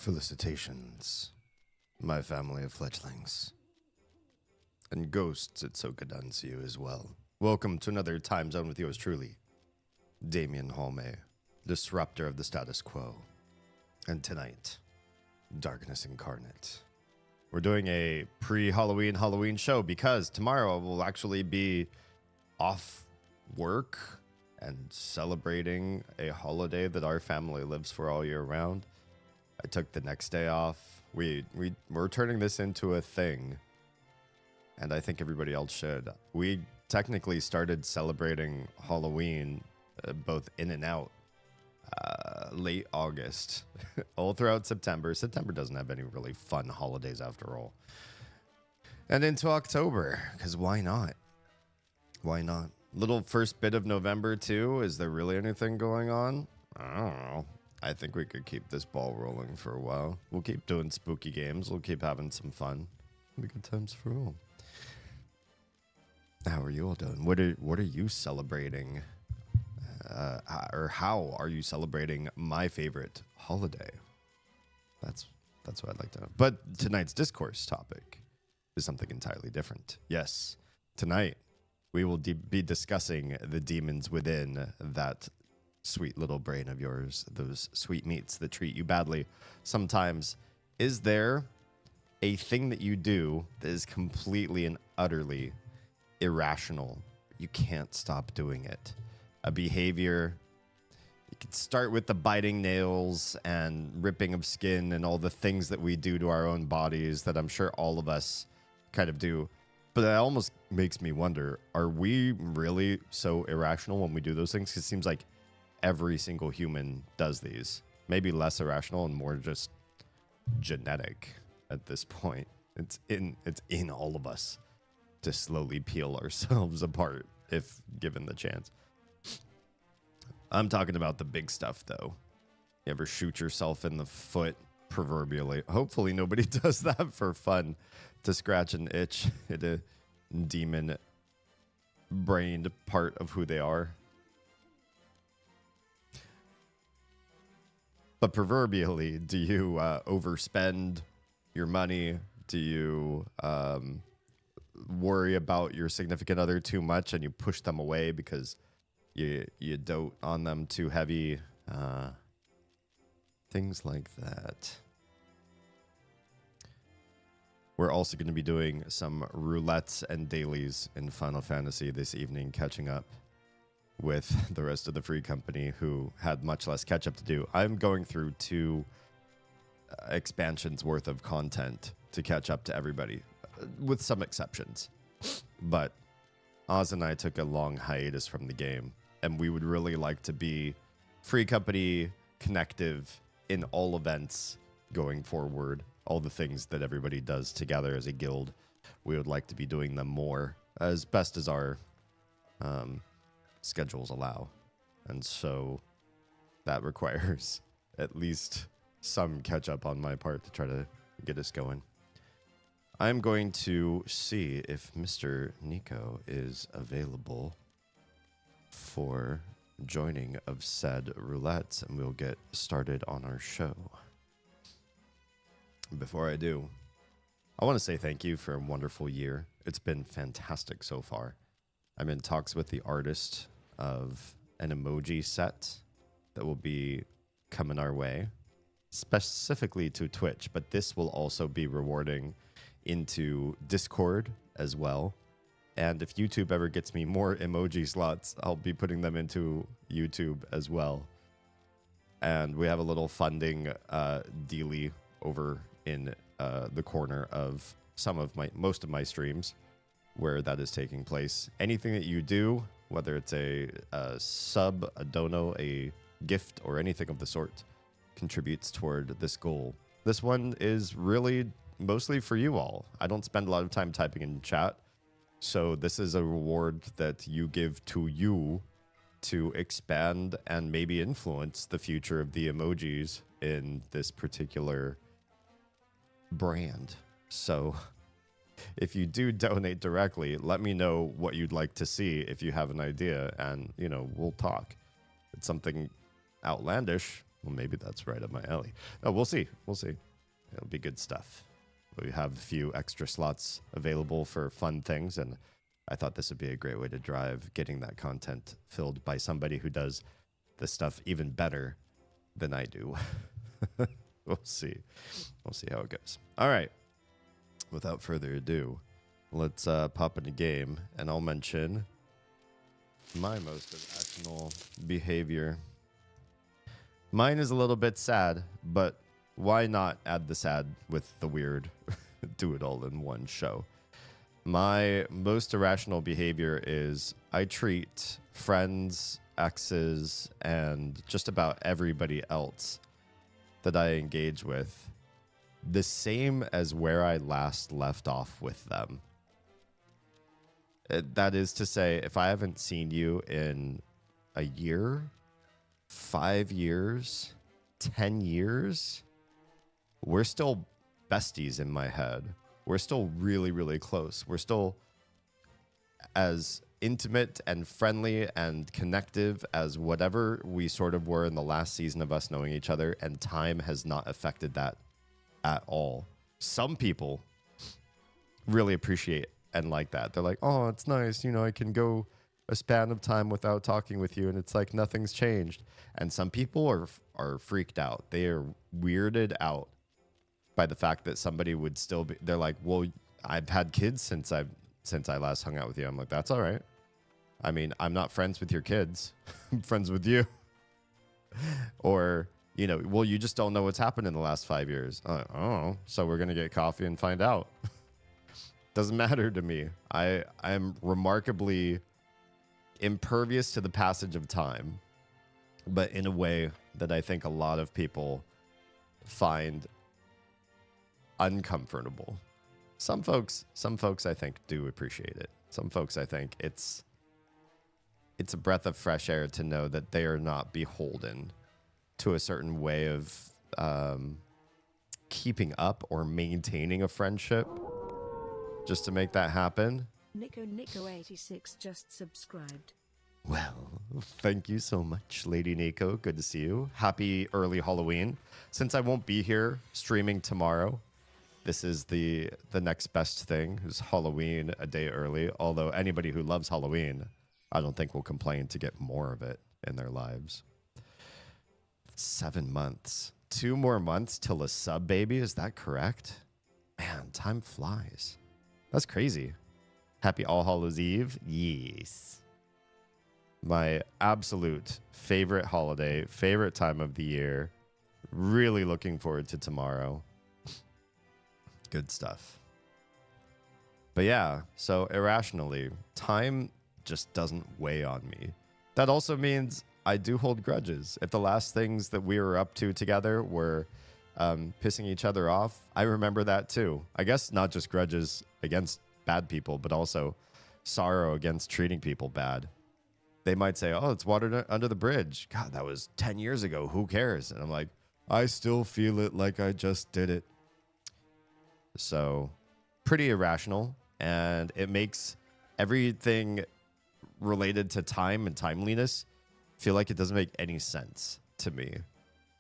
Felicitations, my family of fledglings. And ghosts, it's so good to see you as well. Welcome to another time zone with yours truly, Damien Holme, disruptor of the status quo. And tonight, darkness incarnate. We're doing a pre-Halloween Halloween show because tomorrow we'll actually be off work and celebrating a holiday that our family lives for all year round. I took the next day off. We're turning this into a thing, and I think everybody else should. We technically started celebrating Halloween both in and out late August, all throughout September. September doesn't have any really fun holidays after all. And into October, because why not? Why not? Little first bit of November too. Is there really anything going on? I don't know. I think we could keep this ball rolling for a while. We'll keep doing spooky games. We'll keep having some fun. It'll be good times for all. How are you all doing? What are you celebrating? Or how are you celebrating my favorite holiday? That's what I'd like to know. But tonight's discourse topic is something entirely different. Yes, tonight we will be discussing the demons within that sweet little brain of yours, those sweet meats that treat you badly sometimes. Is there a thing that you do that is completely and utterly irrational? You can't stop doing it. A behavior. You could start with the biting nails and ripping of skin and all the things that we do to our own bodies that I'm sure all of us kind of do. But that almost makes me wonder, are we really so irrational when we do those things? 'Cause it seems like every single human does these. Maybe less irrational and more just genetic at this point. It's in all of us to slowly peel ourselves apart if given the chance. I'm talking about the big stuff though. You ever shoot yourself in the foot proverbially? Hopefully nobody does that for fun, to scratch an itch at a demon brained part of who they are. But proverbially, do you overspend your money? Do you worry about your significant other too much and you push them away because you dote on them too heavy? Things like that. We're also going to be doing some roulettes and dailies in Final Fantasy this evening, catching up with the rest of the free company who had much less catch up to do. I'm going through 2 expansions worth of content to catch up to everybody, with some exceptions. But Oz and I took a long hiatus from the game, and we would really like to be free company connective in all events going forward. All the things that everybody does together as a guild, we would like to be doing them more as best as our schedules allow. And so that requires at least some catch up on my part to try to get us going. I'm going to see if Mr. Nico is available for joining of said roulettes, and we'll get started on our show. Before I do, I want to say thank you for a wonderful year. It's been fantastic so far. I'm in talks with the artist of an emoji set that will be coming our way, specifically to Twitch, but this will also be rewarding into Discord as well. And if YouTube ever gets me more emoji slots, I'll be putting them into YouTube as well. And we have a little funding dealie over in the corner of most of my streams where that is taking place. Anything that you do, whether it's a sub, a dono, a gift, or anything of the sort, contributes toward this goal. This one is really mostly for you all. I don't spend a lot of time typing in chat, so this is a reward that you give to you to expand and maybe influence the future of the emojis in this particular brand. So if you do donate directly, let me know what you'd like to see if you have an idea, and we'll talk. It's something outlandish, Well, maybe that's right up my alley. Oh, we'll see. We'll see. It'll be good stuff. We have a few extra slots available for fun things, and I thought this would be a great way to drive getting that content filled by somebody who does the stuff even better than I do. We'll see. We'll see how it goes. All right. Without further ado, let's pop in a game, and I'll mention my most irrational behavior. Mine is a little bit sad, but why not add the sad with the weird? Do it all in one show. My most irrational behavior is I treat friends, exes, and just about everybody else that I engage with the same as where I last left off with them. That is to say, if I haven't seen you in a year, 5 years, 10 years, we're still besties in my head. We're still really, really close. We're still as intimate and friendly and connective as whatever we sort of were in the last season of us knowing each other, and time has not affected that at all. Some people really appreciate and like that. They're like, oh, it's nice. You know, I can go a span of time without talking with you, and it's like nothing's changed. And some people are freaked out. They are weirded out by the fact that somebody would still be. They're like, well, I've had kids since I last hung out with you. I'm like, that's all right. I mean, I'm not friends with your kids. I'm friends with you. Or, you know, well, you just don't know what's happened in the last 5 years. Oh, so we're going to get coffee and find out. Doesn't matter to me. I'm remarkably impervious to the passage of time, but in a way that I think a lot of people find uncomfortable. Some folks I think do appreciate it. Some folks I think it's a breath of fresh air to know that they are not beholden to a certain way of keeping up or maintaining a friendship just to make that happen. Nico86 just subscribed. Well, thank you so much, Lady Nico. Good to see you. Happy early Halloween. Since I won't be here streaming tomorrow, this is the next best thing, is Halloween a day early. Although anybody who loves Halloween, I don't think will complain to get more of it in their lives. 7 months. 2 more months till a sub baby. Is that correct? Man, time flies. That's crazy. Happy All Hallows Eve. Yes. My absolute favorite holiday, favorite time of the year. Really looking forward to tomorrow. Good stuff. But yeah, so irrationally, time just doesn't weigh on me. That also means I do hold grudges. If the last things that we were up to together were pissing each other off, I remember that too. I guess not just grudges against bad people, but also sorrow against treating people bad. They might say, oh, it's water under the bridge. God, that was 10 years ago. Who cares? And I'm like, I still feel it like I just did it. So pretty irrational. And it makes everything related to time and timeliness feel like it doesn't make any sense to me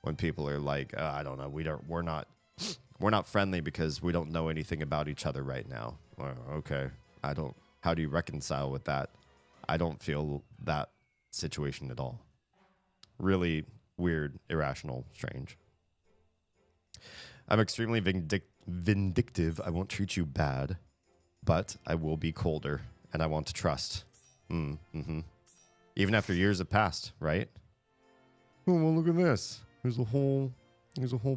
when people are like, I don't know, we're not friendly because we don't know anything about each other right now. Well, okay. How do you reconcile with that? I don't feel that situation at all. Really weird, irrational, strange. I'm extremely vindictive. I won't treat you bad, but I will be colder, and I want to trust. Even after years have passed, right? Oh, well, look at this. There's a whole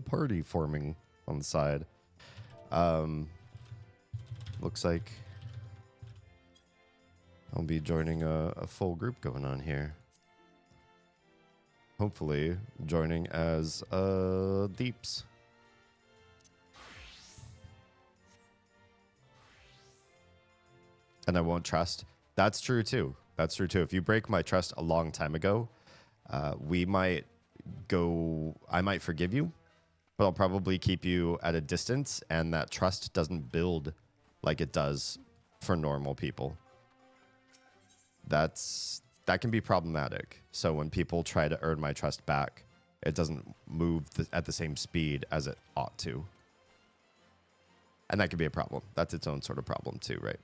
party forming on the side. Looks like I'll be joining a full group going on here. Hopefully joining as Deeps. And I won't trust. That's true too. That's true too. If you break my trust a long time ago, I might forgive you, but I'll probably keep you at a distance, and that trust doesn't build like it does for normal people. That can be problematic. So when people try to earn my trust back, It doesn't move at the same speed as it ought to. And that could be a problem. That's its own sort of problem too, right?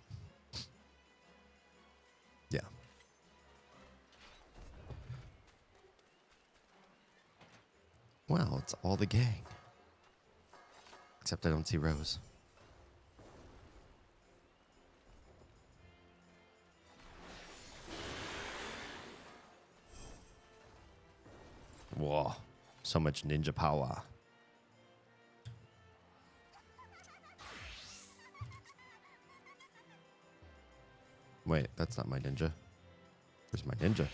Yeah. Well, it's all the gang. Except I don't see Rose. Whoa. So much ninja power. Wait, that's not my ninja. Where's my ninja?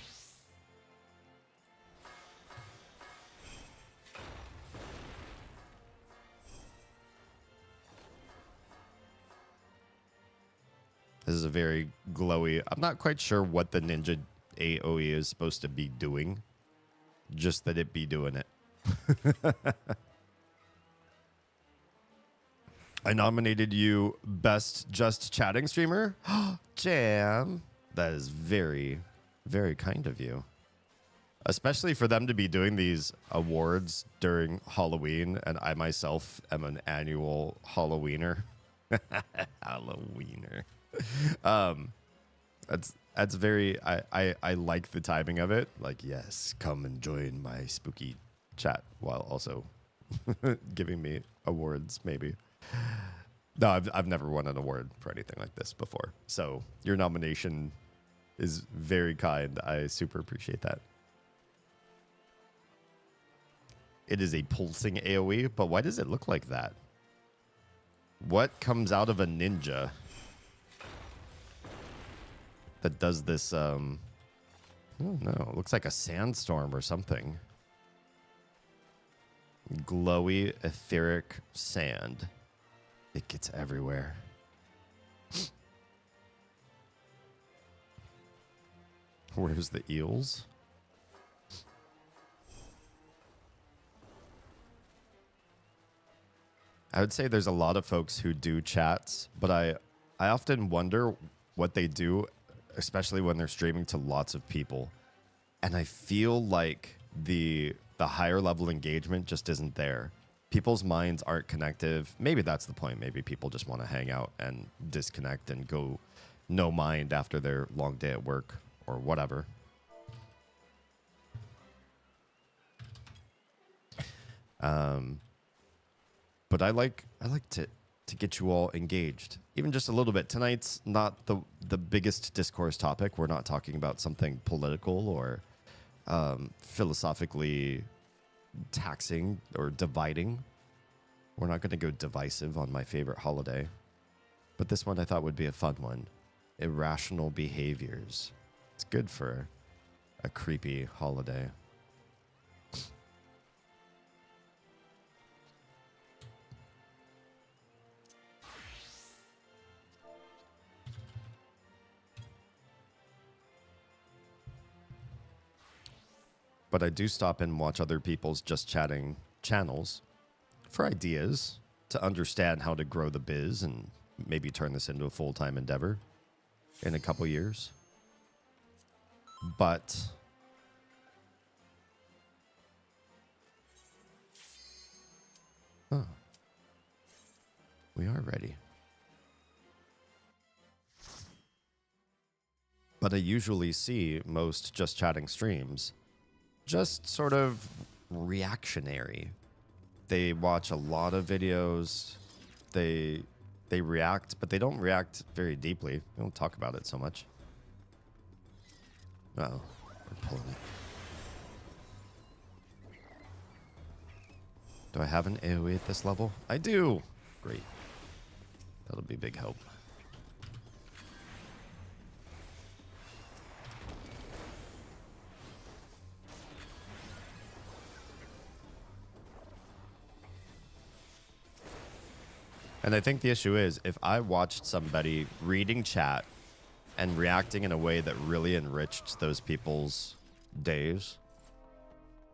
This is a very glowy. I'm not quite sure what the ninja AoE is supposed to be doing. Just that it be doing it. I nominated you Best Just Chatting Streamer. Jam. That is very, very kind of you. Especially for them to be doing these awards during Halloween, and I myself am an annual Halloweener. Halloweener. That's very, I like the timing of it. Like, yes, come and join my spooky chat while also giving me awards, maybe. No, I've never won an award for anything like this before. So your nomination is very kind. I super appreciate that. It is a pulsing AoE, but why does it look like that? What comes out of a ninja that does this? I don't know. It looks like a sandstorm or something. Glowy, etheric sand. It gets everywhere. Where's the eels? I would say there's a lot of folks who do chats, but I often wonder what they do, especially when they're streaming to lots of people. And I feel like the higher level engagement just isn't there. People's minds aren't connective. Maybe that's the point. Maybe people just want to hang out and disconnect and go no mind after their long day at work or whatever. But I like to get you all engaged, even just a little bit. Tonight's not the biggest discourse topic. We're not talking about something political or philosophically taxing or dividing. We're not going to go divisive on my favorite holiday. But this one I thought would be a fun one. Irrational behaviors. It's good for a creepy holiday. But I do stop and watch other people's Just Chatting channels for ideas to understand how to grow the biz and maybe turn this into a full-time endeavor in a couple years. But we are ready. But I usually see most Just Chatting streams just sort of reactionary. They watch a lot of videos. They react, but they don't react very deeply. They don't talk about it so much. Uh-oh. We're pulling it. Do I have an AoE at this level? I do. Great. That'll be a big help. And I think the issue is if I watched somebody reading chat and reacting in a way that really enriched those people's days,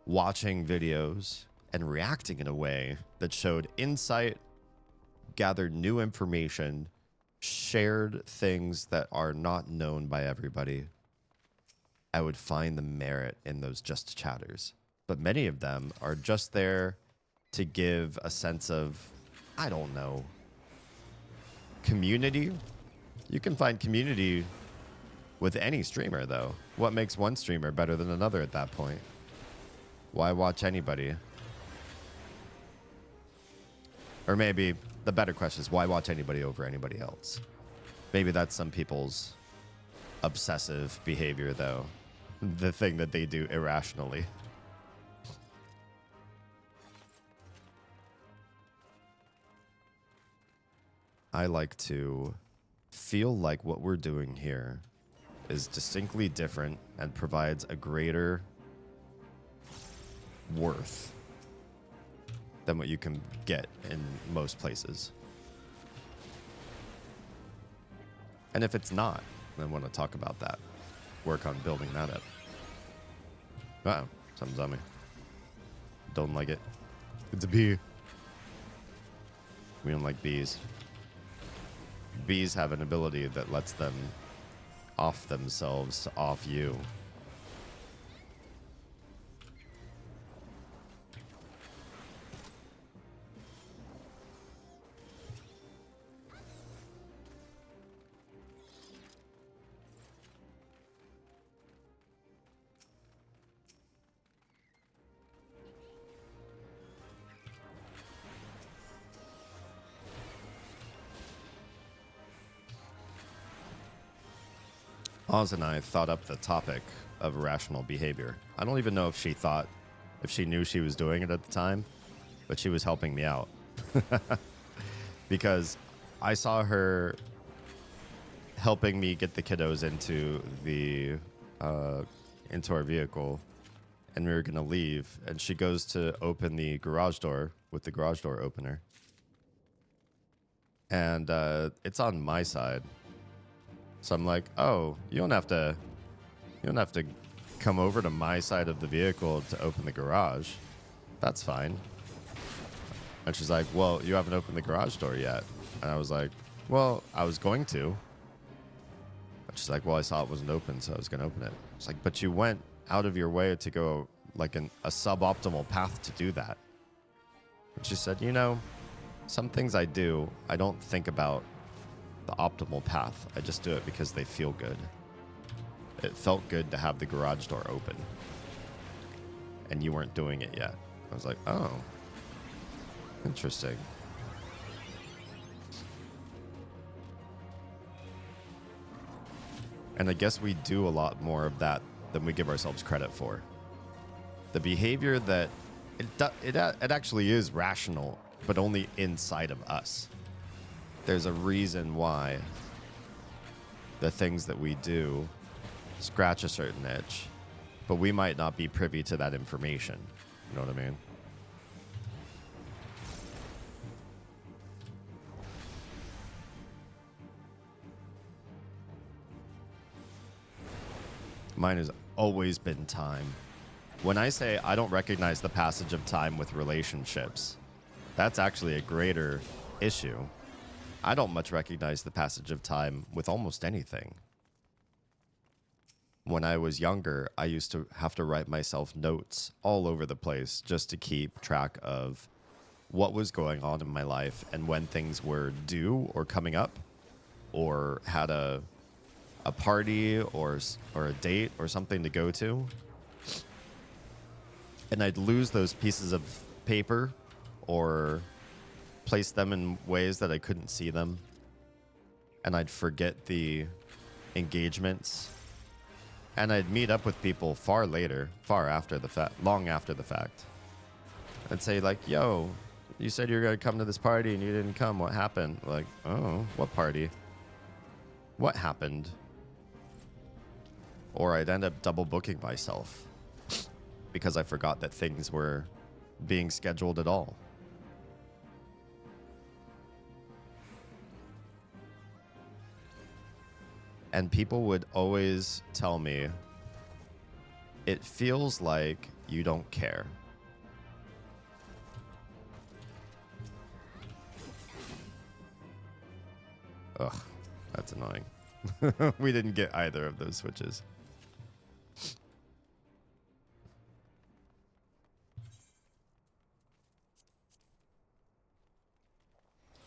watching videos and reacting in a way that showed insight, gathered new information, shared things that are not known by everybody, I would find the merit in those Just Chatters. but many of them are just there to give a sense of, I don't know, community. You can find community with any streamer, though. What makes one streamer better than another at that point? Why watch anybody? Or maybe the better question is, why watch anybody over anybody else? Maybe that's some people's obsessive behavior, though. The thing that they do irrationally. I like to feel like what we're doing here is distinctly different and provides a greater worth than what you can get in most places. And if it's not, then I want to talk about that. Work on building that up. Uh-oh, something's on me. Don't like it. It's a bee. We don't like bees. Bees have an ability that lets them off themselves to off you. Oz and I thought up the topic of irrational behavior. I don't even know if she knew she was doing it at the time, but she was helping me out. Because I saw her helping me get the kiddos into our vehicle, and we were going to leave, and she goes to open the garage door with the garage door opener. And it's on my side. So I'm like, oh, you don't have to come over to my side of the vehicle to open the garage. That's fine. And she's like, well, you haven't opened the garage door yet. And I was like, well, I was going to. And she's like, well, I saw it wasn't open, so I was going to open it. It's like, but you went out of your way to go like a suboptimal path to do that. And she said, you know, some things I do, I don't think about the optimal path. I just do it because they feel good. It felt good to have the garage door open. And you weren't doing it yet. I was like, oh, interesting. And I guess we do a lot more of that than we give ourselves credit for. The behavior that it actually is rational, but only inside of us. There's a reason why the things that we do scratch a certain itch, but we might not be privy to that information. You know what I mean? Mine has always been time. When I say I don't recognize the passage of time with relationships, that's actually a greater issue. I don't much recognize the passage of time with almost anything. When I was younger, I used to have to write myself notes all over the place just to keep track of what was going on in my life and when things were due or coming up or had a party or a date or something to go to. And I'd lose those pieces of paper or place them in ways that I couldn't see them. And I'd forget the engagements. And I'd meet up with people far later, far after the fact, long after the fact. I'd say like, yo, you said you were going to come to this party and you didn't come. What happened? Like, oh, what party? What happened? Or I'd end up double booking myself because I forgot that things were being scheduled at all. And people would always tell me, it feels like you don't care. Ugh, that's annoying. We didn't get either of those switches.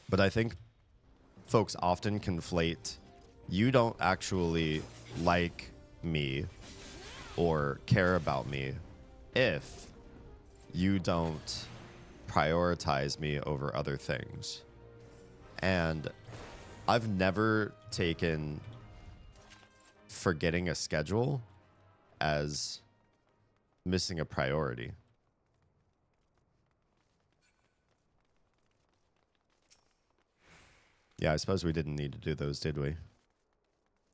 But I think folks often conflate you don't actually like me or care about me if you don't prioritize me over other things. And I've never taken forgetting a schedule as missing a priority. Yeah, I suppose we didn't need to do those, did we?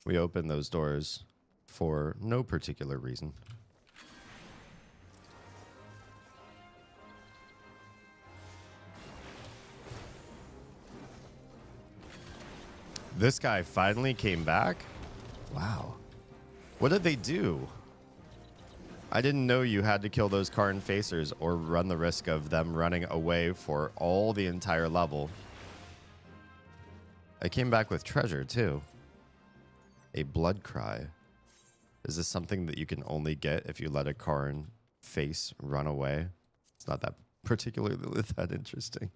We opened those doors for no particular reason. This guy finally came back? Wow. What did they do? I didn't know you had to kill those Karn Facers or run the risk of them running away for all the entire level. I came back with treasure, too. A blood cry. Is this something that you can only get if you let a Karn face run away? It's not that particularly that interesting.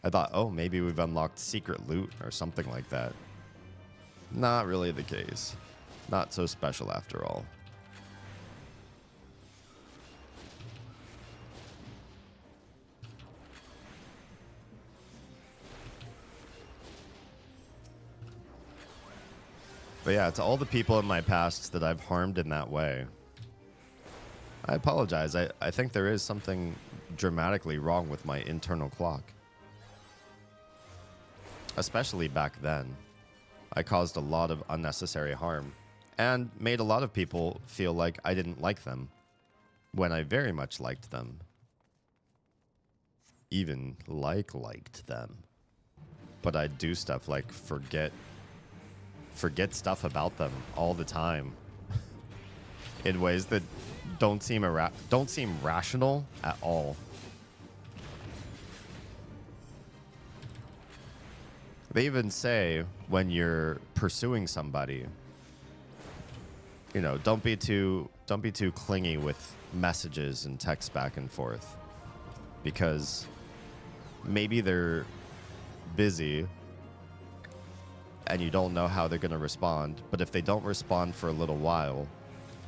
I thought, oh, maybe we've unlocked secret loot or something like that. Not really the case. Not so special after all. But yeah, to all the people in my past that I've harmed in that way, I apologize. I think there is something dramatically wrong with my internal clock. Especially back then. I caused a lot of unnecessary harm and made a lot of people feel like I didn't like them when I very much liked them. Even liked them. But I'd do stuff like forget stuff about them all the time in ways that don't seem rational at all. They even say when you're pursuing somebody, you know, don't be too clingy with messages and texts back and forth, because maybe they're busy and you don't know how they're going to respond. But if they don't respond for a little while,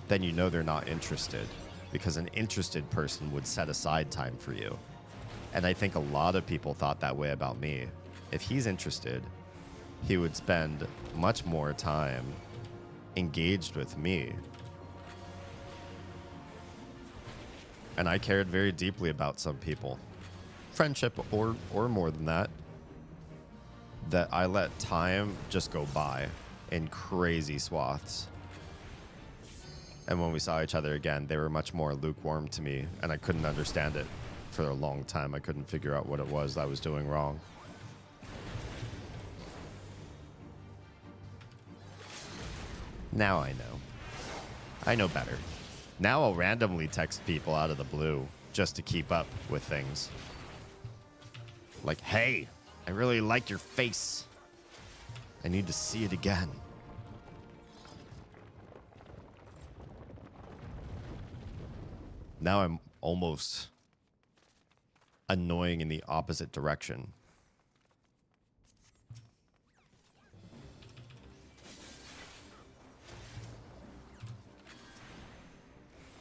then you know they're not interested, because an interested person would set aside time for you. And I think a lot of people thought that way about me. If he's interested, he would spend much more time engaged with me. And I cared very deeply about some people. Friendship or more than that. That I let time just go by in crazy swaths. And when we saw each other again, they were much more lukewarm to me, and I couldn't understand it for a long time. I couldn't figure out what it was I was doing wrong. Now I know. I know better. Now I'll randomly text people out of the blue just to keep up with things. Like, hey, I really like your face. I need to see it again. Now I'm almost annoying in the opposite direction.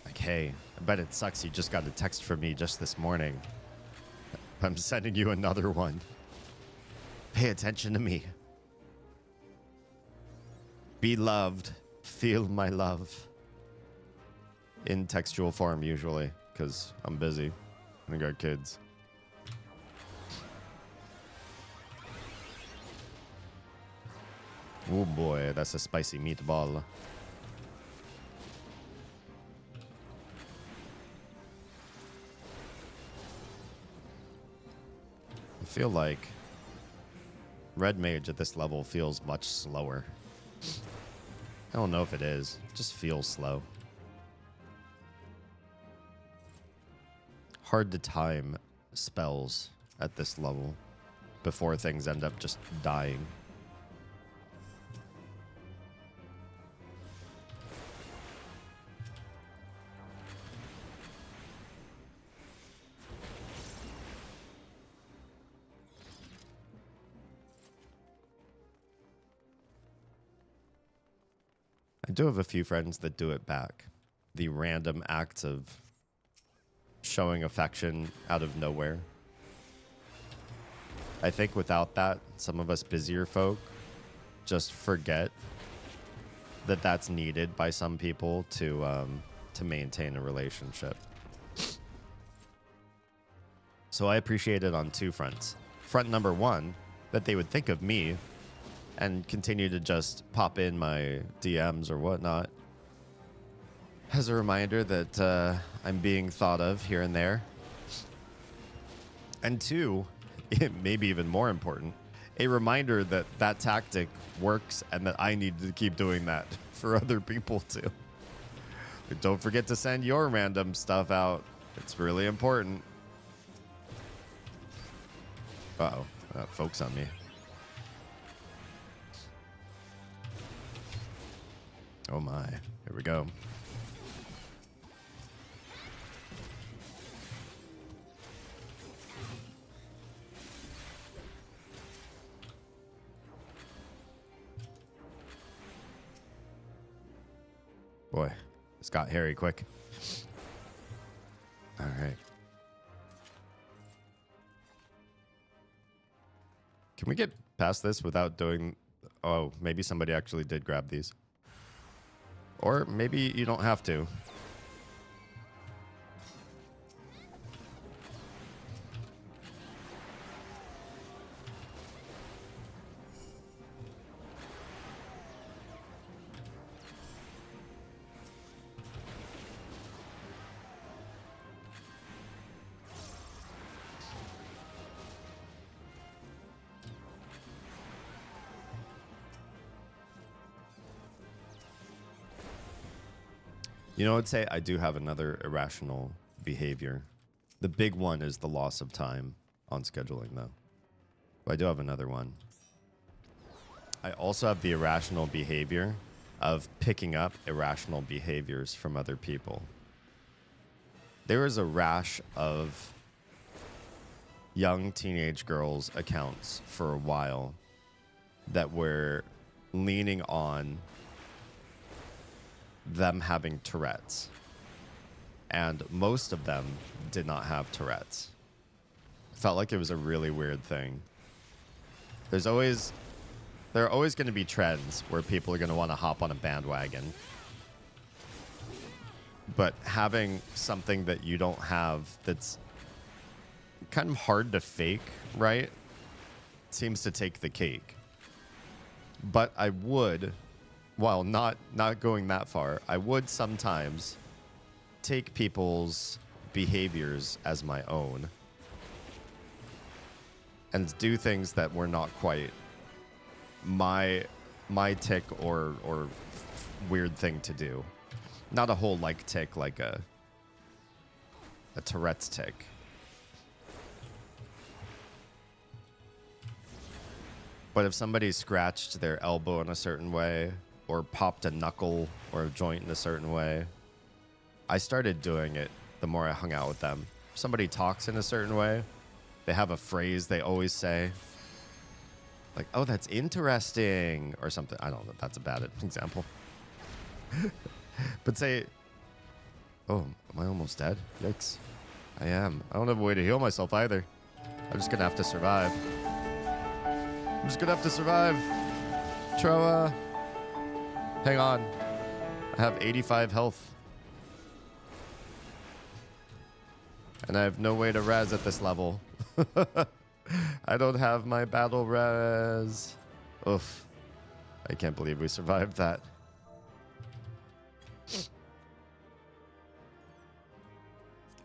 Like, hey, I bet it sucks you just got a text from me just this morning. I'm sending you another one. Pay attention to me. Be loved. Feel my love. In textual form, usually, because I'm busy and I got kids. Oh boy, that's a spicy meatball. I feel like Red Mage at this level feels much slower. I don't know if it is. It just feels slow. Hard to time spells at this level before things end up just dying. do have a few friends that do it back. The random acts of showing affection out of nowhere. I think without that, some of us busier folk just forget that that's needed by some people to maintain a relationship. So I appreciate it on two fronts. Front number one, that they would think of me and continue to just pop in my DMs or whatnot as a reminder that I'm being thought of here and there. And two, it may be even more important, a reminder that that tactic works and that I need to keep doing that for other people too. But don't forget to send your random stuff out. It's really important. Uh-oh, folks on me. Oh my, here we go. Boy, this got hairy quick. All right. Can we get past this without doing... Oh, maybe somebody actually did grab these. Or maybe you don't have to. You know, I'd say I do have another irrational behavior. The big one is the loss of time on scheduling, though. But I do have another one. I also have the irrational behavior of picking up irrational behaviors from other people. There was a rash of young teenage girls' accounts for a while that were leaning on them having Tourette's, and most of them did not have Tourette's. Felt like it was a really weird thing. There are always going to be trends where people are going to want to hop on a bandwagon, but having something that you don't have that's kind of hard to fake, right, seems to take the cake. But I would, while not going that far, I would sometimes take people's behaviors as my own and do things that were not quite my tick or weird thing to do. Not a whole like tick, like a Tourette's tick. But if somebody scratched their elbow in a certain way, or popped a knuckle or a joint in a certain way, I started doing it the more I hung out with them. If somebody talks in a certain way, they have a phrase they always say, like, oh, that's interesting, or something. I don't know, that's a bad example. But say, oh, am I almost dead? Yikes. I am. I don't have a way to heal myself either. I'm just gonna have to survive. Troa. Hang on. I have 85 health. And I have no way to res at this level. I don't have my battle res. Oof. I can't believe we survived that.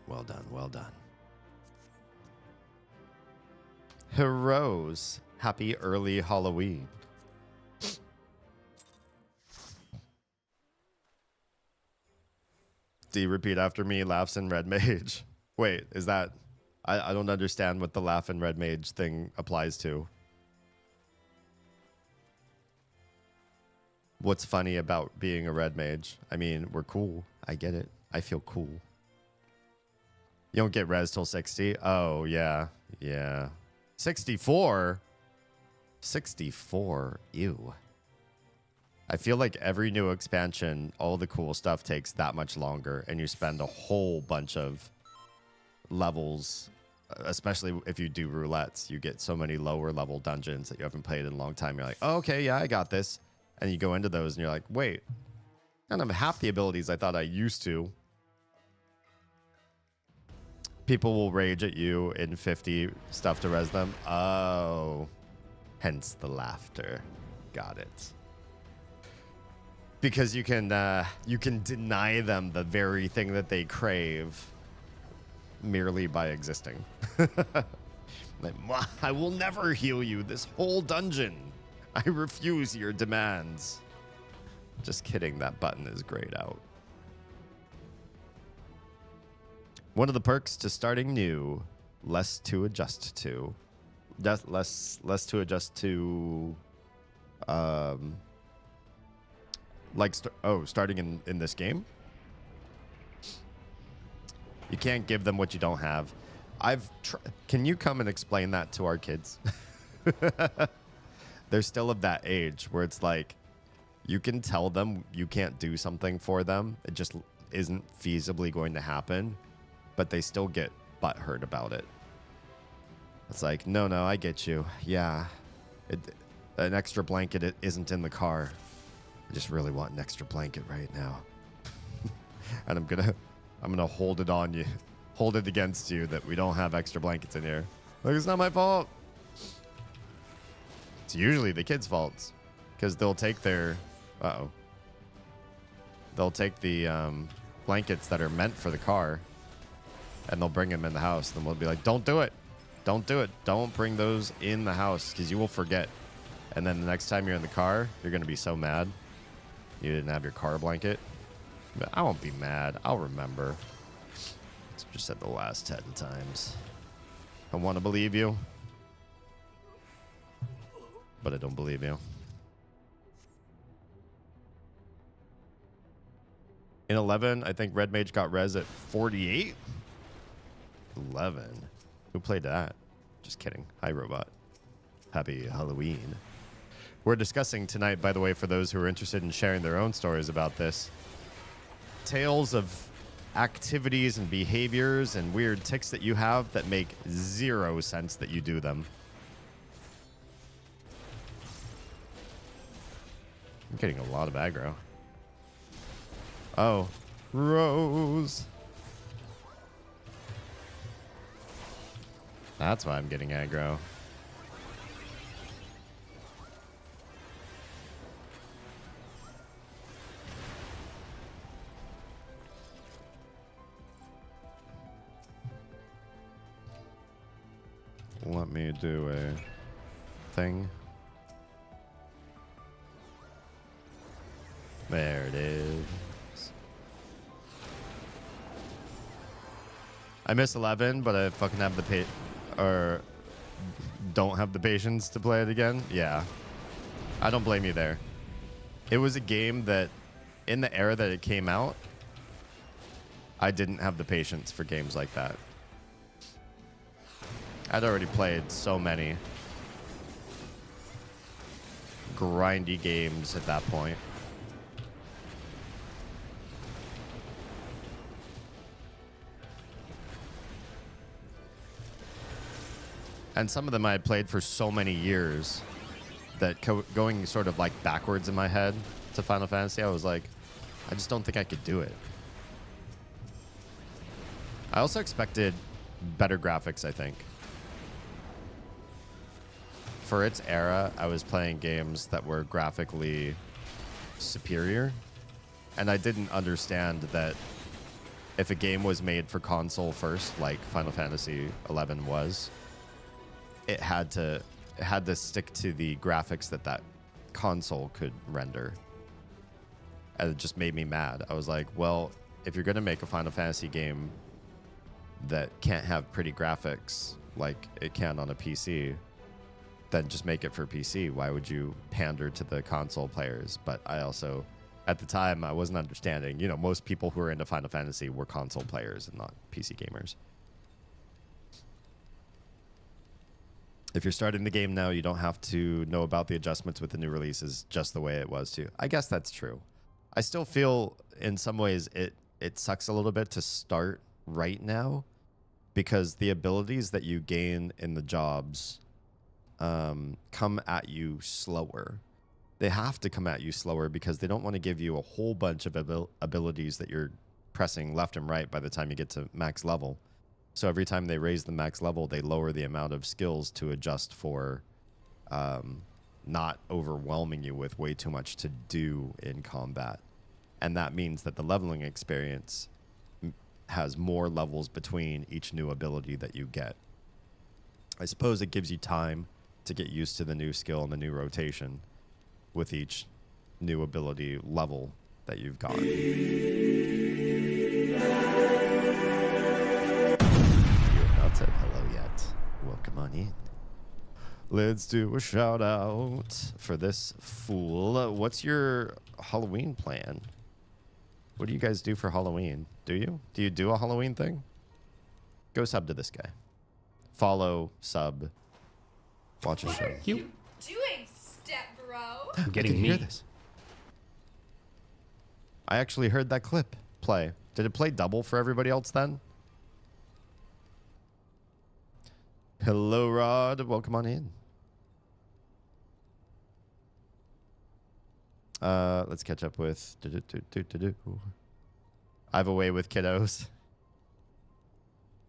Well done, well done. Heroes, happy early Halloween. D, repeat after me, laughs in red mage. Wait, is that... I don't understand what the laugh in red mage thing applies to. What's funny about being a red mage? I mean, we're cool. I get it. I feel cool. You don't get res till 60? Oh, yeah. Yeah. 64? 64? Ew. I feel like every new expansion, all the cool stuff takes that much longer, and you spend a whole bunch of levels, especially if you do roulettes. You get so many lower level dungeons that you haven't played in a long time. You're like, oh, okay, yeah, I got this. And you go into those and you're like, wait, I don't have half the abilities I thought I used to. People will rage at you in 50 stuff to res them. Oh, hence the laughter. Got it. Because you can deny them the very thing that they crave merely by existing. Like, I will never heal you this whole dungeon. I refuse your demands. Just kidding, that button is grayed out. One of the perks to starting new, less to adjust to. Less to adjust to, like, starting in this game? You can't give them what you don't have. Can you come and explain that to our kids? They're still of that age where it's like, you can tell them you can't do something for them. It just isn't feasibly going to happen, but they still get butthurt about it. It's like, no, I get you. Yeah, an extra blanket isn't in the car. I just really want an extra blanket right now. And I'm gonna hold it on you, hold it against you that we don't have extra blankets in here. Like, it's not my fault. It's usually the kids' faults, because they'll take their, they'll take the blankets that are meant for the car, and they'll bring them in the house. And we'll be like, don't do it. Don't do it. Don't bring those in the house, because you will forget. And then the next time you're in the car, you're going to be so mad you didn't have your car blanket. But I won't be mad. I'll remember. It's just said the last 10 times. I want to believe you, but I don't believe you. In 11, I think Red Mage got res at 48. 11. Who played that? Just kidding. Hi, Robot. Happy Halloween. We're discussing tonight, by the way, for those who are interested in sharing their own stories about this, tales of activities and behaviors and weird tics that you have that make zero sense that you do them. I'm getting a lot of aggro. Oh, Rose. That's why I'm getting aggro. Let me do a thing. There it is. I miss 11, but I fucking have the don't have the patience to play it again. Yeah. I don't blame you there. It was a game that, in the era that it came out, I didn't have the patience for games like that. I'd already played so many grindy games at that point. And some of them I had played for so many years that going sort of like backwards in my head to Final Fantasy, I was like, I just don't think I could do it. I also expected better graphics, I think. For its era, I was playing games that were graphically superior, and I didn't understand that if a game was made for console first, like Final Fantasy XI was, it had to stick to the graphics that console could render. And it just made me mad. I was like, well, if you're going to make a Final Fantasy game that can't have pretty graphics like it can on a PC, then just make it for PC. Why would you pander to the console players? But I also, at the time, I wasn't understanding. You know, most people who are into Final Fantasy were console players and not PC gamers. If you're starting the game now, you don't have to know about the adjustments with the new releases just the way it was too. I guess that's true. I still feel in some ways it sucks a little bit to start right now because the abilities that you gain in the jobs come at you slower. They have to come at you slower because they don't want to give you a whole bunch of abilities that you're pressing left and right by the time you get to max level. So every time they raise the max level, they lower the amount of skills to adjust for not overwhelming you with way too much to do in combat. And that means that the leveling experience has more levels between each new ability that you get. I suppose it gives you time to get used to the new skill and the new rotation with each new ability level that you've got. You have not said hello yet. Welcome on in. Let's do a shout out for this fool. What's your Halloween plan? What do you guys do for Halloween? Do you? Do you do a Halloween thing? Go sub to this guy. Follow, sub, watch a show. What are you doing, step bro? I'm getting hear me. this. I actually heard that clip play. Did it play double for everybody else then? Hello, Rod. Welcome on in. Let's catch up with... I have a way with kiddos.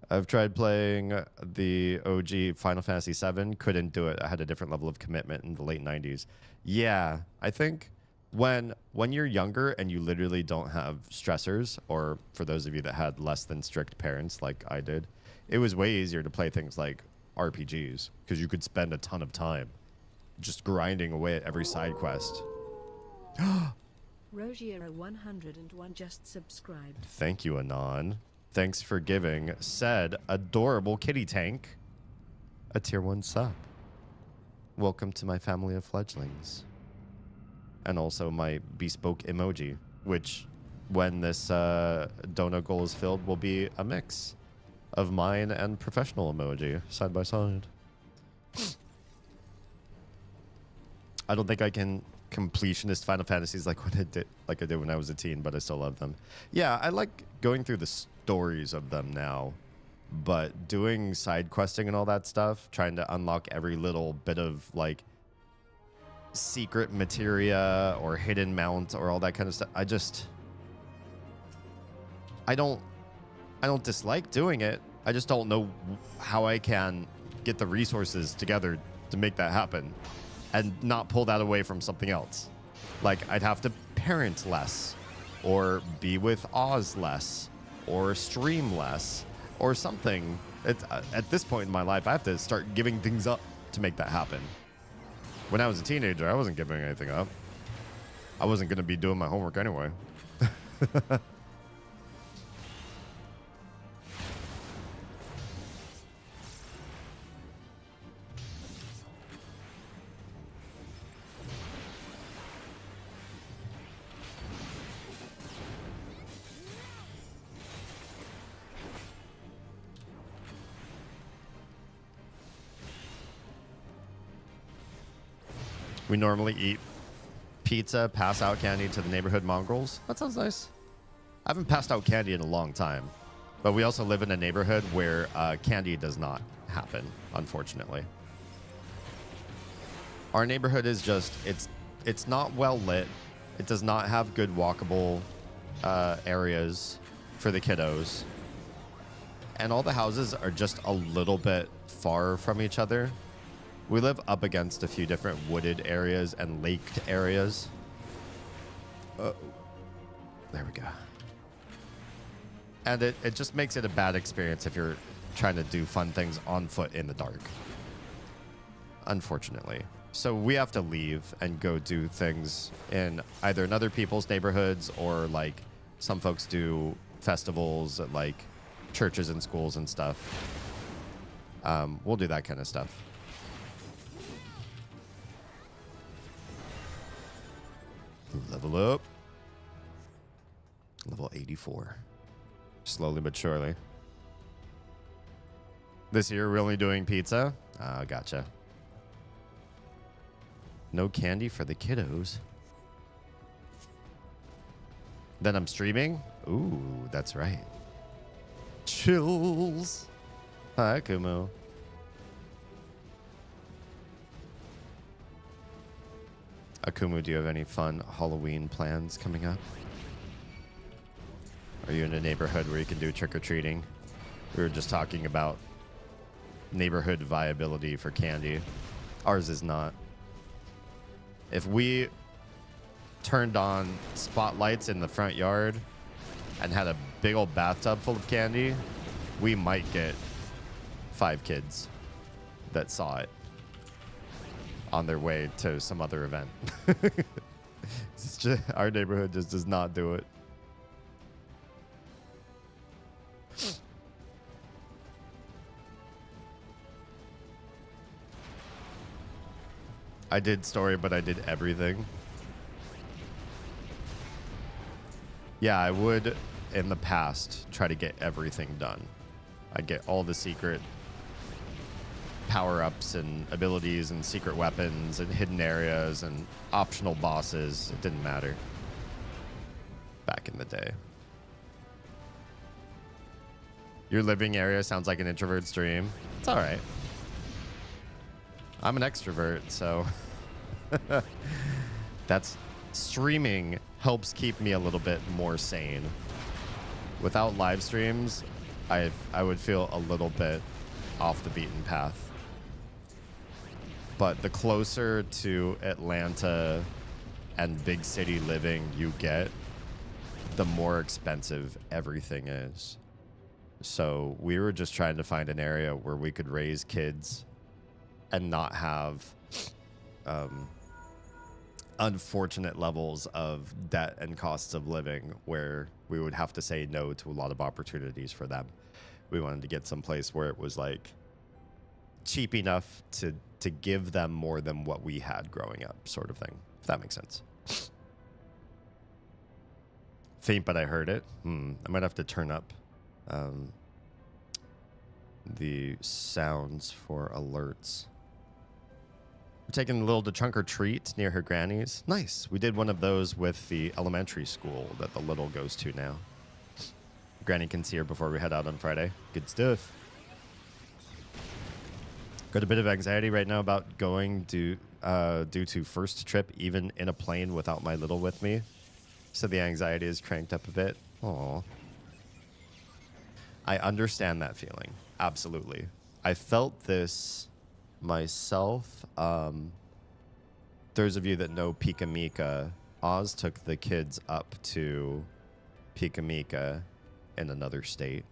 I've tried playing the OG Final Fantasy VII. Couldn't do it. I had a different level of commitment in the late 90s. Yeah, I think when you're younger and you literally don't have stressors, or for those of you that had less than strict parents like I did, it was way easier to play things like RPGs because you could spend a ton of time just grinding away at every side quest. Rogiero 101 just subscribed. Thank you, Anon. Thanks for giving said adorable kitty tank a tier 1 sub. Welcome to my family of fledglings. And also my bespoke emoji, which when this donut goal is filled will be a mix of mine and professional emoji side by side. I don't think I can completionist Final Fantasies like I did when I was a teen, but I still love them. Yeah, I like going through the stories of them now, but doing side questing and all that stuff, trying to unlock every little bit of like secret materia or hidden mount or all that kind of stuff, I don't dislike doing it. I just don't know how I can get the resources together to make that happen and not pull that away from something else. Like, I'd have to parent less, or be with Oz less, or stream less, or something. At this point in my life, I have to start giving things up to make that happen. When I was a teenager, I wasn't giving anything up. I wasn't going to be doing my homework anyway. We normally eat pizza, pass out candy to the neighborhood mongrels. That sounds nice. I haven't passed out candy in a long time, but we also live in a neighborhood where candy does not happen, unfortunately. Our neighborhood is just, it's not well lit. It does not have good walkable areas for the kiddos. And all the houses are just a little bit far from each other. We live up against a few different wooded areas and laked areas. There we go. And it just makes it a bad experience if you're trying to do fun things on foot in the dark. Unfortunately. So we have to leave and go do things in either in other people's neighborhoods, or like some folks do festivals at like churches and schools and stuff. We'll do that kind of stuff. Level up. Level 84. Slowly but surely. This year we're only doing pizza. Gotcha. No candy for the kiddos. Then I'm streaming. Ooh, that's right. Chills. Hi, Kumu. Akumu, do you have any fun Halloween plans coming up? Are you in a neighborhood where you can do trick-or-treating? We were just talking about neighborhood viability for candy. Ours is not. If we turned on spotlights in the front yard and had a big old bathtub full of candy, we might get 5 kids that saw it on their way to some other event. It's just, our neighborhood just does not do it. I did story, but I did everything. Yeah, I would, in the past, try to get everything done. I'd get all the secret power-ups and abilities and secret weapons and hidden areas and optional bosses. It didn't matter. Back in the day. Your living area sounds like an introvert stream. It's all right. I'm an extrovert, so that's streaming helps keep me a little bit more sane. Without live streams, I would feel a little bit off the beaten path. But the closer to Atlanta and big city living you get, the more expensive everything is. So we were just trying to find an area where we could raise kids and not have unfortunate levels of debt and costs of living where we would have to say no to a lot of opportunities for them. We wanted to get someplace where it was like cheap enough to give them more than what we had growing up, sort of thing, if that makes sense. Faint, but I heard it. I might have to turn up the sounds for alerts. We're taking a little to trunk or treat near her granny's. Nice. We did one of those with the elementary school that the little goes to now. Granny can see her before we head out on Friday. Good stuff. Got a bit of anxiety right now about going due to first trip, even in a plane without my little with me. So the anxiety is cranked up a bit. Aw. I understand that feeling. Absolutely. I felt this myself. Those of you that know Pika Mika, Oz took the kids up to Pika Mika in another state.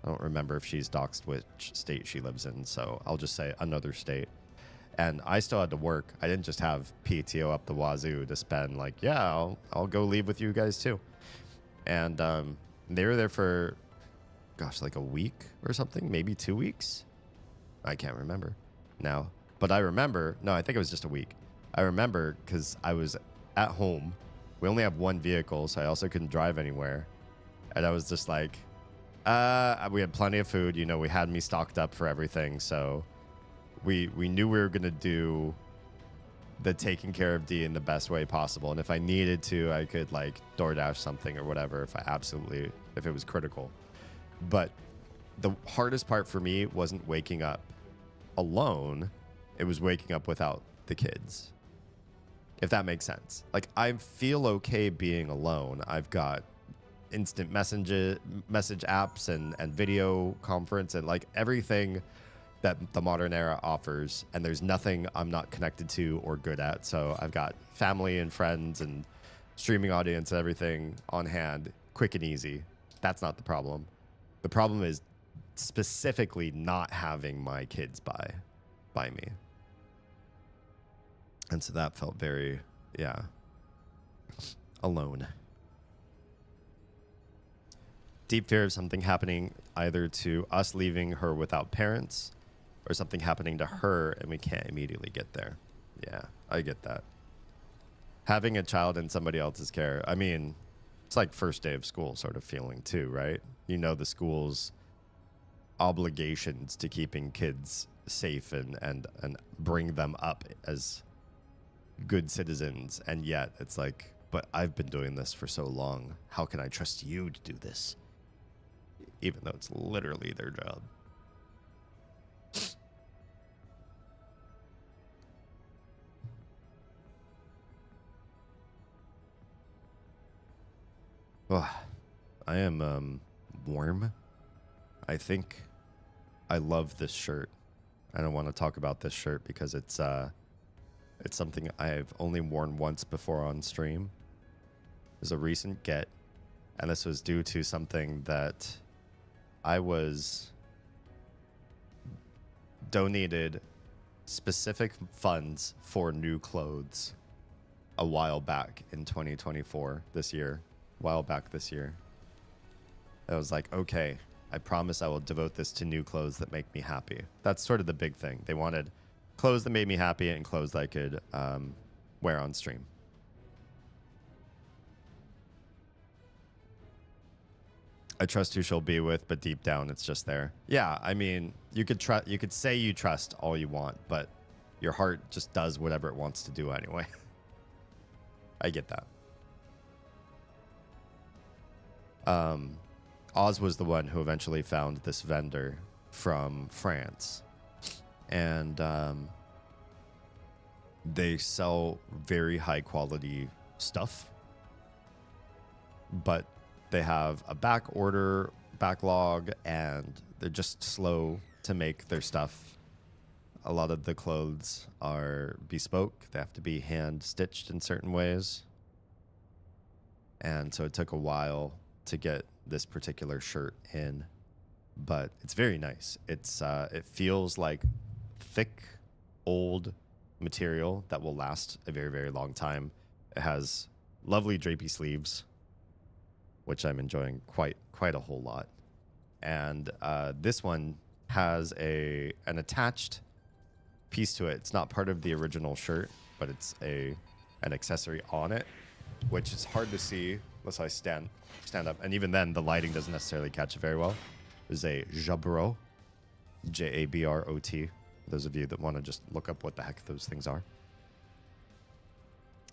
I don't remember if she's doxed which state she lives in, so I'll just say another state. And I still had to work. I didn't just have PTO up the wazoo to spend like, yeah, I'll go leave with you guys too. And they were there for, gosh, like a week or something, maybe 2 weeks. I can't remember now. But I remember, no, I think it was just a week. I remember because I was at home. We only have one vehicle, so I also couldn't drive anywhere. And I was just like, we had plenty of food. You know, we had me stocked up for everything. So we knew we were going to do the taking care of D in the best way possible. And if I needed to, I could like DoorDash something or whatever if it was critical. But the hardest part for me wasn't waking up alone. It was waking up without the kids. If that makes sense. Like, I feel okay being alone. I've got instant message apps and video conference and like everything that the modern era offers. And there's nothing I'm not connected to or good at. So I've got family and friends and streaming audience and everything on hand, quick and easy. That's not the problem. The problem is specifically not having my kids by me. And so that felt very, alone. Deep fear of something happening either to us leaving her without parents or something happening to her and we can't immediately get there. Yeah, I get that. Having a child in somebody else's care, I mean, it's like first day of school sort of feeling too, right? You know, the school's obligations to keeping kids safe and bring them up as good citizens, and yet it's like, but I've been doing this for so long. How can I trust you to do this? Even though it's literally their job. Oh, I am warm. I think I love this shirt. I don't want to talk about this shirt because it's something I've only worn once before on stream. It was a recent get, and this was due to something that I was donated specific funds for new clothes a while back in 2024, this year. While back this year. I was like, okay, I promise I will devote this to new clothes that make me happy. That's sort of the big thing. They wanted clothes that made me happy and clothes that I could wear on stream. I trust who she'll be with, but deep down it's just there. Yeah, I mean, you could say you trust all you want, but your heart just does whatever it wants to do anyway. I get that. Oz was the one who eventually found this vendor from France, and they sell very high quality stuff, but they have a backlog, and they're just slow to make their stuff. A lot of the clothes are bespoke. They have to be hand stitched in certain ways, and so it took a while to get this particular shirt in, but it's very nice. It's it feels like thick, old material that will last a very, very long time. It has lovely drapey sleeves, which I'm enjoying quite a whole lot. And this one has an attached piece to it. It's not part of the original shirt, but it's an accessory on it, which is hard to see unless I stand up. And even then, the lighting doesn't necessarily catch it very well. There's a Jabrot, Jabrot. Those of you that want to just look up what the heck those things are.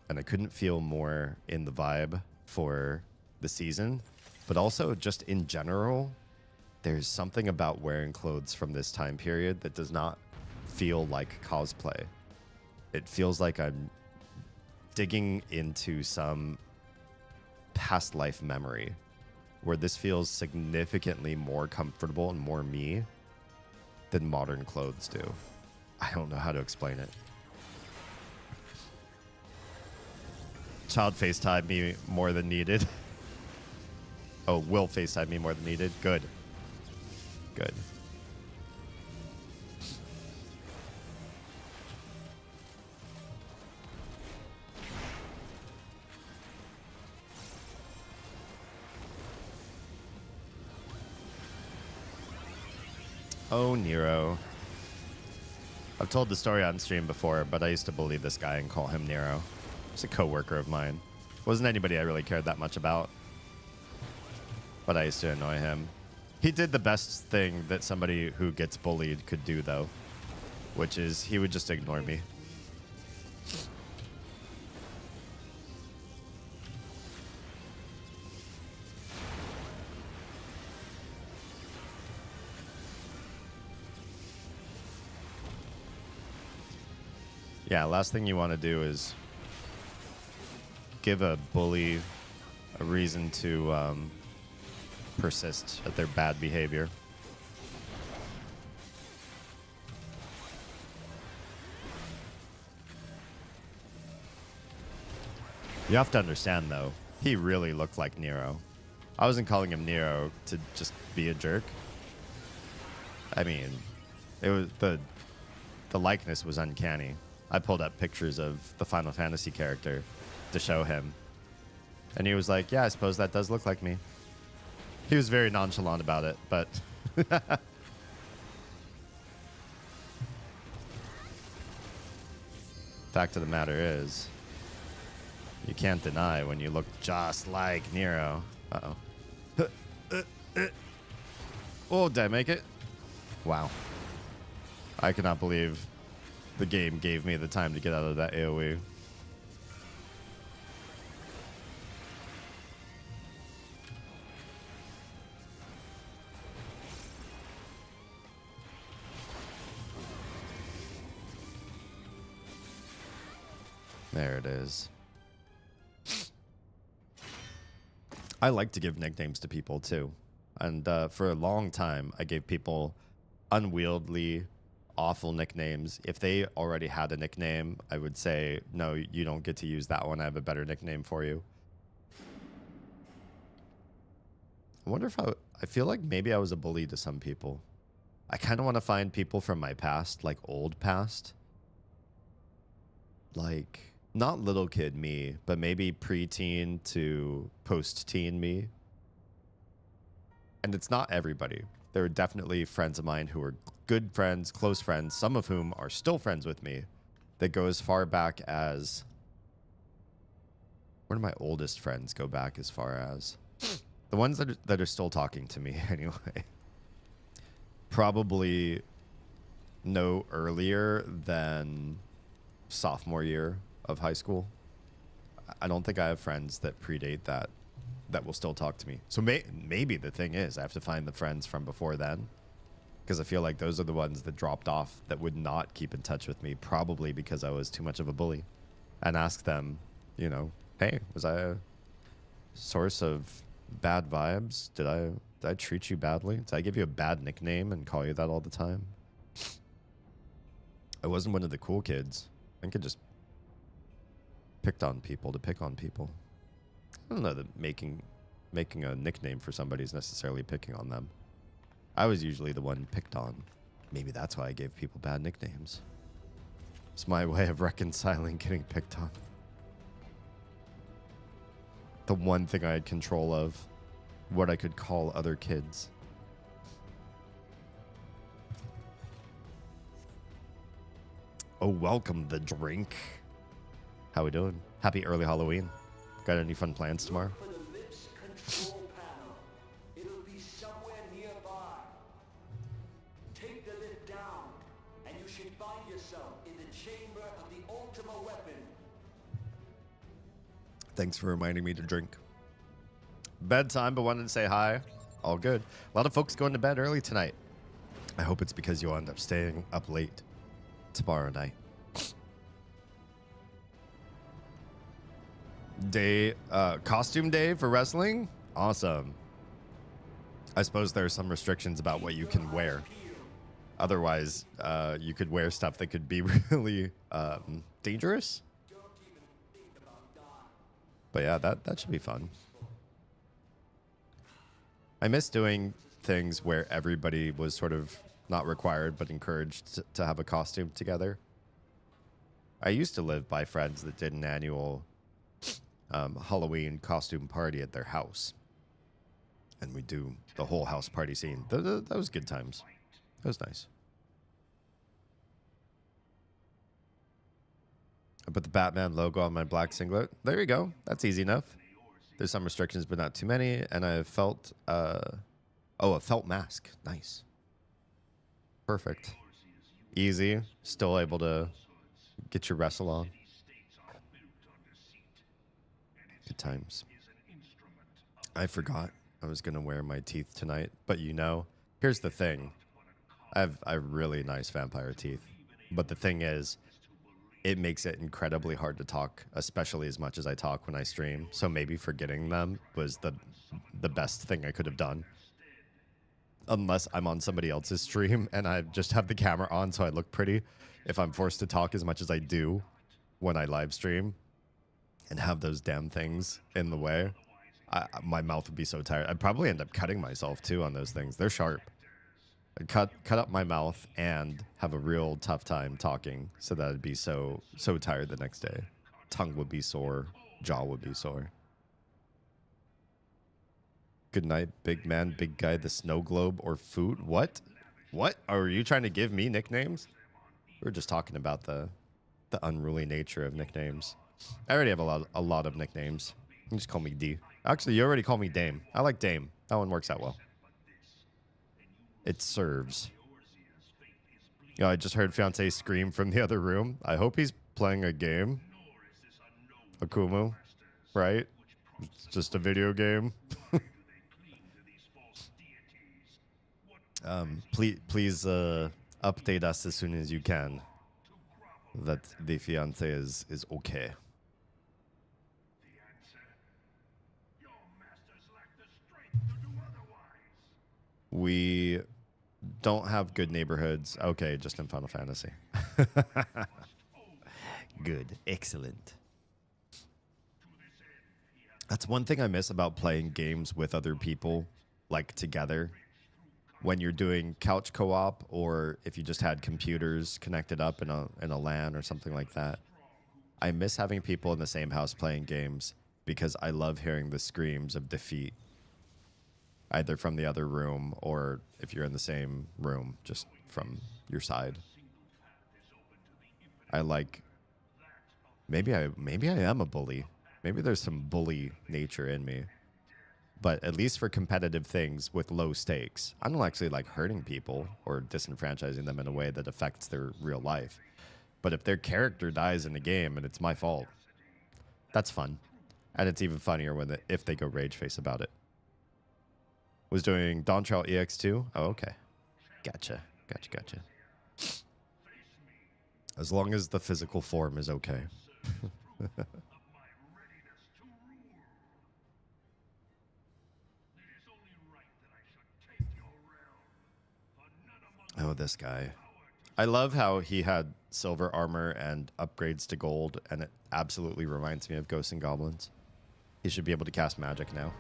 And I couldn't feel more in the vibe for the season, but also just in general, there's something about wearing clothes from this time period that does not feel like cosplay. It feels like I'm digging into some past life memory where this feels significantly more comfortable and more me than modern clothes do. I don't know how to explain it. Child FaceTime me more than needed. Oh, will FaceTime me more than needed. Good. Good. Oh, Nero. I've told the story on stream before, but I used to bully this guy and call him Nero. He's a coworker of mine. Wasn't anybody I really cared that much about, but I used to annoy him. He did the best thing that somebody who gets bullied could do, though, which is he would just ignore me. Yeah, last thing you want to do is give a bully a reason to persist at their bad behavior. You have to understand, though, he really looked like Nero. I wasn't calling him Nero to just be a jerk. I mean, it was the likeness was uncanny. I pulled up pictures of the Final Fantasy character to show him. And he was like, yeah, I suppose that does look like me. He was very nonchalant about it, but... Fact of the matter is, you can't deny when you look just like Nero. Uh-oh. Oh, did I make it? Wow. I cannot believe the game gave me the time to get out of that AoE. There it is. I like to give nicknames to people too. And for a long time, I gave people unwieldy, awful nicknames. If they already had a nickname, I would say, no, you don't get to use that one. I have a better nickname for you. I wonder if I feel like maybe I was a bully to some people. I kind of want to find people from my past, like old past. Like, not little kid me, but maybe preteen to post-teen me. And it's not everybody. There are definitely friends of mine who are good friends, close friends, some of whom are still friends with me, that go as far back as... One of my oldest friends go back as far as... The ones that are still talking to me, anyway. Probably no earlier than sophomore year of high school. I don't think I have friends that predate that will still talk to me. So maybe the thing is I have to find the friends from before then, because I feel like those are the ones that dropped off that would not keep in touch with me, probably because I was too much of a bully, and ask them, you know, hey, was I a source of bad vibes? Did I treat you badly? Did I give you a bad nickname and call you that all the time? I wasn't one of the cool kids. I think I just picked on people to pick on people. I don't know that making a nickname for somebody is necessarily picking on them. I was usually the one picked on. Maybe that's why I gave people bad nicknames. It's my way of reconciling getting picked on. The one thing I had control of, what I could call other kids. Oh, welcome the drink. How we doing? Happy early Halloween. Got any fun plans tomorrow? For the lips control panel. It'll be somewhere nearby. Take the lid down, and you should find yourself in the chamber of the Ultima weapon. Thanks for reminding me to drink. Bedtime, but wanted to say hi. All good. A lot of folks going to bed early tonight. I hope it's because you'll end up staying up late tomorrow night. Costume day for wrestling? Awesome. I suppose there are some restrictions about what you can wear. Otherwise, you could wear stuff that could be really dangerous. But yeah, that should be fun. I miss doing things where everybody was sort of not required but encouraged to have a costume together. I used to live by friends that did an annual Halloween costume party at their house. And we do the whole house party scene. That was good times. That was nice. I put the Batman logo on my black singlet. There you go. That's easy enough. There's some restrictions, but not too many. And I felt, a felt mask. Nice. Perfect. Easy. Still able to get your wrestle on. Good times. I forgot I was going to wear my teeth tonight. But you know, here's the thing. I have really nice vampire teeth. But the thing is, it makes it incredibly hard to talk, especially as much as I talk when I stream. So maybe forgetting them was the best thing I could have done. Unless I'm on somebody else's stream and I just have the camera on so I look pretty. If I'm forced to talk as much as I do when I live stream and have those damn things in the way, my mouth would be so tired. I'd probably end up cutting myself too on those things. They're sharp. I'd cut up my mouth and have a real tough time talking, so that I'd be so tired the next day. Tongue would be sore, jaw would be sore. Good night, big man, big guy, the snow globe, or food. What? Are you trying to give me nicknames? We're just talking about the unruly nature of nicknames. I already have a lot of nicknames. You can just call me D. Actually, you already call me Dame. I like Dame. That one works out well. It serves. Yo, I just heard fiance scream from the other room. I hope he's playing a game. Akumu, right? It's just a video game. Please update us as soon as you can that the fiance is okay. We don't have good neighborhoods. Okay, just in Final Fantasy. Good. Excellent. That's one thing I miss about playing games with other people, like together. When you're doing couch co-op, or if you just had computers connected up in a LAN or something like that. I miss having people in the same house playing games because I love hearing the screams of defeat, either from the other room or if you're in the same room, just from your side. I like. Maybe I am a bully. Maybe there's some bully nature in me. But at least for competitive things with low stakes, I don't actually like hurting people or disenfranchising them in a way that affects their real life. But if their character dies in the game and it's my fault, that's fun. And it's even funnier when if they go rage face about it. Was doing Dawn Trail EX2? Oh, okay. Gotcha. As long as the physical form is okay. Oh, this guy. I love how he had silver armor and upgrades to gold, and it absolutely reminds me of Ghosts and Goblins. He should be able to cast magic now.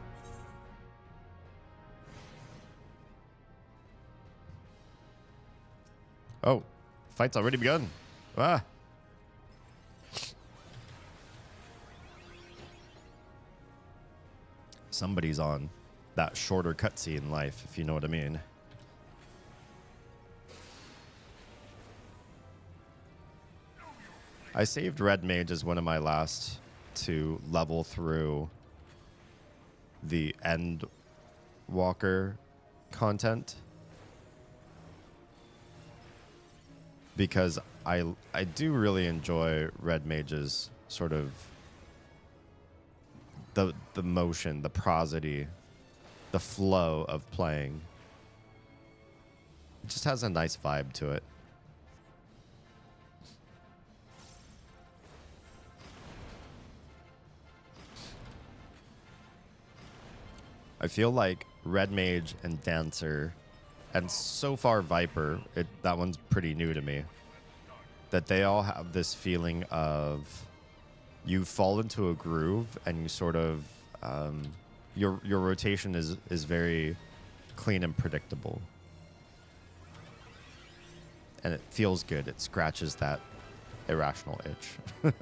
Oh, fight's already begun. Ah. Somebody's on that shorter cutscene life, if you know what I mean. I saved Red Mage as one of my last to level through the End Walker content. Because I do really enjoy Red Mage's sort of the motion, the prosody, the flow of playing. It just has a nice vibe to it. I feel like Red Mage and Dancer, and so far Viper, that one's pretty new to me, that they all have this feeling of you fall into a groove and you sort of, your rotation is very clean and predictable. And it feels good. It scratches that irrational itch.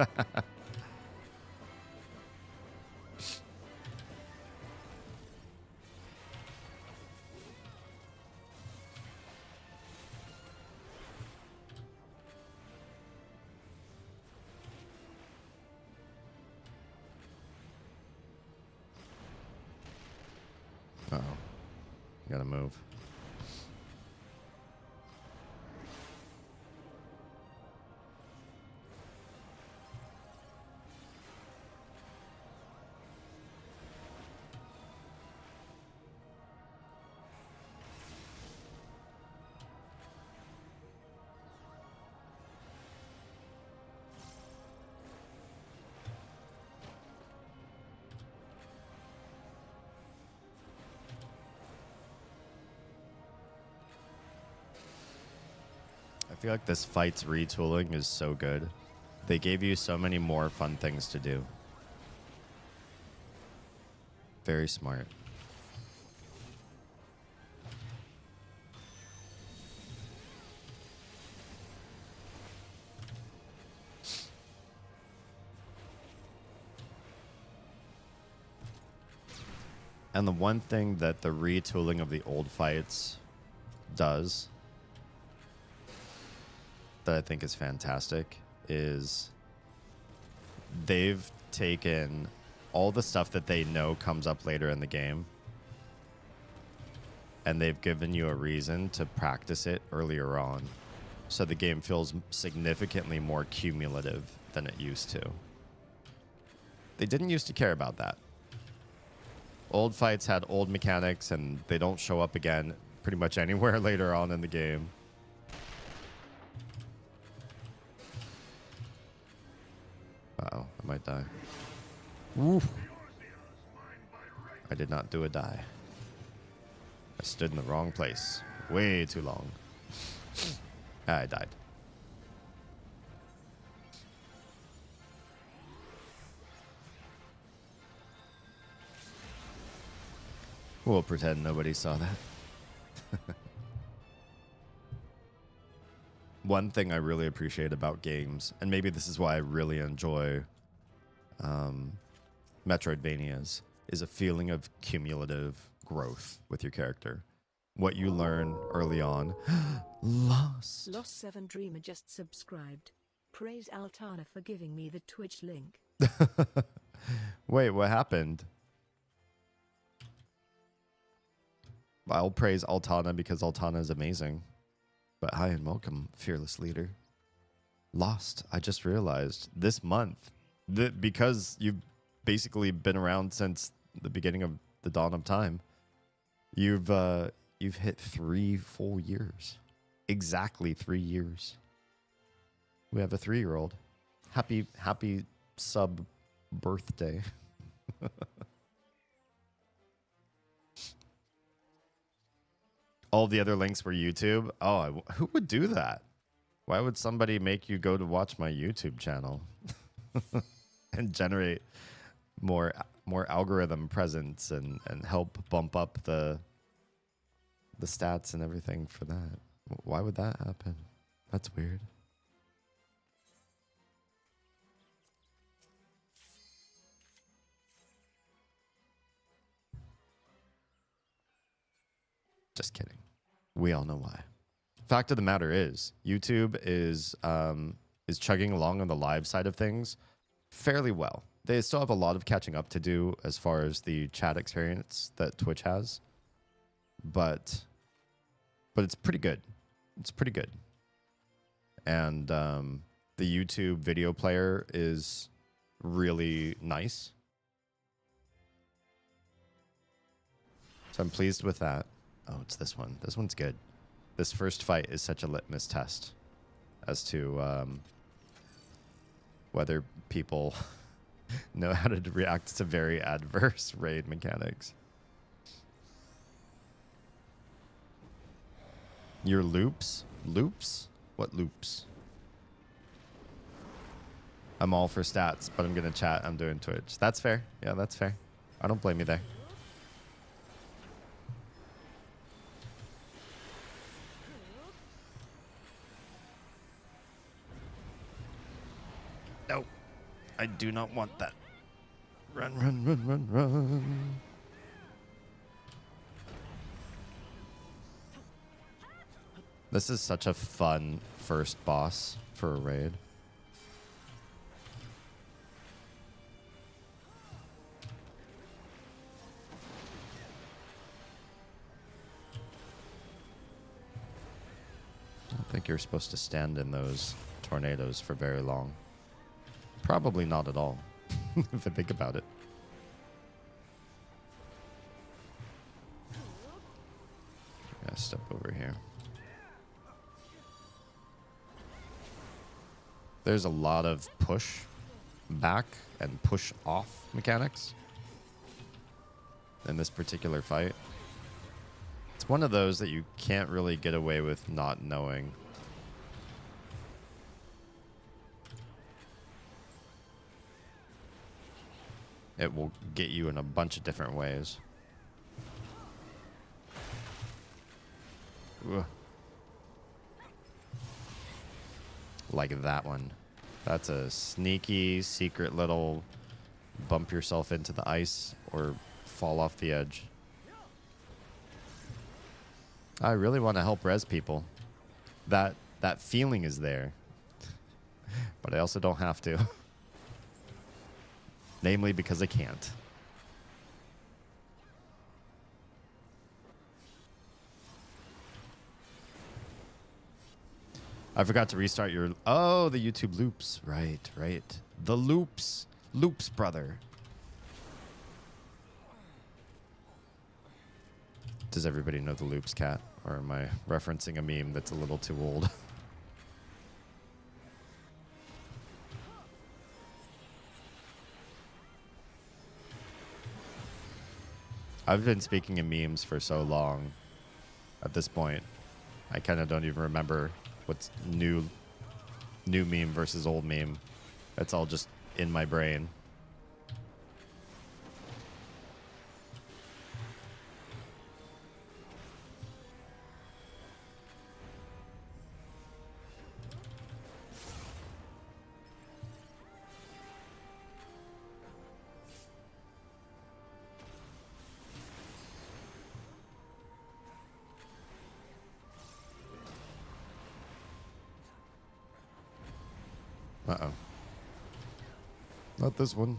Uh-oh. Gotta move. I feel like this fight's retooling is so good. They gave you so many more fun things to do. Very smart. And the one thing that the retooling of the old fights does that I think is fantastic is they've taken all the stuff that they know comes up later in the game and they've given you a reason to practice it earlier on. so the game feels significantly more cumulative than it used to. They didn't used to care about that. Old fights had old mechanics, and they don't show up again pretty much anywhere later on in the game. Uh-oh, I might die. Oof. I did not do a die. I stood in the wrong place. Way too long. I died. We'll pretend nobody saw that. One thing I really appreciate about games, and maybe this is why I really enjoy Metroidvanias, is a feeling of cumulative growth with your character. What you learn early on. Lost. Lost 7 Dreamer just subscribed. Praise Altana for giving me the Twitch link. Wait, what happened? I'll praise Altana because Altana is amazing. But hi and welcome, fearless leader. Lost, I just realized this month, because you've basically been around since the beginning of the dawn of time, you've hit 3 full years. Exactly 3 years. We have a 3-year-old. Happy sub birthday. All the other links were YouTube. Oh, who would do that? Why would somebody make you go to watch my YouTube channel and generate more algorithm presence and help bump up the stats and everything for that? Why would that happen? That's weird. Just kidding. We all know why. Fact of the matter is, YouTube is chugging along on the live side of things fairly well. They still have a lot of catching up to do as far as the chat experience that Twitch has, but it's pretty good. It's pretty good. And the YouTube video player is really nice. So I'm pleased with that. Oh, it's this one. This one's good. This first fight is such a litmus test as to whether people know how to react to very adverse raid mechanics. Your loops? Loops? What loops? I'm all for stats, but I'm going to chat. I'm doing Twitch. That's fair. Yeah, that's fair. I don't blame you there. No, I do not want that. Run, run, run, run, run. This is such a fun first boss for a raid. I don't think you're supposed to stand in those tornadoes for very long. Probably not at all, if I think about it. Gotta step over here. There's a lot of push back and push off mechanics in this particular fight. It's one of those that you can't really get away with not knowing. It will get you in a bunch of different ways. Ugh. Like that one. That's a sneaky, secret little bump yourself into the ice or fall off the edge. I really want to help res people. That feeling is there. But I also don't have to. Namely because I can't. I forgot to restart your... Oh, the YouTube loops. Right, right. The loops. Loops, brother. Does everybody know the loops, cat? Or am I referencing a meme that's a little too old? I've been speaking in memes for so long. At this point, I kind of don't even remember what's new meme versus old meme. It's all just in my brain. Uh-oh. Not this one.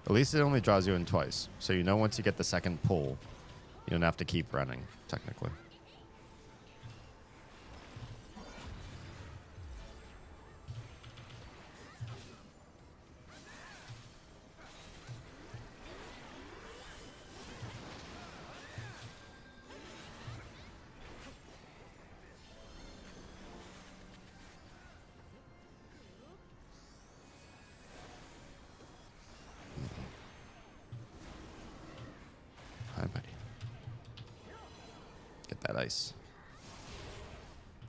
At least it only draws you in twice. So you know once you get the second pull, you don't have to keep running, technically. Hi, buddy. Get that ice.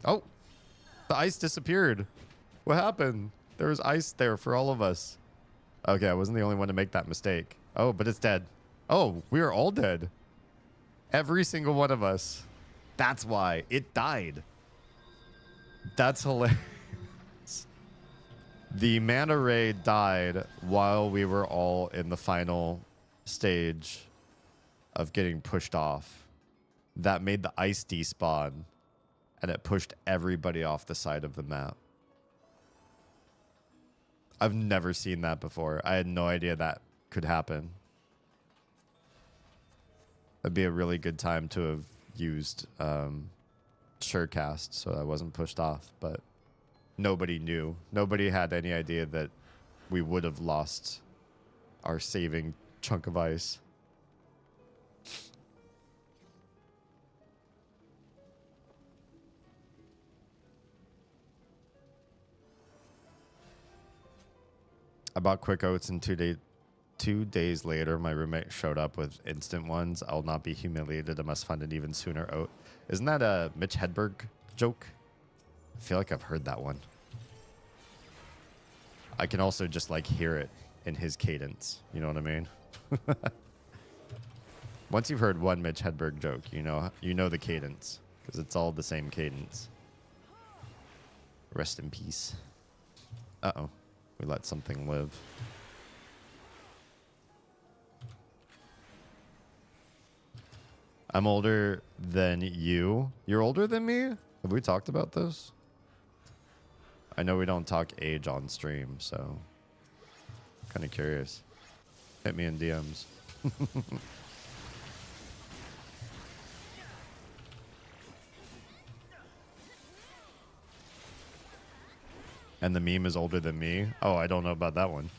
Oh, the ice disappeared. What happened? There was ice there for all of us. Okay, I wasn't the only one to make that mistake. Oh, but it's dead. Oh, we are all dead. Every single one of us. That's why it died. That's hilarious. The mana ray died while we were all in the final stage of getting pushed off. That made the ice despawn, and it pushed everybody off the side of the map. I've never seen that before. I had no idea that could happen. That'd be a really good time to have used Surecast so I wasn't pushed off, but nobody knew. Nobody had any idea that we would have lost our saving chunk of ice. I bought quick oats and 2 days later, my roommate showed up with instant ones. I'll not be humiliated. I must find an even sooner oat. Isn't that a Mitch Hedberg joke? I feel like I've heard that one. I can also just like hear it in his cadence. You know what I mean? Once you've heard one Mitch Hedberg joke, you know the cadence because it's all the same cadence. Rest in peace. Uh-oh. We let something live. I'm older than you. You're older than me? Have we talked about this? I know we don't talk age on stream, so kind of curious. Hit me in DMs. And the meme is older than me? Oh, I don't know about that one.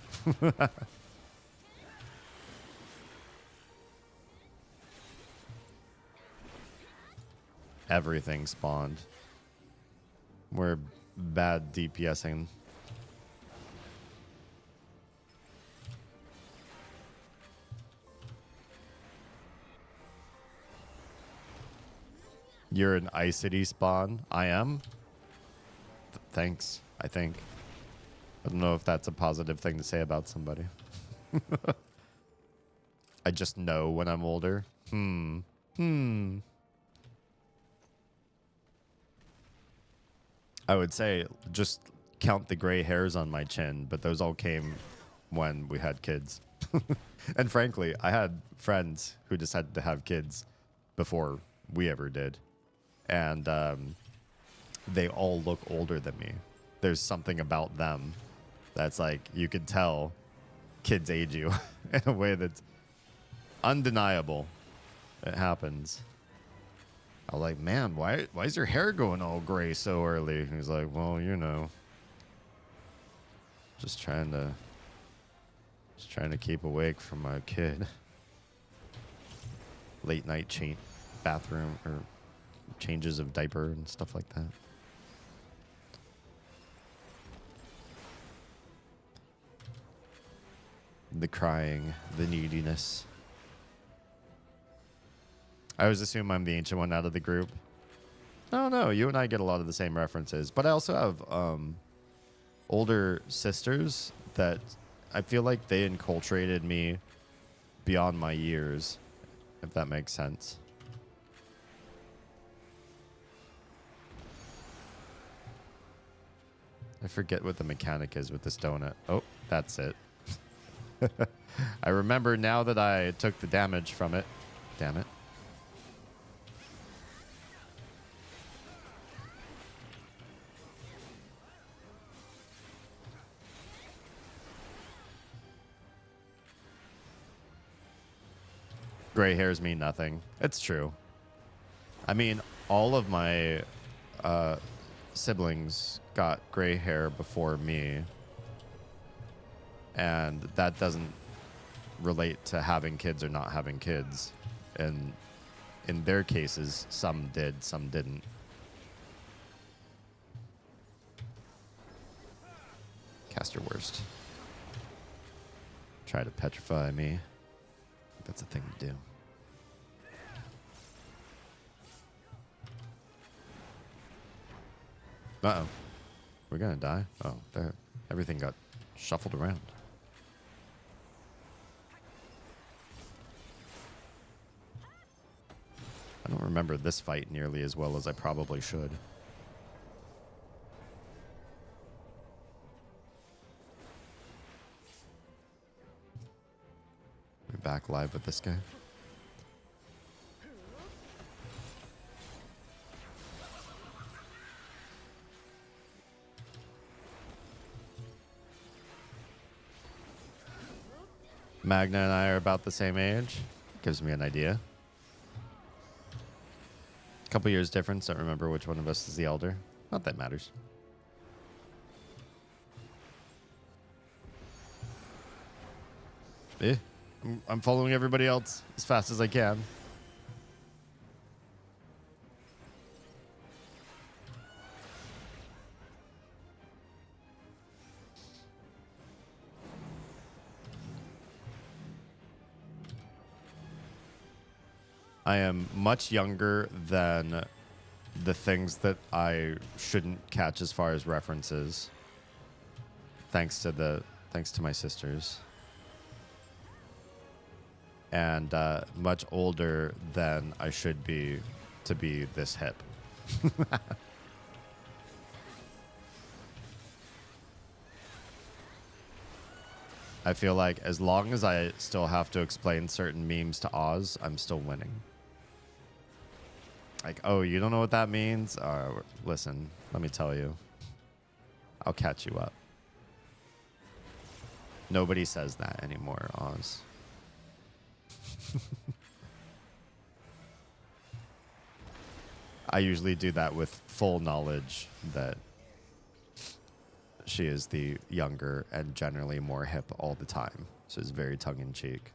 Everything spawned. We're bad DPSing. You're an Icity spawn? I am? Thanks, I think. I don't know if that's a positive thing to say about somebody. I just know when I'm older. I would say just count the gray hairs on my chin, but those all came when we had kids. And frankly, I had friends who decided to have kids before we ever did. And they all look older than me. There's something about them that's like, you could tell kids age you in a way that's undeniable. It happens. I was like, man, why is your hair going all gray so early? He's like, well, you know, just trying to keep awake from my kid. Late night bathroom or changes of diaper and stuff like that. The crying, the neediness. I always assume I'm the ancient one out of the group. Oh no, you and I get a lot of the same references, but I also have older sisters that I feel like they enculturated me beyond my years, if that makes sense. I forget what the mechanic is with this donut. Oh, that's it. I remember now that I took the damage from it. Damn it. Gray hairs mean nothing. It's true. I mean, all of my siblings got gray hair before me. And that doesn't relate to having kids or not having kids. And in their cases, some did, some didn't. Cast your worst. Try to petrify me. That's a thing to do. Uh-oh. We're gonna die? Oh, there. Everything got shuffled around. I don't remember this fight nearly as well as I probably should. We're back live with this guy. Magna and I are about the same age. Gives me an idea. Couple years difference. Don't remember which one of us is the elder. Not that matters. I'm following everybody else as fast as I can. I am much younger than the things that I shouldn't catch as far as references. Thanks to my sisters. And much older than I should be to be this hip. I feel like as long as I still have to explain certain memes to Oz, I'm still winning. Like, oh, you don't know what that means? Listen, let me tell you. I'll catch you up. Nobody says that anymore, Oz. I usually do that with full knowledge that she is the younger and generally more hip all the time. So it's very tongue-in-cheek.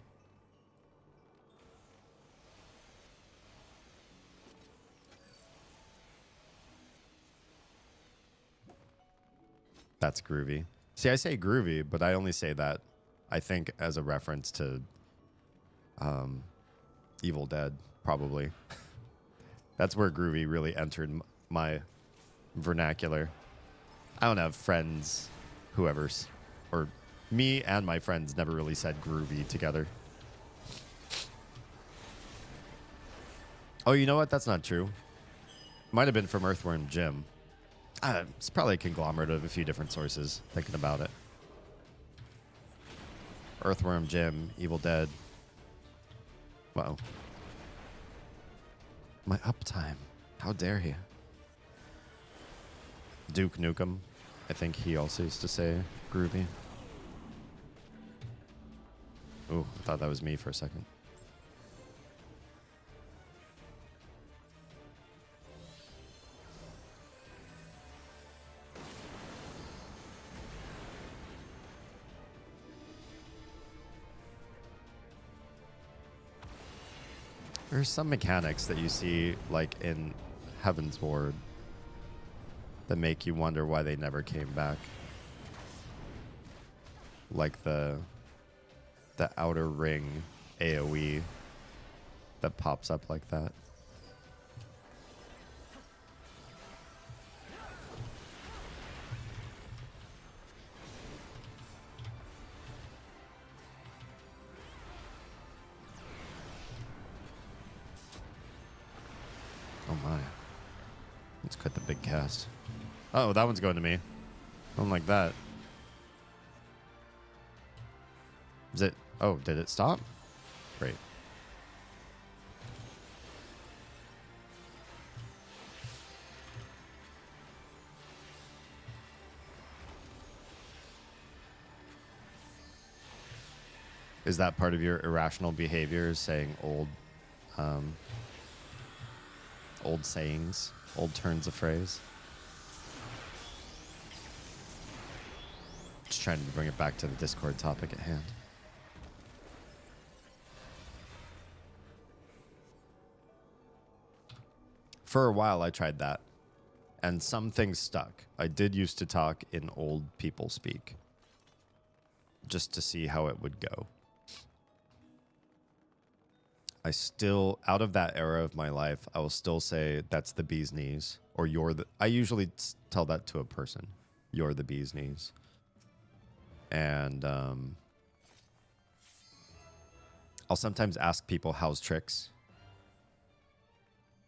That's groovy. See, I say groovy, but I only say that, I think, as a reference to Evil Dead, probably. That's where groovy really entered my vernacular. I don't have friends, whoever's, or me and my friends never really said groovy together. Oh, you know what? That's not true. Might have been from Earthworm Jim. It's probably a conglomerate of a few different sources, thinking about it. Earthworm Jim, Evil Dead. Uh-oh. My uptime. How dare he? Duke Nukem. I think he also used to say groovy. Ooh, I thought that was me for a second. There's some mechanics that you see, like in Heaven's Ward, that make you wonder why they never came back. Like the outer ring AoE that pops up like that. Oh my. Let's cut the big cast. Oh, that one's going to me. I don't like that. Is it? Oh, did it stop? Great. Is that part of your irrational behavior, saying old sayings, old turns of phrase? Just trying to bring it back to the Discord topic at hand. For a while, I tried that, and some things stuck. I did used to talk in old people speak, just to see how it would go. I still, out of that era of my life, I will still say that's the bee's knees, or you're the. I usually tell that to a person. You're the bee's knees, and I'll sometimes ask people how's tricks,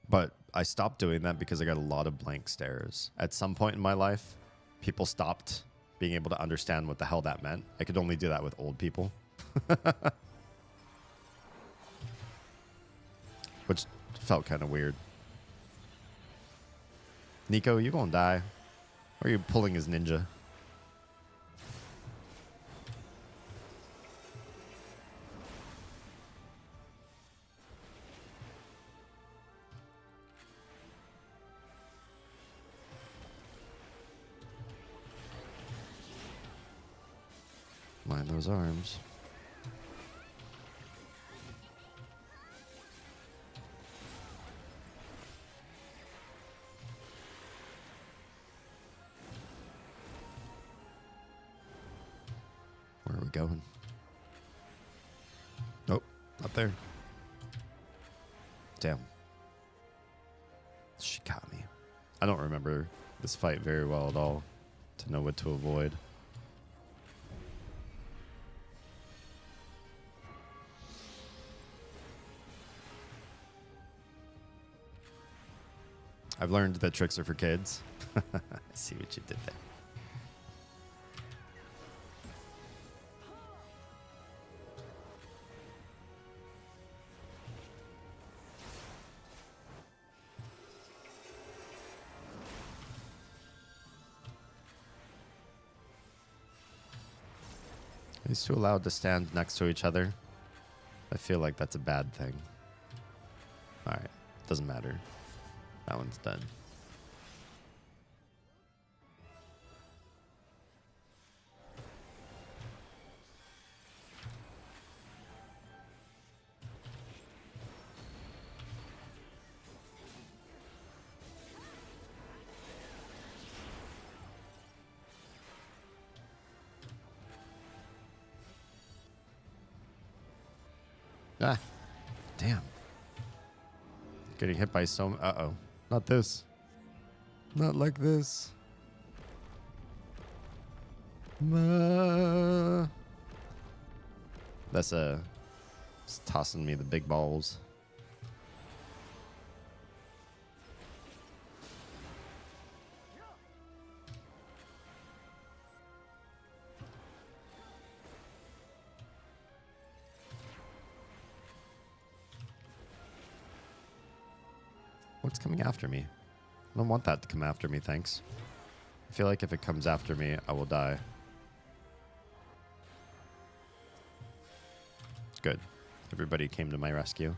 but I stopped doing that because I got a lot of blank stares. At some point in my life, people stopped being able to understand what the hell that meant. I could only do that with old people. Which felt kind of weird. Nico, you gonna die? Or are you pulling his ninja? Mind those arms. Where are we going? Nope, not there. Damn. She caught me. I don't remember this fight very well at all to know what to avoid. I've learned that tricks are for kids. I see what you did there. These two allowed to stand next to each other. I feel like that's a bad thing. Alright, doesn't matter. That one's done. Ah, damn. Getting hit by so... Uh-oh. Not this. Not like this. That's it's tossing me the big balls. What's coming after me? I don't want that to come after me, thanks. I feel like if it comes after me, I will die. Good. Everybody came to my rescue.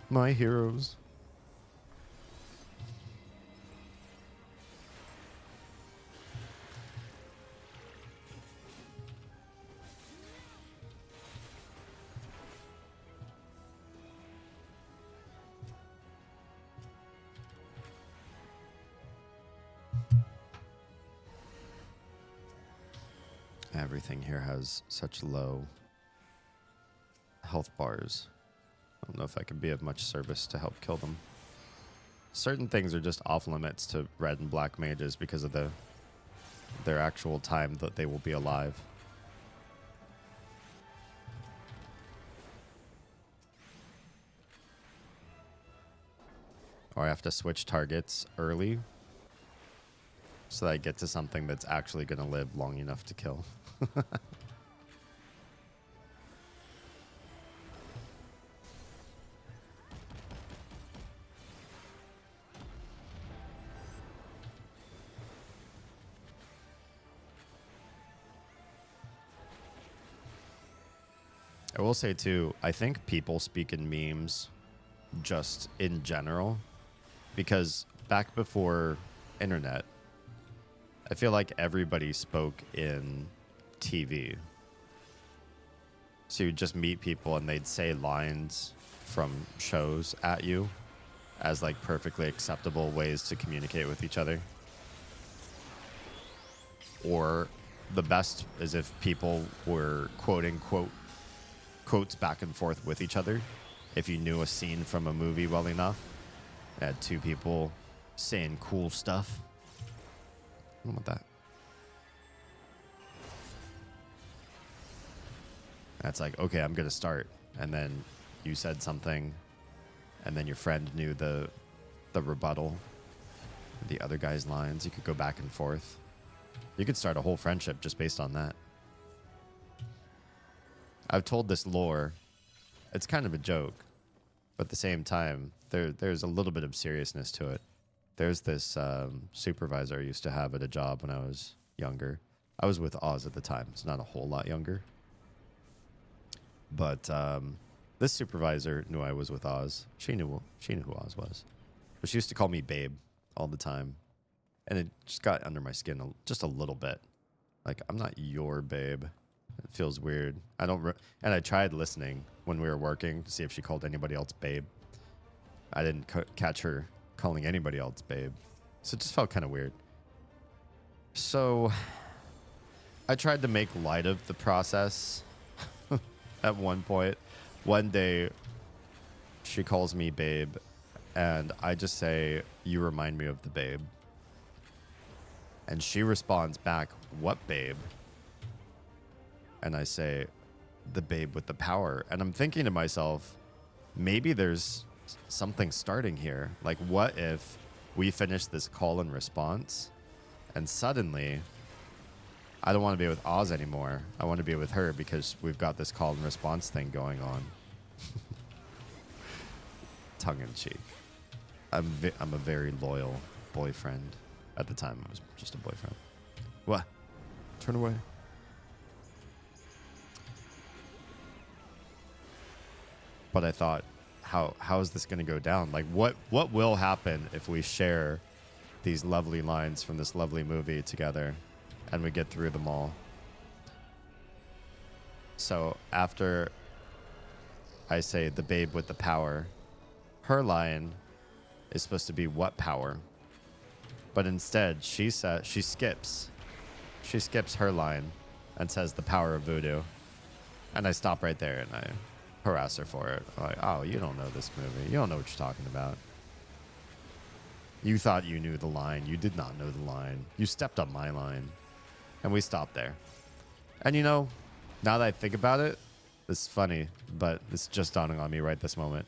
My heroes. Everything here has such low health bars. I don't know if I can be of much service to help kill them. Certain things are just off limits to red and black mages because of their actual time that they will be alive. Or I have to switch targets early so that I get to something that's actually going to live long enough to kill. I will say too, I think people speak in memes just in general, because back before internet, I feel like everybody spoke in TV. So you'd just meet people and they'd say lines from shows at you as like perfectly acceptable ways to communicate with each other. Or the best is if people were quoting quotes back and forth with each other. If you knew a scene from a movie well enough, it had two people saying cool stuff. I don't want that. That's like, okay, I'm gonna start, and then you said something, and then your friend knew the rebuttal, the other guy's lines. You could go back and forth. You could start a whole friendship just based on that. I've told this lore. It's kind of a joke, but at the same time, there's a little bit of seriousness to it. There's this supervisor I used to have at a job when I was younger. I was with Oz at the time. It's not a whole lot younger. But this supervisor knew I was with Oz. She knew who Oz was. But she used to call me babe all the time. And it just got under my skin just a little bit. Like, I'm not your babe. It feels weird. And I tried listening when we were working to see if she called anybody else babe. I didn't catch her calling anybody else babe. So it just felt kind of weird. So I tried to make light of the process at one point. One day, she calls me babe, and I just say, "You remind me of the babe." And she responds back, "What babe?" And I say, "The babe with the power." And I'm thinking to myself, maybe there's something starting here. Like, what if we finish this call and response, and suddenly I don't want to be with Oz anymore. I want to be with her because we've got this call and response thing going on. Tongue in cheek. I'm a very loyal boyfriend. At the time, I was just a boyfriend. What? Turn away. But I thought, how is this going to go down? Like, what will happen if we share these lovely lines from this lovely movie together and we get through them all? So after I say the babe with the power, her line is supposed to be what power? But instead, she skips her line and says the power of voodoo. And I stop right there and I harass her for it. I'm like, oh, you don't know this movie. You don't know what you're talking about. You thought you knew the line. You did not know the line. You stepped on my line. And we stopped there. And you know, now that I think about it, this is funny, but it's just dawning on me right this moment.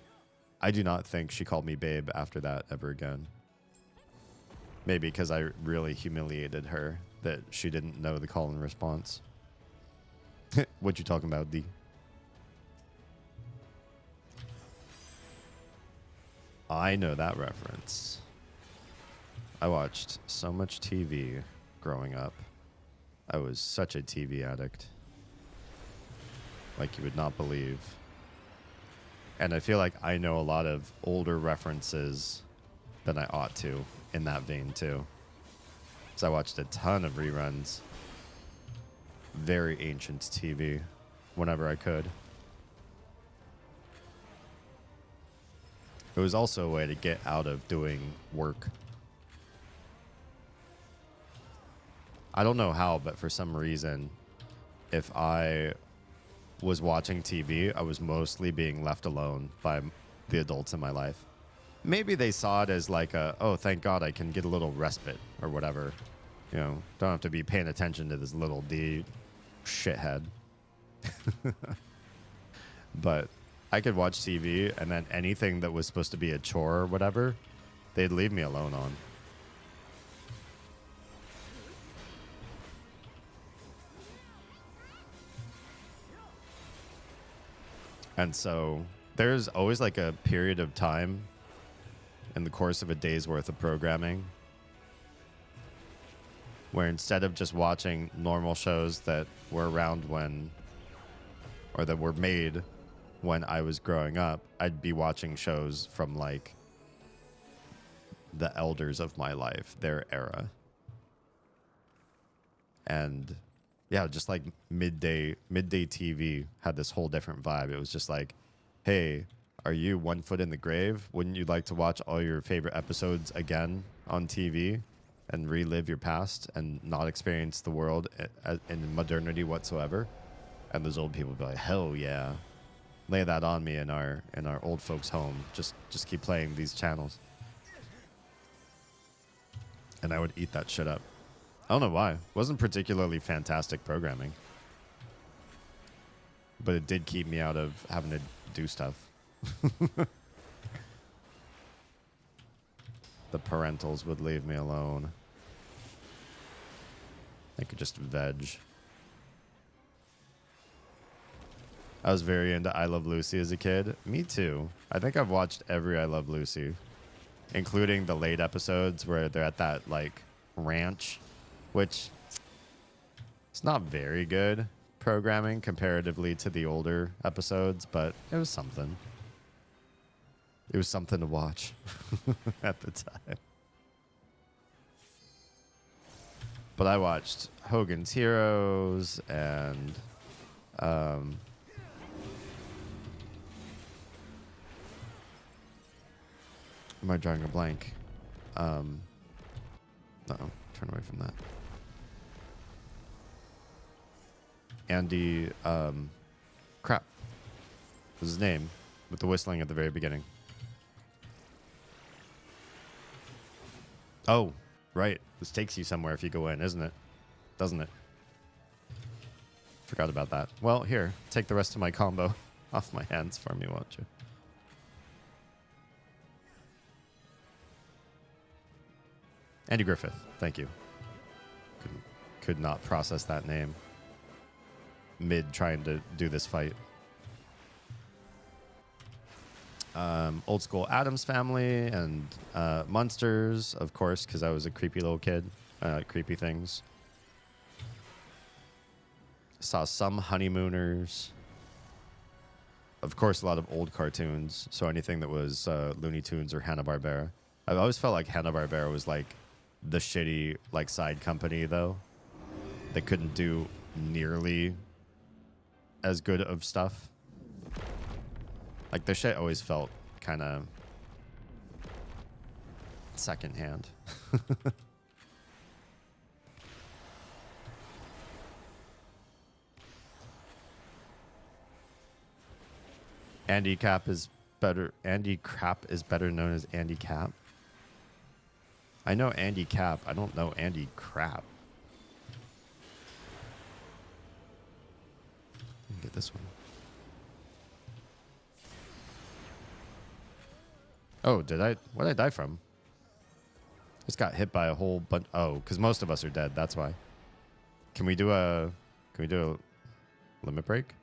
I do not think she called me babe after that ever again. Maybe because I really humiliated her that she didn't know the call and response. What you talking about, D? I know that reference. I watched so much TV growing up. I was such a TV addict. Like you would not believe. And I feel like I know a lot of older references than I ought to in that vein too. So I watched a ton of reruns. Very ancient TV whenever I could. It was also a way to get out of doing work. I don't know how, but for some reason, if I was watching TV, I was mostly being left alone by the adults in my life. Maybe they saw it as like a, oh, thank God I can get a little respite or whatever. You know, don't have to be paying attention to this little D shithead. But I could watch TV, and then anything that was supposed to be a chore or whatever, they'd leave me alone on. And so there's always like a period of time in the course of a day's worth of programming where instead of just watching normal shows that were around when, or that were made when I was growing up, I'd be watching shows from like the elders of my life, their era. And yeah, just like midday TV had this whole different vibe. It was just like, hey, are you one foot in the grave? Wouldn't you like to watch all your favorite episodes again on TV and relive your past and not experience the world in modernity whatsoever? And those old people would be like, hell yeah. Lay that on me in our old folks' home. Just keep playing these channels. And I would eat that shit up. I don't know why. It wasn't particularly fantastic programming. But it did keep me out of having to do stuff. The parentals would leave me alone. I could just veg. I was very into I Love Lucy as a kid. Me too. I think I've watched every I Love Lucy, including the late episodes where they're at that like ranch, which it's not very good programming comparatively to the older episodes, but it was something. It was something to watch at the time. But I watched Hogan's Heroes and am I drawing a blank? Uh-oh, turn away from that. Andy, crap. Was his name with the whistling at the very beginning. Oh, right. This takes you somewhere if you go in, isn't it? Doesn't it? Forgot about that. Well, here, take the rest of my combo off my hands for me, won't you? Andy Griffith, thank you. Could not process that name mid trying to do this fight. Old school Addams Family and Munsters, of course, because I was a creepy little kid. Creepy things. Saw some Honeymooners. Of course, a lot of old cartoons. So anything that was Looney Tunes or Hanna-Barbera. I've always felt like Hanna-Barbera was like the shitty like side company though. They couldn't do nearly as good of stuff. Like their shit always felt kind of secondhand. Andy Crap is better known as Andy Cap. I know Andy Cap. I don't know Andy Crap. Get this one. Oh, did I? What did I die from? Just got hit by a whole bunch. Oh, because most of us are dead. That's why. Can we do a limit break?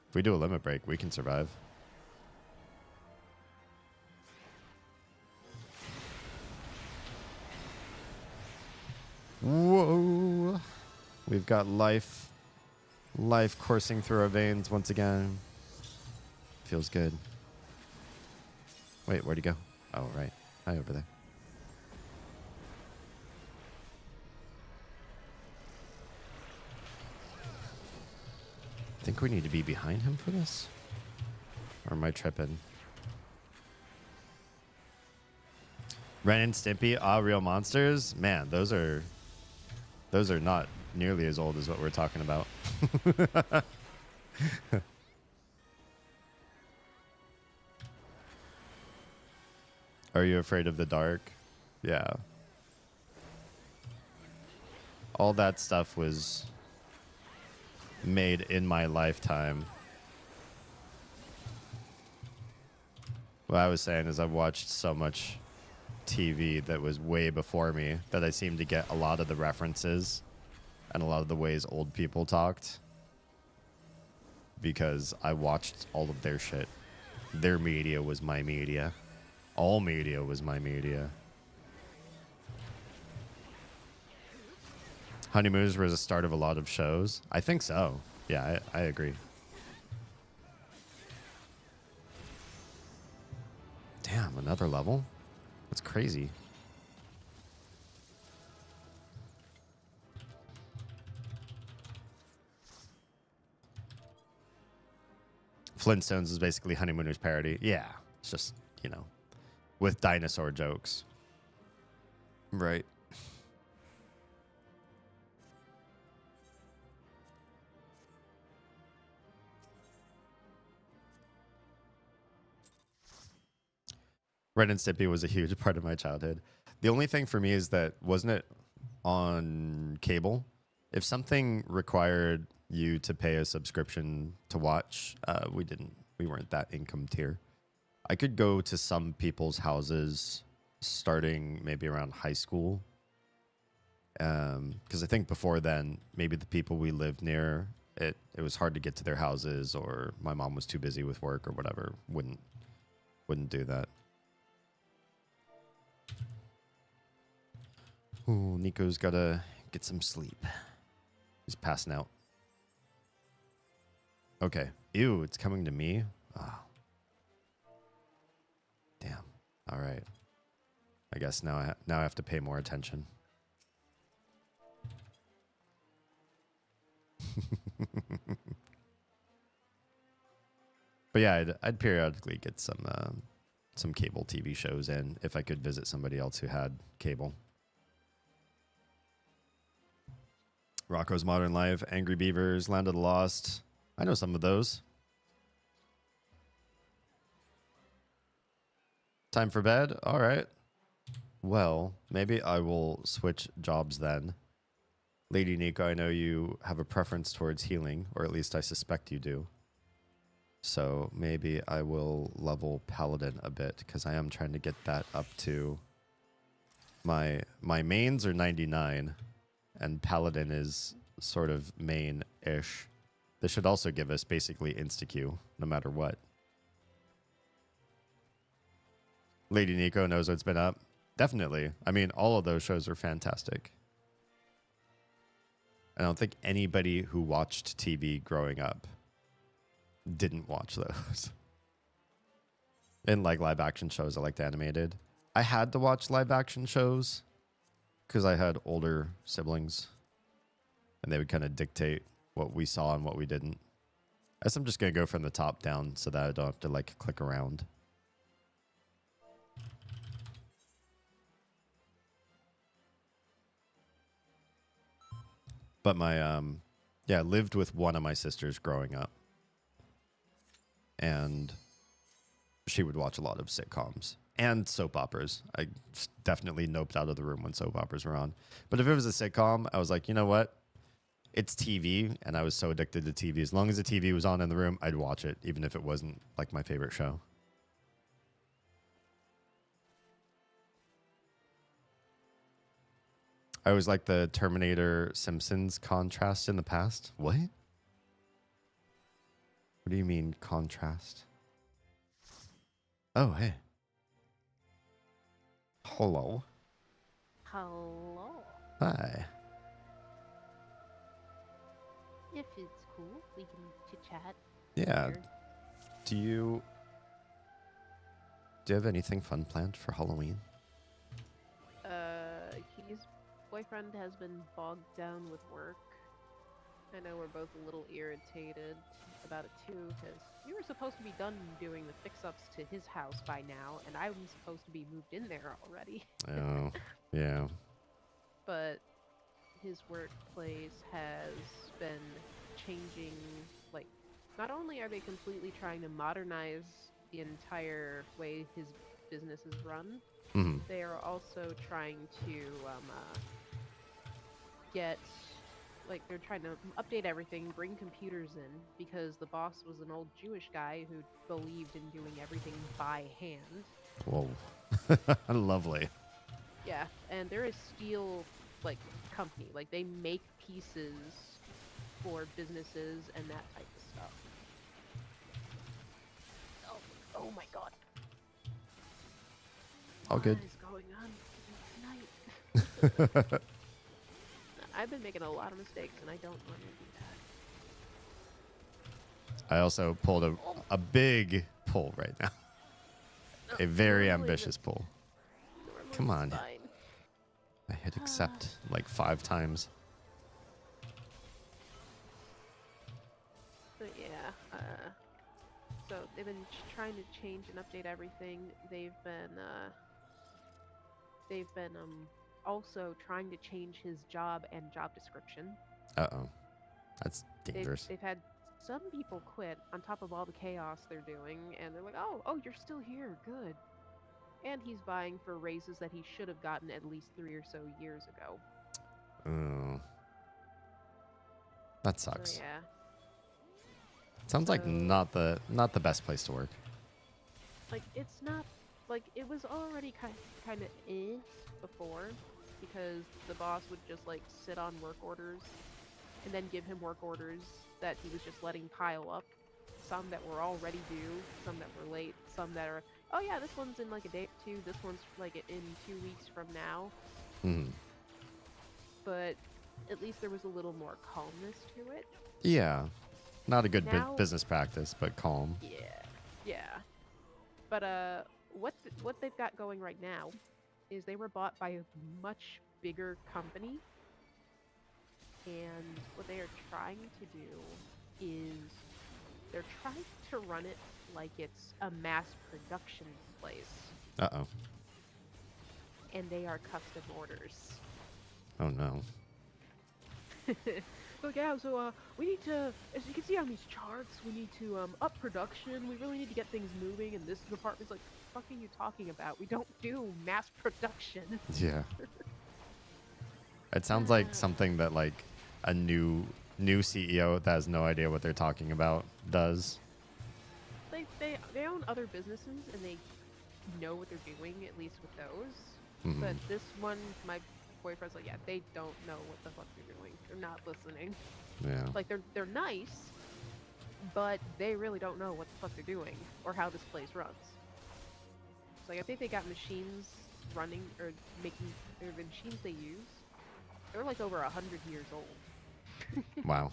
If we do a limit break, we can survive. Whoa. We've got life coursing through our veins once again. Feels good. Wait, where'd he go? Oh, right. Hi, over there. I think we need to be behind him for this? Or am I tripping? Ren and Stimpy, real monsters? Man, those are not nearly as old as what we're talking about. Are you afraid of the dark? Yeah. All that stuff was made in my lifetime. What I was saying is I've watched so much TV that was way before me that I seem to get a lot of the references and a lot of the ways old people talked because I watched all of their shit. Their media was my media. All media was my media. Honeymooners was the start of a lot of shows. I think so. Yeah, I agree. Damn, another level? That's crazy. Flintstones is basically Honeymooners parody. Yeah, it's just, you know, with dinosaur jokes. Right. Ren and Stimpy was a huge part of my childhood. The only thing for me is that, wasn't it on cable? If something required you to pay a subscription to watch, we weren't that income tier. I could go to some people's houses starting maybe around high school. Because I think before then, maybe the people we lived near, it was hard to get to their houses, or my mom was too busy with work or whatever, wouldn't do that. Ooh, Nico's gotta get some sleep. He's passing out. Okay. Ew, it's coming to me? Oh. Damn. All right. I guess now I have to pay more attention. But yeah, I'd periodically get some cable TV shows in if I could visit somebody else who had cable. Rocco's Modern Life, Angry Beavers, Land of the Lost. I know some of those. Time for bed? All right. Well, maybe I will switch jobs then. Lady Nico, I know you have a preference towards healing, or at least I suspect you do. So maybe I will level Paladin a bit, because I am trying to get that up to... My mains are 99, and Paladin is sort of main-ish. This should also give us basically insta-Q, no matter what. Lady Nico knows what's been up. Definitely. I mean, all of those shows are fantastic. I don't think anybody who watched TV growing up didn't watch those. And like live action shows, I liked animated. I had to watch live action shows because I had older siblings and they would kind of dictate what we saw and what we didn't. I guess I'm just going to go from the top down so that I don't have to like click around. But my, I lived with one of my sisters growing up. And she would watch a lot of sitcoms and soap operas. I definitely noped out of the room when soap operas were on. But if it was a sitcom, I was like, you know what? It's TV, and I was so addicted to TV. As long as the TV was on in the room, I'd watch it, even if it wasn't like my favorite show. I was like the Terminator Simpsons contrast in the past. What? What do you mean contrast? Oh, hey. Hello. Hello. Hi. If it's cool, we can chit chat. Yeah. Here. Do you have anything fun planned for Halloween? His boyfriend has been bogged down with work. I know we're both a little irritated about it too, because we were supposed to be done doing the fix-ups to his house by now, and I was supposed to be moved in there already. Oh, yeah. But his workplace has been changing. Like, not only are they completely trying to modernize the entire way his business is run, Hmm. they are also trying to get, like, they're trying to update everything, bring computers in, because the boss was an old Jewish guy who believed in doing everything by hand. Whoa. Lovely. Yeah, and they're a steel, like, company. Like, they make pieces for businesses and that type of stuff. Oh my god. All good. What is going on tonight? I've been making a lot of mistakes, and I don't want to do that. I also pulled a big pull right now. A very ambitious pull. Come on. Fine. I hit accept like 5 times. But yeah, so they've been trying to change and update everything. They've been also trying to change his job and job description. Uh-oh. That's dangerous. They've had some people quit on top of all the chaos they're doing, and they're like, oh, you're still here, good. And he's vying for raises that he should have gotten at least 3 or so years ago. Oh. That sucks. So, yeah. Sounds like not the best place to work. Like, it's not, like, it was already kind of before, because the boss would just, like, sit on work orders and then give him work orders that he was just letting pile up. Some that were already due, some that were late, some that are, oh yeah, this one's in like a day or two, this one's like in 2 weeks from now. Hmm. But at least there was a little more calmness to it. Yeah. Not a good Now- business practice, but calm. Yeah. But what they've got going right now is they were bought by a much bigger company, and what they are trying to do is they're trying to run it like it's a mass production place, Uh-oh. and they are custom orders. Oh, no. So yeah, so we need to, as you can see on these charts, we need to up production. We really need to get things moving, and this department's like, what the fuck are you talking about? We don't do mass production. Yeah. It sounds like something that like a new CEO that has no idea what they're talking about does. They own other businesses, and they know what they're doing, at least with those. Mhm. But this one, my boyfriend's like, yeah, they don't know what the fuck they're doing. They're not listening. Yeah. Like, they're nice, but they really don't know what the fuck they're doing or how this place runs. So, like, I think they got machines running or making, or the machines they use, they're like over 100 years old. Wow.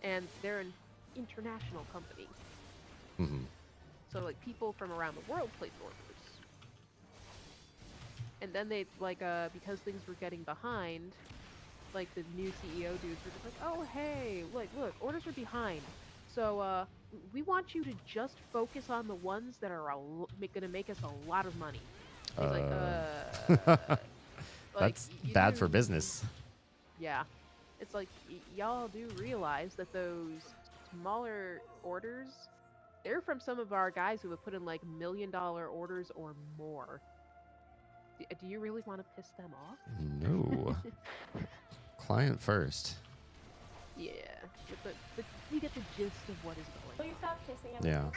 And they're an international company. Hmm. So, like, people from around the world place orders. And then they, like, because things were getting behind, like, the new CEO dudes were just like, oh, hey, like, look, orders are behind. So, we want you to just focus on the ones that are gonna make us a lot of money. And he's like, like, That's you bad for do- business. Yeah. It's like, y'all do realize that those smaller orders, they're from some of our guys who have put in, like, $1 million orders or more. Do you really want to piss them off? No. Client first. Yeah. But you get the gist of what is going on. Please stop kissing him. Yeah.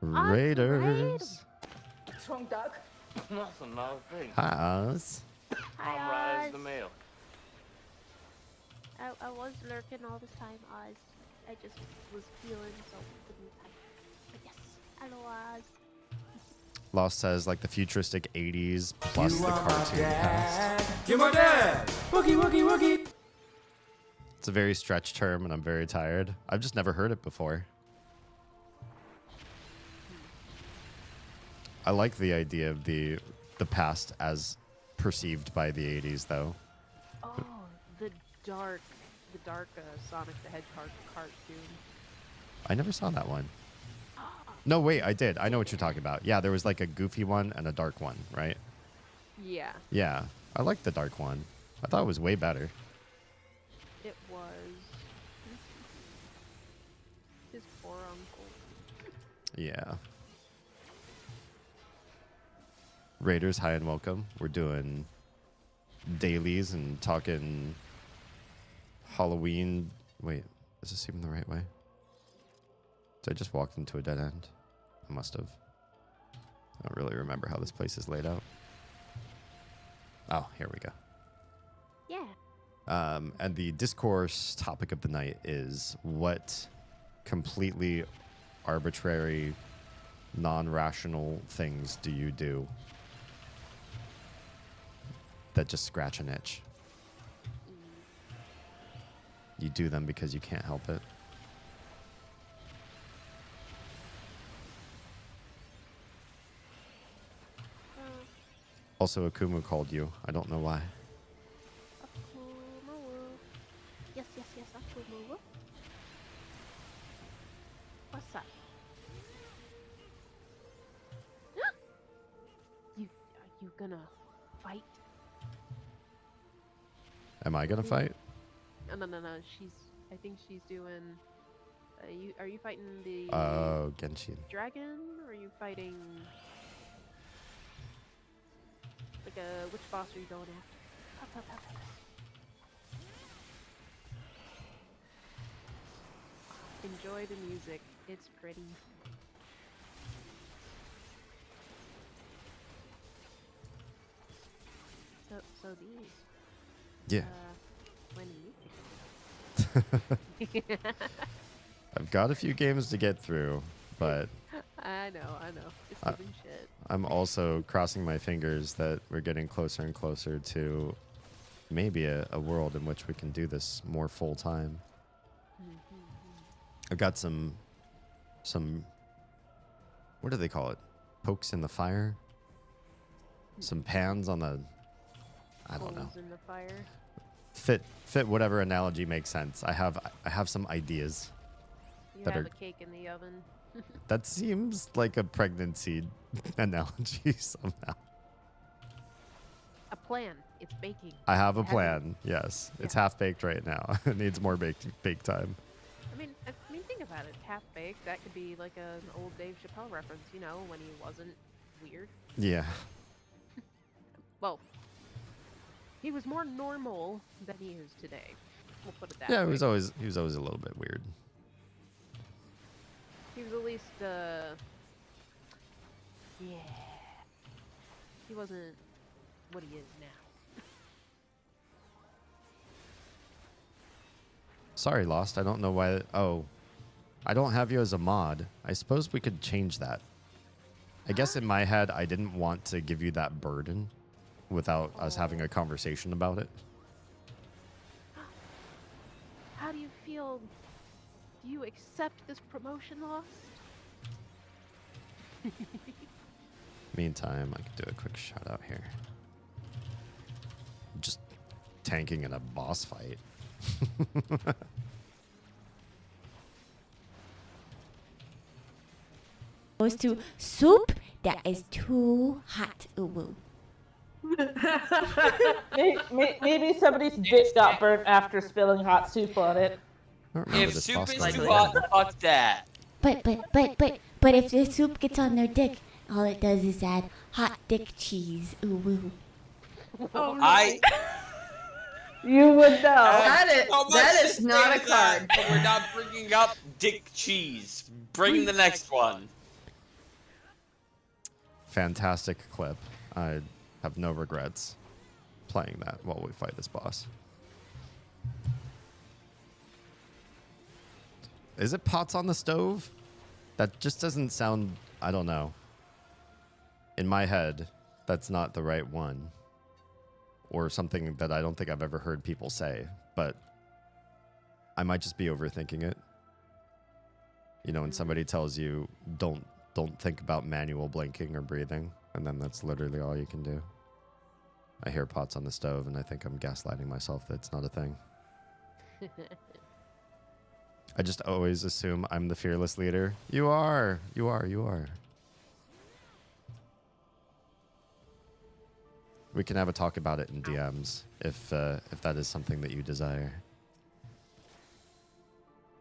Raiders. What's wrong, Doug? Nothing, not a thing. Us. I'll rise the mail. I was lurking all this time, Oz. I just was feeling so couldn't type. But yes, hello, Oz. Lost says like the futuristic 80s plus the cartoon past. You're my dad! Wookie, wookie, wookie! It's a very stretched term and I'm very tired. I've just never heard it before. I like the idea of the past as perceived by the 80s though. Oh, the dark Sonic the Hedgehog cartoon. I never saw that one. No, wait, I did. I know what you're talking about. Yeah, there was like a goofy one and a dark one, right? Yeah, Yeah, I like the dark one. I thought it was way better. it was. His poor uncle. Yeah. Raiders, hi and welcome. We're doing dailies and talking Halloween. Wait, is this even the right way? Did I just walk into a dead end? I must have. I don't really remember how this place is laid out. Oh, here we go. Yeah. And the discourse topic of the night is what completely arbitrary, non-rational things do you do that just scratch an itch? You do them because you can't help it. Also, Akumu called you. I don't know why. Akumu. Yes, Akumu. What's up? Are you gonna fight? Am I gonna fight? No. I think she's doing. Are you fighting the Oh, Genshin. dragon? Or are you fighting like a which boss are you going after? Up. Enjoy the music. It's pretty. So these. Yeah. When do you pick them? I've got a few games to get through, but I know. Just giving shit. I'm also crossing my fingers that we're getting closer and closer to maybe a world in which we can do this more full time. I've got some what do they call it? Pokes in the fire? Some pans on the I don't know. Coals in the fire. Fit whatever analogy makes sense. I have some ideas. You that have are- a cake in the oven. That seems like a pregnancy analogy somehow. A plan. It's baking. I have a It hasn't- plan. Yes, it's Yeah. half baked right now. It needs more bake time. I mean, think about it. Half baked. That could be like an old Dave Chappelle reference. You know, when he wasn't weird. Yeah. Well, he was more normal than he is today. We'll put it that Yeah, way. he was always a little bit weird. He was at least, yeah. He wasn't what he is now. Sorry, Lost. I don't know why. Oh, I don't have you as a mod. I suppose we could change that. I guess in my head, I didn't want to give you that burden without us having a conversation about it. How do you feel? Do you accept this promotion, Lost? Meantime, I could do a quick shout out here. Just tanking in a boss fight. Goes to soup that is too hot. Ooh. Maybe somebody's dick got burnt after spilling hot soup on it. I don't remember If this soup boss is fight. too hot, fuck that. But if the soup gets on their dick, all it does is add hot dick cheese. Ooh. You would know. That is not a card. But we're not bringing up dick cheese. Bring the next one. Fantastic clip. I have no regrets playing that while we fight this boss. Is it pots on the stove? That just doesn't sound, I don't know. In my head, that's not the right one. Or something that I don't think I've ever heard people say, but I might just be overthinking it. You know, when somebody tells you don't think about manual blinking or breathing, and then that's literally all you can do. I hear pots on the stove and I think I'm gaslighting myself that it's not a thing. I just always assume I'm the fearless leader. You are. We can have a talk about it in DMs if that is something that you desire.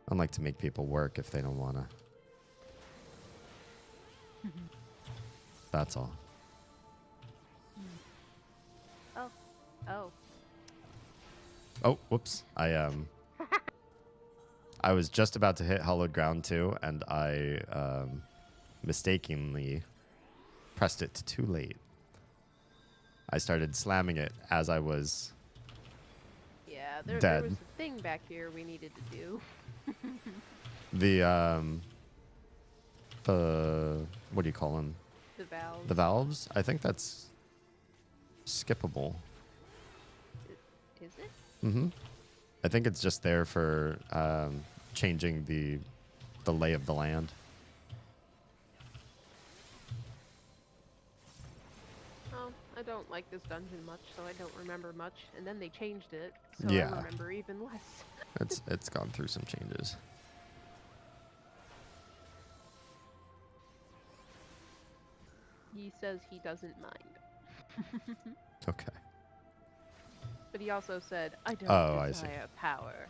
I don't like to make people work if they don't want to. That's all. Oh. Oh. Oh, whoops. I was just about to hit Hallowed Ground 2, and I mistakenly pressed it too late. I started slamming it as I was Yeah, there dead. was a thing back here we needed to do. The what do you call them? The valves. The valves? I think that's skippable. Is it? Mm-hmm. I think it's just there for changing the lay of the land. Oh, I don't like this dungeon much, so I don't remember much. And then they changed it, so Yeah. I remember even less. It's gone through some changes. He says he doesn't mind. Okay. But he also said, I don't I see. desire power.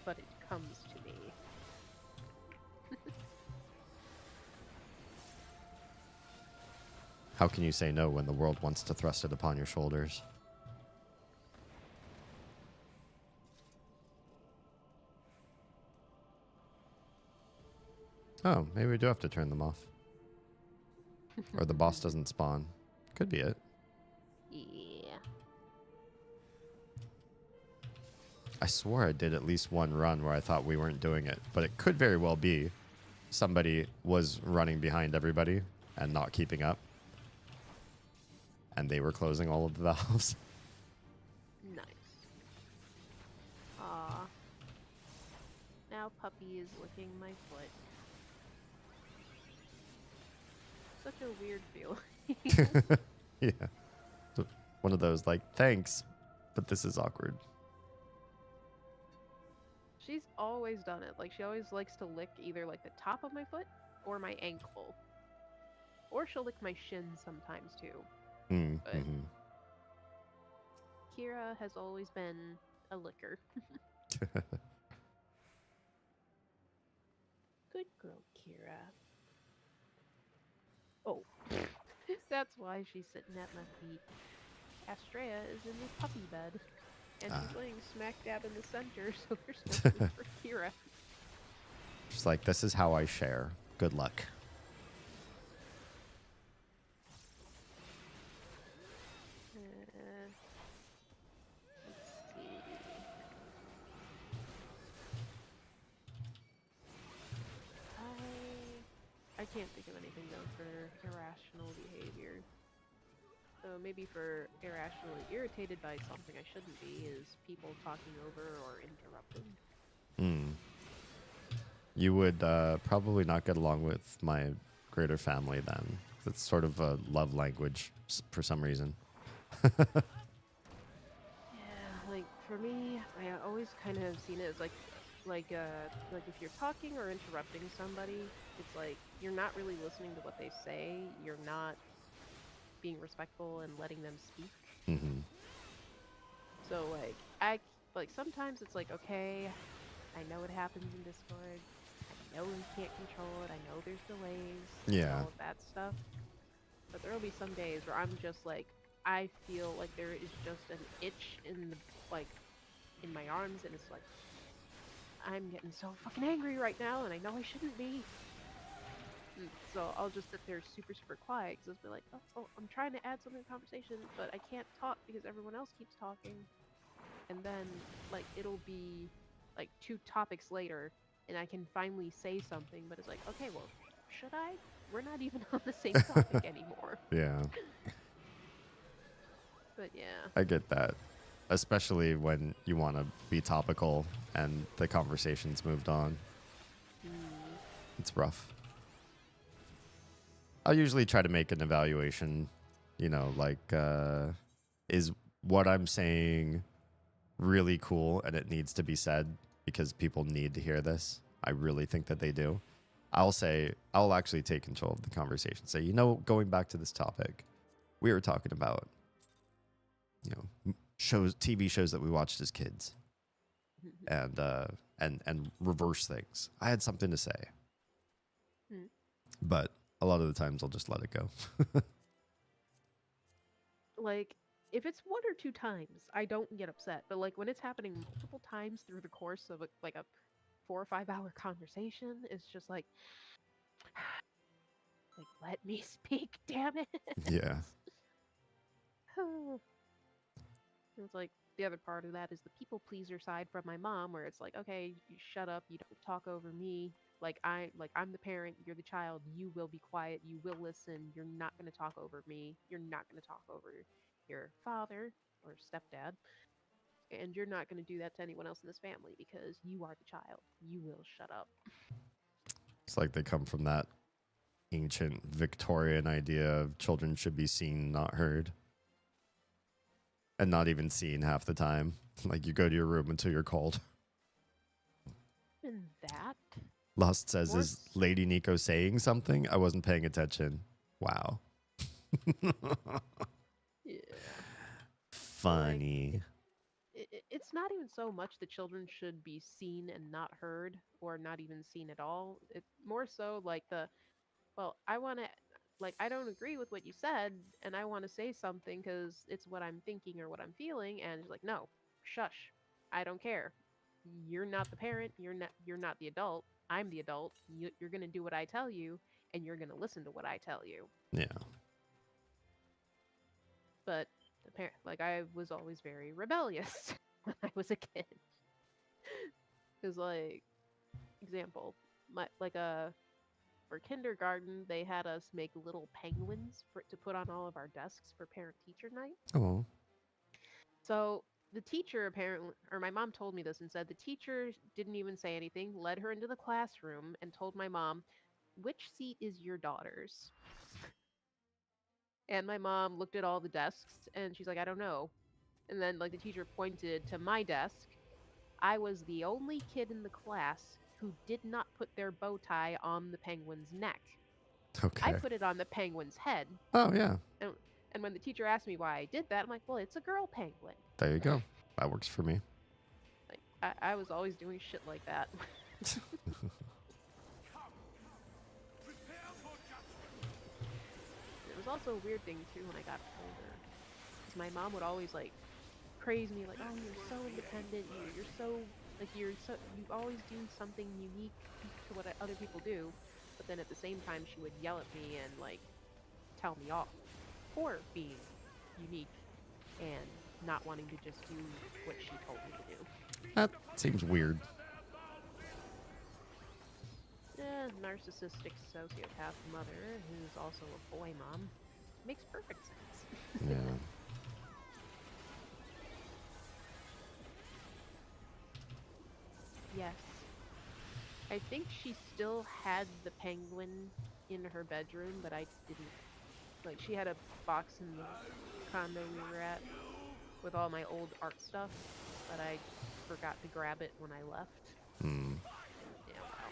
But it comes to me. How can you say no when the world wants to thrust it upon your shoulders? Oh, maybe we do have to turn them off. Or the boss doesn't spawn. Could be it. Yeah. I swore I did at least one run where I thought we weren't doing it, but it could very well be somebody was running behind everybody and not keeping up. And they were closing all of the valves. Nice. Aw. Now Puppy is licking my foot. Such a weird feeling. Yeah. So one of those like, thanks, but this is awkward. She's always done it. Like, she always likes to lick either, like, the top of my foot or my ankle. Or she'll lick my shin sometimes, too. But Kira has always been a licker. Good girl, Kira. Oh. That's why she's sitting at my feet. Astrea is in the puppy bed. And she's laying smack dab in the center, so there's no room for Kira. Just like, this is how I share. Good luck. Let's see. I can't think of anything though for irrational behavior. So maybe for irrationally irritated by something I shouldn't be is people talking over or interrupting. You would probably not get along with my greater family then. It's sort of a love language for some reason. Yeah, like for me, I always kind of seen it as like if you're talking or interrupting somebody, it's like you're not really listening to what they say. You're not being respectful and letting them speak. So like sometimes it's like, okay, I know it happens in Discord. I know we can't control it. I know there's delays. Yeah. All of that stuff. But there will be some days where I'm just like, I feel like there is just an itch in my arms, and it's like, I'm getting so fucking angry right now, and I know I shouldn't be. And so I'll just sit there super, super quiet, because I'll be like, oh, I'm trying to add something to the conversation, but I can't talk because everyone else keeps talking. And then, like, it'll be, like, 2 topics later, and I can finally say something, but it's like, okay, well, should I? We're not even on the same topic anymore. Yeah. But yeah. I get that. Especially when you want to be topical and the conversation's moved on. It's rough. I'll usually try to make an evaluation, you know, like, is what I'm saying really cool and it needs to be said because people need to hear this? I really think that they do. I'll actually take control of the conversation. Say, you know, going back to this topic, we were talking about shows, TV shows that we watched as kids, and reverse things. I had something to say, but a lot of the times I'll just let it go. Like, if it's 1 or 2 times, I don't get upset. But like when it's happening multiple times through the course of like a 4 or 5 hour conversation, it's just like, let me speak, damn it. Yeah. It's like the other part of that is the people pleaser side from my mom, where it's like, okay, you shut up, you don't talk over me. I'm the parent, you're the child, you will be quiet, you will listen, you're not going to talk over me, you're not going to talk over your father or stepdad, and you're not going to do that to anyone else in this family because you are the child. You will shut up. It's like they come from that ancient Victorian idea of children should be seen, not heard. And not even seen half the time. Like you go to your room until you're called. And that? Lost says, is Lady Nico saying something? I wasn't paying attention. Wow. Yeah. Funny. It's not even so much that children should be seen and not heard, or not even seen at all. It's more so like I don't agree with what you said, and I want to say something because it's what I'm thinking or what I'm feeling, and it's like, no, shush, I don't care. You're not the parent. You're not the adult. I'm the adult. You're gonna do what I tell you, and you're gonna listen to what I tell you. Yeah. But I was always very rebellious when I was a kid. Because example, for kindergarten, they had us make little penguins to put on all of our desks for parent-teacher night. Oh. So the teacher apparently, or my mom told me this and said the teacher didn't even say anything, led her into the classroom and told my mom, which seat is your daughter's? And my mom looked at all the desks and she's like, I don't know. And then the teacher pointed to my desk. I was the only kid in the class who did not put their bow tie on the penguin's neck. Okay. I put it on the penguin's head. Oh, yeah. And when the teacher asked me why I did that, I'm like, well, it's a girl penguin. There you go. That works for me. I was always doing shit like that. It was also a weird thing, too, when I got older. Because my mom would always, praise me, oh, you're so independent, you always do something unique to what other people do. But then at the same time, she would yell at me and, tell me off for being unique and not wanting to just do what she told me to do. That seems weird. Narcissistic sociopath mother who's also a boy mom. Makes perfect sense. Yeah. Yes. I think she still had the penguin in her bedroom, but I didn't. She had a box in the condo we were at with all my old art stuff, but I forgot to grab it when I left. Hmm. Yeah, wow.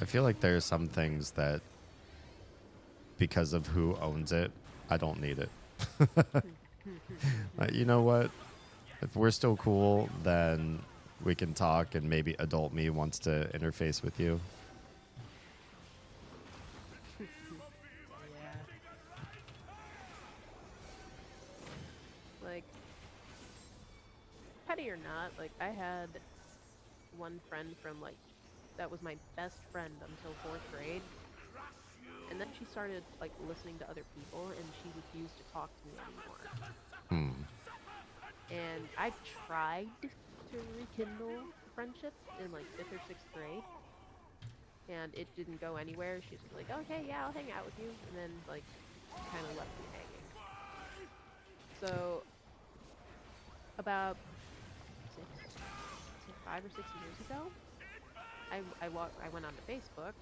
I feel like there are some things that, because of who owns it, I don't need it. You know what? If we're still cool, then we can talk, and maybe adult me wants to interface with you. Yeah. Petty or not, I had one friend from, that was my best friend until 4th grade. And then she started, listening to other people, and she refused to talk to me anymore. And I tried to rekindle friendship in, 5th or 6th grade. And it didn't go anywhere. She was like, okay, yeah, I'll hang out with you. And then, kind of left me hanging. So, about 5 or 6 years ago, I went onto Facebook,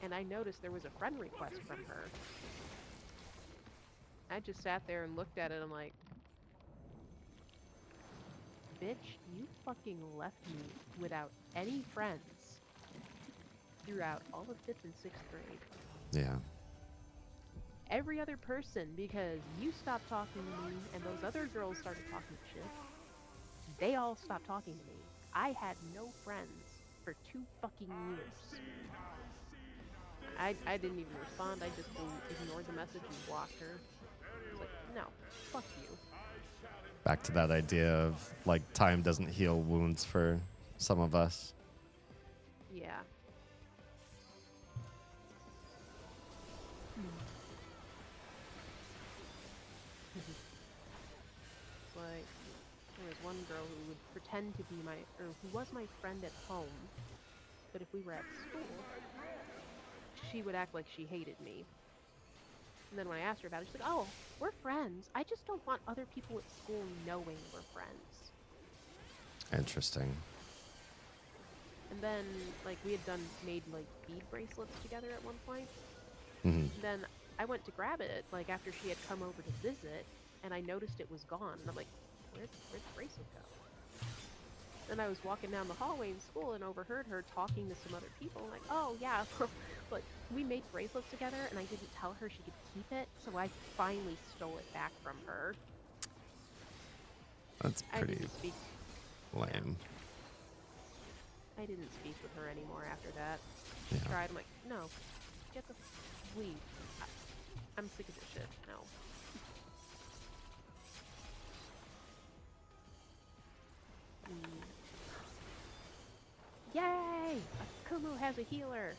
and I noticed there was a friend request from her. I just sat there and looked at it, and I'm like, bitch, you fucking left me without any friends. throughout all of 5th and 6th grade. Yeah. Every other person, because you stopped talking to me and those other girls started talking shit, they all stopped talking to me. I had no friends for 2 fucking years. I didn't even respond. I just ignored the message and blocked her. It's like, no, fuck you. Back to that idea of like time doesn't heal wounds for some of us. Yeah. It's like, there was one girl who would pretend to be who was my friend at home, but if we were at school, she would act like she hated me. And then when I asked her about it, she's like, oh, we're friends. I just don't want other people at school knowing we're friends. Interesting. And then, like, we had made, like, bead bracelets together at one point. Mm-hmm. And then I went to grab it, like, after she had come over to visit, and I noticed it was gone. And I'm like, where'd the bracelet go? Then I was walking down the hallway in school and overheard her talking to some other people. I'm like, oh, yeah, but we made bracelets together, and I didn't tell her she could keep it, so I finally stole it back from her. That's pretty lame. I didn't speak with her anymore after that. Yeah. I tried. I'm like, no, get the leave. I'm sick of this shit. No. Yay! Kumu has a healer.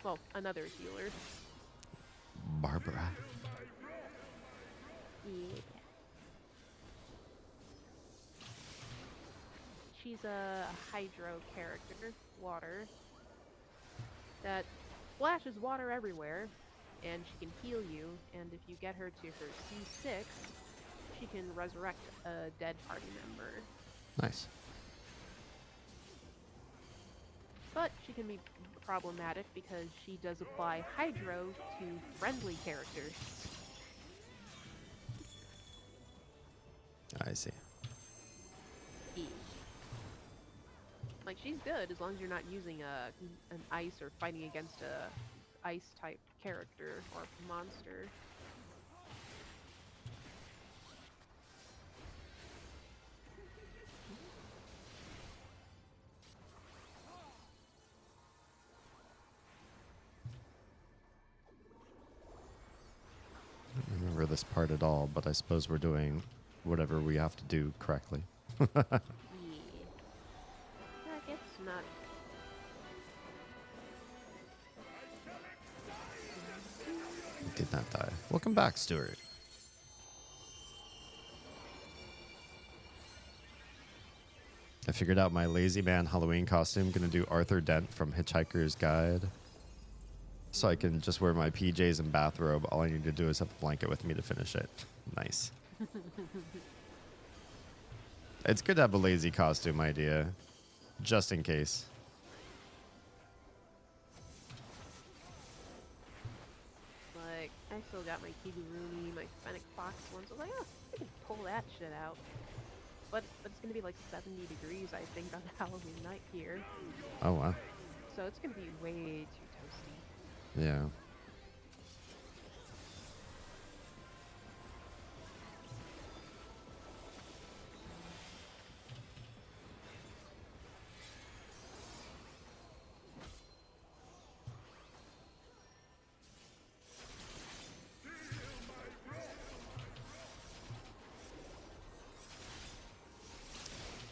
Well, another healer. Barbara. Yeah. She's a hydro character, water, that splashes water everywhere, and she can heal you, and if you get her to her C6, she can resurrect a dead party member. Nice. But she can be problematic because she does apply hydro to friendly characters. I see. Like, she's good as long as you're not using an ice or fighting against a ice type character or monster. I don't remember this part at all, but I suppose we're doing whatever we have to do correctly. Yeah, it's not. Did not die. Welcome back, Stuart. I figured out my lazy man Halloween costume. Gonna do Arthur Dent from Hitchhiker's Guide. So I can just wear my PJs and bathrobe. All I need to do is have a blanket with me to finish it. Nice. It's good to have a lazy costume idea, just in case. Like, I still got my Kigurumi, my Fennec Fox ones. I was like, oh, I can pull that shit out. But it's gonna be like 70 degrees, I think, on Halloween night here. Oh, wow. So it's gonna be way too toasty. Yeah.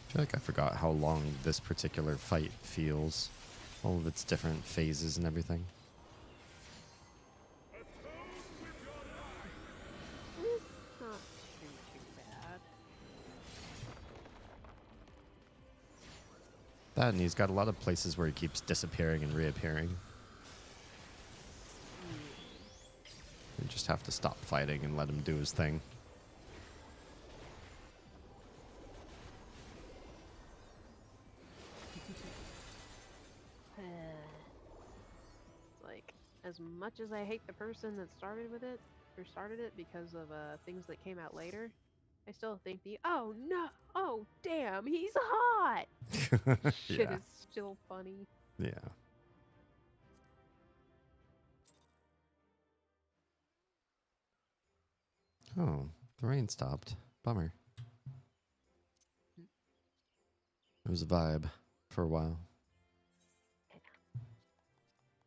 I feel like I forgot how long this particular fight feels. All of its different phases and everything. It's not too bad. That, and he's got a lot of places where he keeps disappearing and reappearing. You just have to stop fighting and let him do his thing. Like, as much as I hate the person that started it because of things that came out later, I still think oh no, oh damn, he's hot shit Yeah. is still funny. Yeah. Oh, the rain stopped. Bummer. It was a vibe for a while.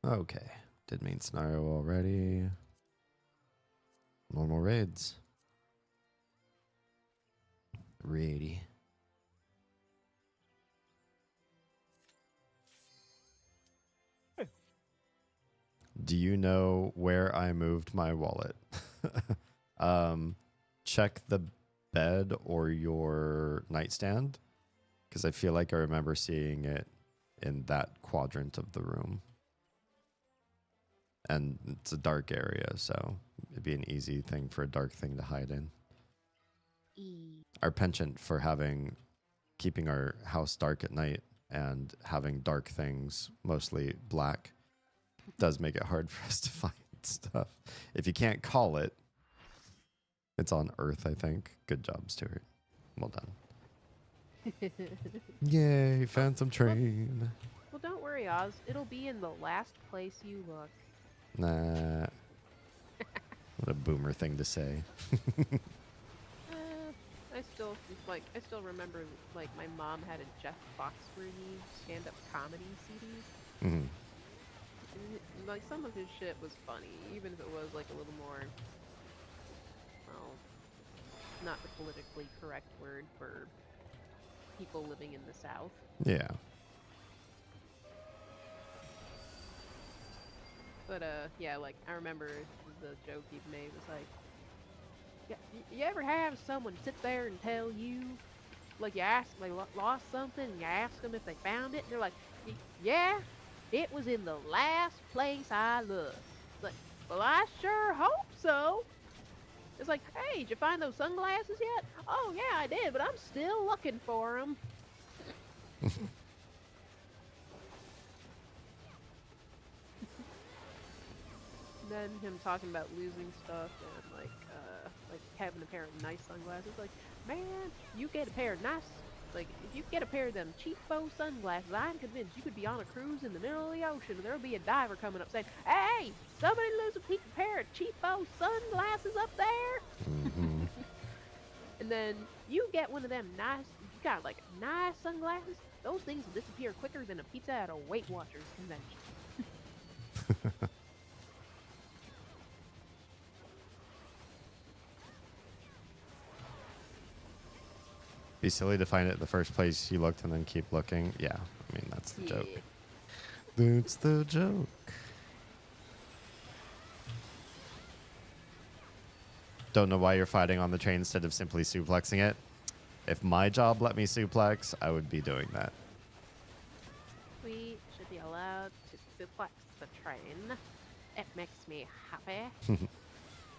Okay. Did main scenario already. Normal raids. Raidy. Do you know where I moved my wallet? Check the bed or your nightstand, because I feel like I remember seeing it in that quadrant of the room. And it's a dark area, so it'd be an easy thing for a dark thing to hide in. Our penchant for keeping our house dark at night and having dark things, mostly black, does make it hard for us to find stuff. If you can't call it, it's on Earth, I think. Good job, Stuart. Well done. Yay, Phantom Train. Well, don't worry, Oz. It'll be in the last place you look. Nah. What a boomer thing to say. I still remember, like, my mom had a Jeff Foxworthy stand-up comedy CD. Mm-hmm. Like, some of his shit was funny, even if it was, like, a little more, well, not the politically correct word for people living in the South. Yeah. But, yeah, like, I remember the joke he made was like, you ever have someone sit there and tell you, like, you ask, they lost something, and you ask them if they found it, and they're like, yeah, it was in the last place I looked. Like, well, I sure hope so. It's like, hey, did you find those sunglasses yet? Oh, yeah, I did, but I'm still looking for them. Then him talking about losing stuff and, like having a pair of nice sunglasses. Like, man, you get a pair of nice, like, if you get a pair of them cheapo sunglasses, I'm convinced you could be on a cruise in the middle of the ocean and there'll be a diver coming up saying, hey, somebody lose a pair of cheapo sunglasses up there? Mm-hmm. And then you get one of them nice, you got, like, nice sunglasses, those things will disappear quicker than a pizza at a Weight Watchers convention. Be silly to find it the first place you looked and then keep looking. Yeah, I mean, that's the joke. That's the joke. Don't know why you're fighting on the train instead of simply suplexing it. If my job let me suplex, I would be doing that. We should be allowed to suplex the train. It makes me happy.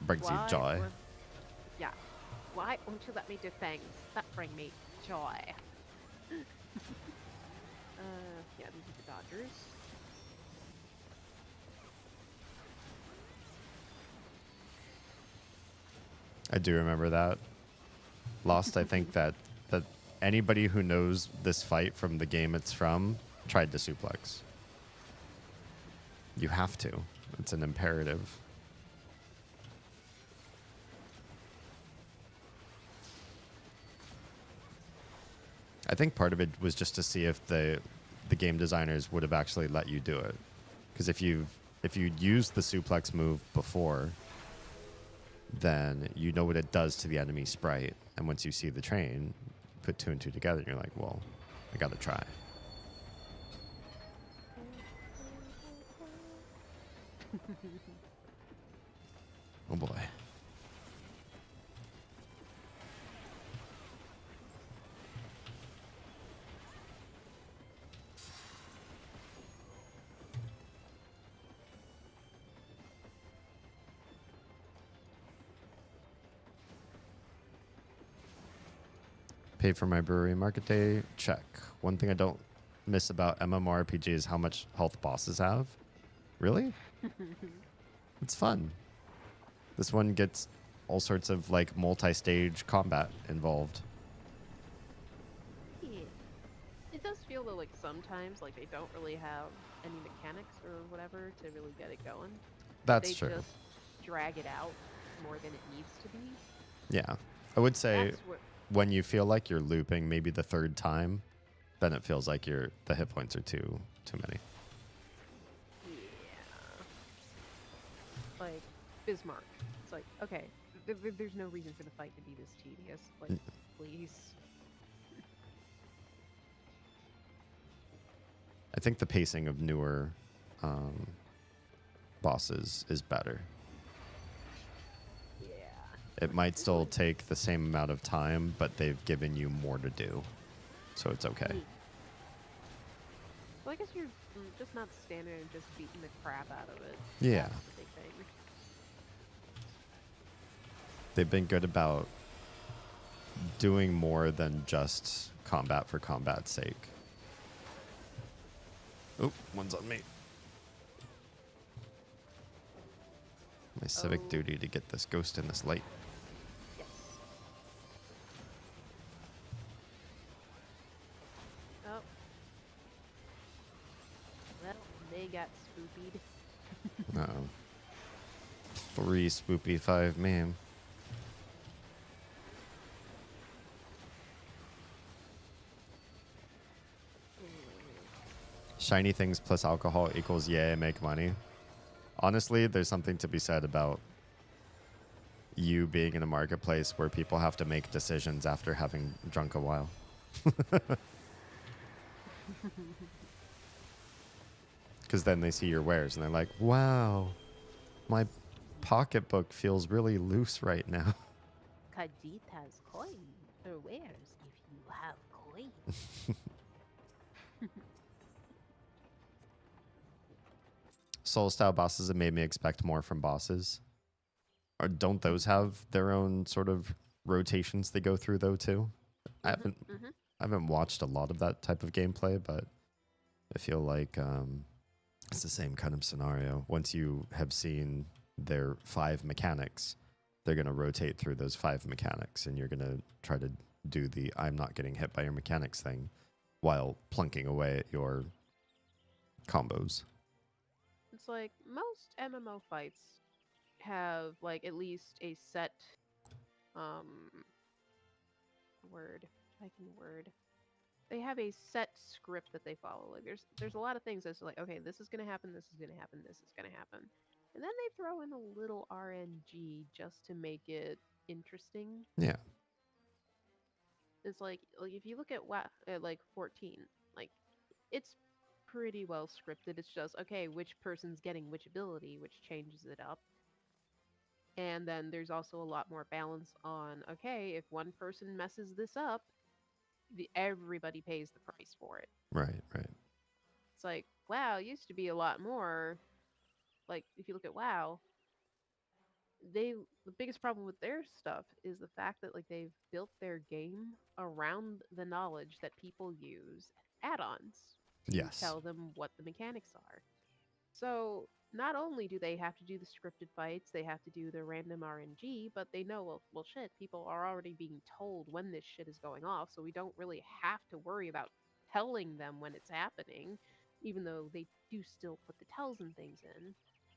Brings you joy. Yeah. Why won't you let me do things that bring me joy? Yeah, these are the Dodgers. I do remember that. Lost, I think that anybody who knows this fight from the game it's from tried to suplex. You have to. It's an imperative. I think part of it was just to see if the game designers would have actually let you do it. Because if you'd used the suplex move before, then you know what it does to the enemy sprite. And once you see the train, put two and two together, and you're like, well, I gotta try. Oh boy. Paid for my brewery market day. Check. One thing I don't miss about MMORPG is how much health bosses have. Really? It's fun. This one gets all sorts of like multi-stage combat involved. Yeah. It does feel though like sometimes like they don't really have any mechanics or whatever to really get it going. That's true. They just drag it out more than it needs to be. Yeah. I would say That's what. when you feel like you're looping maybe the third time, then it feels like the hit points are too many. Yeah. Like Bismarck. It's like, okay, there's no reason for the fight to be this tedious. Like, please. I think the pacing of newer bosses is better. Yeah. It might still take the same amount of time, but they've given you more to do. So it's okay. Well, I guess you're just not standing there and just beating the crap out of it. Yeah. That's the big thing. They've been good about doing more than just combat for combat's sake. Oh, one's on me. My civic duty to get this ghost in this light. Yes. Oh. Well, they got spoopied. Uh-oh. 3 spoopy, 5 ma'am. Shiny things plus alcohol equals yay, make money. Honestly, there's something to be said about you being in a marketplace where people have to make decisions after having drunk a while. Because then they see your wares and they're like, wow, my pocketbook feels really loose right now. Kajita's coin, or wares if you have coin. Soul style bosses have made me expect more from bosses. Or don't those have their own sort of rotations they go through though too? I haven't watched a lot of that type of gameplay, but I feel like it's the same kind of scenario. Once you have seen their 5 mechanics, they're going to rotate through those 5 mechanics, and you're going to try to do the I'm not getting hit by your mechanics thing while plunking away at your combos. It's like most MMO fights have like at least a set word. They have a set script that they follow. Like there's a lot of things that's like, okay, this is gonna happen, this is gonna happen, this is gonna happen. And then they throw in a little RNG just to make it interesting. Yeah. It's like if you look at like 14, like it's pretty well scripted. It's just okay, which person's getting which ability, which changes it up. And then there's also a lot more balance on okay, if one person messes this up, everybody pays the price for it. Right. It's like WoW used to be a lot more. Like if you look at WoW, the biggest problem with their stuff is the fact that like they've built their game around the knowledge that people use add-ons to Yes. tell them what the mechanics are. So not only do they have to do the scripted fights, they have to do the random RNG, but they know, well shit, people are already being told when this shit is going off, so we don't really have to worry about telling them when it's happening, even though they do still put the tells and things in.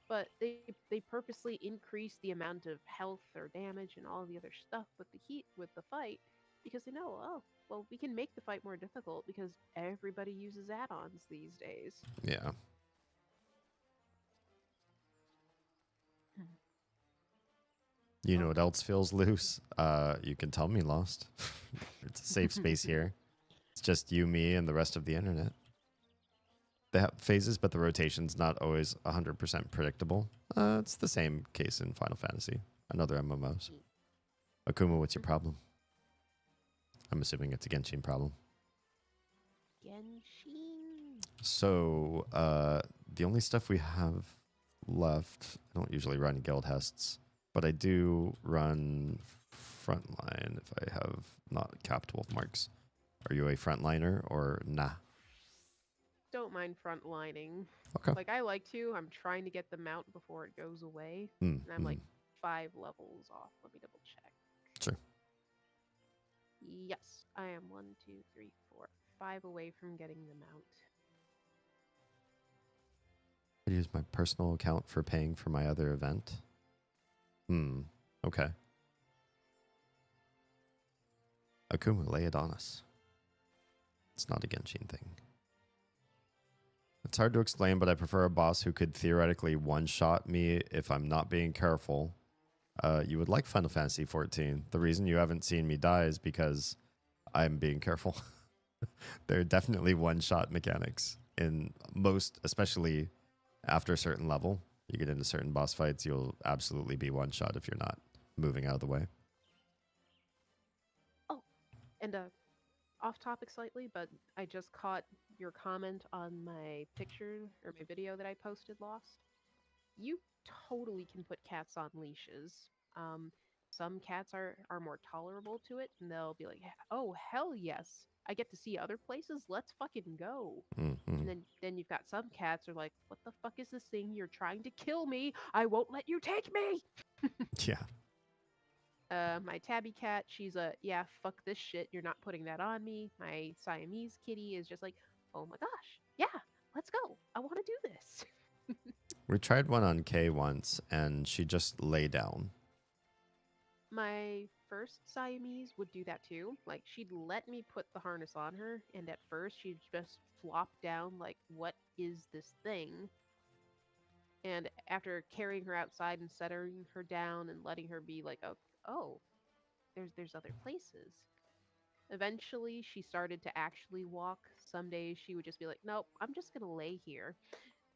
But they purposely increase the amount of health or damage and all the other stuff with the fight because they know, oh, well, we can make the fight more difficult because everybody uses add-ons these days. Yeah. You know what else feels loose? You can tell me, Lost. It's a safe space here. It's just you, me, and the rest of the internet. They have phases, but the rotation's not always 100% predictable. It's the same case in Final Fantasy and other MMOs. Akuma, what's your problem? I'm assuming it's a Genshin problem. Genshin. So, the only stuff we have left, I don't usually run guild hests, but I do run frontline if I have not capped wolf marks. Are you a frontliner or nah? Don't mind frontlining. Okay. Like I like to. I'm trying to get the mount before it goes away, and I'm like 5 levels off. Let me double check. Sure. Yes, I am 1, 2, 3, 4, 5 away from getting the mount. I use my personal account for paying for my other event. Okay. Akumu, lay it on us. It's not a Genshin thing. It's hard to explain, but I prefer a boss who could theoretically one-shot me if I'm not being careful. You would like Final Fantasy XIV. The reason you haven't seen me die is because I'm being careful. There are definitely one-shot mechanics in most, especially after a certain level. You get into certain boss fights, you'll absolutely be one-shot if you're not moving out of the way. Oh, and off topic slightly, but I just caught your comment on my picture or my video that I posted Lost. You totally can put cats on leashes. Some cats are more tolerable to it, and they'll be like, "Oh hell yes, I get to see other places. Let's fucking go." Mm-hmm. And then you've got some cats are like, "What the fuck is this thing? You're trying to kill me. I won't let you take me." Yeah. My tabby cat, she's a, yeah, fuck this shit. You're not putting that on me. My Siamese kitty is just like, oh my gosh, yeah, let's go. I want to do this. We tried one on Kay once, and she just lay down. My first Siamese would do that too. Like, she'd let me put the harness on her, and at first she'd just flop down like, what is this thing? And after carrying her outside and setting her down and letting her be like, oh, there's other places. Eventually, she started to actually walk. Some days she would just be like, "Nope, I'm just gonna lay here."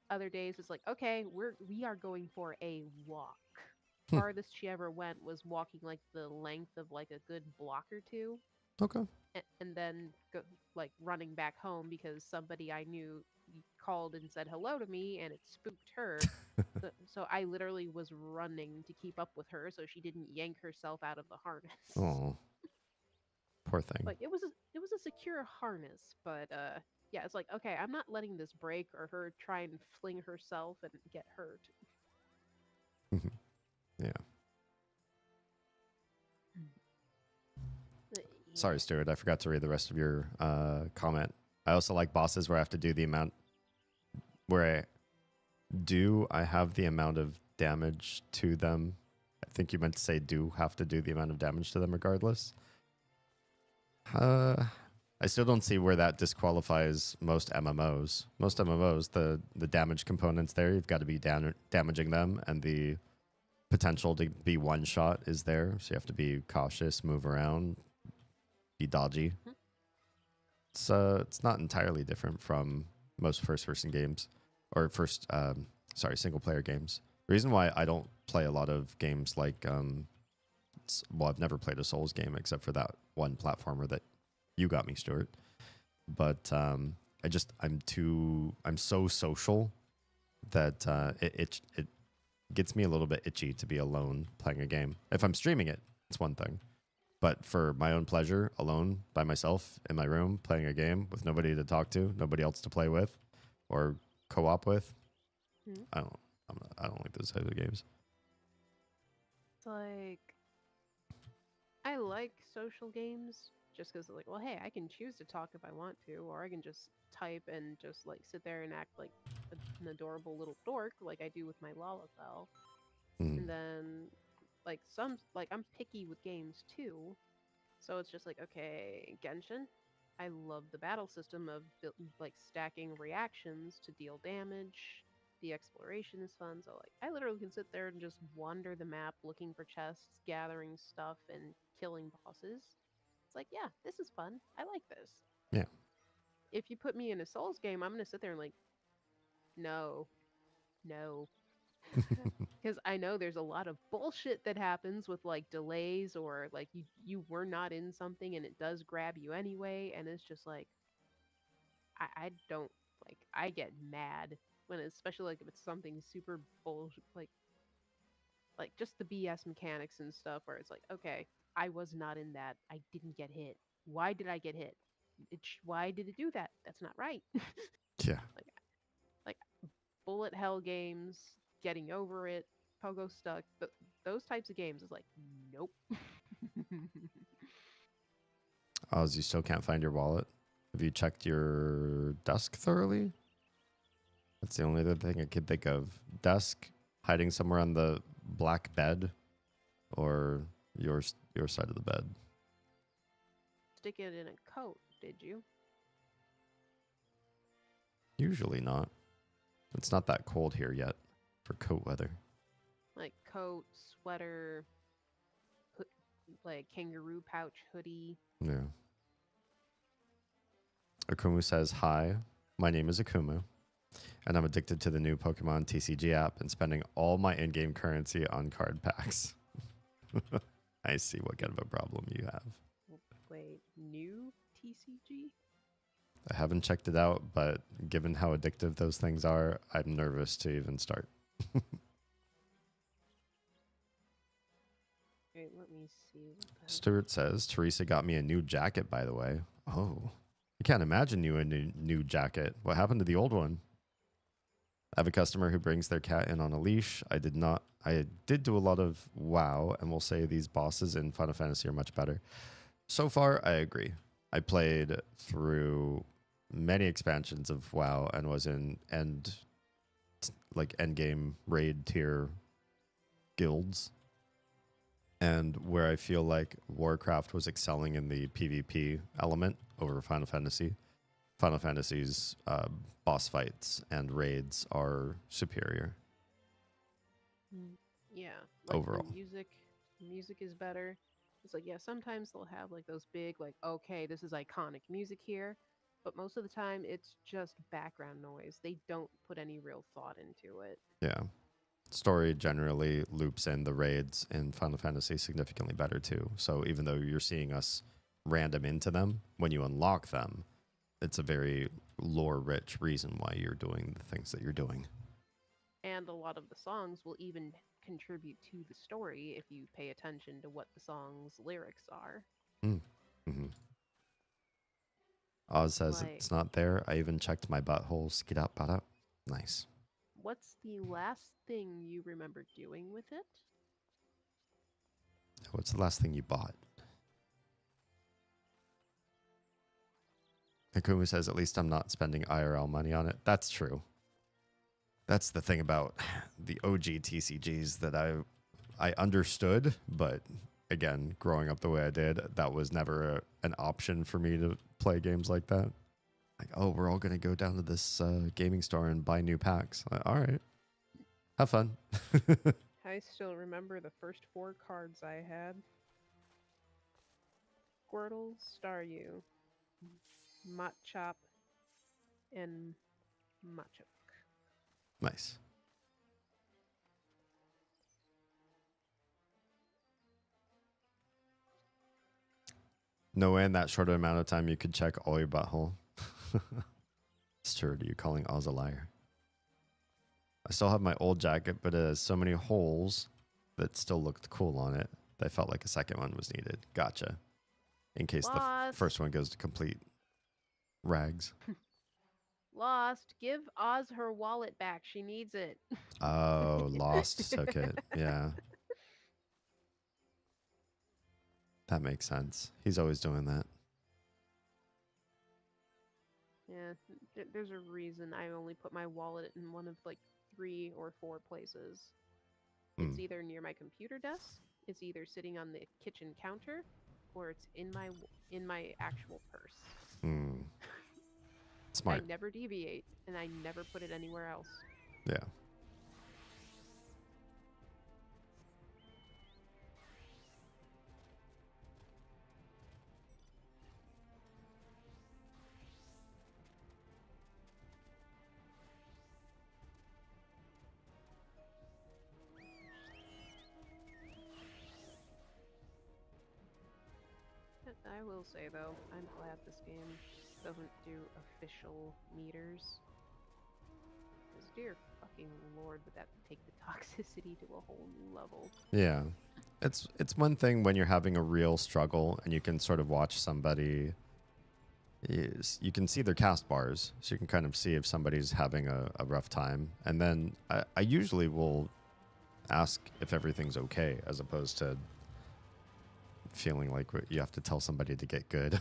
Other days it's like, "Okay, we are going for a walk." Farthest she ever went was walking like the length of like a good block or two, Okay. and then go, like running back home because somebody I knew called and said hello to me, and it spooked her. So I literally was running to keep up with her so she didn't yank herself out of the harness. Oh, poor thing. Like, it was a secure harness, but yeah, it's like, okay, I'm not letting this break or her try and fling herself and get hurt. Yeah. But, Sorry, yeah. Stuart. I forgot to read the rest of your comment. I also like bosses where I have to do the amount where I have the amount of damage to them. I think you meant to say do have to do the amount of damage to them regardless. I still don't see where that disqualifies most MMOs. Most MMOs, the damage components there, you've got to be damaging them, and the potential to be one shot is there. So you have to be cautious, move around, be dodgy. It's not entirely different from most first-person games, or single player games. The reason why I don't play a lot of games like, I've never played a Souls game except for that one platformer that you got me, Stuart. But I'm so social that it gets me a little bit itchy to be alone playing a game. If I'm streaming it, it's one thing. But for my own pleasure, alone by myself in my room playing a game with nobody to talk to, nobody else to play with, or co-op with, I don't like those types of games. It's like, I like social games just because, like, well, hey, I can choose to talk if I want to, or I can just type and just like sit there and act like an adorable little dork, like I do with my Lalafell. And then, like, I'm picky with games too, so it's just like, okay, Genshin, I love the battle system of like stacking reactions to deal damage. The exploration is fun, so like I literally can sit there and just wander the map looking for chests, gathering stuff, and killing bosses. It's like, yeah, this is fun. I like this. Yeah. If you put me in a Souls game, I'm gonna sit there and like, no, because I know there's a lot of bullshit that happens with like delays, or like you were not in something and it does grab you anyway, and it's just like, I don't, like, I get mad when especially like if it's something super bullshit, like just the BS mechanics and stuff where it's like, okay, I was not in that. I didn't get hit. Why did I get hit? Why did it do that? That's not right. Yeah. Like bullet hell games, getting over it, pogo stuck, those types of games is like, nope. Oz, you still can't find your wallet? Have you checked your desk thoroughly? That's the only other thing I could think of. Desk, hiding somewhere on the black bed, or your side of the bed. stick it in a coat, did you? Usually not. It's not that cold here yet for coat weather. Like coat, sweater, like kangaroo pouch, hoodie. Yeah. Akumu says, "Hi, my name is Akumu, and I'm addicted to the new Pokemon TCG app and spending all my in-game currency on card packs." I see what kind of a problem you have. Wait, new TCG? I haven't checked it out, but given how addictive those things are, I'm nervous to even start. Wait, let me see. Stuart says, "Teresa got me a new jacket, by the way." Oh, I can't imagine you a new jacket. What happened to the old one? I have a customer who brings their cat in on a leash. I did do a lot of WoW, and will say these bosses in Final Fantasy are much better. So far, I agree. I played through many expansions of WoW and was in endgame raid tier guilds. And where I feel like Warcraft was excelling in the PvP element over Final Fantasy, Final Fantasy's boss fights and raids are superior. Yeah, like overall. The music is better. It's like, yeah, sometimes they'll have like those big, like, okay, this is iconic music here, but most of the time it's just background noise. They don't put any real thought into it. Yeah. Story generally loops in the raids in Final Fantasy significantly better too. So even though you're seeing us random into them, when you unlock them, it's a very lore-rich reason why you're doing the things that you're doing. And a lot of the songs will even contribute to the story if you pay attention to what the song's lyrics are. Mm-hmm. Oz says Like, it's not there. I even checked my butthole. Skid up, butt up. Nice. what's the last thing you remember doing with it? What's the last thing you bought? Akuma says, at least I'm not spending IRL money on it. That's true. That's the thing about the OG TCGs that I understood, but again, growing up the way I did, that was never an option for me to play games like that. Like, oh, we're all going to go down to this gaming store and buy new packs. Like, all right. Have fun. I still remember the first 4 cards I had. Squirtle, Staryu, Machop, and Machoke. Nice. No way in that short amount of time you could check all your butthole. Stuart, are you calling Oz a liar? I still have my old jacket, but it has so many holes that still looked cool on it that I felt like a second one was needed. Gotcha. In case the first one goes to complete rags. Lost. Give Oz her wallet back. She needs it. Oh, Lost took it. Yeah. That makes sense. He's always doing that. Yeah, there's a reason I only put my wallet in one of like 3 or 4 places. It's either near my computer desk, it's either sitting on the kitchen counter, or it's in my actual purse. Smart. I never deviate, and I never put it anywhere else. Yeah. I will say though, I'm glad this game doesn't do official meters. Because dear fucking lord, would that take the toxicity to a whole new level. Yeah. It's one thing when you're having a real struggle and you can sort of watch somebody. You can see their cast bars, so you can kind of see if somebody's having a rough time. And then I usually will ask if everything's okay, as opposed to feeling like you have to tell somebody to get good.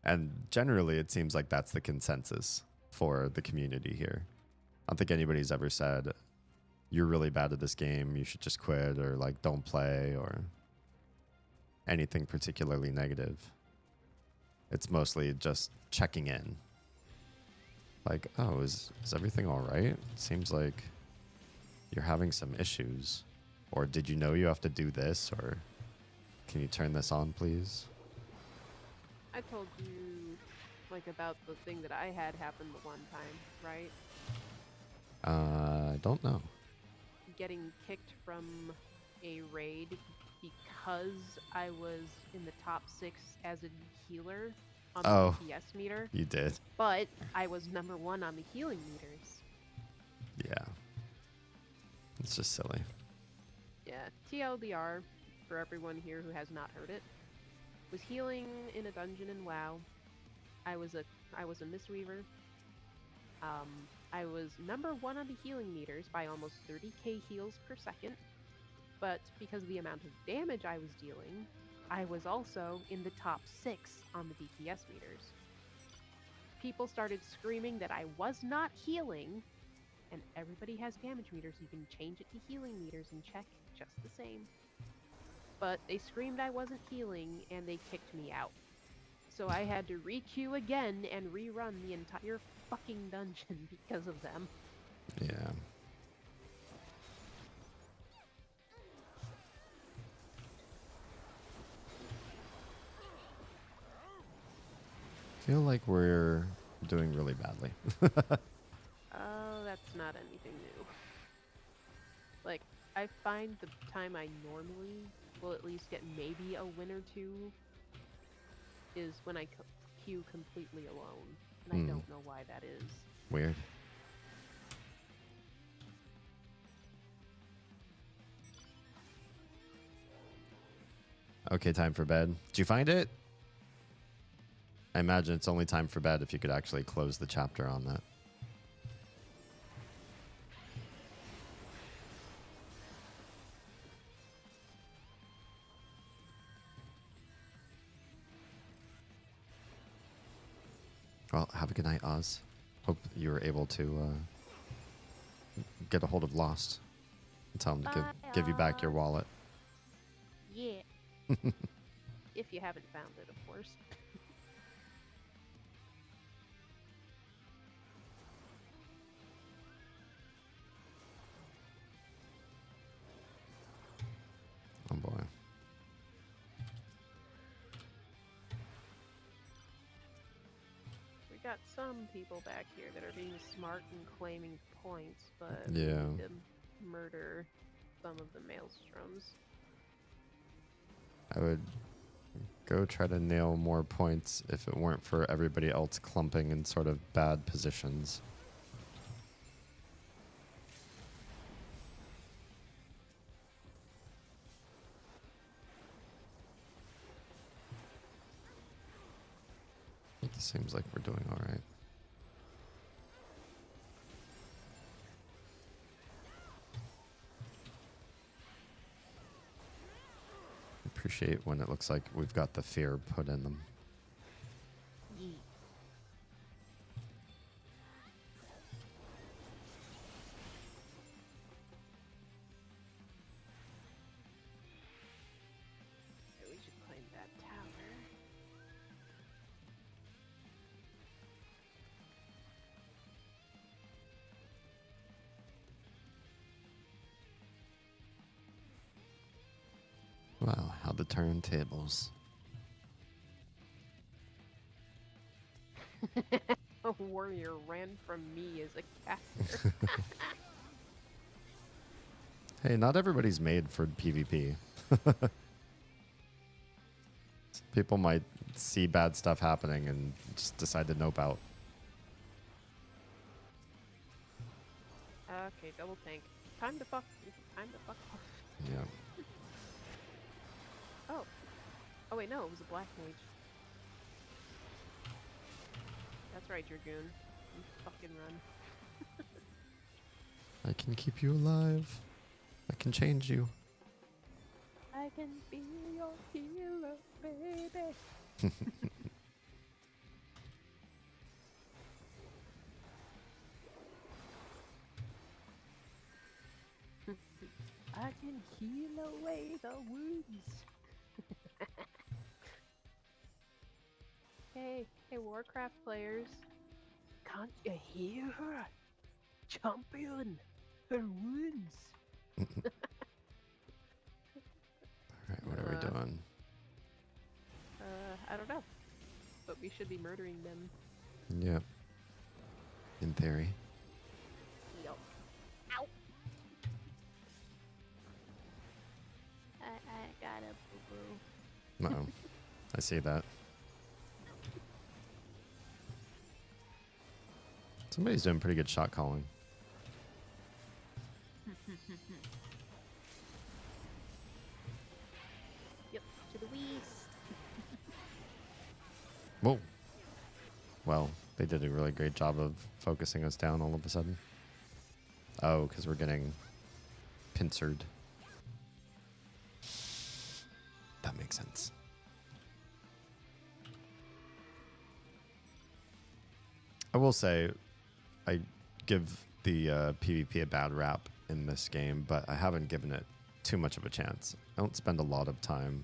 And generally, it seems like that's the consensus for the community here. I don't think anybody's ever said, you're really bad at this game, you should just quit, or like don't play, or anything particularly negative. It's mostly just checking in. Like, oh, is everything all right? Seems like you're having some issues. Or did you know you have to do this? Or can you turn this on, please? I told you, like, about the thing that I had happen the one time, right? I don't know. Getting kicked from a raid because I was in the top 6 as a healer on the DPS meter. You did. But I was number 1 on the healing meters. Yeah. It's just silly. Yeah, TLDR, for everyone here who has not heard it, was healing in a dungeon in WoW. I was a Mistweaver. I was number 1 on the healing meters by almost 30k heals per second, but because of the amount of damage I was dealing, I was also in the top 6 on the DPS meters. People started screaming that I was not healing, and everybody has damage meters. You can change it to healing meters and check just the same. But they screamed I wasn't healing, and they kicked me out. So I had to re-queue again and rerun the entire fucking dungeon because of them. Yeah. Feel like we're doing really badly. Oh, that's not anything new. Like, I find the time I normally will at least get maybe a win or two is when I queue completely alone. And I don't know why that is. Weird. Okay, time for bed. Did you find it? I imagine it's only time for bed if you could actually close the chapter on that. Well, have a good night, Oz. Hope you were able to get a hold of Lost and tell him to give you back your wallet. Yeah. If you haven't found it, of course. Oh boy. We got some people back here that are being smart and claiming points, but Yeah. we need to murder some of the maelstroms. I would go try to nail more points if it weren't for everybody else clumping in sort of bad positions. It seems like we're doing all right. Appreciate when it looks like we've got the fear put in them. Yeet. So we should claim that tower. Wow, how the turntables. A warrior ran from me as a caster. Hey, not everybody's made for PvP. People might see bad stuff happening and just decide to nope out. Okay, double tank. Time to fuck. Time to fuck off. Yeah. Oh. Oh wait, no, it was a black mage. That's right, Dragoon. You fucking run. I can keep you alive. I can change you. I can be your hero, baby. I can heal away the wounds. Hey, Warcraft players. Can't you hear her? Champion! Her wounds! Alright, what are we doing? I don't know. But we should be murdering them. Yep. In theory. Yup. Ow! I got a boo-boo. Uh-oh. I see that. Somebody's doing pretty good shot calling. Yep, to the west. Whoa. Well, they did a really great job of focusing us down all of a sudden. Oh, because we're getting pincered. That makes sense. I will say, I give the PvP a bad rap in this game, but I haven't given it too much of a chance. I don't spend a lot of time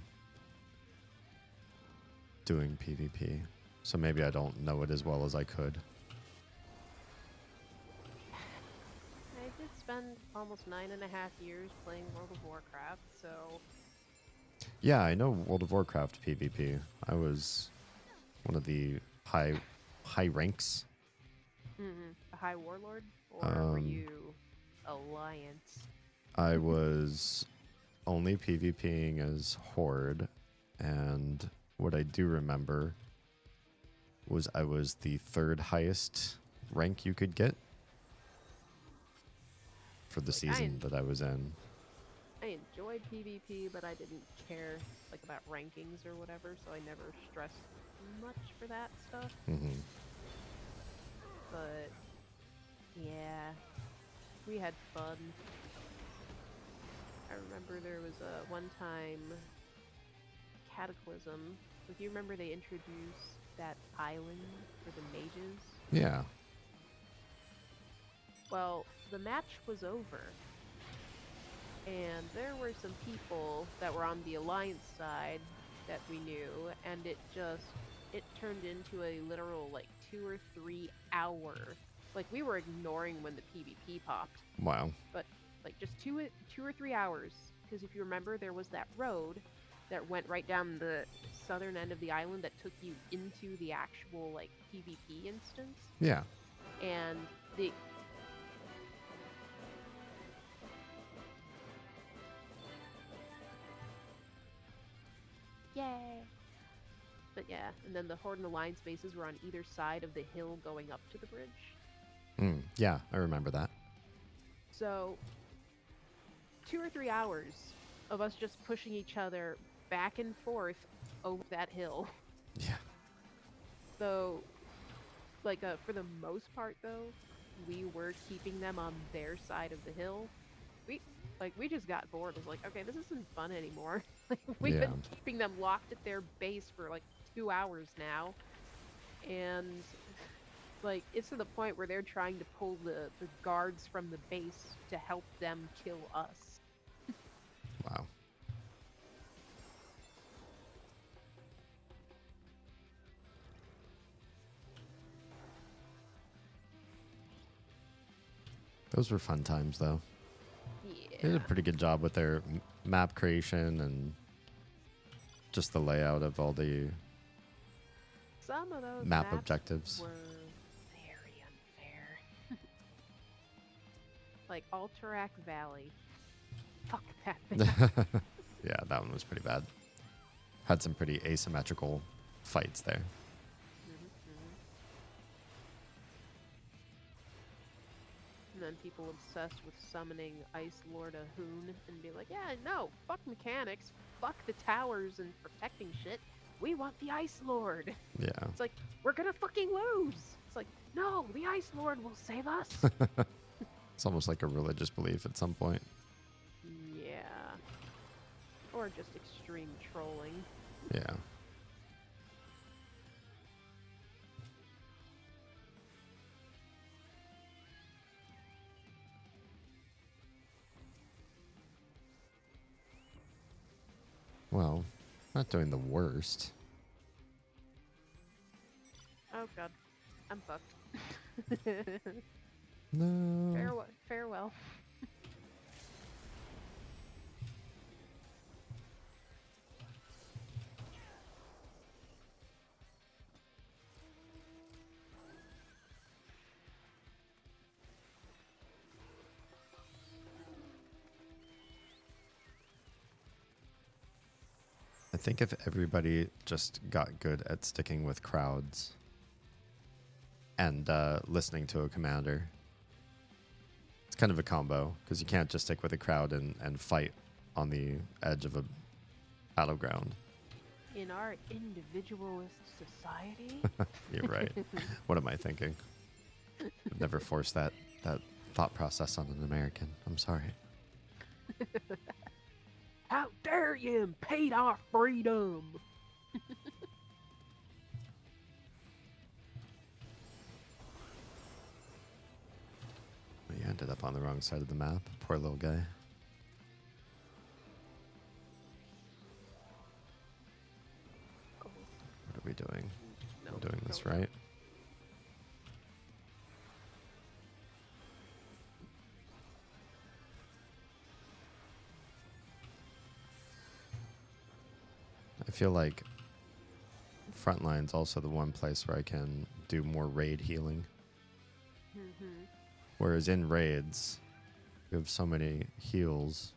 doing PvP, so maybe I don't know it as well as I could. I did spend almost 9.5 years playing World of Warcraft, so... Yeah, I know World of Warcraft PvP. I was one of the high ranks. A High Warlord? Or were you Alliance? I was only PvPing as Horde, and what I do remember was I was the 3rd highest rank you could get for the season that I was in. I enjoyed PvP, but I didn't care like about rankings or whatever, so I never stressed much for that stuff. But yeah, we had fun. I remember there was a one time Cataclysm. If you remember, they introduced that island for the mages. Yeah. Well, the match was over, and there were some people that were on the Alliance side that we knew, and it turned into a literal, like, 2 or 3 hour... Like, we were ignoring when the PvP popped. Wow. But, like, just 2 or 3 hours. Because if you remember, there was that road that went right down the southern end of the island that took you into the actual, like, PvP instance. Yeah. And the... Yay! But yeah, and then the Horde and Alliance bases were on either side of the hill going up to the bridge. Yeah, I remember that. So, 2 or 3 hours of us just pushing each other back and forth over that hill. Yeah. So, like, for the most part, though, we were keeping them on their side of the hill. We just got bored. It was like, okay, this isn't fun anymore. Like, we've been keeping them locked at their base for, like, 2 hours now. And... like, it's to the point where they're trying to pull the guards from the base to help them kill us. Wow. Those were fun times, though. Yeah. They did a pretty good job with their map creation and just the layout of all the Some of those map maps objectives. were very unfair. Like Alterac Valley. Fuck that thing. Yeah, that one was pretty bad. Had some pretty asymmetrical fights there. And then people obsessed with summoning Ice Lord Ahoon and be like, yeah, no, fuck mechanics, fuck the towers and protecting shit. We want the Ice Lord. Yeah. It's like, we're gonna fucking lose. It's like, no, the Ice Lord will save us. It's almost like a religious belief at some point. Yeah. Or just extreme trolling. Yeah. Well, not doing the worst. I'm fucked. No. Farewell. I think if everybody just got good at sticking with crowds and listening to a commander, it's kind of a combo because you can't just stick with a crowd and fight on the edge of a battleground. In our individualist society? You're right. What am I thinking? I've never forced that thought process on an American. I'm sorry. How dare you impede our freedom? We ended up on the wrong side of the map. Poor little guy. What are we doing? No, We're doing this no. right. I feel like Frontline's also the one place where I can do more raid healing. Mm-hmm. Whereas in raids, you have so many heals.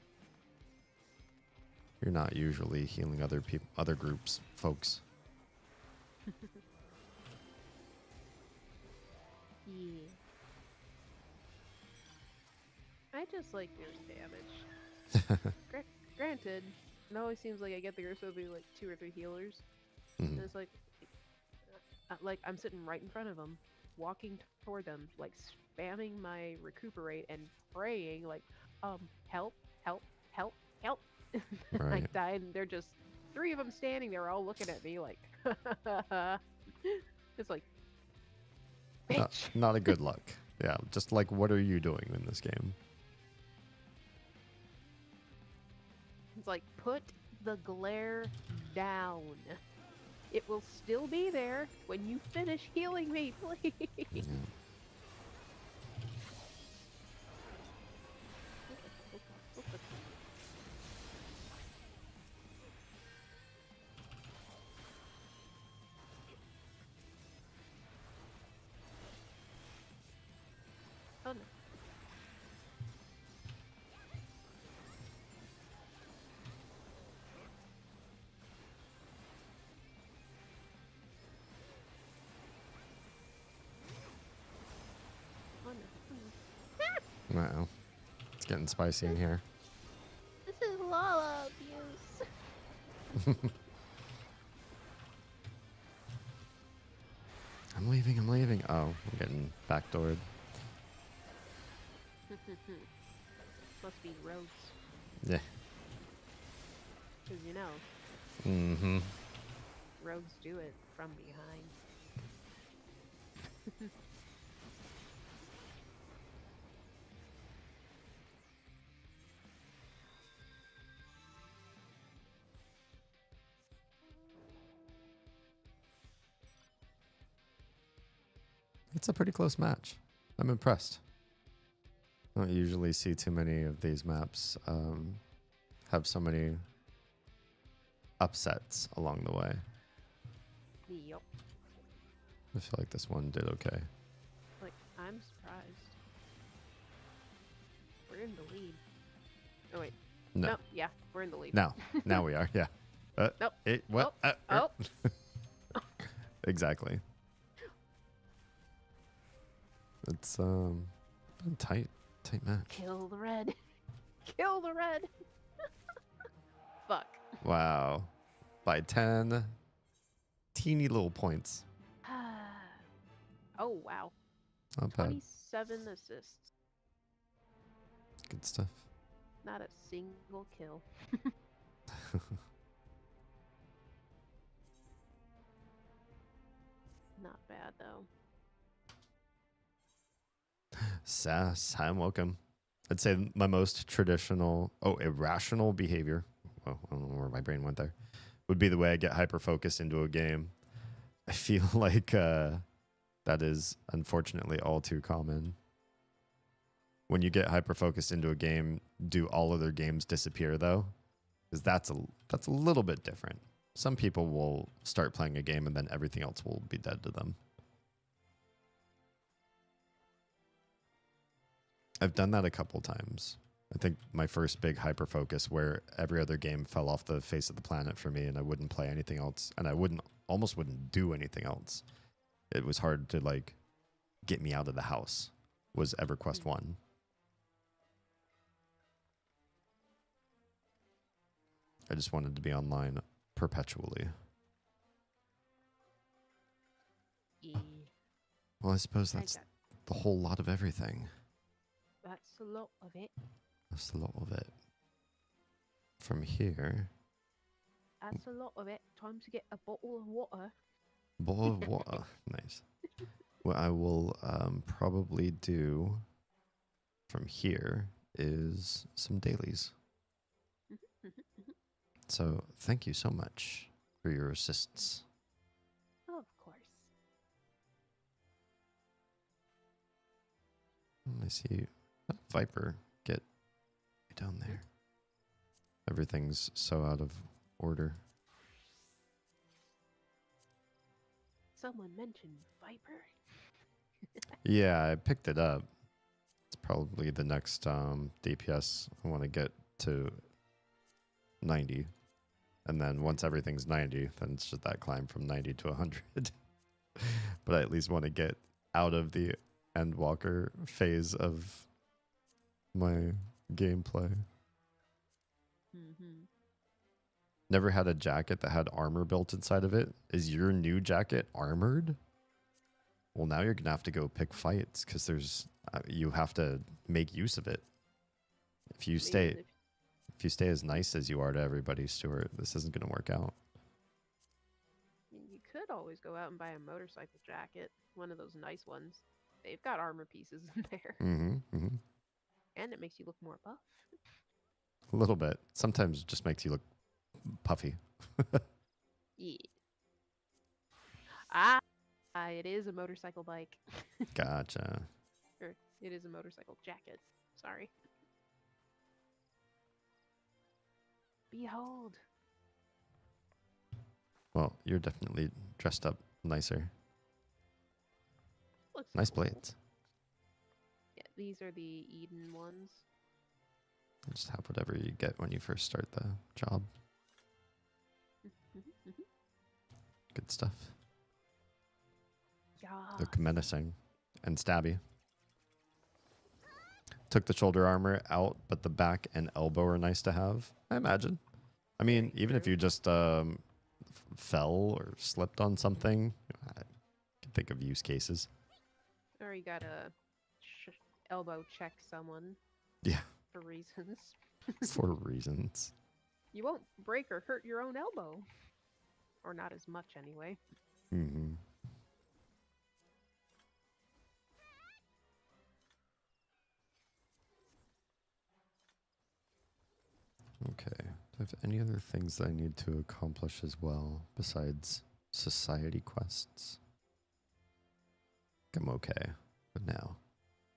You're not usually healing other people, other groups, folks. Yeah. I just like doing damage. Granted, it always seems like I get there, so it'll be like 2 or 3 healers. And it's like I'm sitting right in front of them, walking toward them, like spamming my recuperate and praying, like, help, help, help, help. Right. I die, and they're just 3 of them standing there, all looking at me like, it's like, bitch. Not a good luck. Yeah, just like, what are you doing in this game? It's like, put the glare down. It will still be there when you finish healing me, please. Yeah. Oh no. Uh-oh. It's getting spicy in here. This is Lala abuse. I'm leaving. Oh, I'm getting backdoored. Must be roads. Yeah. Because, you know, Mm-hmm. roads do it from behind. It's a pretty close match. I'm impressed. I don't usually see too many of these maps have so many upsets along the way. Yup. I feel like this one did okay. Like, I'm surprised. We're in the lead. Oh, wait. No. Yeah, we're in the lead. Now we are. Yeah. Nope. What? Oh. Exactly. It's been tight match. Kill the red. Kill the red. Fuck. Wow. By 10 teeny little points. Oh, wow. Not bad. 27 assists. Good stuff. Not a single kill. Not bad, though. Sass. Hi and welcome. I'd say my most traditional, irrational behavior. Well, I don't know where my brain went there. Would be the way I get hyper focused into a game. I feel like That is unfortunately all too common. When you get hyper-focused into a game, do all other games disappear though? Because that's a little bit different. Some people will start playing a game and then everything else will be dead to them. I've done that a couple times. I think my first big hyper-focus where every other game fell off the face of the planet for me and I wouldn't play anything else and I almost wouldn't do anything else. It was hard to like get me out of the house was EverQuest 1. I just wanted to be online perpetually. Yeah. Well, I suppose that's the whole lot of everything. That's a lot of it. That's a lot of it. From here... That's a lot of it. Time to get a bottle of water. Bottle of water. Nice. What I will probably do from here is some dailies. So thank you so much for your assists. Of course. I see Viper get down there. Everything's so out of order. Someone mentioned Viper. Yeah, I picked it up. It's probably the next DPS I want to get to 90. And then once everything's 90, then it's just that climb from 90 to 100. But I at least want to get out of the Endwalker phase of my gameplay. Mm-hmm. Never had a jacket that had armor built inside of it. Is your new jacket armored? Well, now you're going to have to go pick fights because there's you have to make use of it. If you stay as nice as you are to everybody, Stuart, this isn't going to work out. You could always go out and buy a motorcycle jacket, one of those nice ones. They've got armor pieces in there. And it makes you look more buff. A little bit. Sometimes it just makes you look puffy. Yeah. It is a motorcycle bike. Gotcha. Or it is a motorcycle jacket. Sorry. Behold. Well, you're definitely dressed up nicer. Looks Nice cool. blades. Yeah, these are the Eden ones. Just have whatever you get when you first start the job. Good stuff. Yeah. Look menacing and stabby. Took the shoulder armor out, but the back and elbow are nice to have, I imagine. I mean, even if you just fell or slipped on something, I can think of use cases. Or you gotta elbow check someone. Yeah. For reasons. For reasons. You won't break or hurt your own elbow. Or not as much, anyway. Mm-hmm. Okay. Do I have any other things that I need to accomplish as well besides society quests? I'm okay for now.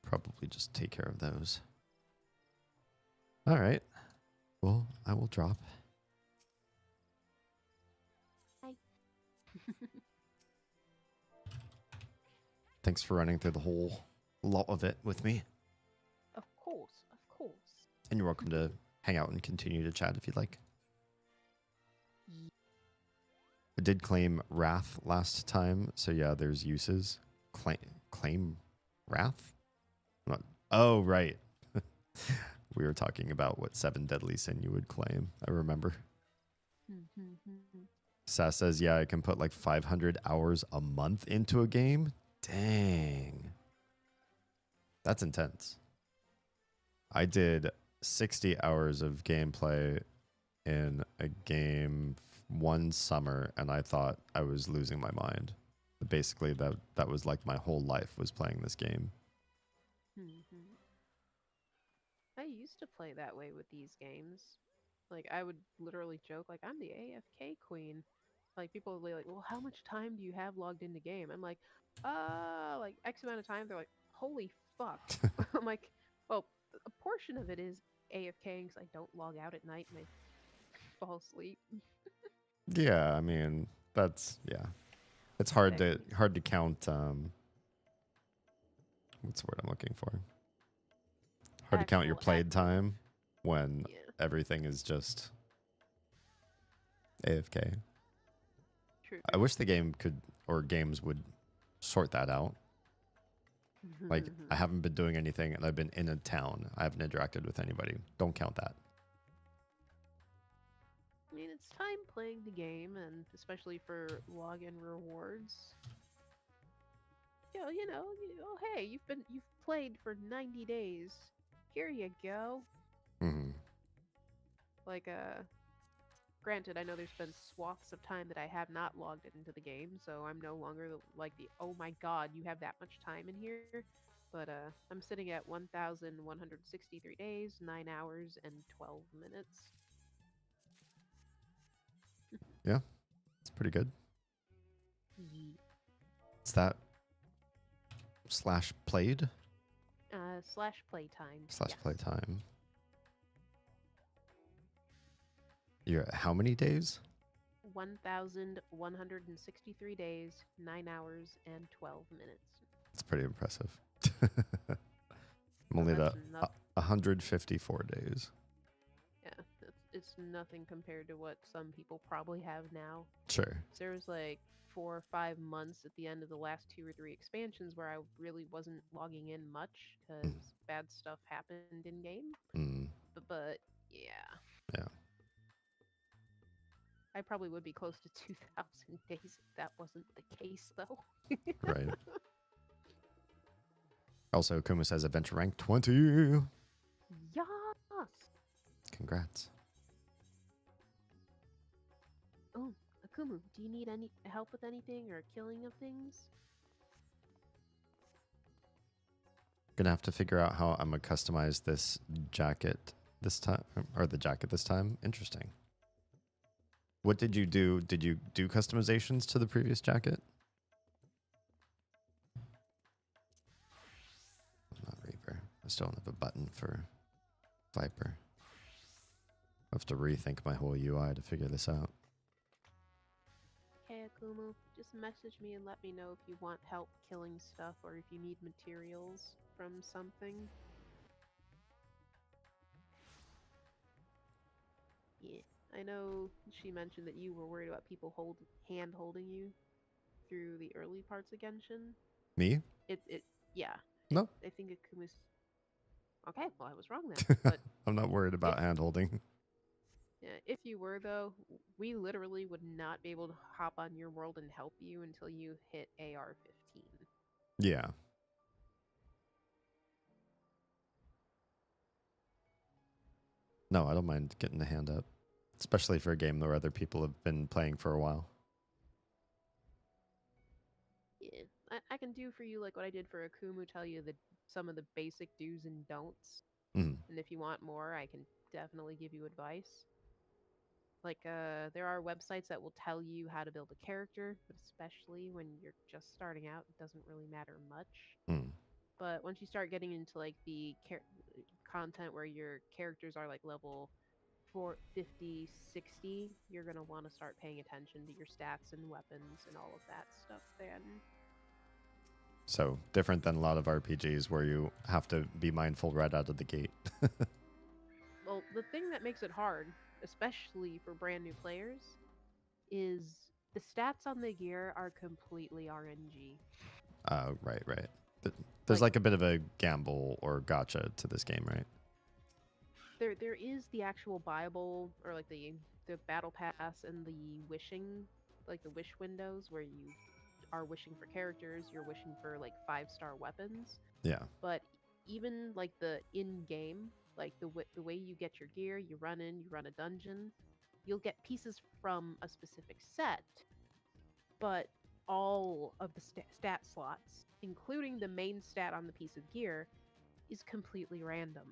Probably just take care of those. All right. Well, I will drop. Hi. Thanks for running through the whole lot of it with me. Of course, of course. And you're welcome to hang out and continue to chat if you'd like. I did claim Wrath last time, so yeah, there's uses. Claim Wrath? What? Oh, right. We were talking about what 7 deadly sin you would claim. I remember. Sass says, yeah, I can put like 500 hours a month into a game. Dang. That's intense. I did 60 hours of gameplay in a game one summer, and I thought I was losing my mind. But basically, that was like my whole life was playing this game. I used to play that way with these games. Like, I would literally joke, like, I'm the AFK queen. Like, people would be like, well, how much time do you have logged into game? I'm like, like X amount of time. They're like, holy fuck. I'm like, well, a portion of it is AFK because I don't log out at night and I fall asleep. Yeah, I mean, that's It's hard to count what's the word I'm looking for? Hard to count your played time when everything is just AFK. True. I wish the game could, or games would sort that out. Like, I haven't been doing anything and I've been in a town. I haven't interacted with anybody. Don't count that. I mean, it's time playing the game, and especially for login rewards. Yo, oh hey, you've played for 90 days. Here you go. Mm-hmm. Like, granted, I know there's been swaths of time that I have not logged into the game, so I'm no longer like the, oh my god, you have that much time in here. But I'm sitting at 1,163 days, 9 hours, and 12 minutes. Yeah, it's pretty good. Yeah. It's that slash played? Slash playtime. Slash yes. playtime. You're at how many days? 1,163 days, 9 hours, and 12 minutes. It's pretty impressive. I'm only at 154 days. Yeah, it's nothing compared to what some people probably have now. Sure. There was like 4 or 5 months at the end of the last 2 or 3 expansions where I really wasn't logging in much because bad stuff happened in game. But yeah. Yeah. I probably would be close to 2,000 days if that wasn't the case, though. Right. Also, Kuma says adventure rank 20. Yes. Congrats. Oh, Akumu, do you need any help with anything or killing of things? Gonna have to figure out how I'm gonna customize this jacket this time, or the jacket this time. Interesting. What did you do? Did you do customizations to the previous jacket? Not Reaper. I still don't have a button for Viper. I have to rethink my whole UI to figure this out. Hey Akumu, just message me and let me know if you want help killing stuff or if you need materials from something. Yeah, I know she mentioned that you were worried about people hand holding you through the early parts of Genshin. Me? Yeah. No. I think Akumu's... Okay, well I was wrong then. But I'm not worried about hand holding. Yeah, if you were though, we literally would not be able to hop on your world and help you until you hit AR 15. Yeah. No, I don't mind getting the hand up, especially for a game where other people have been playing for a while. Yeah, I can do for you like what I did for Akumu, tell you some of the basic do's and don'ts. And if you want more, I can definitely give you advice. Like, there are websites that will tell you how to build a character, but especially when you're just starting out, it doesn't really matter much. But once you start getting into, like, the content where your characters are, like, level 50, 60, you're going to want to start paying attention to your stats and weapons and all of that stuff then. So, different than a lot of RPGs where you have to be mindful right out of the gate. Well, the thing that makes it hard, especially for brand new players, is the stats on the gear are completely RNG. Right. There's like a bit of a gamble or gotcha to this game, right? There is the actual Bible or like the battle pass and the wishing, like the wish windows where you are wishing for characters, you're wishing for like 5-star weapons. Yeah. But even like the in-game, like the way you get your gear, you run a dungeon, you'll get pieces from a specific set, but all of the stat slots, including the main stat on the piece of gear, is completely random.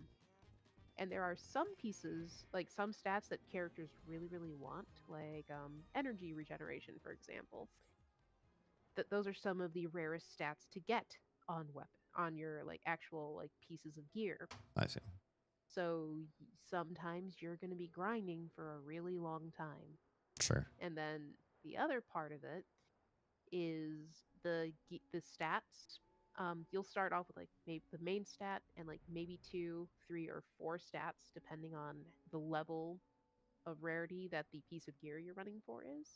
And there are some pieces, like some stats that characters really, really want, like energy regeneration, for example. those are some of the rarest stats to get on your like actual like pieces of gear. I see. So sometimes you're going to be grinding for a really long time. Sure. And then the other part of it is the stats. You'll start off with like maybe the main stat and like maybe 2, 3, or 4 stats depending on the level of rarity that the piece of gear you're running for is.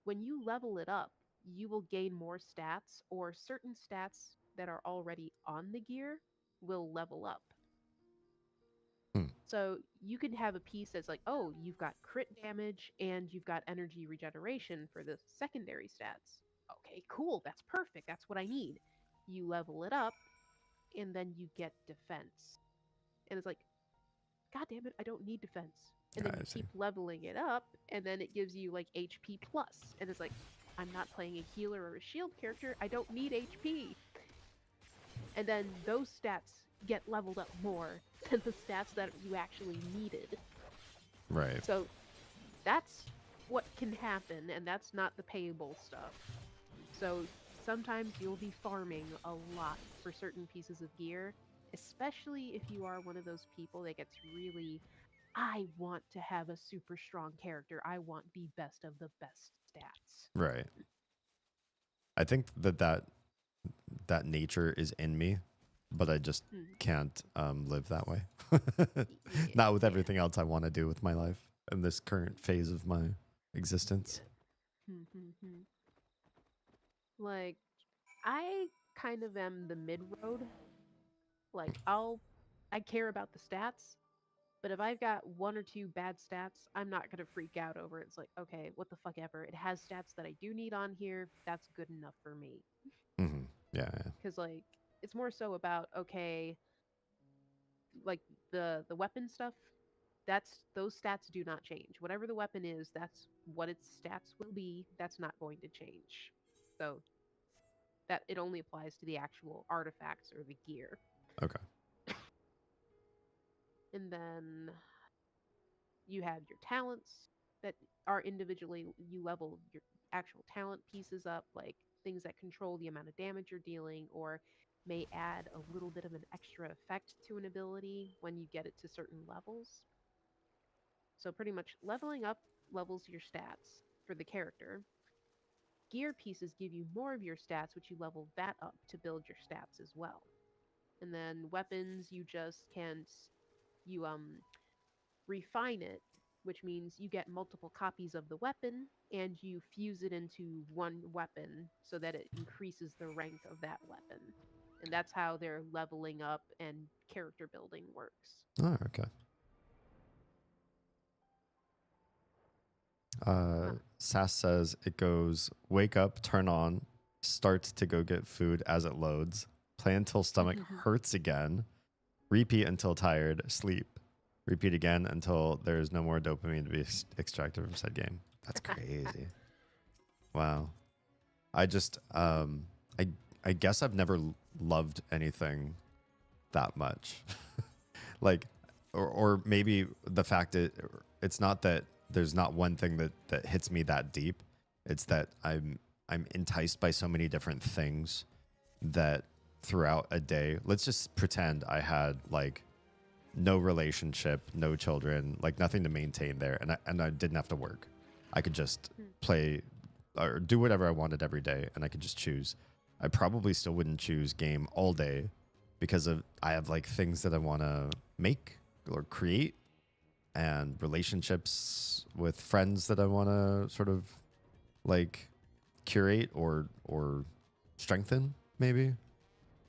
When you level it up, you will gain more stats, or certain stats that are already on the gear will level up. So you can have a piece that's like, oh, you've got crit damage and you've got energy regeneration for the secondary stats. Okay, cool. That's perfect. That's what I need. You level it up and then you get defense. And it's like, God damn it, I don't need defense. And then I you see. keep leveling it up and then it gives you like HP plus. And it's like, I'm not playing a healer or a shield character. I don't need HP. And then those stats get leveled up more than the stats that you actually needed. Right. So that's what can happen, and that's not the payable stuff. So sometimes you'll be farming a lot for certain pieces of gear, especially if you are one of those people that gets really, I want to have a super strong character. I want the best of the best stats. Right. I think that nature is in me, but I just can't live that way. Not with everything else I want to do with my life in this current phase of my existence. Like, I kind of am the mid road. Like, I care about the stats, but if I've got 1 or 2 bad stats, I'm not gonna freak out over it. It's like, okay, what the fuck ever. It has stats that I do need on here. That's good enough for me. Mm-hmm. Yeah. Because like, it's more so about, okay, like the weapon stuff. Those stats do not change. Whatever the weapon is, that's what its stats will be. That's not going to change. So that it only applies to the actual artifacts or the gear. Okay. And then you have your talents that are individually, you level your actual talent pieces up, like things that control the amount of damage you're dealing or may add a little bit of an extra effect to an ability when you get it to certain levels. So pretty much leveling up levels your stats for the character. Gear pieces give you more of your stats, which you level that up to build your stats as well. And then weapons, you just can refine it, which means you get multiple copies of the weapon and you fuse it into one weapon so that it increases the rank of that weapon. And that's how their leveling up and character building works. Oh, okay. Sass says it goes wake up, turn on, start to go get food as it loads, play until stomach hurts again, repeat until tired, sleep, repeat again until there's no more dopamine to be extracted from said game. That's crazy. Wow. I just I guess I've never loved anything that much. Like or maybe the fact that it's not that there's not one thing that hits me that deep. It's that I'm enticed by so many different things that throughout a day, let's just pretend I had like no relationship, no children, like nothing to maintain there, and I didn't have to work. I could just play or do whatever I wanted every day, and I could just choose. I probably still wouldn't choose game all day because I have like things that I want to make or create and relationships with friends that I want to sort of like curate or strengthen maybe.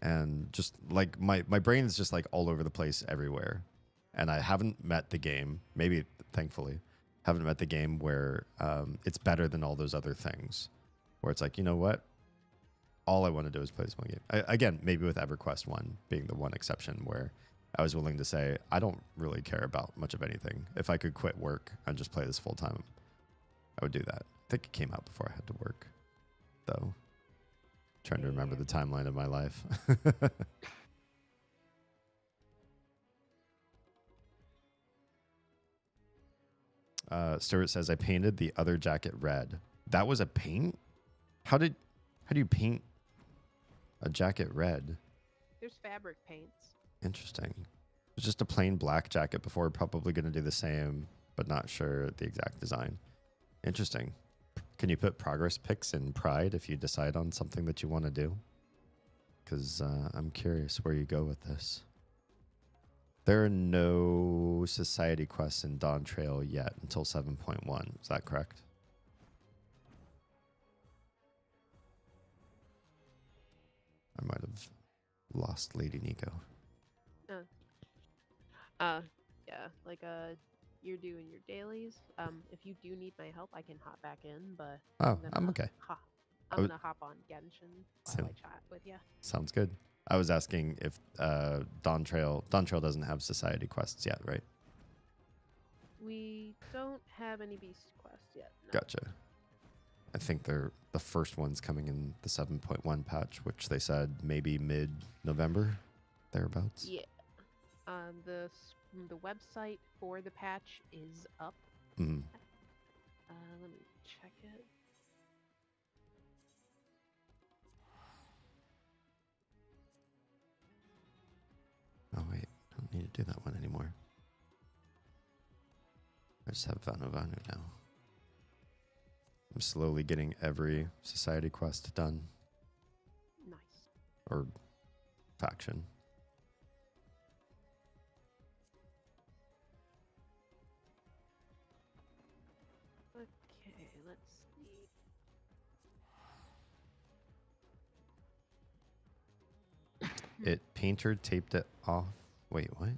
And just like my brain is just like all over the place everywhere. And I haven't met the game, maybe thankfully, haven't met the game where it's better than all those other things. Where it's like, you know what? All I want to do is play this one game. Again, maybe with EverQuest 1 being the one exception where I was willing to say, I don't really care about much of anything. If I could quit work and just play this full time, I would do that. I think it came out before I had to work, though. Trying to remember the timeline of my life. Stuart says, I painted the other jacket red. that was a paint? How do you paint a jacket red? There's fabric paints. Interesting. It's just a plain black jacket before. Probably going to do the same, but not sure the exact design. Interesting. Can you put progress pics in Pride if you decide on something that you want to do? Because I'm curious where you go with this. There are no society quests in Dawn Trail yet until 7.1. Is that correct? I might have lost Lady Nico. Yeah, like you're doing your dailies. If you do need my help, I can hop back in, but I'm okay. I'm gonna hop on Genshin while I chat with you. Sounds good. I was asking if Dawn Trail doesn't have society quests yet, right? We don't have any beast quests yet. No. Gotcha. I think they're the first ones coming in the 7.1 patch, which they said maybe mid-November, thereabouts. Yeah. The website for the patch is up. Mm-hmm. Let me check it. Oh wait, I don't need to do that one anymore. I just have Vanu now. I'm slowly getting every society quest done. Nice. Or faction. Okay, let's see. It painter taped it off. Wait, what?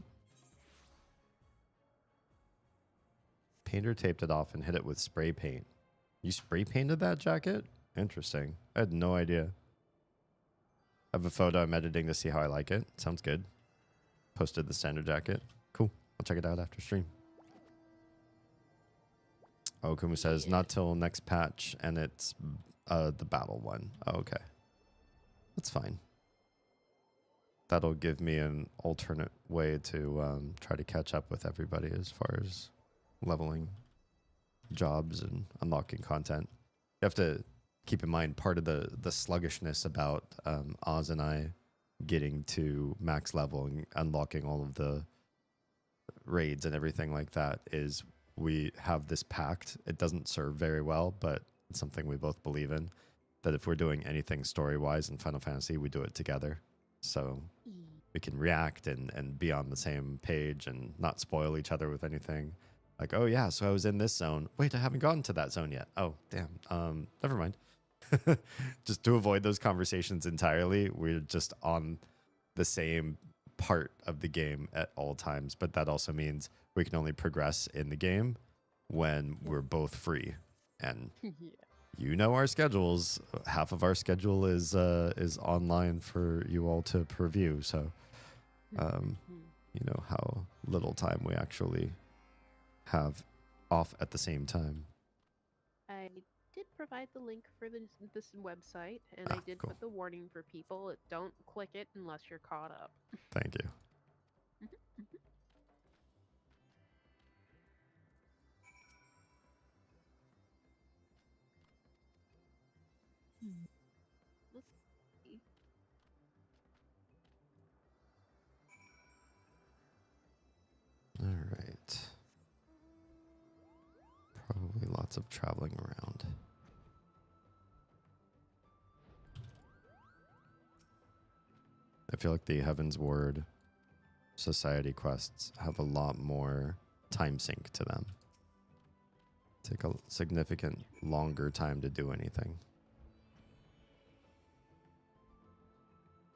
Painter taped it off and hit it with spray paint. You spray painted that jacket? Interesting. I had no idea. I have a photo I'm editing to see how I like it. Sounds good. Posted the standard jacket. Cool. I'll check it out after stream. Oh, Kumu says not till next patch, and it's the battle one. Oh, okay. That's fine. That'll give me an alternate way to try to catch up with everybody as far as leveling jobs and unlocking content. You have to keep in mind part of the sluggishness about Oz and I getting to max level and unlocking all of the raids and everything like that is we have this pact. It doesn't serve very well, but it's something we both believe in, that if we're doing anything story-wise in Final Fantasy, we do it together. So we can react and be on the same page and not spoil each other with anything. Like, oh yeah, so I was in this zone. Wait, I haven't gotten to that zone yet. Oh, damn. Never mind. Just to avoid those conversations entirely, we're just on the same part of the game at all times. But that also means we can only progress in the game when we're both free. And you know our schedules. Half of our schedule is online for you all to preview. So you know how little time we actually have off at the same time. I did provide the link for this website, and I did put the warning for people. Don't click it unless you're caught up. Thank you. Let's see. All right. Probably lots of traveling around. I feel like the Heaven's Word Society quests have a lot more time sink to them. Take a significant longer time to do anything.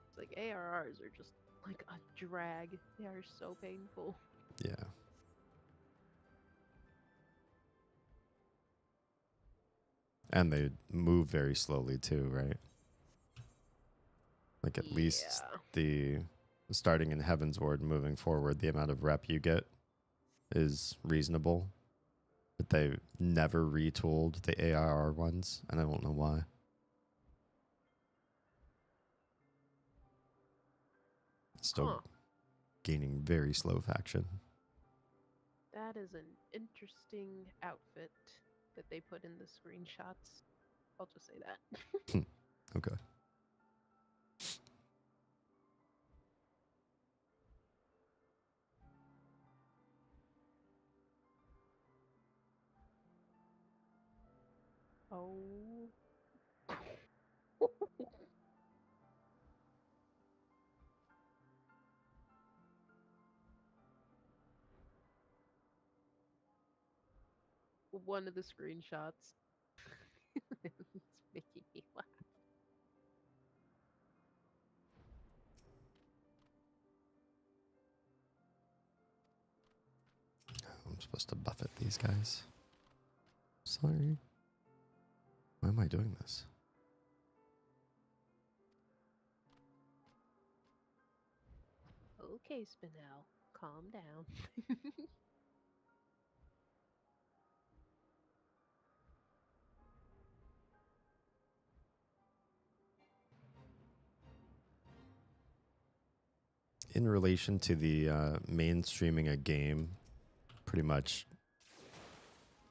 It's like ARRs are just like a drag. They are so painful. Yeah. And they move very slowly too, right? Like at least the starting in Heaven's Ward moving forward, the amount of rep you get is reasonable. But they never retooled the ARR ones, and I don't know why. Still gaining very slow faction. That is an interesting outfit. that they put in the screenshots. I'll just say that. Okay. Oh. One of the screenshots. It's making me laugh. I'm supposed to buffet these guys. Sorry. Why am I doing this? Okay, Spinel, calm down. In relation to the mainstreaming a game, pretty much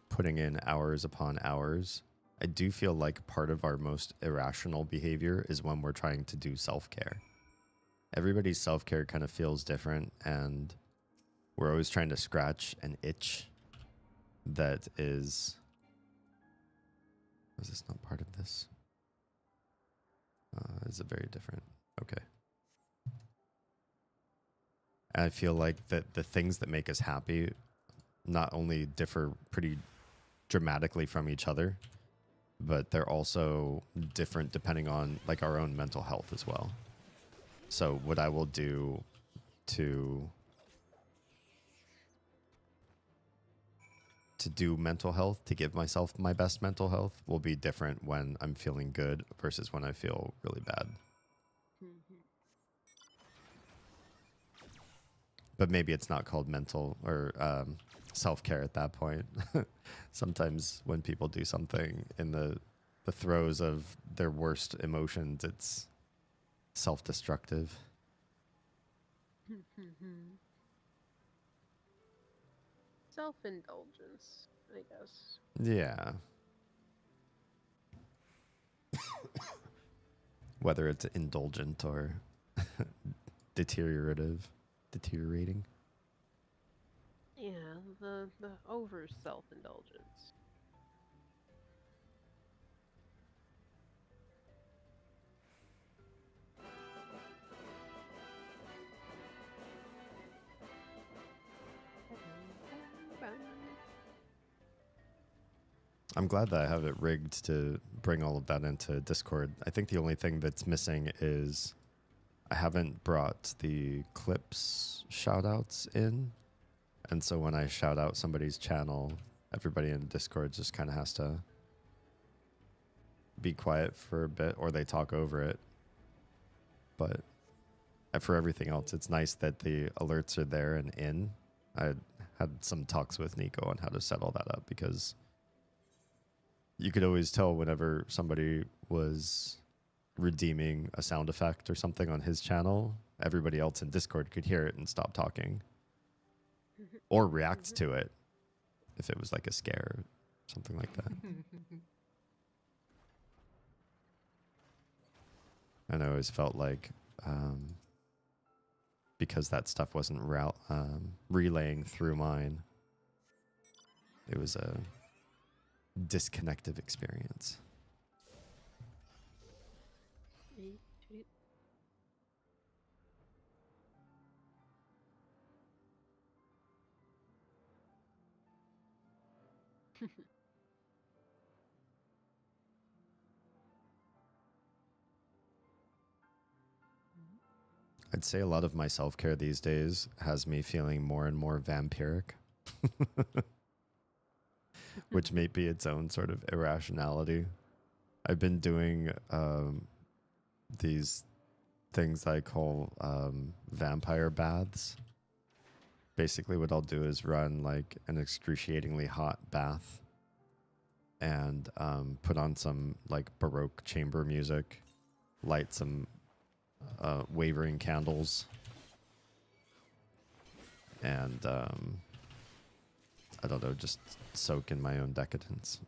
putting in hours upon hours, I do feel like part of our most irrational behavior is when we're trying to do self-care. Everybody's self-care kind of feels different, and we're always trying to scratch an itch that is... Is this not part of this? Is it very different? Okay. And I feel like that the things that make us happy not only differ pretty dramatically from each other, but they're also different depending on like our own mental health as well. So what I will do to do mental health, to give myself my best mental health, will be different when I'm feeling good versus when I feel really bad. But maybe it's not called mental or self-care at that point. Sometimes when people do something in the throes of their worst emotions, it's self-destructive. Self-indulgence, I guess. Yeah. Whether it's indulgent or deteriorating. Yeah, the over self-indulgence. I'm glad that I have it rigged to bring all of that into Discord. I think the only thing that's missing is I haven't brought the clips shoutouts in. And so when I shout out somebody's channel, everybody in Discord just kind of has to be quiet for a bit, or they talk over it. But for everything else, it's nice that the alerts are there and in. I had some talks with Nico on how to set all that up, because you could always tell whenever somebody was redeeming a sound effect or something on his channel, everybody else in Discord could hear it and stop talking. Or react to it if it was like a scare or something like that. And I always felt like because that stuff wasn't relaying through mine, it was a disconnective experience. I'd say a lot of my self-care these days has me feeling more and more vampiric, which may be its own sort of irrationality. I've been doing these things I call vampire baths. Basically what I'll do is run like an excruciatingly hot bath and put on some like Baroque chamber music, light some wavering candles, and I don't know, just soak in my own decadence.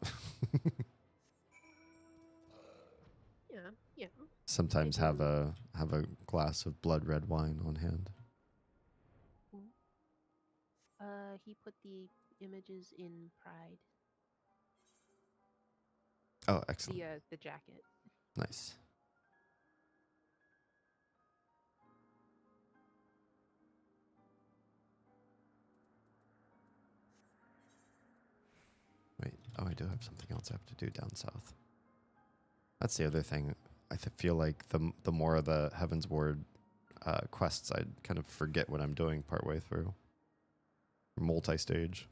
Yeah, yeah. Sometimes have a glass of blood red wine on hand. He put the images in Pride. Oh, excellent. The jacket. Nice. Wait, oh, I do have something else I have to do down south. That's the other thing. I feel like the more of the Heaven's Ward quests, I kind of forget what I'm doing partway through. Multi-stage.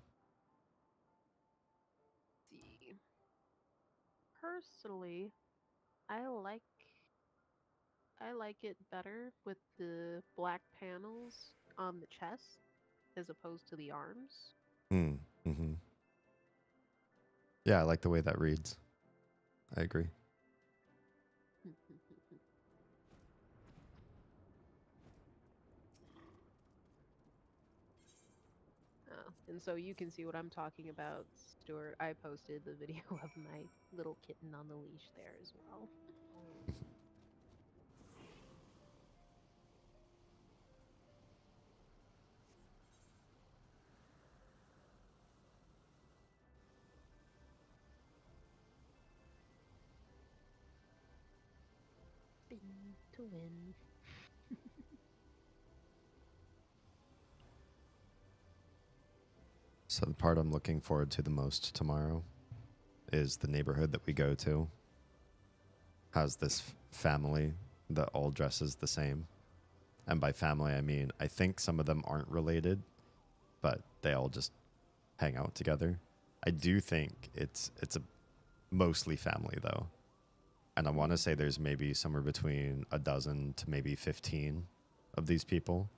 See. Personally, I like it better with the black panels on the chest as opposed to the arms. Mm-hmm. Yeah, I like the way that reads. I agree. Oh, and so you can see what I'm talking about, Stuart. I posted the video of my little kitten on the leash there as well. Spin to win. So the part I'm looking forward to the most tomorrow is the neighborhood that we go to has this family that all dresses the same. And by family, I mean, I think some of them aren't related, but they all just hang out together. I do think it's a mostly family though. And I want to say there's maybe somewhere between a dozen to maybe 15 of these people.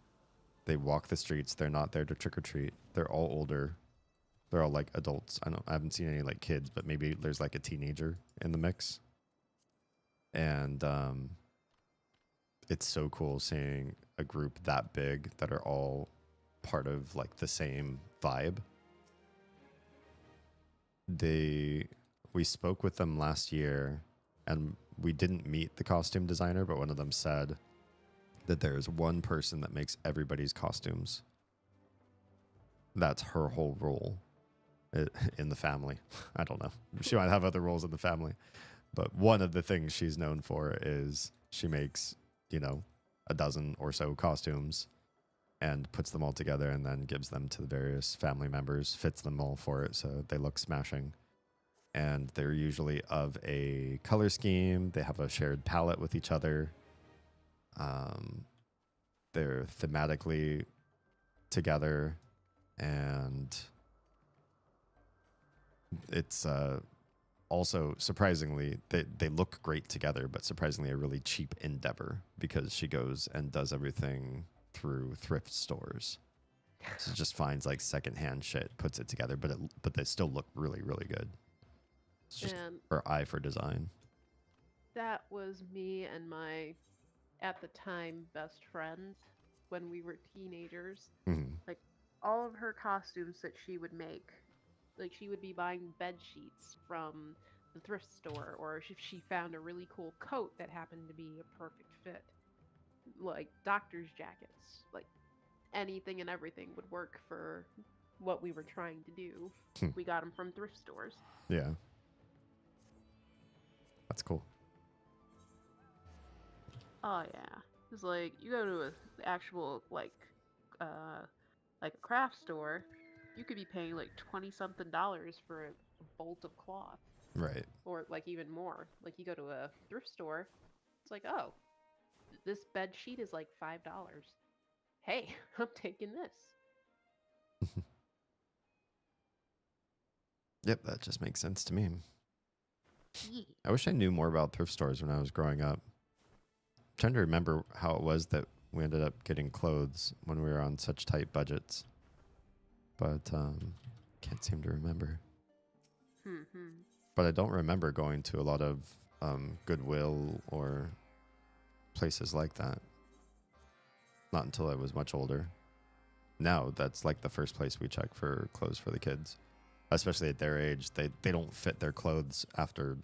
They walk the streets. They're not there to trick or treat. They're all older. They're all like adults. I haven't seen any like kids, but maybe there's like a teenager in the mix. And it's so cool seeing a group that big that are all part of like the same vibe. We spoke with them last year, and we didn't meet the costume designer, but one of them said that there's one person that makes everybody's costumes. That's her whole role in the family. I don't know. She might have other roles in the family, but one of the things she's known for is she makes, a dozen or so costumes and puts them all together and then gives them to the various family members, fits them all for it so they look smashing. And they're usually of a color scheme. They have a shared palette with each other. They're thematically together, and it's also surprisingly they look great together, but surprisingly a really cheap endeavor because she goes and does everything through thrift stores. So just finds like secondhand shit, puts it together, but they still look really, really good. It's just her eye for design. That was me and my, at the time, best friend when we were teenagers. Mm-hmm. Like, all of her costumes that she would make, like, she would be buying bed sheets from the thrift store, or if she found a really cool coat that happened to be a perfect fit. Like, doctor's jackets. Like, anything and everything would work for what we were trying to do. We got them from thrift stores. Yeah. That's cool. Oh yeah, it's like you go to an actual like a craft store, you could be paying like $20-something for a bolt of cloth, Right? or like even more. Like you go to a thrift store, it's like, oh, this bed sheet is like $5. Hey, I'm taking this. Yep, that just makes sense to me. Yeah. I wish I knew more about thrift stores when I was growing up. I'm trying to remember how it was that we ended up getting clothes when we were on such tight budgets. But can't seem to remember. But I don't remember going to a lot of Goodwill or places like that. Not until I was much older. now that's like the first place we check for clothes for the kids, especially at their age. They don't fit their clothes after,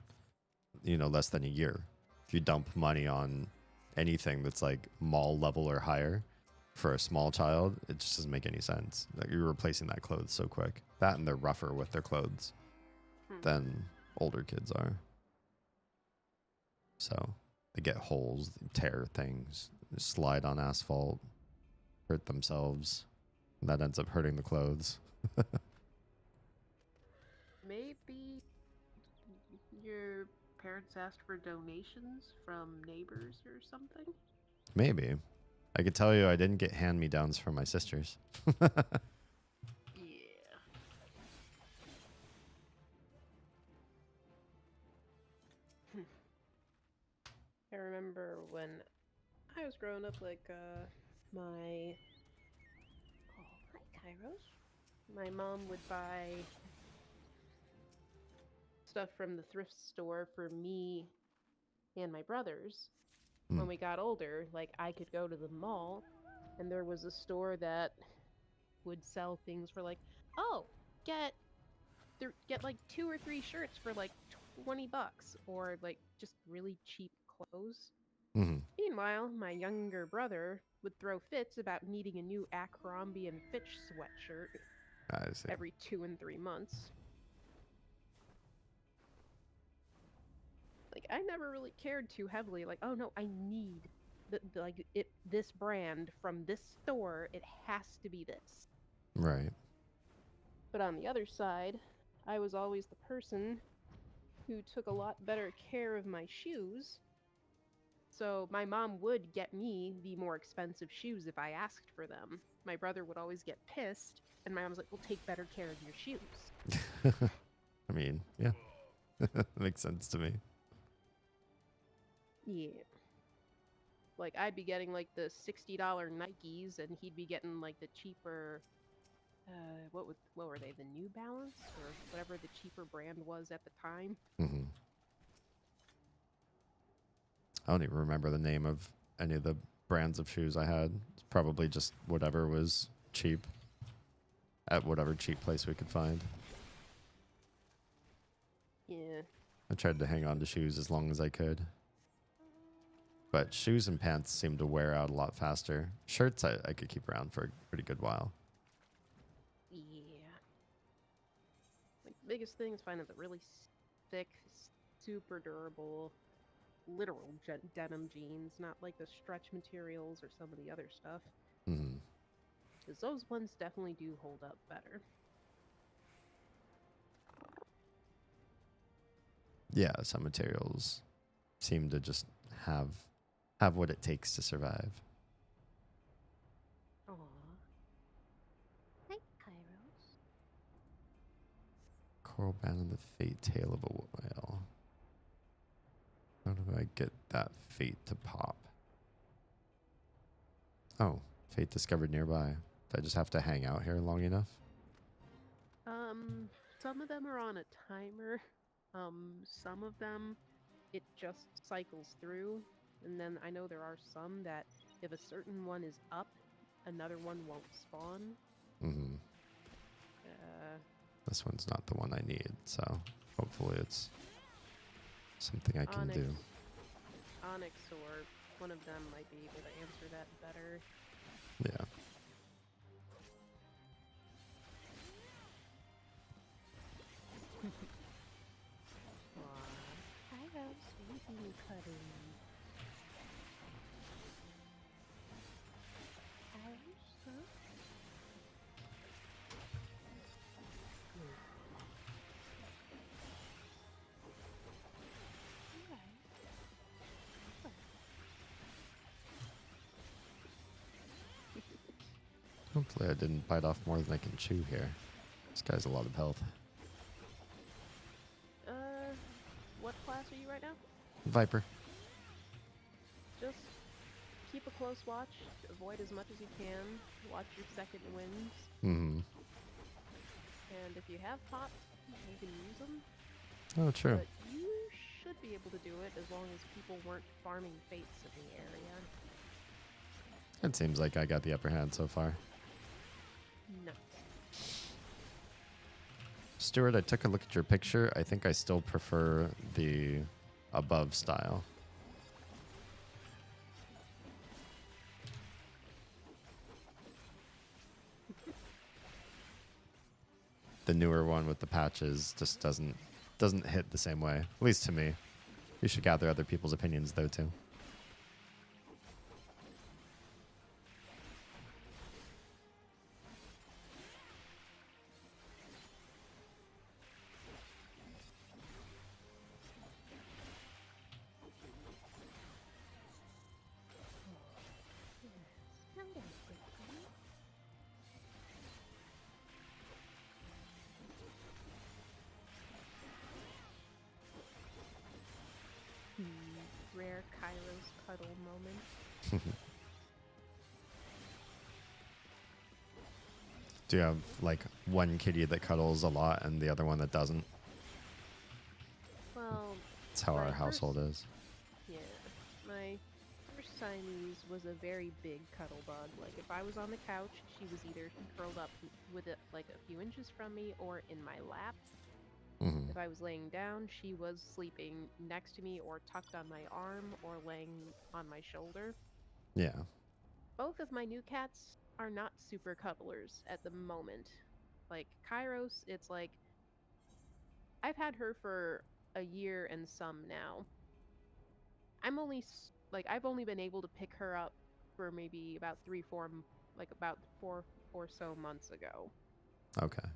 less than a year. If you dump money on anything that's like mall level or higher for a small child, it just doesn't make any sense. Like, you're replacing that clothes so quick. That, and they're rougher with their clothes than older kids are. So they get holes, they tear things, slide on asphalt, hurt themselves. And that ends up hurting the clothes. Maybe your parents asked for donations from neighbors or something? Maybe. I could tell you I didn't get hand-me-downs from my sisters. Yeah. I remember when I was growing up, like, my... Oh, hi, Kairos. My mom would buy stuff from the thrift store for me and my brothers. When we got older, like, I could go to the mall, and there was a store that would sell things for, like, oh, get like 2 or 3 shirts for like $20, or like just really cheap clothes. Meanwhile, my younger brother would throw fits about needing a new Abercrombie and Fitch sweatshirt every 2 and 3 months. Like, I never really cared too heavily. Like, oh no, I need this brand from this store. It has to be this. Right. But on the other side, I was always the person who took a lot better care of my shoes. So my mom would get me the more expensive shoes if I asked for them. My brother would always get pissed, and my mom was like, well, take better care of your shoes. I mean, yeah. Makes sense to me. Yeah. Like, I'd be getting, like, the $60 Nikes, and he'd be getting, like, the cheaper... what were they? The New Balance? Or whatever the cheaper brand was at the time? I don't even remember the name of any of the brands of shoes I had. It's probably just whatever was cheap at whatever cheap place we could find. Yeah. I tried to hang on to shoes as long as I could. But shoes and pants seem to wear out a lot faster. Shirts I could keep around for a pretty good while. Yeah. Like, the biggest thing is finding the really thick, super durable, literal denim jeans, not like the stretch materials or some of the other stuff. Because those ones definitely do hold up better. Yeah, some materials seem to just have what it takes to survive. Aww. Hi, Kairos. Coral band and the fate tail of a whale. How do I get that fate to pop? Oh, fate discovered nearby. Do I just have to hang out here long enough? Some of them are on a timer. Some of them, it just cycles through. And then I know there are some that if a certain one is up, another one won't spawn. This one's not the one I need, so hopefully it's something I can do. Onyx or one of them might be able to answer that better. Yeah. Kairos, weeping cutting. Kairos, huh? Hopefully I didn't bite off more than I can chew here. This guy's a lot of health. What class are you right now? Viper. Just keep a close watch, avoid as much as you can, watch your second winds. And if you have pots, you can use them. Oh, true. But you should be able to do it as long as people weren't farming fates in the area. It seems like I got the upper hand so far. Stuart, I took a look at your picture. I think I still prefer the above style. The newer one with the patches just doesn't hit the same way, at least to me. You should gather other people's opinions though too. Rare Kairos cuddle moment. Do you have like one kitty that cuddles a lot and the other one that doesn't? Well, That's how our household is. Yeah, my first Siamese was a very big cuddle bug. Like if I was on the couch, she was either curled up with it like a few inches from me or in my lap. Mm-hmm. If I was laying down, she was sleeping next to me or tucked on my arm or laying on my shoulder. Yeah. Both of my new cats are not super cuddlers at the moment. Like Kairos, it's like I've had her for a year and some now. I've only been able to pick her up for maybe about about 4 or so months ago. Okay.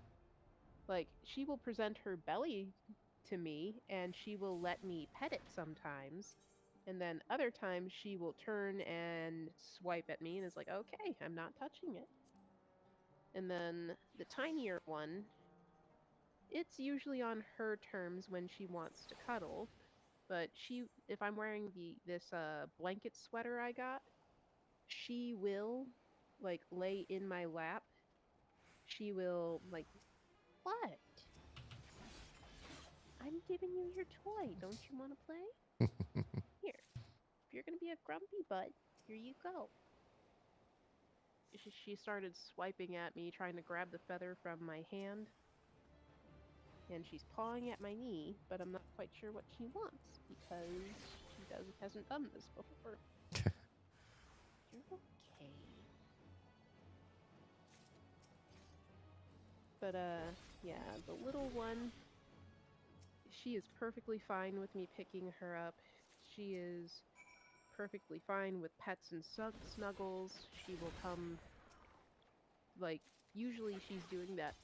Like, she will present her belly to me, and she will let me pet it sometimes. And then other times, she will turn and swipe at me, and is like, okay, I'm not touching it. And then the tinier one, it's usually on her terms when she wants to cuddle. But if I'm wearing this blanket sweater I got, she will, like, lay in my lap. She will, like, what? I'm giving you your toy. Don't you want to play? Here. If you're going to be a grumpy butt, here you go. She started swiping at me, trying to grab the feather from my hand. And she's pawing at my knee, but I'm not quite sure what she wants because she hasn't done this before. You're okay. But, yeah, the little one, she is perfectly fine with me picking her up. She is perfectly fine with pets and snuggles. She will come, like, usually she's doing that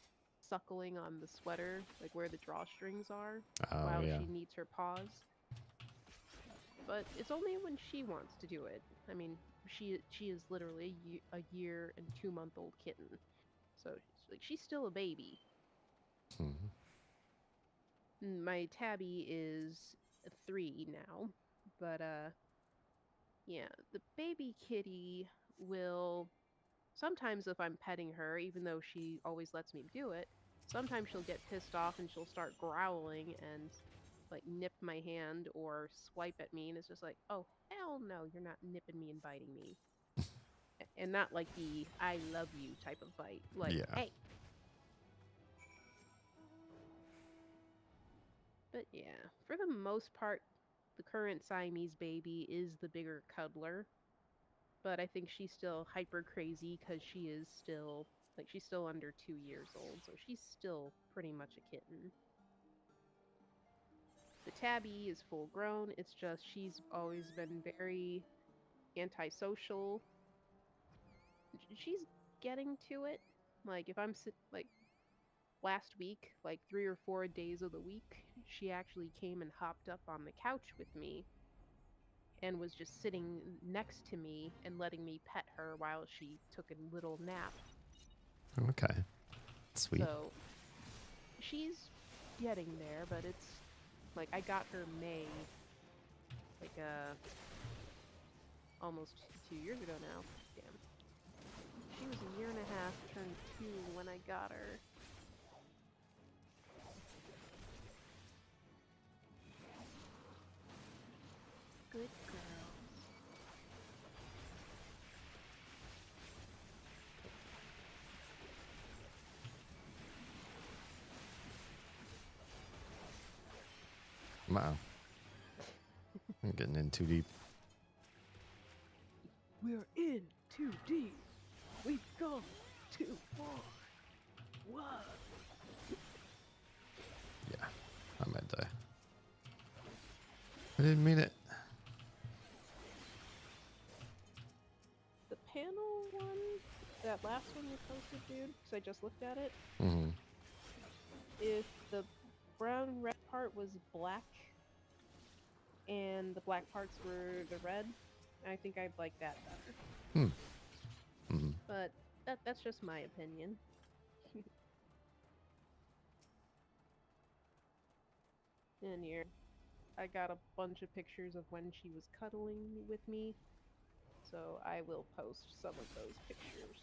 suckling on the sweater, like where the drawstrings are, while she needs her paws. But it's only when she wants to do it. I mean, she is literally a year and 2-month-old kitten. So, she's still a baby. Mm-hmm. My tabby is 3 now, but yeah, the baby kitty will sometimes, if I'm petting her, even though she always lets me do it, sometimes she'll get pissed off and she'll start growling and like nip my hand or swipe at me, and it's just like, oh hell no, you're not nipping me and biting me. And not like the I love you type of bite, like hey. But yeah, for the most part, the current Siamese baby is the bigger cuddler. But I think she's still hyper crazy because she is still, like, she's still under 2 years old. So she's still pretty much a kitten. The tabby is full grown. It's just she's always been very antisocial. She's getting to it. Like, if I'm like, last week, like 3 or 4 days of the week, she actually came and hopped up on the couch with me and was just sitting next to me and letting me pet her while she took a little nap. Okay. Sweet. So she's getting there, but it's like I got her May, like almost 2 years ago now. Damn. She was a year and a half, turned 2 when I got her. Good girl. Wow. I'm getting in too deep. We're in too deep. We've gone too far. What? Yeah, I might die. I didn't mean it. The panel one, that last one you posted, dude, because I just looked at it. Mm-hmm. If the brown red part was black and the black parts were the red, I think I'd like that better. Mm-hmm. But that's just my opinion. And here, I got a bunch of pictures of when she was cuddling with me, so I will post some of those pictures.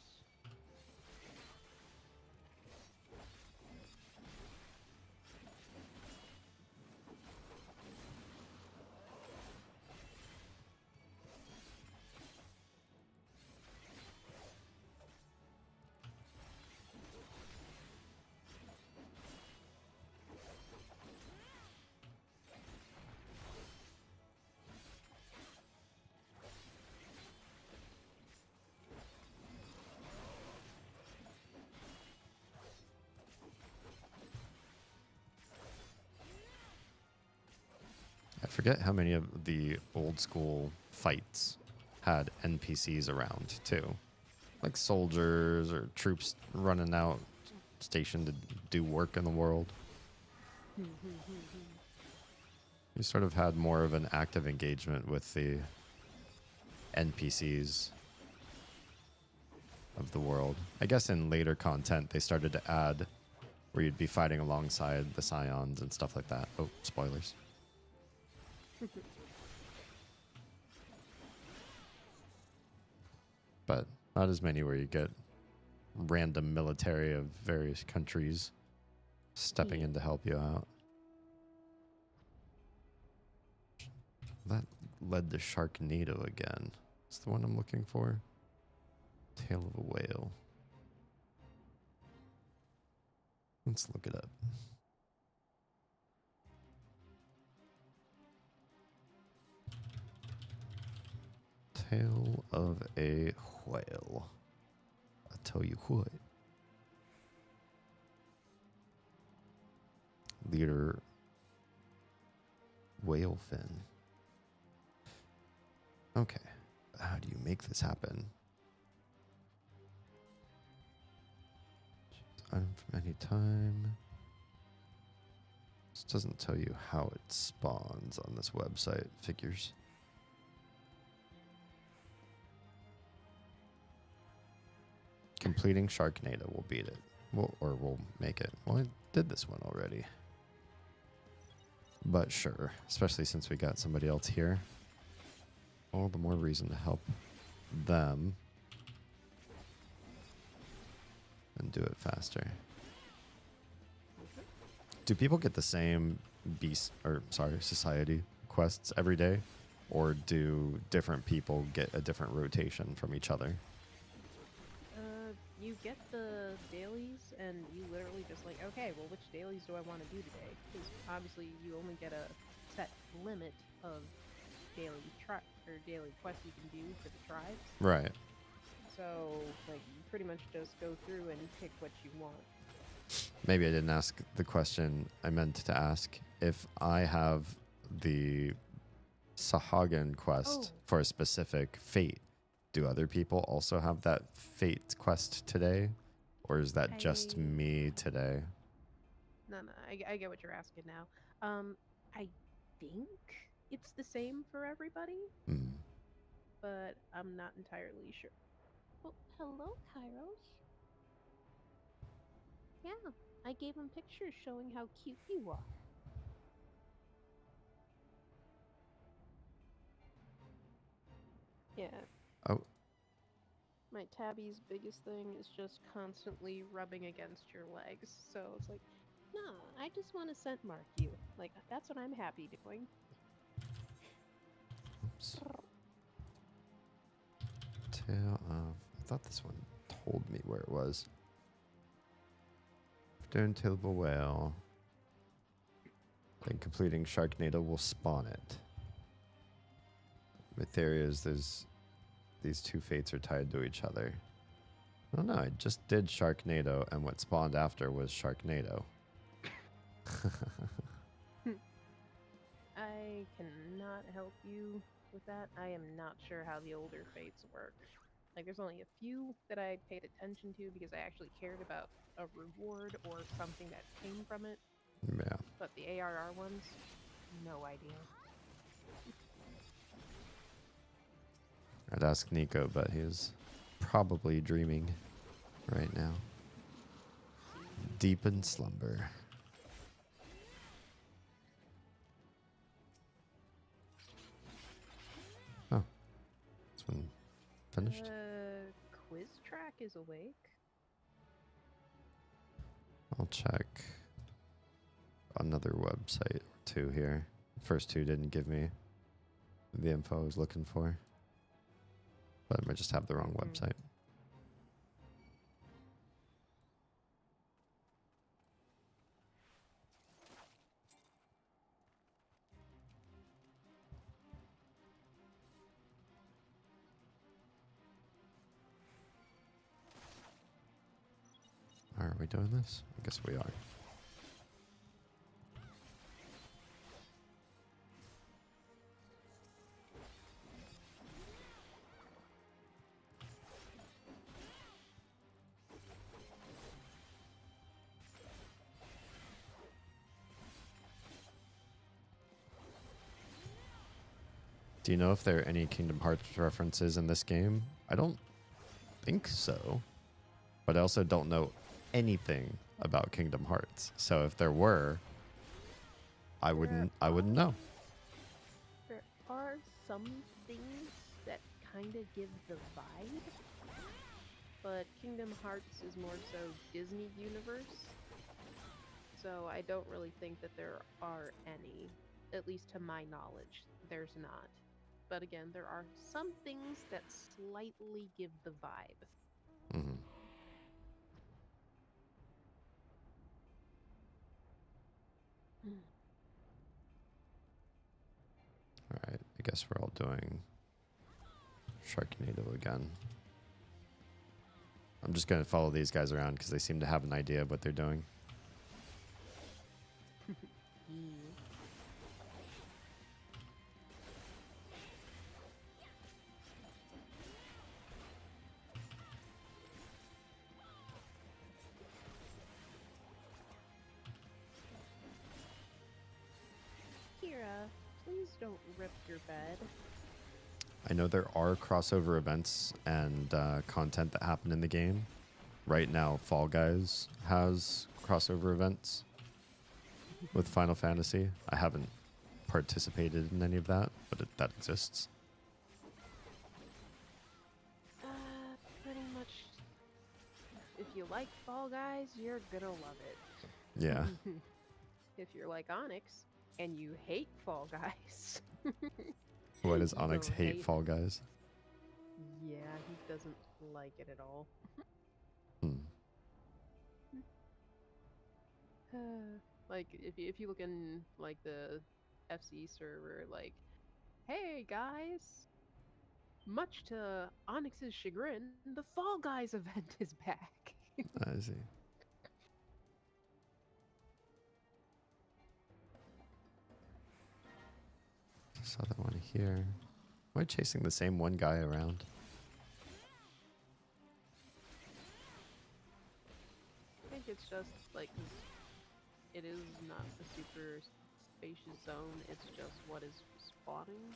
I forget how many of the old school fights had NPCs around too, like soldiers or troops running out stationed to do work in the world. You sort of had more of an active engagement with the NPCs of the world. I guess in later content they started to add where you'd be fighting alongside the scions and stuff like that. Oh, spoilers. But not as many where you get random military of various countries stepping in to help you out. That led to Sharknado again. It's the one I'm looking for. Tail of a whale. Let's look it up. Tail of a whale. I'll tell you what. Leader whale fin. Okay. How do you make this happen? Item from any time. This doesn't tell you how it spawns on this website. Figures. Completing Sharknado will beat it. We'll make it. Well, I did this one already. But sure, especially since we got somebody else here. All the more reason to help them. And do it faster. Do people get the same society quests every day? Or do different people get a different rotation from each other? You get the dailies, and you literally just like, okay, well, which dailies do I want to do today? Because obviously you only get a set limit of daily quests you can do for the tribes. Right. So, like, you pretty much just go through and pick what you want. Maybe I didn't ask the question I meant to ask. If I have the Sahagin quest for a specific fate, do other people also have that fate quest today? Or is that just me today? No, I get what you're asking now. I think it's the same for everybody, but I'm not entirely sure. Well, hello, Kairos. Yeah, I gave him pictures showing how cute you are. Yeah. Oh. My tabby's biggest thing is just constantly rubbing against your legs. So it's like, no, I just want to scent mark you. Like, that's what I'm happy doing. Oops. Tail of... I thought this one told me where it was. Doing tail of a whale. And completing Sharknado will spawn it. My theory is these two fates are tied to each other. Oh no, I just did Sharknado, and what spawned after was Sharknado. I cannot help you with that. I am not sure how the older fates work. Like, there's only a few that I paid attention to because I actually cared about a reward or something that came from it. Yeah. But the ARR ones, no idea. I'd ask Nico, but he's probably dreaming right now. Deep in slumber. Oh. This one finished? Quiz track is awake. I'll check another website or two here. First two didn't give me the info I was looking for. But I might just have the wrong website. Are we doing this? I guess we are. Do you know if there are any Kingdom Hearts references in this game? I don't think so. But I also don't know anything about Kingdom Hearts. So if there were, I wouldn't know. There are some things that kind of give the vibe, but Kingdom Hearts is more so Disney universe. So I don't really think that there are any, at least to my knowledge, there's not. But again, there are some things that slightly give the vibe. Mm-hmm. Alright, I guess we're all doing Sharknado again. I'm just going to follow these guys around because they seem to have an idea of what they're doing. Kira, please don't rip your bed. I know there are crossover events and content that happen in the game. Right now, Fall Guys has crossover events with Final Fantasy. I haven't participated in any of that, but that exists. Pretty much, if you like Fall Guys, you're gonna love it. Yeah. If you're like Onyx and you hate Fall Guys. Why does Onyx hate Fall Guys? Yeah, he doesn't like it at all. Like, if you look in, like, the FC server, like, hey, guys, much to Onyx's chagrin, the Fall Guys event is back. I see. Saw that one here. Am I chasing the same one guy around? I think it's just, like, 'cause it is not a super spacious zone, it's just what is spawning.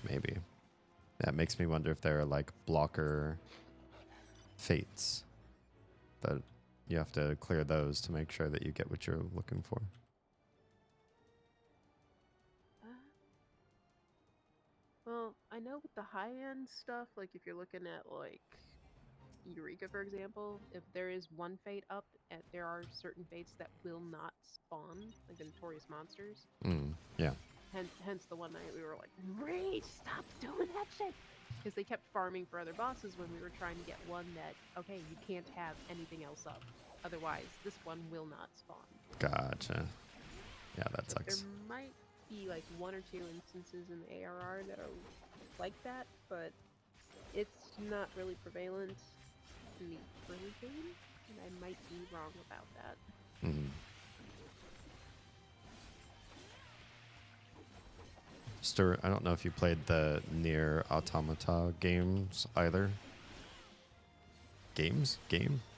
Maybe. That makes me wonder if there are, like, blocker fates that you have to clear those to make sure that you get what you're looking for. Well, I know with the high-end stuff, like if you're looking at, like, Eureka, for example, if there is one fate up, there are certain fates that will not spawn, like the Notorious Monsters. Yeah. Hence the one night we were like, Reed, stop doing that shit! Because they kept farming for other bosses when we were trying to get one that, okay, you can't have anything else up. Otherwise, this one will not spawn. Gotcha. Yeah, that Like, sucks. there might be like 1 or 2 instances in the ARR that are like that, but it's not really prevalent in the early game, and I might be wrong about that. Mhm. Stuart, I don't know if you played the Near Automata games either. Game?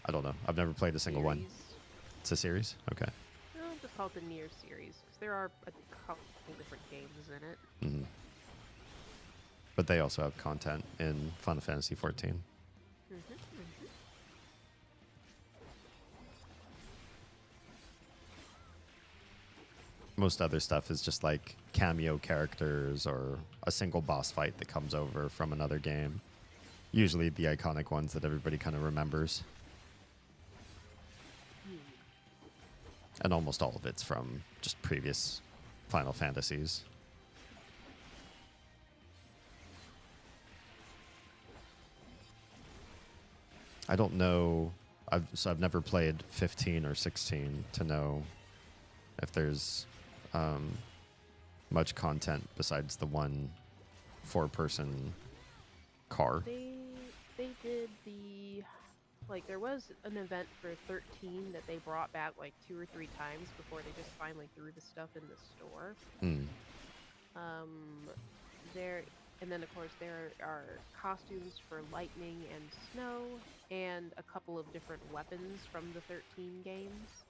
I don't know. I've never played a single one. Series. It's a series? Okay. I'll just call it the Nier series, because there are a couple different games in it. Hmm. But they also have content in Final Fantasy 14. Most other stuff is just like cameo characters or a single boss fight that comes over from another game. Usually the iconic ones that everybody kind of remembers. And almost all of it's from just previous Final Fantasies. I don't know. I've never played 15 or 16 to know if there's much content besides the one 4-person car. They did the, like, there was an event for 13 that they brought back like 2 or 3 times before they just finally threw the stuff in the store. And then of course there are costumes for lightning and snow, and a couple of different weapons from the 13 games.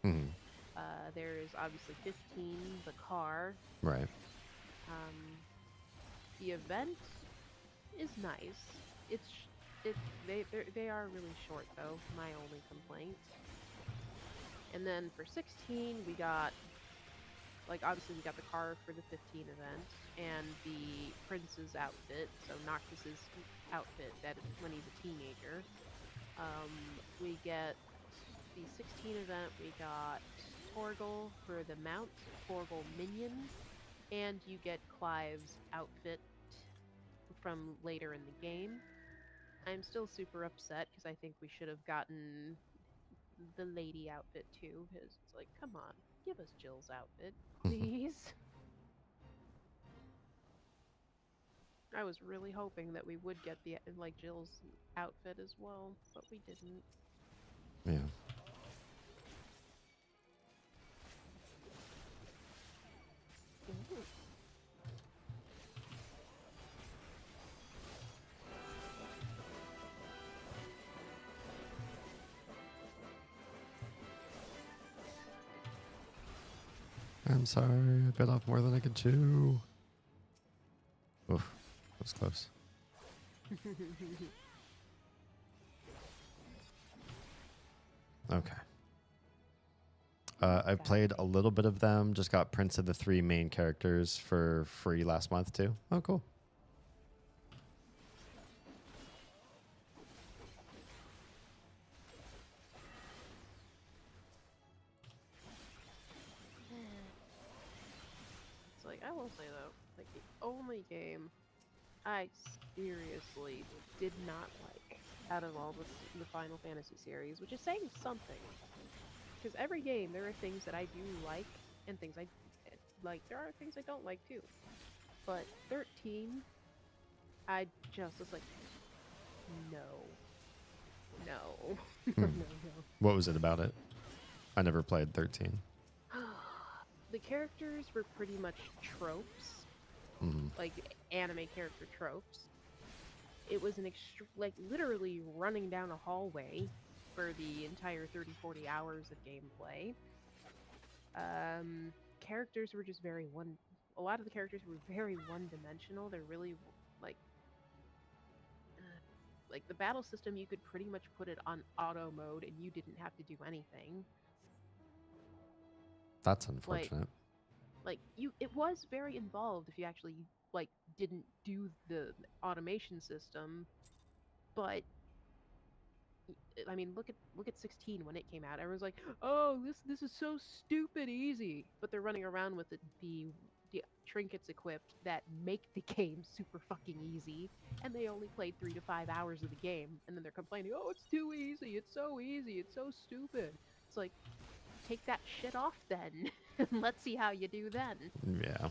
There's obviously 15, the car. Right. The event is nice. They are really short though. My only complaint. And then for 16, we got, like, obviously we got the car for the 15 event and the prince's outfit, so Noctis's outfit that when he's a teenager. We get the 16 event. We got Torgal for the mount, Torgal minion, and you get Clive's outfit from later in the game. I'm still super upset because I think we should have gotten the lady outfit too, because it's like, come on, give us Jill's outfit, please. I was really hoping that we would get the, like, Jill's outfit as well, but we didn't. Yeah. Ooh. I'm sorry, I bit off more than I could chew. Oof, that was close. Okay. I've played a little bit of them. Just got Prince of the 3 main characters for free last month too. Oh, cool. It's like, I will say though, like, the only game I seriously did not like out of all the Final Fantasy series, which is saying something. Because every game, there are things that I do like, and things I like. There are things I don't like too. But 13, I just was like, no. No. What was it about it? I never played 13. The characters were pretty much tropes, like anime character tropes. It was an like literally running down a hallway for the entire 30-40 hours of gameplay. Characters were just very a lot of the characters were very one-dimensional. They're really like the battle system, you could pretty much put it on auto mode and you didn't have to do anything. That's unfortunate. Like it was very involved if you actually like didn't do the automation system, but I mean, look at 16 when it came out. Everyone's like, "Oh, this is so stupid easy," but they're running around with the trinkets equipped that make the game super fucking easy, and they only played 3 to 5 hours of the game, and then they're complaining, "Oh, it's too easy. It's so easy. It's so stupid." It's like, take that shit off then. Let's see how you do then. Yeah.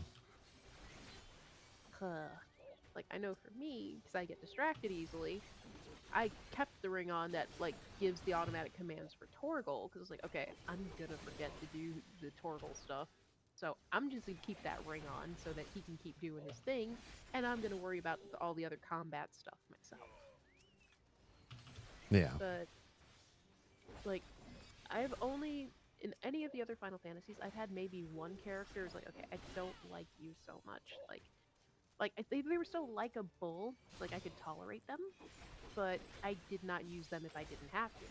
Like, I know for me, because I get distracted easily, I kept the ring on that, like, gives the automatic commands for Torgal, because it's like, okay, I'm gonna forget to do the Torgal stuff, so I'm just gonna keep that ring on so that he can keep doing his thing, and I'm gonna worry about all the other combat stuff myself. Yeah. But, like, I've only, in any of the other Final Fantasies, I've had maybe one character who's like, okay, I don't like you so much. Like they were still likable, like I could tolerate them, but I did not use them if I didn't have to.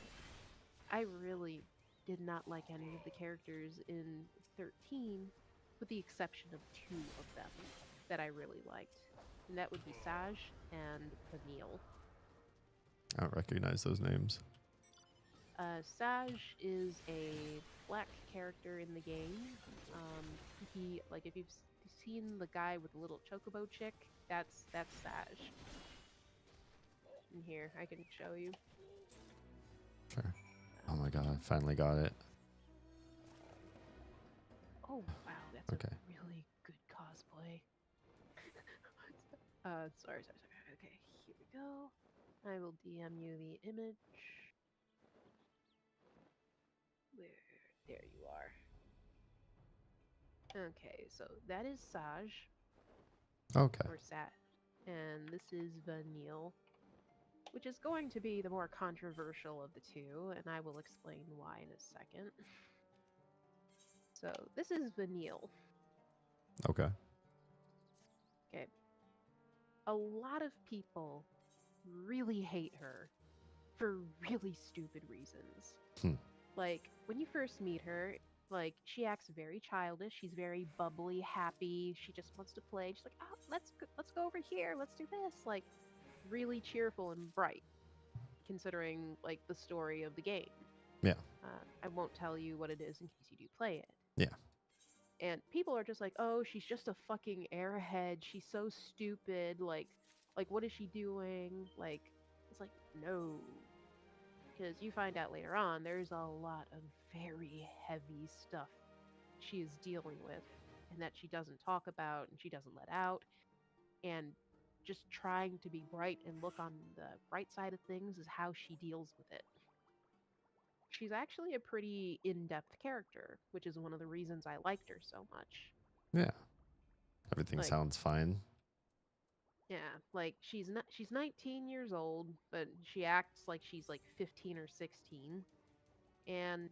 I really did not like any of the characters in 13, with the exception of 2 of them that I really liked. And that would be Saj and Vanille. I don't recognize those names. Saj is a black character in the game. He, like, if you've seen the guy with the little chocobo chick, that's Saj. In here, I can show you. Sure. Oh my god, I finally got it. Oh wow, that's Okay. a really good cosplay. Sorry. Okay, here we go. I will DM you the image. There you are. Okay, so that is Saj. Okay. Or Sat. And this is Vanille, which is going to be the more controversial of the two, and I will explain why in a second. So, this is Vanille. Okay. Okay. A lot of people really hate her for really stupid reasons. Like, when you first meet her, like, she acts very childish. She's very bubbly, happy. She just wants to play. She's like, oh, let's go over here. Let's do this. Like, really cheerful and bright, considering, like, the story of the game. Yeah. I won't tell you what it is in case you do play it. Yeah. And people are just like, oh, she's just a fucking airhead. She's so stupid. Like, what is she doing? Like, it's like, no. Because you find out later on, there's a lot of very heavy stuff she is dealing with, and that she doesn't talk about and she doesn't let out. And just trying to be bright and look on the bright side of things is how she deals with it. She's actually a pretty in-depth character, which is one of the reasons I liked her so much. Yeah. Everything Like, sounds fine. yeah, like she's 19 years old, but she acts like she's like 15 or 16. And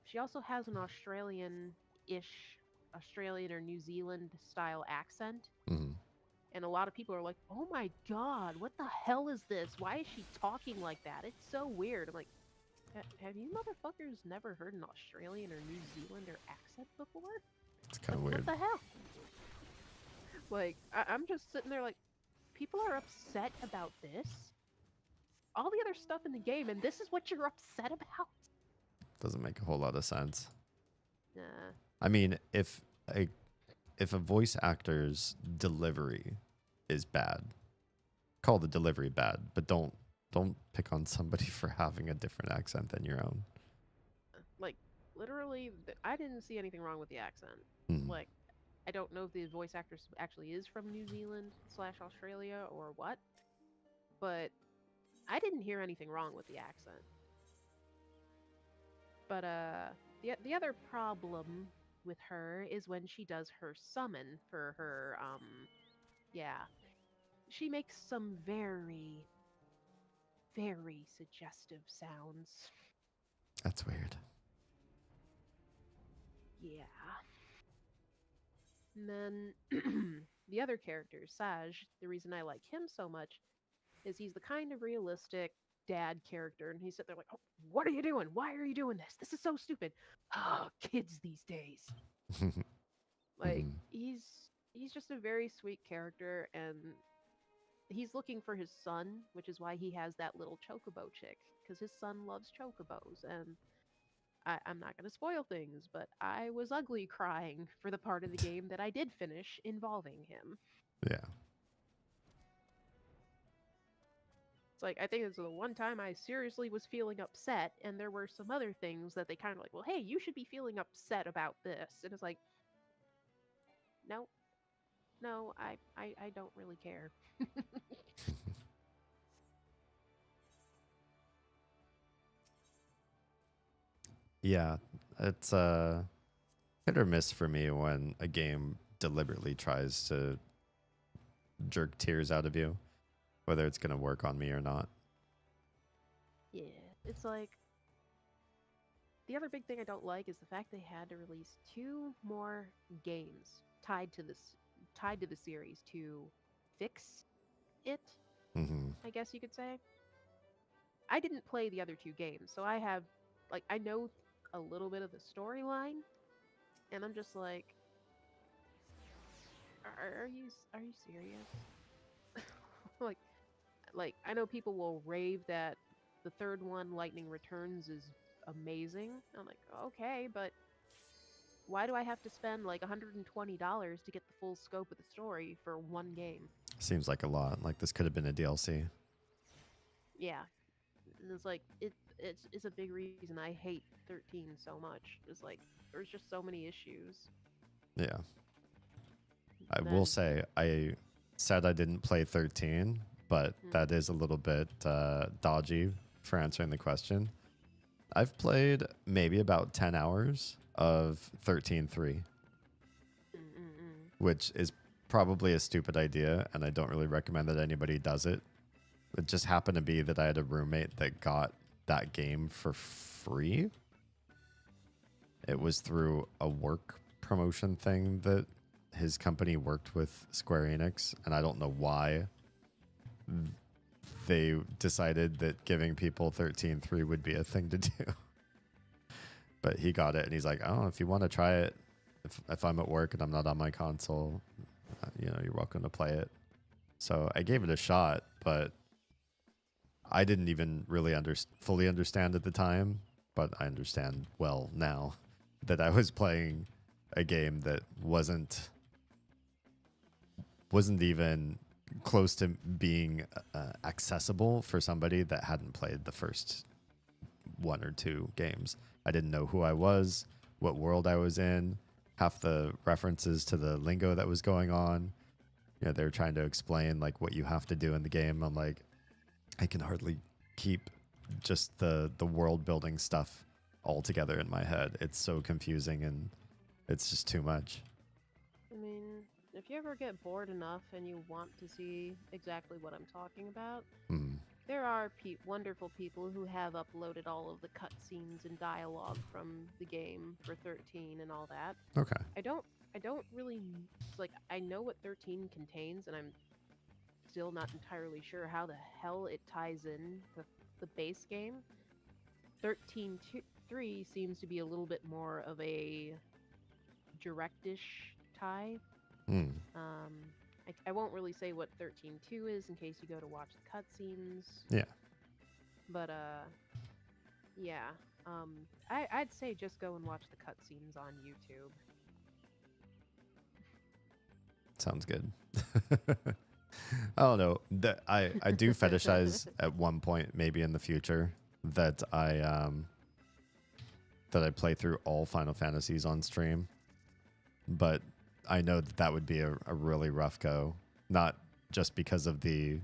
she also has an Australian or New Zealand style accent. Mm-hmm. And a lot of people are like, oh my god, what the hell is this? Why is she talking like that? It's so weird. I'm like, have you motherfuckers never heard an Australian or New Zealander accent before? It's kind of weird. What the hell? Like, I'm just sitting there like, people are upset about this? All the other stuff in the game, and this is what you're upset about? Doesn't make a whole lot of sense. Nah. I mean, if a voice actor's delivery is bad, call the delivery bad, but don't pick on somebody for having a different accent than your own. Like, literally, I didn't see anything wrong with the accent. Like, I don't know if the voice actor actually is from New Zealand / Australia or what, but I didn't hear anything wrong with the accent. But the other problem with her is when she does her summon for her she makes some very, very suggestive sounds. That's weird. Yeah. And then the other character, Saj, the reason I like him so much is he's the kind of realistic dad character, and he's sitting there like, oh, what are you doing? Why are you doing this? This is so stupid. Oh, kids these days. Like, he's just a very sweet character, and he's looking for his son, which is why he has that little chocobo chick, because his son loves chocobos, and I'm not going to spoil things, but I was ugly crying for the part of the game that I did finish involving him. Yeah. It's like, I think it's the one time I seriously was feeling upset, and there were some other things that they kind of like, well, hey, you should be feeling upset about this. And it's like, no, no, I don't really care. Yeah, it's hit or miss for me when a game deliberately tries to jerk tears out of you, whether it's gonna work on me or not. Yeah, it's like, the other big thing I don't like is the fact they had to release 2 more games tied to the series to fix it, Hmm. I guess you could say. I didn't play the other 2 games, so I have like I know a little bit of the storyline, and I'm just like, are you serious? like like I know people will rave that the third one, Lightning Returns, is amazing. I'm like, okay, but why do I have to spend like $120 to get the full scope of the story for one game? Seems like a lot. Like this could have been a DLC. Yeah, and it's like it's a big reason I hate 13 so much. It's like there's just so many issues. Yeah. I Then, will say I said I didn't play 13, but that is a little bit dodgy for answering the question. I've played maybe about 10 hours of 13.3, which is probably a stupid idea, and I don't really recommend that anybody does it. It just happened to be that I had a roommate that got that game for free. It was through a work promotion thing that his company worked with Square Enix, and I don't know why they decided that giving people 13.3 would be a thing to do. But he got it, and he's like, oh, if you want to try it, if I'm at work and I'm not on my console, you're welcome to play it. So I gave it a shot, but I didn't even really fully understand at the time, but I understand well now that I was playing a game that wasn't even close to being accessible for somebody that hadn't played the first 1 or 2 games. I didn't know who I was, what world I was in, half the references to the lingo that was going on. They were trying to explain like what you have to do in the game. I'm like, I can hardly keep just the world building stuff all together in my head. It's so confusing and it's just too much. I mean, if you ever get bored enough and you want to see exactly what I'm talking about, there are wonderful people who have uploaded all of the cutscenes and dialogue from the game for 13 and all that. Okay. I don't really like. I know what 13 contains, and I'm still not entirely sure how the hell it ties in with the base game. 13.3 seems to be a little bit more of a directish tie. I won't really say what 13.2 is in case you go to watch the cutscenes. Yeah. But yeah. I'd say just go and watch the cutscenes on YouTube. Sounds good. I don't know. I do fetishize at one point, maybe in the future, that I play through all Final Fantasies on stream. But I know that would be a really rough go. Not just because of the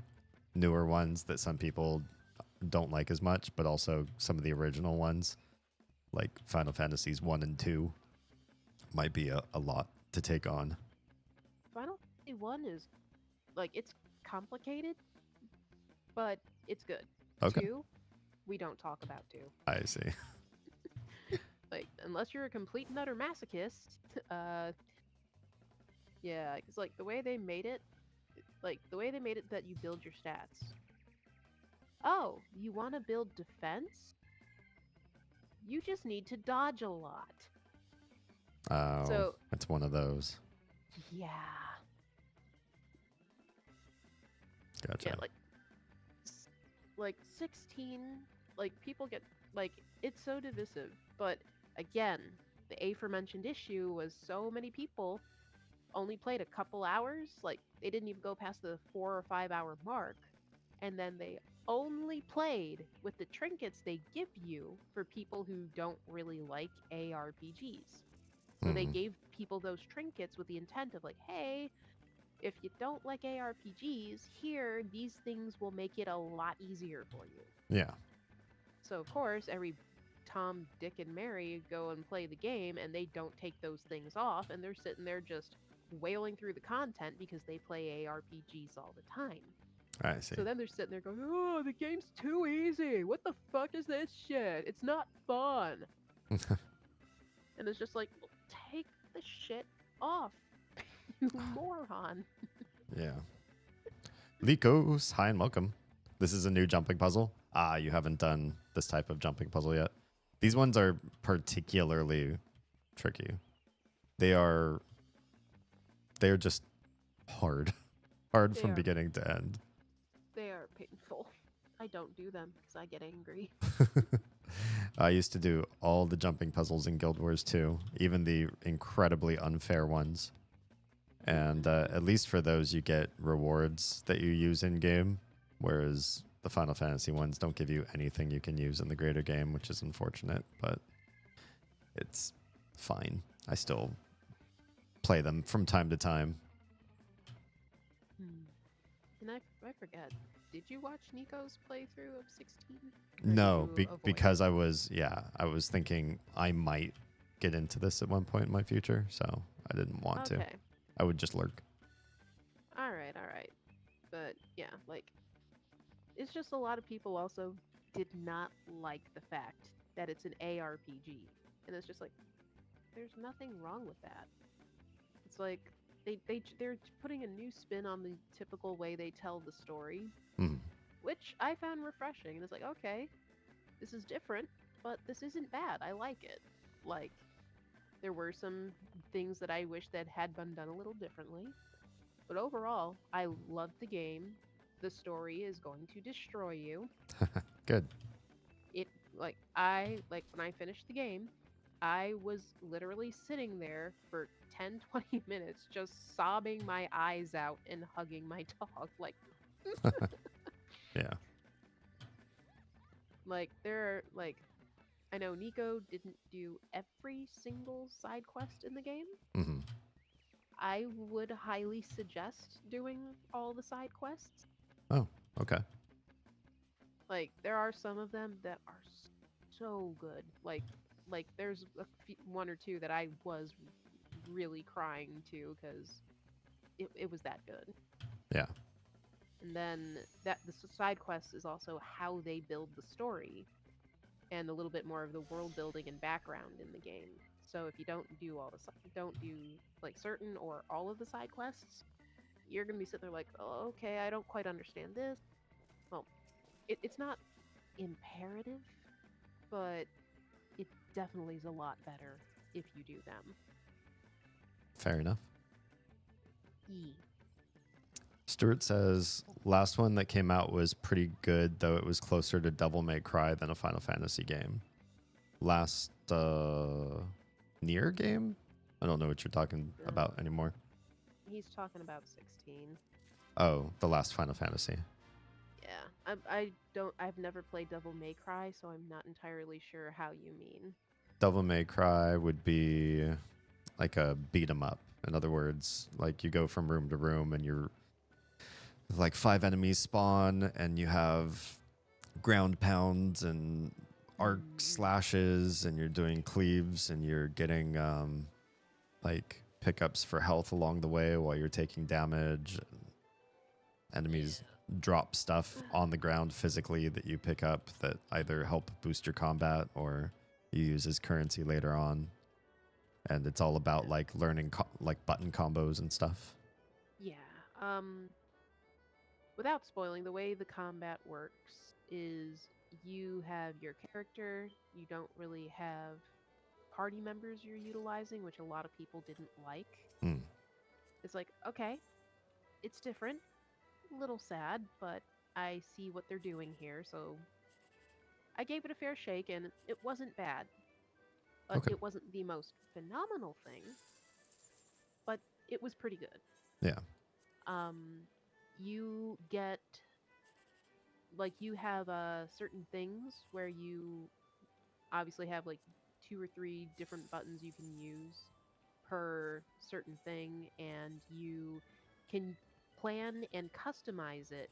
newer ones that some people don't like as much, but also some of the original ones, like Final Fantasies 1 and 2, might be a lot to take on. Final Fantasy 1 is, like, it's complicated, but it's good. Okay. 2, we don't talk about 2. I see. Like, unless you're a complete and utter masochist, yeah, because, like, the way they made it that you build your stats. Oh, you want to build defense? You just need to dodge a lot. Oh, so, it's one of those. Yeah. Gotcha. Yeah, like 16, like, people get, like, it's so divisive, but again, the aforementioned issue was so many people only played a couple hours, like, they didn't even go past the 4 or 5 hour mark, and then they only played with the trinkets they give you for people who don't really like ARPGs. So they gave people those trinkets with the intent of like, hey, if you don't like ARPGs, here, these things will make it a lot easier for you. Yeah. So, of course, every Tom, Dick, and Mary go and play the game, and they don't take those things off, and they're sitting there just wailing through the content because they play ARPGs all the time. I see. So then they're sitting there going, oh, the game's too easy. What the fuck is this shit? It's not fun. And it's just like, well, take the shit off, you moron. Yeah. Likos, hi and welcome. This is a new jumping puzzle. You haven't done this type of jumping puzzle yet. These ones are particularly tricky. They're just hard. Hard from beginning to end. They are painful. I don't do them because I get angry. I used to do all the jumping puzzles in Guild Wars 2, even the incredibly unfair ones. And at least for those, you get rewards that you use in game, whereas the Final Fantasy ones don't give you anything you can use in the greater game, which is unfortunate, but it's fine. I still play them from time to time. And I forget. Did you watch Nico's playthrough of 16? No, because I was thinking I might get into this at one point in my future, so I didn't want to. I would just lurk. All right. But yeah, like, it's just a lot of people also did not like the fact that it's an ARPG. And it's just like, there's nothing wrong with that. It's like, they're putting a new spin on the typical way they tell the story, which I found refreshing. And it's like, okay, this is different, but this isn't bad. I like it. Like, there were some things that I wish that had been done a little differently, but overall, I loved the game. The story is going to destroy you. Good. When I finished the game, I was literally sitting there for 10, 20 minutes just sobbing my eyes out and hugging my dog. Like, yeah. Like, I know Nico didn't do every single side quest in the game. I would highly suggest doing all the side quests. Oh, okay. Like, there are some of them that are so good. Like there's one or two that I was really crying to because it was that good. Yeah. And then the side quest is also how they build the story and a little bit more of the world building and background in the game. So if you don't do like certain or all of the side quests, you're gonna be sitting there like, oh, okay, I don't quite understand this. Well, it's not imperative, but it definitely is a lot better if you do them. Fair enough. E. Stuart says, last one that came out was pretty good, though it was closer to Devil May Cry than a Final Fantasy game. Last Nier game? I don't know what you're talking about anymore. He's talking about 16. Oh, the last Final Fantasy. Yeah, I've never played Devil May Cry, so I'm not entirely sure how you mean. Devil May Cry would be like a beat 'em up. In other words, like you go from room to room and you're like 5 enemies spawn and you have ground pounds and arc slashes and you're doing cleaves and you're getting like pickups for health along the way while you're taking damage. Enemies drop stuff on the ground physically that you pick up that either help boost your combat or you use as currency later on. And it's all about like learning like button combos and stuff. Yeah. Without spoiling, the way the combat works is you have your character, you don't really have party members you're utilizing, which a lot of people didn't like. It's like, okay, it's different. A little sad, but I see what they're doing here, so I gave it a fair shake, and it wasn't bad. But it wasn't the most phenomenal thing, but it was pretty good. Yeah. You get like you have certain things where you obviously have like 2 or 3 different buttons you can use per certain thing, and you can plan and customize it.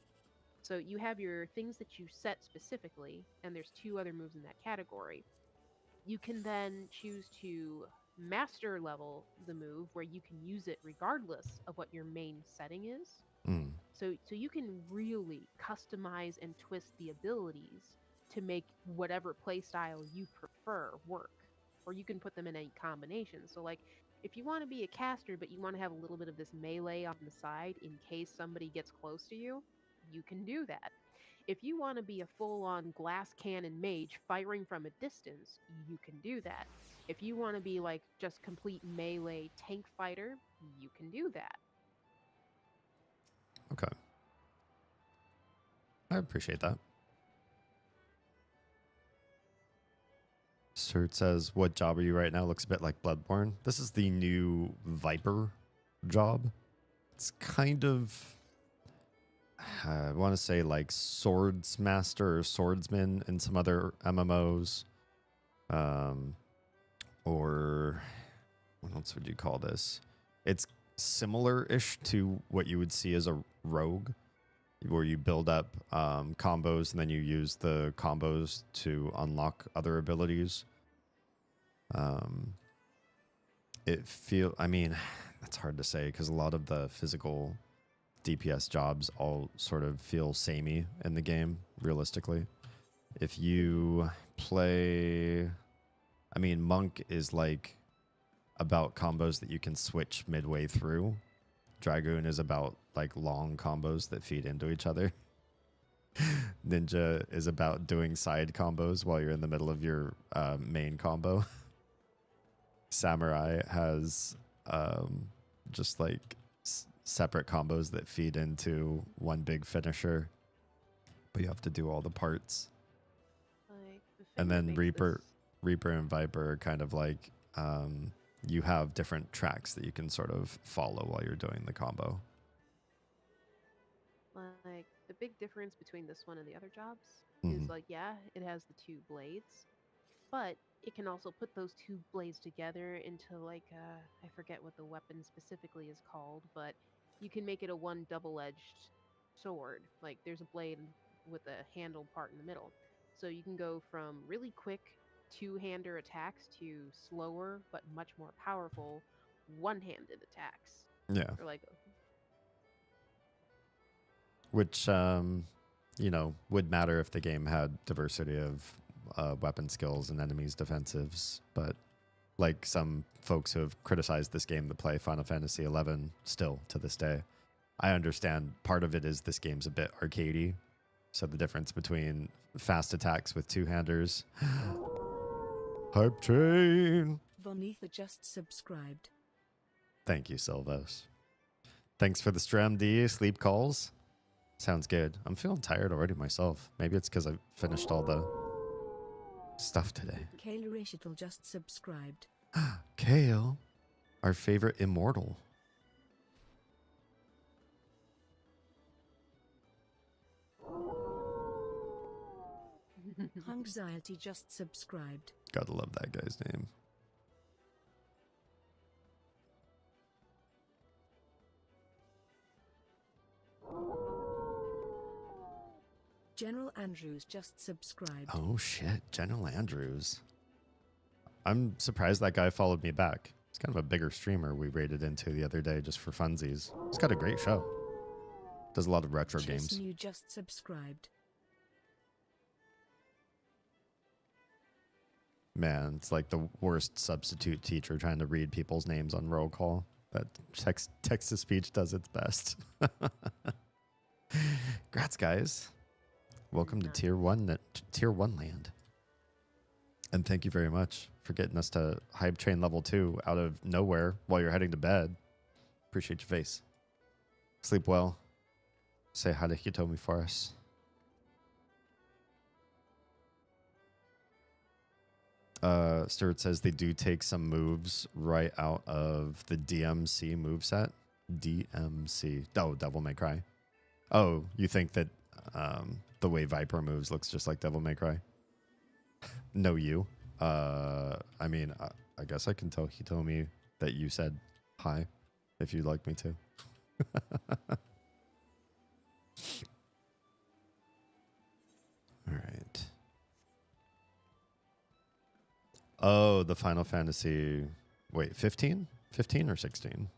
So you have your things that you set specifically, and there's 2 other moves in that category. You can then choose to master level the move where you can use it regardless of what your main setting is. Mm. So you can really customize and twist the abilities to make whatever playstyle you prefer work, or you can put them in any combination. So like if you want to be a caster but you want to have a little bit of this melee on the side in case somebody gets close to you, you can do that. If you want to be a full-on glass cannon mage firing from a distance, you can do that. If you want to be like just complete melee tank fighter, you can do that. Okay. I appreciate that. Sir says, what job are you right now? Looks a bit like Bloodborne. This is the new Viper job. It's kind of, I want to say like swords master or swordsman in some other MMOs. Or what else would you call this? It's similar-ish to what you would see as a rogue, where you build up combos and then you use the combos to unlock other abilities. I mean, that's hard to say because a lot of the physical DPS jobs all sort of feel samey in the game, realistically. If you play, I mean, Monk is like about combos that you can switch midway through. Dragoon is about like long combos that feed into each other. Ninja is about doing side combos while you're in the middle of your main combo. Samurai has just like separate combos that feed into one big finisher, but you have to do all the parts. Like, And then Reaper and Viper are kind of like you have different tracks that you can sort of follow while you're doing the combo. Like the big difference between this one and the other jobs Mhm. is like, yeah, it has the 2 blades, but it can also put those 2 blades together into like I forget what the weapon specifically is called, but you can make it a one double-edged sword. Like there's a blade with a handle part in the middle. So you can go from really quick 2-hander attacks to slower but much more powerful one-handed attacks. Yeah. Or like Which, you know, would matter if the game had diversity of weapon skills and enemies' defensives. But like some folks who have criticized this game that play Final Fantasy XI still to this day, I understand part of it is this game's a bit arcadey. So the difference between fast attacks with 2-handers. Hype train. Vonitha just subscribed. Thank you, Silvos. Thanks for the stream, D. Sleep calls. Sounds good. I'm feeling tired already myself. Maybe it's because I finished all the stuff today. Kayla Rishital just subscribed. Kale, our favorite immortal. Anxiety just subscribed. Gotta love that guy's name. General Andrews just subscribed. Oh shit, General Andrews. I'm surprised that guy followed me back. He's kind of a bigger streamer we raided into the other day just for funsies. He's got a great show. Does a lot of retro games. Jason, you just subscribed. Man, it's like the worst substitute teacher trying to read people's names on roll call. That text-to-speech does its best. Grats, guys. Welcome to Tier 1 land. And thank you very much for getting us to Hype Train level 2 out of nowhere while you're heading to bed. Appreciate your face. Sleep well. Say hi to Hitomi for us. Stuart says they do take some moves right out of the DMC moveset. DMC. Oh, Devil May Cry. Oh, you think that the the way Viper moves looks just like Devil May Cry. No, you. I mean, I guess I can tell he told me that you said hi, if you'd like me to. All right. Oh, the Final Fantasy. Wait, 15? 15 or 16?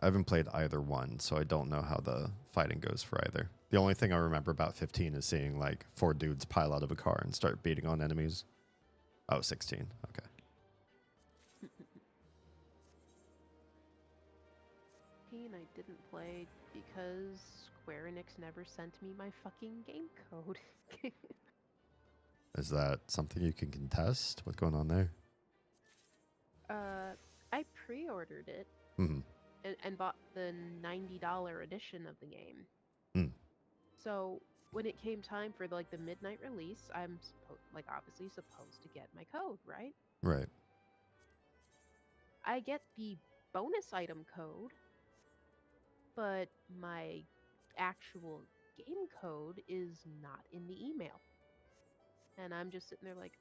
I haven't played either one, so I don't know how the fighting goes for either. The only thing I remember about 15 is seeing like 4 dudes pile out of a car and start beating on enemies. Oh, 16. Okay. I didn't play because Square Enix never sent me my fucking game code. Is that something you can contest? What's going on there? I pre-ordered it Mm-hmm. and bought the $90 edition of the game. Mm. So when it came time for like the midnight release, I'm obviously supposed to get my code, right? Right. I get the bonus item code, but my actual game code is not in the email. And I'm just sitting there like,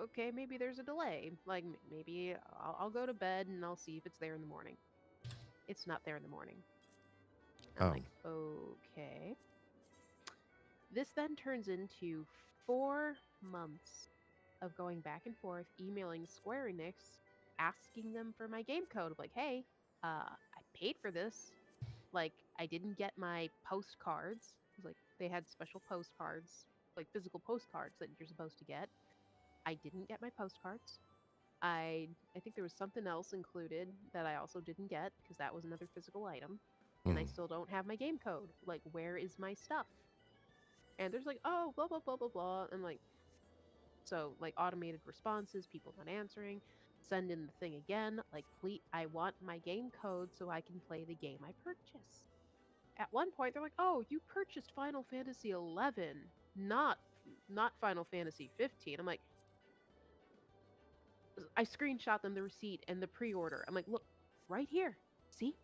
okay, maybe there's a delay. Like, maybe I'll go to bed and I'll see if it's there in the morning. It's not there in the morning. I'm like, okay. This then turns into 4 months of going back and forth, emailing Square Enix, asking them for my game code. Like, hey, I paid for this. Like, I didn't get my postcards. It was like, they had special postcards, like physical postcards that you're supposed to get. I didn't get my postcards. I think there was something else included that I also didn't get because that was another physical item. And I still don't have my game code. Like, where is my stuff? And there's like, oh, blah, blah, blah, blah, blah. And like, so like automated responses, people not answering, send in the thing again. Like, please, I want my game code so I can play the game I purchased. At one point, they're like, oh, you purchased Final Fantasy 11, not Final Fantasy 15. I'm like, I screenshot them the receipt and the pre-order. I'm like, look, right here. See?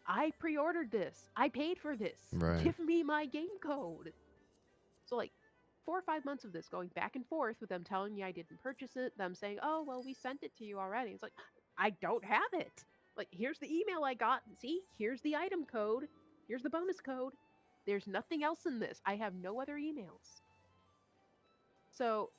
I pre-ordered this. I paid for this. Right. Give me my game code. So like 4 or 5 months of this going back and forth with them telling me I didn't purchase it, them saying, oh, well, we sent it to you already. It's like, I don't have it. Like, here's the email I got. See, here's the item code. Here's the bonus code. There's nothing else in this. I have no other emails. So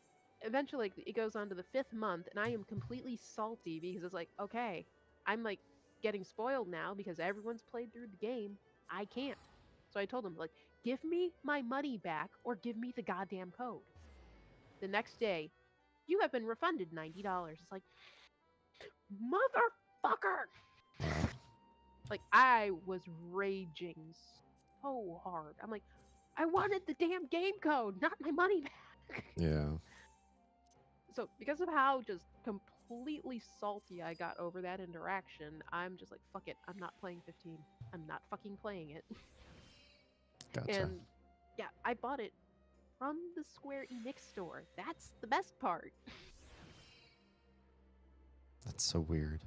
eventually it goes on to the 5th month and I am completely salty because it's like, okay, I'm like getting spoiled now because everyone's played through the game. I can't. So I told them, like, give me my money back or give me the goddamn code. The next day, you have been refunded $90. It's like, motherfucker! Wow. Like, I was raging so hard. I'm like, I wanted the damn game code, not my money back. Yeah. So because of how just completely salty I got over that interaction, I'm just like, fuck it, I'm not playing 15. I'm not fucking playing it. Gotcha. And yeah, I bought it from the Square Enix store. That's the best part. That's so weird.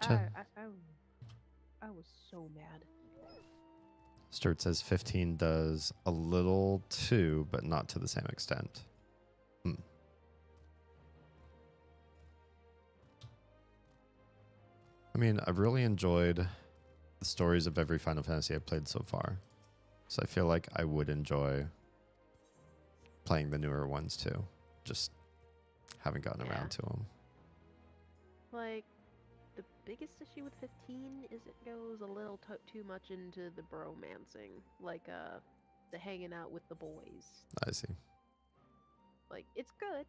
It's like, I was so mad. Sturt says 15 does a little too, but not to the same extent. I mean, I've really enjoyed the stories of every Final Fantasy I've played so far. So I feel like I would enjoy playing the newer ones too. Just haven't gotten around to them. Like, the biggest issue with 15 is it goes a little too much into the bromancing. Like, the hanging out with the boys. I see. Like, it's good.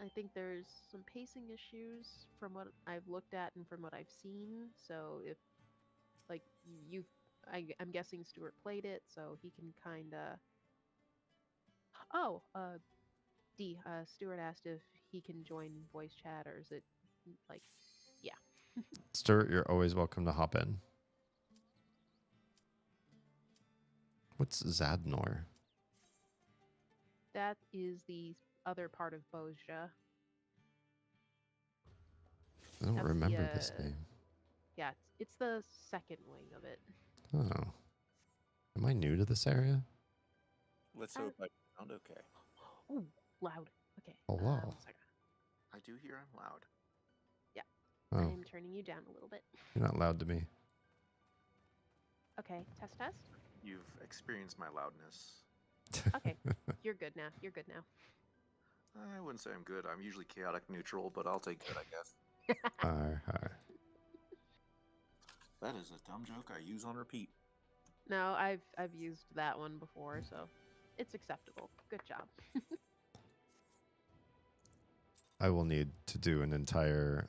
I think there's some pacing issues from what I've looked at and from what I've seen. So if, like, I'm guessing Stuart played it, so he can kind of... Oh, Stuart asked if he can join voice chat, or is it, like, yeah. Stuart, you're always welcome to hop in. What's Zadnor? That is the other part of Bozja. I don't That's remember this name. Yeah, it's the second wing of it. Oh. Am I new to this area? Let's hope I sound okay. Ooh, loud. Okay. Hello. 1 second. I do hear I'm loud. Yeah. Oh. I'm turning you down a little bit. You're not loud to me. Okay, test. You've experienced my loudness. Okay, you're good now. You're good now. I wouldn't say I'm good. I'm usually chaotic neutral, but I'll take good, I guess. Hi. That is a dumb joke I use on repeat. No, I've used that one before, so it's acceptable. Good job. I will need to do an entire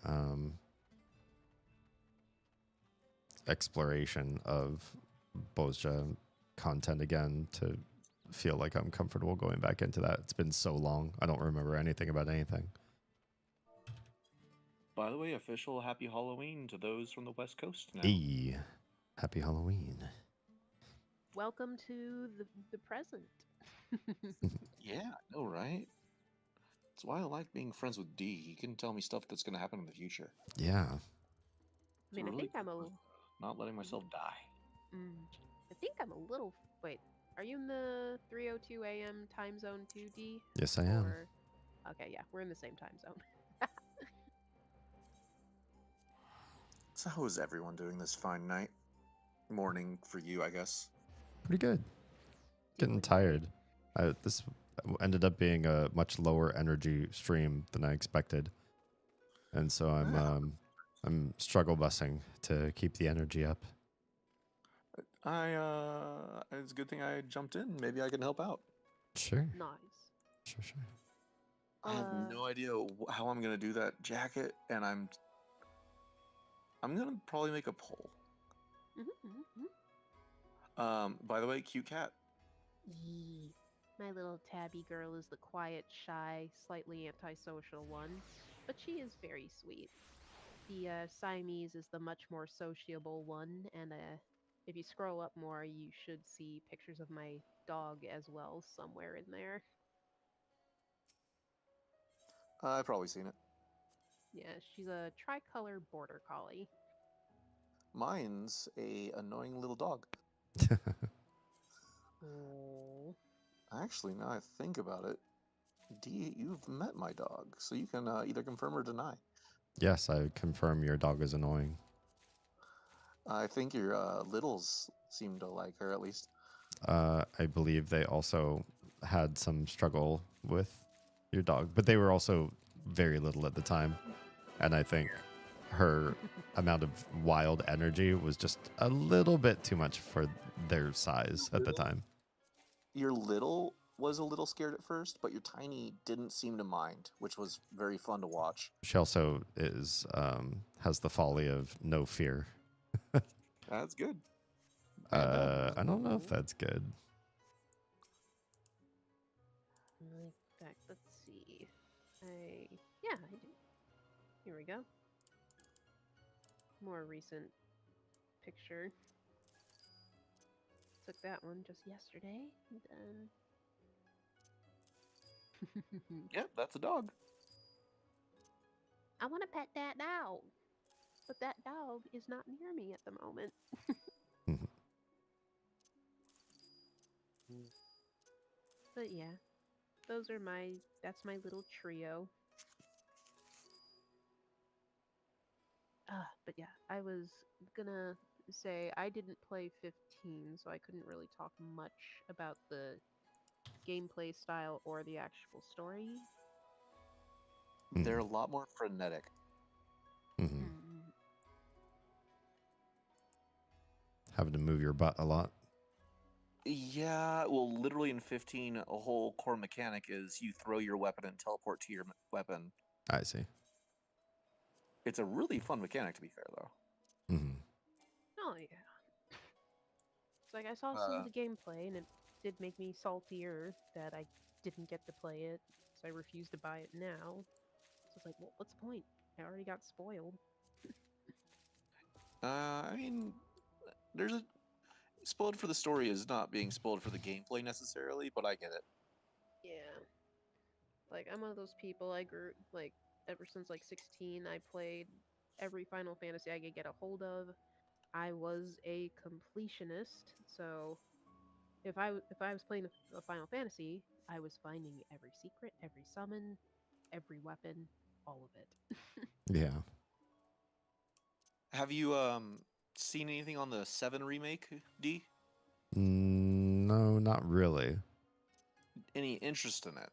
exploration of Bozja content again to feel like I'm comfortable going back into that. It's been so long. I don't remember anything about anything. By the way, official Happy Halloween to those from the West Coast now. Hey, Happy Halloween. Welcome to the present. Yeah, I know, right? That's why I like being friends with D. He can tell me stuff that's going to happen in the future. Yeah. I mean, I think I'm a... Not letting myself die. I think I'm a little... Wait, are you in the 3:02 a.m. time zone 2D? Yes, I am. Okay, yeah, we're in the same time zone. So how is everyone doing this fine night? Morning for you, I guess. Pretty good. Getting tired. This ended up being a much lower energy stream than I expected. And so I'm struggle busing to keep the energy up. It's a good thing I jumped in. Maybe I can help out. Sure. Nice. Sure. I have no idea how I'm gonna do that jacket, and I'm gonna probably make a poll. By the way, cute cat. Yee. My little tabby girl is the quiet, shy, slightly antisocial one, but she is very sweet. The Siamese is the much more sociable one, and if you scroll up more, you should see pictures of my dog as well somewhere in there. I've probably seen it. Yeah, she's a tricolor border collie. Mine's a annoying little dog. Oh. Actually, now I think about it, D, you've met my dog, so you can either confirm or deny. Yes, I confirm your dog is annoying. I think your littles seem to like her, at least. I believe they also had some struggle with your dog, but they were also very little at the time. And I think her amount of wild energy was just a little bit too much for their size at the time. Your little was a little scared at first, but your tiny didn't seem to mind, which was very fun to watch. She also is has the folly of no fear. That's good. I don't know if that's good. In fact, let's see. Yeah, I do. Here we go. More recent picture. Took that one just yesterday. And then... Yep, that's a dog. I want to pet that dog. But that dog is not near me at the moment. But yeah, that's my little trio. But yeah, I was gonna say I didn't play 15, so I couldn't really talk much about the gameplay style or the actual story. They're a lot more frenetic. Having to move your butt a lot. Yeah, well, literally in 15, a whole core mechanic is you throw your weapon and teleport to your weapon. I see. It's a really fun mechanic, to be fair, though. Oh, yeah. It's like I saw some of the gameplay, and it did make me saltier that I didn't get to play it, so I refused to buy it now. So it's like, well, what's the point? I already got spoiled. I mean, there's a... Spoiled for the story is not being spoiled for the gameplay necessarily, but I get it. Yeah. Like, I'm one of those people, I grew, like, ever since, like, 16, I played every Final Fantasy I could get a hold of. I was a completionist, so if I was playing a Final Fantasy, I was finding every secret, every summon, every weapon, all of it. Yeah. Have you seen anything on the 7 remake, D? No, not really. Any interest in it?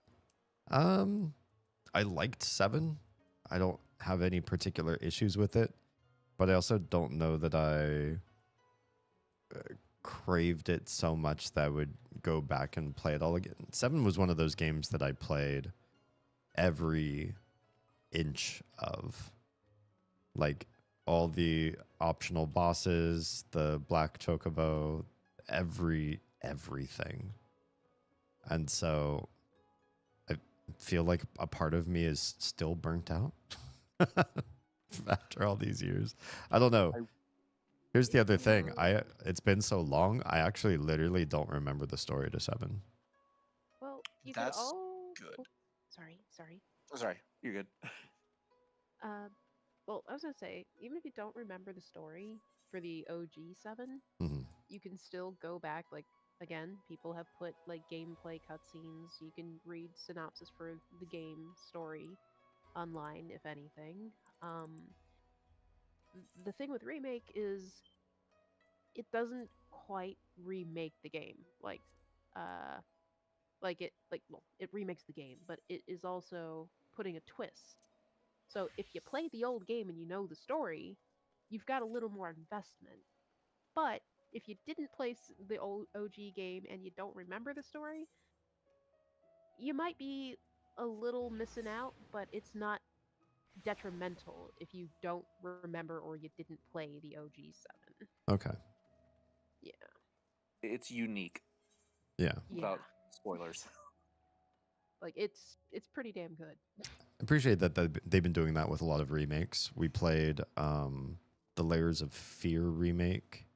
I liked 7. I don't have any particular issues with it, but I also don't know that I craved it so much that I would go back and play it all again. 7 was one of those games that I played every inch of. Like all the optional bosses, the black chocobo, everything. And so I feel like a part of me is still burnt out after all these years. I don't know. Here's the other thing. It's been so long, I actually literally don't remember the story to 7. Well, you That's could all. good. Oh, sorry. Oh, sorry, you're good. Well, I was gonna say, even if you don't remember the story for the OG 7, Mhm. you can still go back. Like again, people have put like gameplay cutscenes. You can read synopsis for the game story online, if anything. The thing with remake is it doesn't quite remake the game. Well, it remakes the game, but it is also putting a twist. So if you play the old game and you know the story, you've got a little more investment. But if you didn't play the old OG game and you don't remember the story, you might be a little missing out, but it's not detrimental if you don't remember or you didn't play the OG 7. Okay. Yeah. It's unique. Yeah. Without spoilers. Like it's pretty damn good. I appreciate that they've been doing that with a lot of remakes. We played the Layers of Fear remake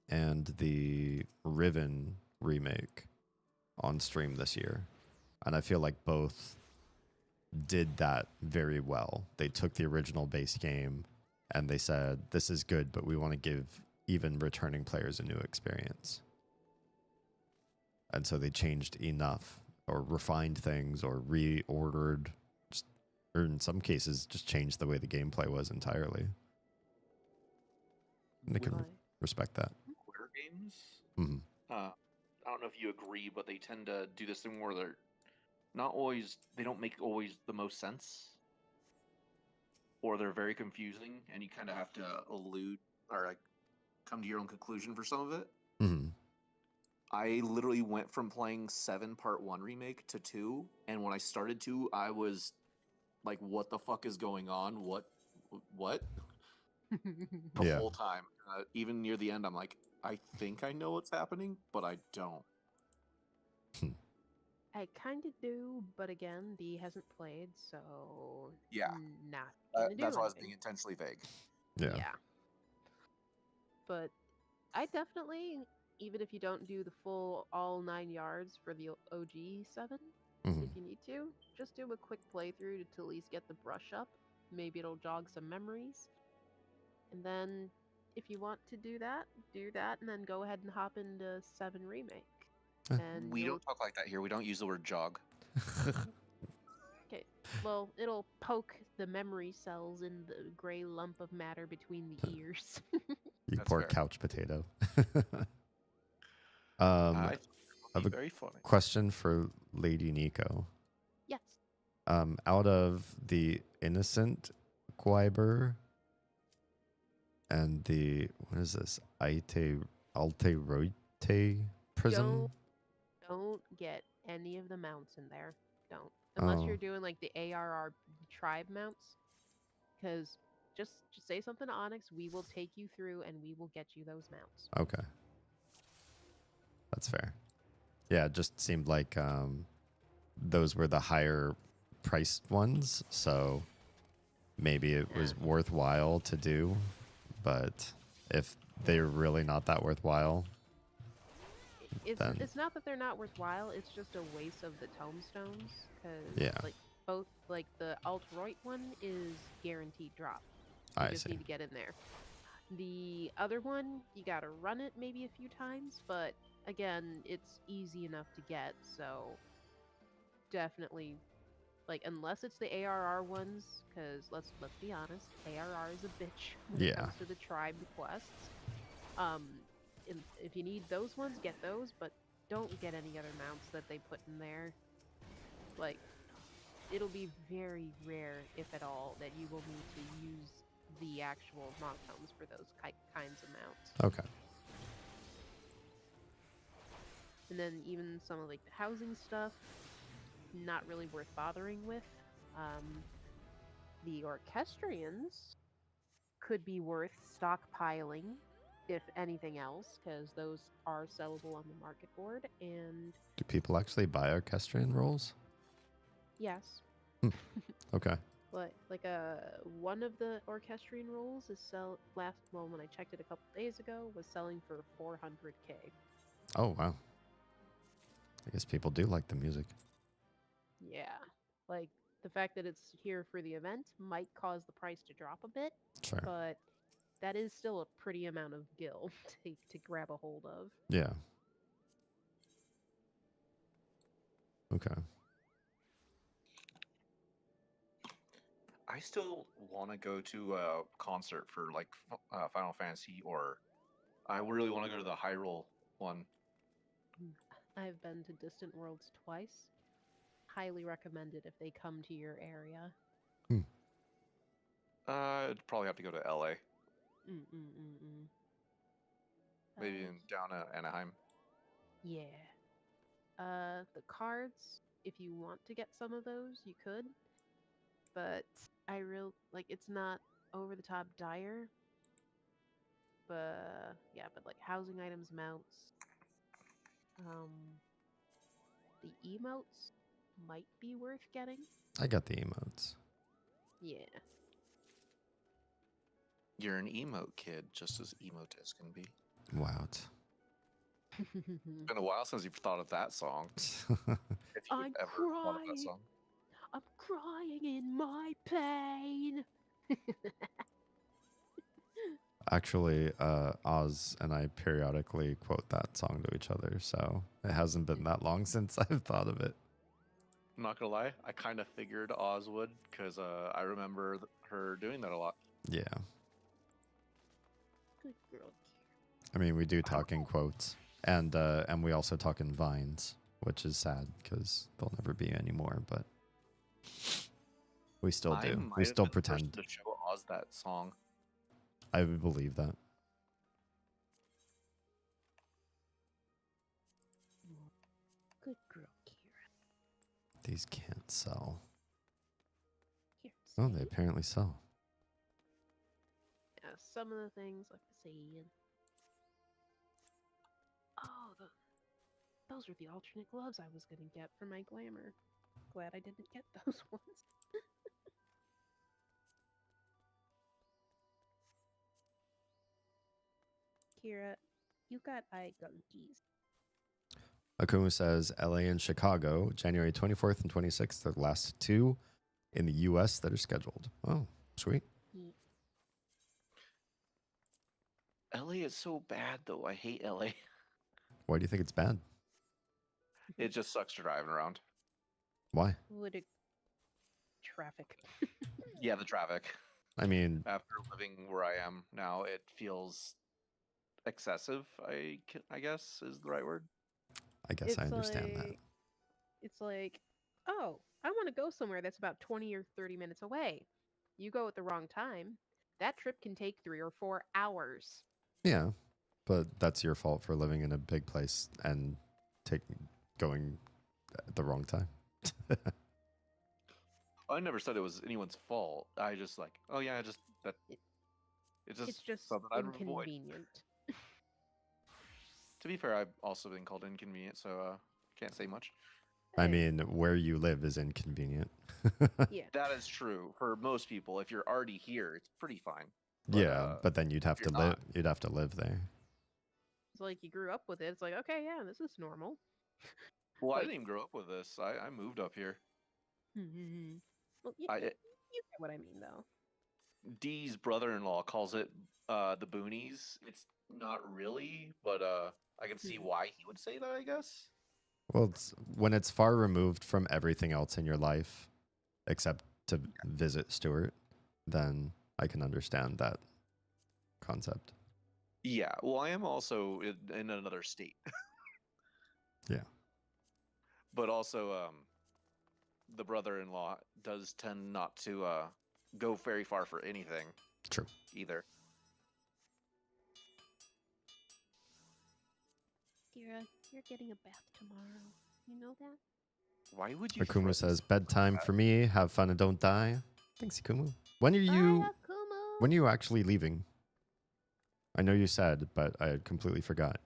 and the Riven remake on stream this year. And I feel like both did that very well. They took the original base game and they said, this is good, but we want to give even returning players a new experience. And so they changed enough or refined things or reordered, or in some cases, just changed the way the gameplay was entirely. And they can respect that. Square games? Mm-hmm. I don't know if you agree, but they tend to do this thing where they're not always, they don't make always the most sense. Or they're very confusing, and you kind of have to elude or like come to your own conclusion for some of it. Mm-hmm. I literally went from playing 7 Part 1 remake to 2, and when I started 2, I was like, what the fuck is going on? What? The whole time. Even near the end, I'm like, I think I know what's happening, but I don't. I kind of do, but again, D hasn't played, so Yeah. not gonna do that's why I was anything. being intentionally vague. Yeah. But I definitely, even if you don't do the full all 9 yards for the OG 7, Mm-hmm. if you need to, just do a quick playthrough to at least get the brush up. Maybe it'll jog some memories. And then, if you want to do that, and then go ahead and hop into 7 Remake. And We don't talk like that here. We don't use the word jog. Okay, well, it'll poke the memory cells in the gray lump of matter between the ears. You That's poor fair. couch potato. I have a very funny question for Lady Nico. Yes. Out of the Innocent Guiber and the, what is this? Alteroite Prism? Don't get any of the mounts in there. Don't. Unless you're doing like the ARR tribe mounts. Because just say something to Onyx, we will take you through and we will get you those mounts. Okay. That's fair. Yeah, it just seemed like those were the higher priced ones, so maybe it was worthwhile to do, but if they're really not that worthwhile, then It's not that they're not worthwhile, it's just a waste of the tomestones, because like both, like the Alt-Roit one is guaranteed drop. You I just see. need to get in there. The other one, you gotta run it maybe a few times, but again, it's easy enough to get, so definitely, like, unless it's the ARR ones, because let's be honest, ARR is a bitch when it Yeah. comes to the tribe quests. Um, if you need those ones, get those, but don't get any other mounts that they put in there. Like, it'll be very rare, if at all, that you will need to use the actual monotones for those kinds of mounts. Okay. And then even some of like the housing stuff, not really worth bothering with. The orchestrions could be worth stockpiling, if anything else, because those are sellable on the market board. And Do people actually buy orchestrion rolls? yes, Okay. but like one of the orchestrion rolls is when I checked it a couple days ago, was selling for 400k. Oh, wow. I guess people do like the music. Yeah, like the fact that it's here for the event might cause the price to drop a bit, Sure. but that is still a pretty amount of gil to grab a hold of. Yeah. Okay. I still want to go to a concert for like Final Fantasy, or I really want to go to the Hyrule one. I've been to Distant Worlds twice. Highly recommend it if they come to your area. I'd probably have to go to LA. Maybe in down Anaheim. Yeah. The cards, if you want to get some of those, you could. But it's not over the top dire. But yeah, but like housing items, mounts, the emotes might be worth getting. I got the emotes. Yeah. You're an emote kid, just as emote as can be. Wow. It's been a while since you've thought of that song. If I'm ever thought of that crying. song. I'm crying in my pain. Actually, Oz and I periodically quote that song to each other, so it hasn't been that long since I've thought of it. I'm not gonna lie, I kind of figured Oz would, because I remember her doing that a lot. Yeah. Good girl. I mean, we do talk in quotes, and we also talk in vines, which is sad because there'll never be any more, but we still do. We still pretend. To show Oz that song. I would believe that. Good girl, Kira. These can't sell. Here, Oh, they apparently sell. yeah, some of the things like the saying. Oh, those are the alternate gloves I was gonna get for my glamour. Glad I didn't get those ones. Kira, you got eye gunkies. Akumu says LA and Chicago, January 24th and 26th, are the last two in the US that are scheduled. Oh, sweet. LA is so bad, though. I hate LA. Why do you think it's bad? It just sucks driving around. Why? Traffic. Yeah, the traffic. I mean, After living where I am now, it feels excessive, I guess is the right word. I guess I understand that. It's like, oh, I want to go somewhere that's about 20 or 30 minutes away. You go at the wrong time, that trip can take 3 or 4 hours. Yeah, but that's your fault for living in a big place and going at the wrong time. I never said it was anyone's fault. I just like, oh yeah, it's just something I'd avoid. Inconvenient. To be fair, I've also been called inconvenient, so can't say much. I mean, where you live is inconvenient. Yeah, that is true for most people. If you're already here, it's pretty fine. But, yeah, but then you'd have to live. You'd have to live there. It's like you grew up with it. It's like, okay, yeah, this is normal. Well, I didn't even grow up with this. I moved up here. Well, you get what I mean, though. Dee's brother-in-law calls it the boonies. It's not really, but I can see why he would say that, I guess. Well, it's when it's far removed from everything else in your life, except to visit Stuart, then I can understand that concept. Yeah, well, I am also in another state. Yeah. But also, the brother-in-law does tend not to go very far for anything. True. Either. Kira, you're getting a bath tomorrow. You know that? Why would you? Akumu says, bedtime for me. Have fun and don't die. Thanks, Akumu. When are you? When are you actually leaving? I know you said, but I completely forgot.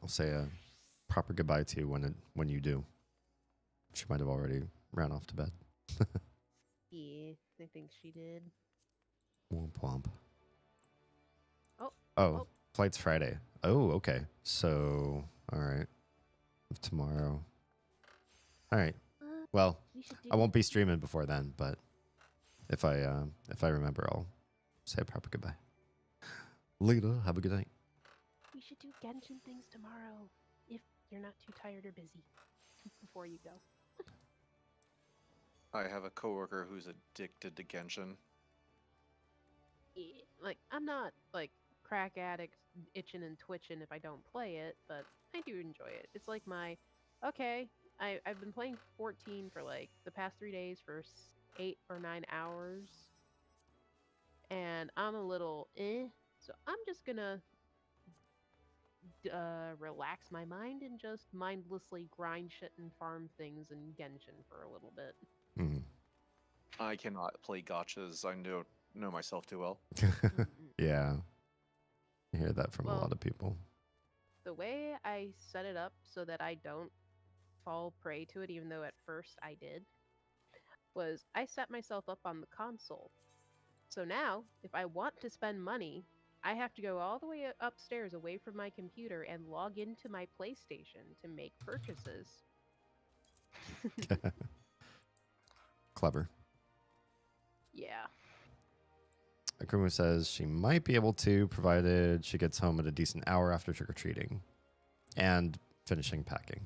I'll say a proper goodbye to you when you do. She might have already ran off to bed. Yeah, I think she did. Womp womp. Oh. Flight's Friday. Oh, okay. So, all right. Tomorrow. All right. Well, I won't be streaming before then, but if I remember, I'll say a proper goodbye. Later. Have a good night. We should do Genshin things tomorrow, if you're not too tired or busy, before you go. I have a coworker who's addicted to Genshin. Yeah, like, I'm not, like, crack addict itching and twitching if I don't play it, but I do enjoy it. It's like my, okay, I've been playing 14 for, like, the past 3 days for 8 or 9 hours, and I'm a little so I'm just gonna relax my mind and just mindlessly grind shit and farm things in Genshin for a little bit. I cannot play gotchas. I know myself too well. Yeah. I hear that from a lot of people. The way I set it up so that I don't fall prey to it, even though at first I did, was I set myself up on the console. So now, if I want to spend money, I have to go all the way upstairs away from my computer and log into my PlayStation to make purchases. Clever. Yeah. Akumu says she might be able to, provided she gets home at a decent hour after trick-or-treating and finishing packing.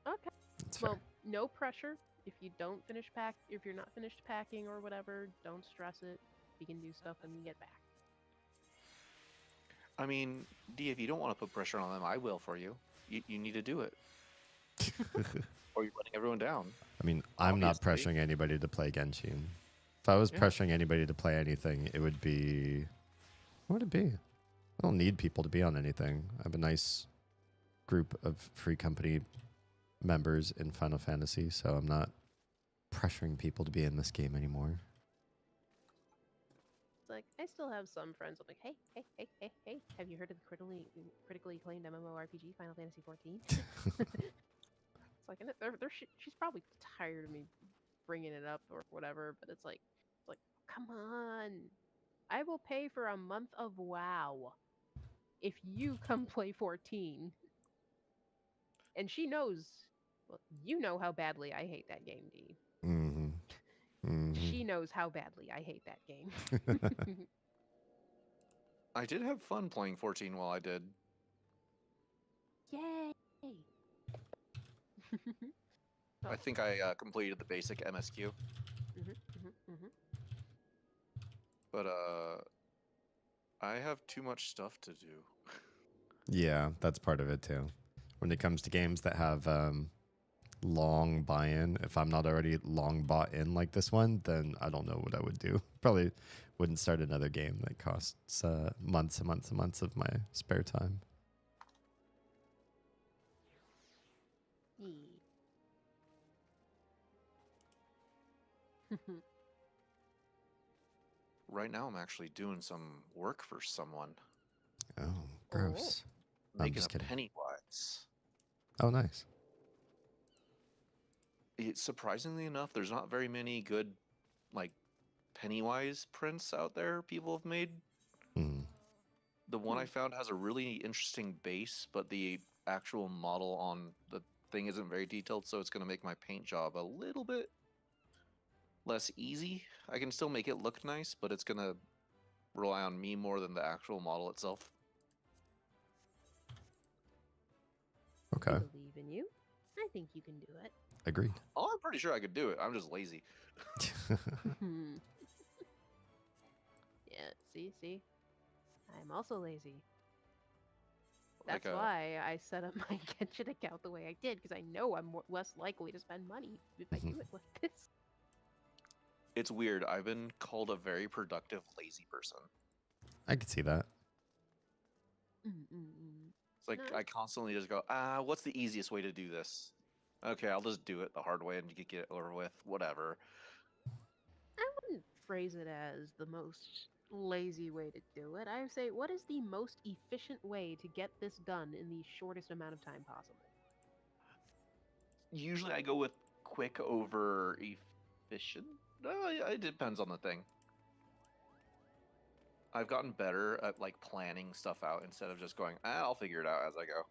Okay. That's well, fair. no pressure. If you don't finish if you're not finished packing or whatever, don't stress it. You can do stuff when you get back. I mean, D, if you don't want to put pressure on them, I will for you. You need to do it. Or you're letting everyone down. I mean, I'm not pressuring anybody to play Genshin. If I was pressuring anybody to play anything, it would be... What would it be? I don't need people to be on anything. I have a nice group of free company members in Final Fantasy, so I'm not pressuring people to be in this game anymore. It's like, I still have some friends. I'm like, hey, have you heard of the critically acclaimed MMORPG Final Fantasy 14? It's like, and she's probably tired of me bringing it up or whatever, but it's like, come on. I will pay for a month of WoW if you come play 14. And she knows, well, you know how badly I hate that game, D. She knows how badly I hate that game. I did have fun playing 14 while I did. Yay! I think I completed the basic MSQ. But I have too much stuff to do. Yeah, that's part of it too. When it comes to games that have long buy-in, if I'm not already long bought in like this one, then I don't know what I would do. Probably wouldn't start another game that costs months and months and months of my spare time. Right now, I'm actually doing some work for someone. Oh, gross. I'm Making just a kidding. Pennywise. Oh, nice. Surprisingly enough, there's not very many good, like, Pennywise prints out there people have made. The one I found has a really interesting base, but the actual model on the thing isn't very detailed, so it's going to make my paint job a little bit less easy. I can still make it look nice, but it's gonna rely on me more than the actual model itself. Okay. I believe in you. I think you can do it. Agreed. Oh, I'm pretty sure I could do it. I'm just lazy. Yeah, see? I'm also lazy. Like That's why I set up my Genshin account the way I did, because I know I'm less likely to spend money if I do it like this. It's weird. I've been called a very productive lazy person. I can see that. It's like No. I constantly just go, what's the easiest way to do this? Okay, I'll just do it the hard way and get it over with. Whatever. I wouldn't phrase it as the most lazy way to do it. I would say, what is the most efficient way to get this done in the shortest amount of time possible? Usually I go with quick over efficient. It depends on the thing. I've gotten better at like planning stuff out instead of just going, I'll figure it out as I go.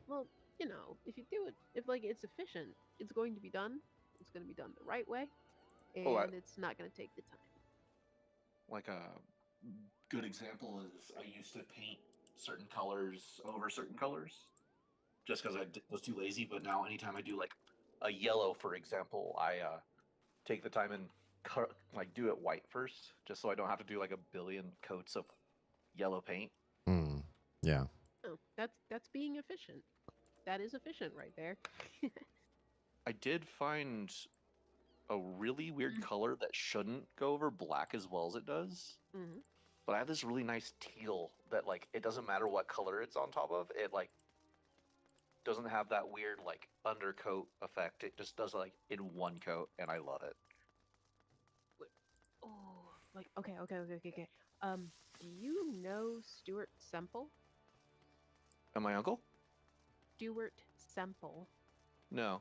Well, you know, if you do it, if like it's efficient, it's going to be done. It's going to be done the right way, and it's not going to take the time. Like a good example is I used to paint certain colors over certain colors just because I was too lazy. But now anytime I do like a yellow, for example, I take the time and like do it white first, just so I don't have to do like a billion coats of yellow paint. Yeah. Oh, that's being efficient. That is efficient right there. I did find a really weird color that shouldn't go over black as well as it does. But I have this really nice teal that like it doesn't matter what color it's on top of, it like doesn't have that weird like undercoat effect. It just does like in one coat, and I love it. Oh, like okay. Do you know Stuart Semple? And my uncle? Stuart Semple. No.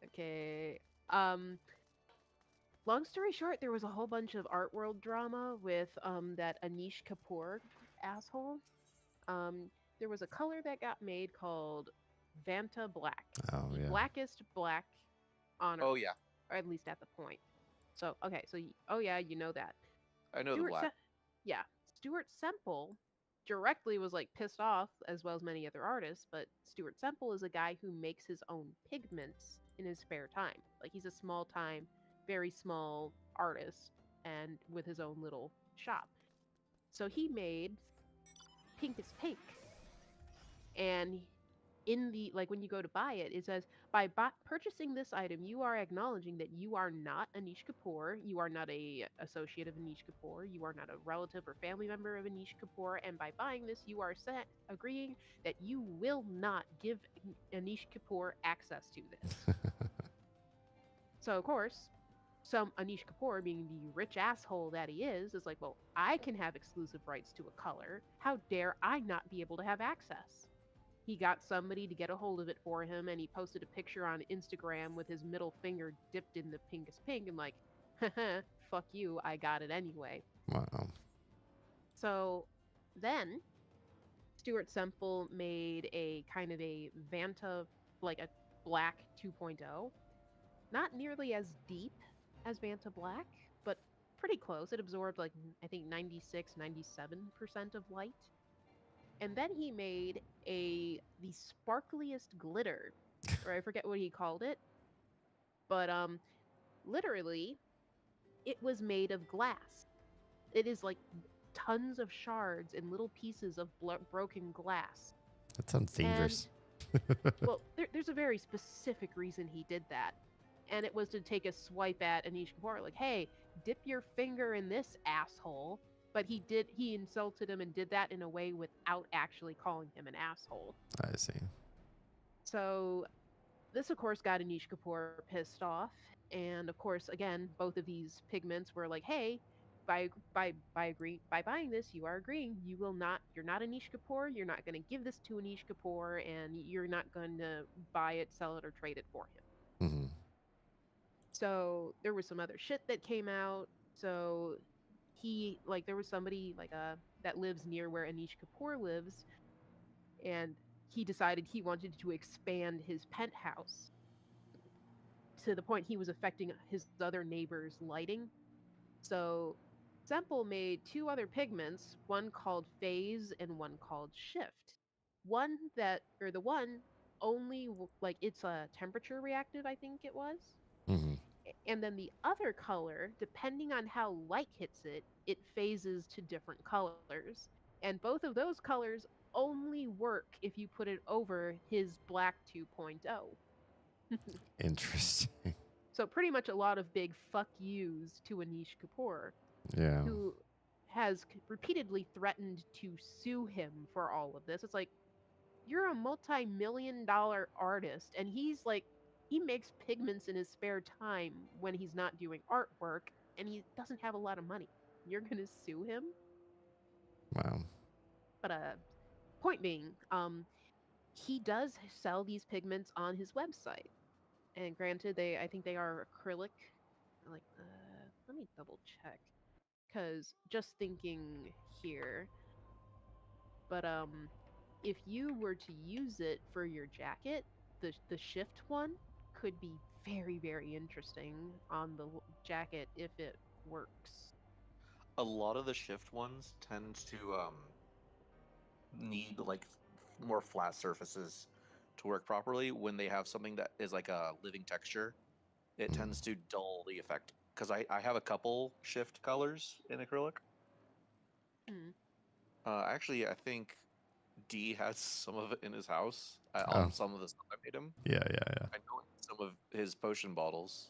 Okay. Long story short, there was a whole bunch of art world drama with that Anish Kapoor asshole. There was a color that got made called Vanta Black. Oh, the yeah. blackest black on Earth. Oh yeah. Or at least at the point. So okay, so oh yeah, you know that. I know the black. Yeah, Stuart Semple directly was like pissed off, as well as many other artists, but Stuart Semple is a guy who makes his own pigments in his spare time. Like he's a small time, very small artist and with his own little shop. So he made Pink is Pink. And in the like when you go to buy it, it says by purchasing this item, you are acknowledging that you are not Anish Kapoor, you are not a associate of Anish Kapoor, you are not a relative or family member of Anish Kapoor, and by buying this, you are agreeing that you will not give Anish Kapoor access to this. So of course, some Anish Kapoor, being the rich asshole that he is like, well, I can have exclusive rights to a color. How dare I not be able to have access? He got somebody to get a hold of it for him, and he posted a picture on Instagram with his middle finger dipped in the pinkest pink and like, haha, fuck you, I got it anyway. Wow. So then Stuart Semple made a kind of a Vanta, like a black 2.0. Not nearly as deep as Vanta Black, but pretty close. It absorbed like, I think 96-97% of light. And then he made the sparkliest glitter, or I forget what he called it, but literally, it was made of glass. It is like tons of shards and little pieces of broken glass. That sounds dangerous. And, well, there's a very specific reason he did that, and it was to take a swipe at Anish Kapoor, like, hey, dip your finger in this asshole. But he insulted him and did that in a way without actually calling him an asshole. I see. So this, of course, got Anish Kapoor pissed off. And of course, again, both of these pigments were like, hey, by buying this, you are agreeing you're not Anish Kapoor, you're not going to give this to Anish Kapoor, and you're not going to buy it, sell it, or trade it for him. So there was some other shit that came out. So there was somebody that lives near where Anish Kapoor lives, and he decided he wanted to expand his penthouse to the point he was affecting his other neighbors' lighting. So Semple made two other pigments, one called phase and one called shift. The one only like it's a temperature reactive, I think it was. Hmm. And then the other color, depending on how light hits it, it phases to different colors. And both of those colors only work if you put it over his black 2.0. Interesting. So pretty much a lot of big fuck yous to Anish Kapoor, Yeah. who has repeatedly threatened to sue him for all of this. It's like, you're a multi-million-dollar artist, and he makes pigments in his spare time when he's not doing artwork, and he doesn't have a lot of money. You're gonna sue him? Wow. But point being, he does sell these pigments on his website. And granted, I think they are acrylic. Like, let me double check, because just thinking here. But if you were to use it for your jacket, the shift one could be very, very interesting on the jacket if it works. A lot of the shift ones tend to need like more flat surfaces to work properly. When they have something that is like a living texture, it tends to dull the effect. Because I have a couple shift colors in acrylic. Hmm. Actually, I think D has some of it in his house Oh. on some of the stuff I made him. Yeah. I know some of his potion bottles.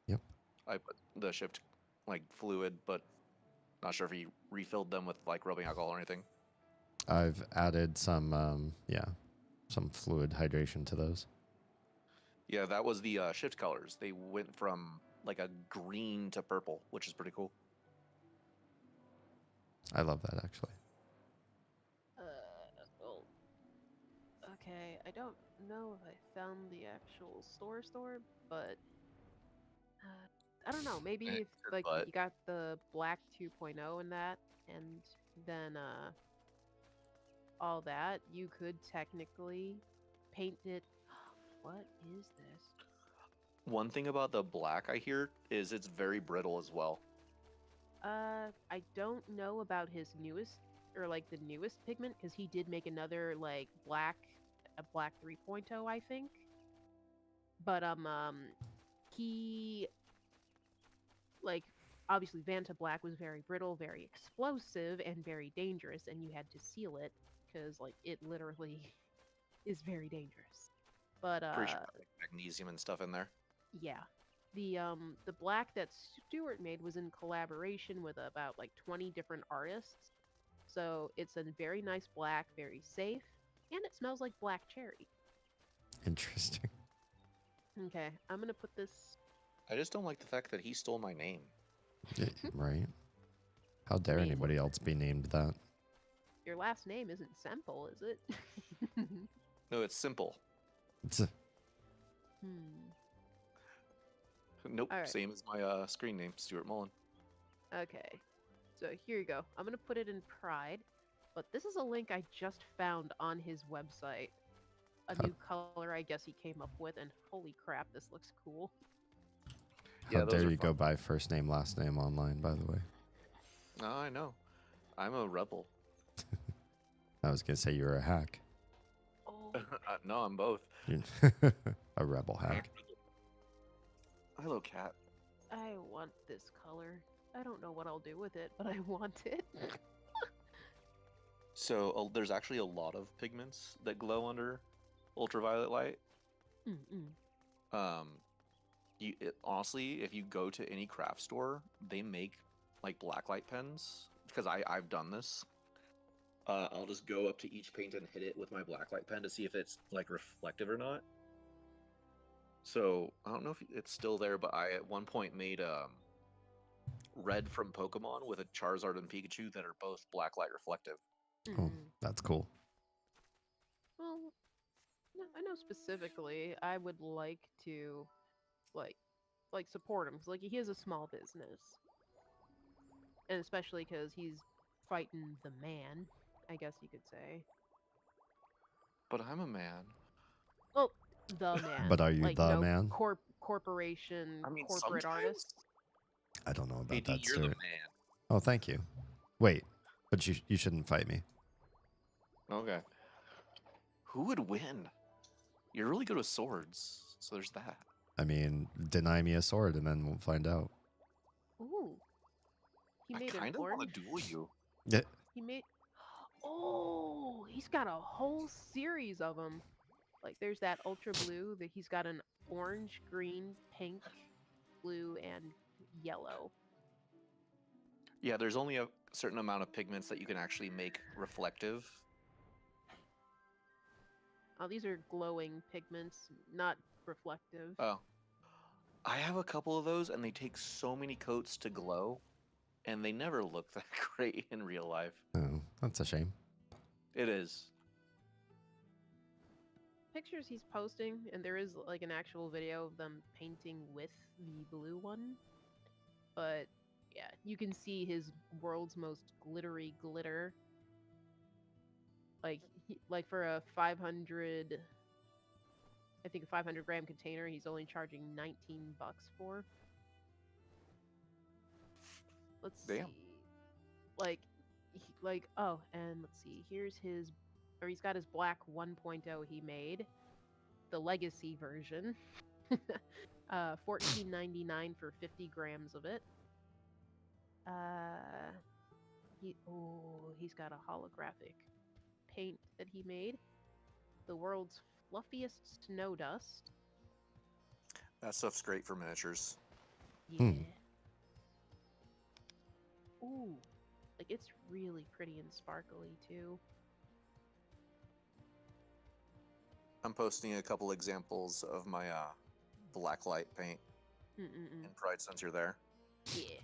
Yep. I put the shift like fluid, but not sure if he refilled them with like rubbing alcohol or anything. I've added some some fluid hydration to those. Yeah, that was the shift colors. They went from like a green to purple, which is pretty cool. I love that actually. Well, okay, I don't know if I found the actual store, but I don't know. Maybe if like But you got the black 2.0 in that, and then all that, you could technically paint it. What is this? one thing about the black I hear is it's very brittle as well. I don't know about his newest or like the newest pigment because he did make another like a black 3.0, I think. But he like obviously Vanta Black was very brittle, very explosive, and very dangerous, and you had to seal it because like it literally is very dangerous. But Pretty sure like magnesium and stuff in there. yeah. The black that Stuart made was in collaboration with about like 20 different artists. So it's a very nice black, very safe, and it smells like black cherry. Interesting. Okay, I'm gonna put this. I just don't like the fact that he stole my name. Right. How dare anybody else be named that? Your last name isn't Semple, is it? No, it's simple. It's a, Nope, All right. same as my screen name, Stuart Mullen. Okay, so here you go. I'm gonna put it in Pride, but this is a link I just found on his website. A new color I guess he came up with, and holy crap, this looks cool. how dare you go by first name, last name online, by the way. Oh, I know. I'm a rebel. I was going to say you're a hack. Oh. No, I'm both. A rebel hack. Hello, cat. I want this color. I don't know what I'll do with it, but I want it. So there's actually a lot of pigments that glow under ultraviolet light. Honestly, if you go to any craft store, they make like blacklight pens because I've done this. I'll just go up to each paint and hit it with my blacklight pen to see if it's like reflective or not. So I don't know if it's still there, but I at one point made red from Pokemon with a Charizard and Pikachu that are both blacklight reflective. Oh, that's cool. Well, no, I know specifically I would like to like support him because like he is a small business, and especially because he's fighting the man, I guess you could say. But I'm a man. Well, the man. But are you like, the man? corporation I mean, corporate sometimes. artists. I don't know about AD, that, you're sir. the man. Oh, thank you. Wait, but you shouldn't fight me. Okay. Who would win? You're really good with swords, so there's that. I mean, deny me a sword and then we'll find out. Ooh. He I made an kind of want orange. to duel you. Yeah. He made. Oh, he's got a whole series of them. Like there's that ultra blue. That he's got an orange, green, pink, blue, and yellow. Yeah, there's only a certain amount of pigments that you can actually make reflective. Oh, these are glowing pigments, not reflective. Oh. I have a couple of those, and they take so many coats to glow, and they never look that great in real life. Oh, that's a shame. It is. Pictures he's posting, and there is like an actual video of them painting with the blue one. But yeah, you can see his world's most glittery glitter. Like for a 500, I think a 500-gram container, he's only charging $19 for. Let's Damn. see. Oh, and let's see. Here's his, or he's got his black 1.0 he made, the legacy version. $14.99 for 50 grams of it. He's got a holographic paint that he made. The world's fluffiest snow dust. That stuff's great for miniatures. Yeah. Ooh, like it's really pretty and sparkly too. I'm posting a couple examples of my blacklight paint in Pride since you're there. Yeah.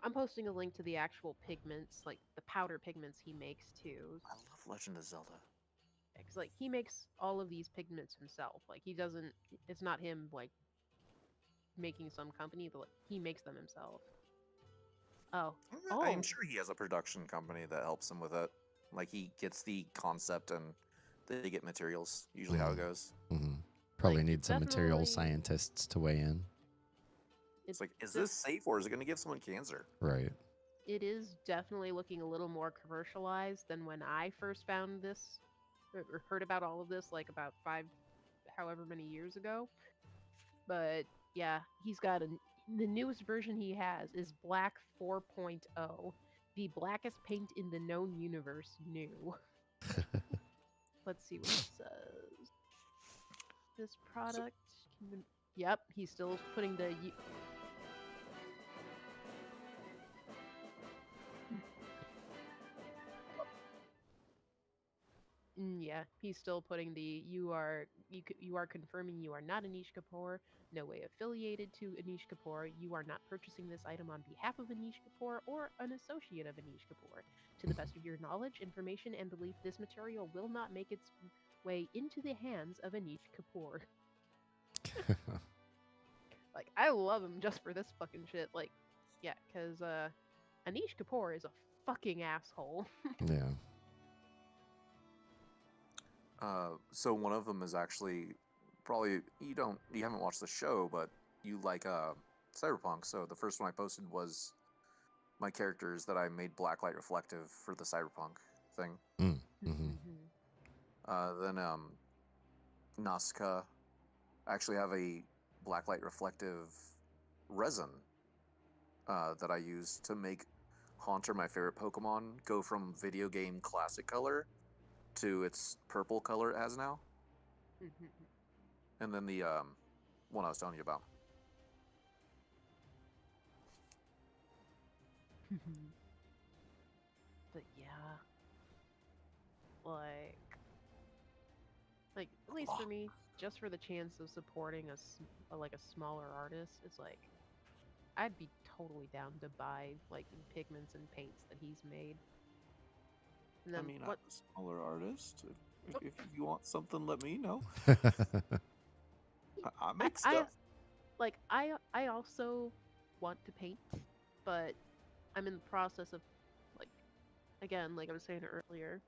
I'm posting a link to the actual pigments, like the powder pigments he makes too. I love Legend of Zelda. Because like he makes all of these pigments himself. Like he doesn't. It's not him like making some company. But like, he makes them himself. Oh. I'm sure he has a production company that helps him with it. Like he gets the concept and they get materials. Usually how it goes. Mm-hmm. Probably Like, need some material definitely- scientists to weigh in. It's like, is this safe or is it going to give someone cancer? Right. It is definitely looking a little more commercialized than when I first found this or heard about all of this, like about however many years ago. But yeah, he's got the newest version he has is Black 4.0, the blackest paint in the known universe. New. Let's see what it says. This product. Yep, he's still putting the. Yeah, he's still putting the you are confirming you are not Anish Kapoor, no way affiliated to Anish Kapoor. You are not purchasing this item on behalf of Anish Kapoor or an associate of Anish Kapoor. To the best of your knowledge, information, and belief, this material will not make its way into the hands of Anish Kapoor. Like, I love him just for this fucking shit. Like, yeah, because Anish Kapoor is a fucking asshole. Yeah. So one of them is actually probably you haven't watched the show, but you like Cyberpunk. So the first one I posted was my characters that I made blacklight reflective for the Cyberpunk thing. Then Nazca actually have a blacklight reflective resin that I use to make Haunter, my favorite Pokemon, go from video game classic color to its purple color it has now. And then the one I was telling you about. But yeah, like at least for me, just for the chance of supporting a smaller artist, it's like I'd be totally down to buy like pigments and paints that he's made. And then I mean, I'm a smaller artist. If you want something, let me know. I make stuff. I also want to paint, but I'm in the process of again, like I was saying earlier,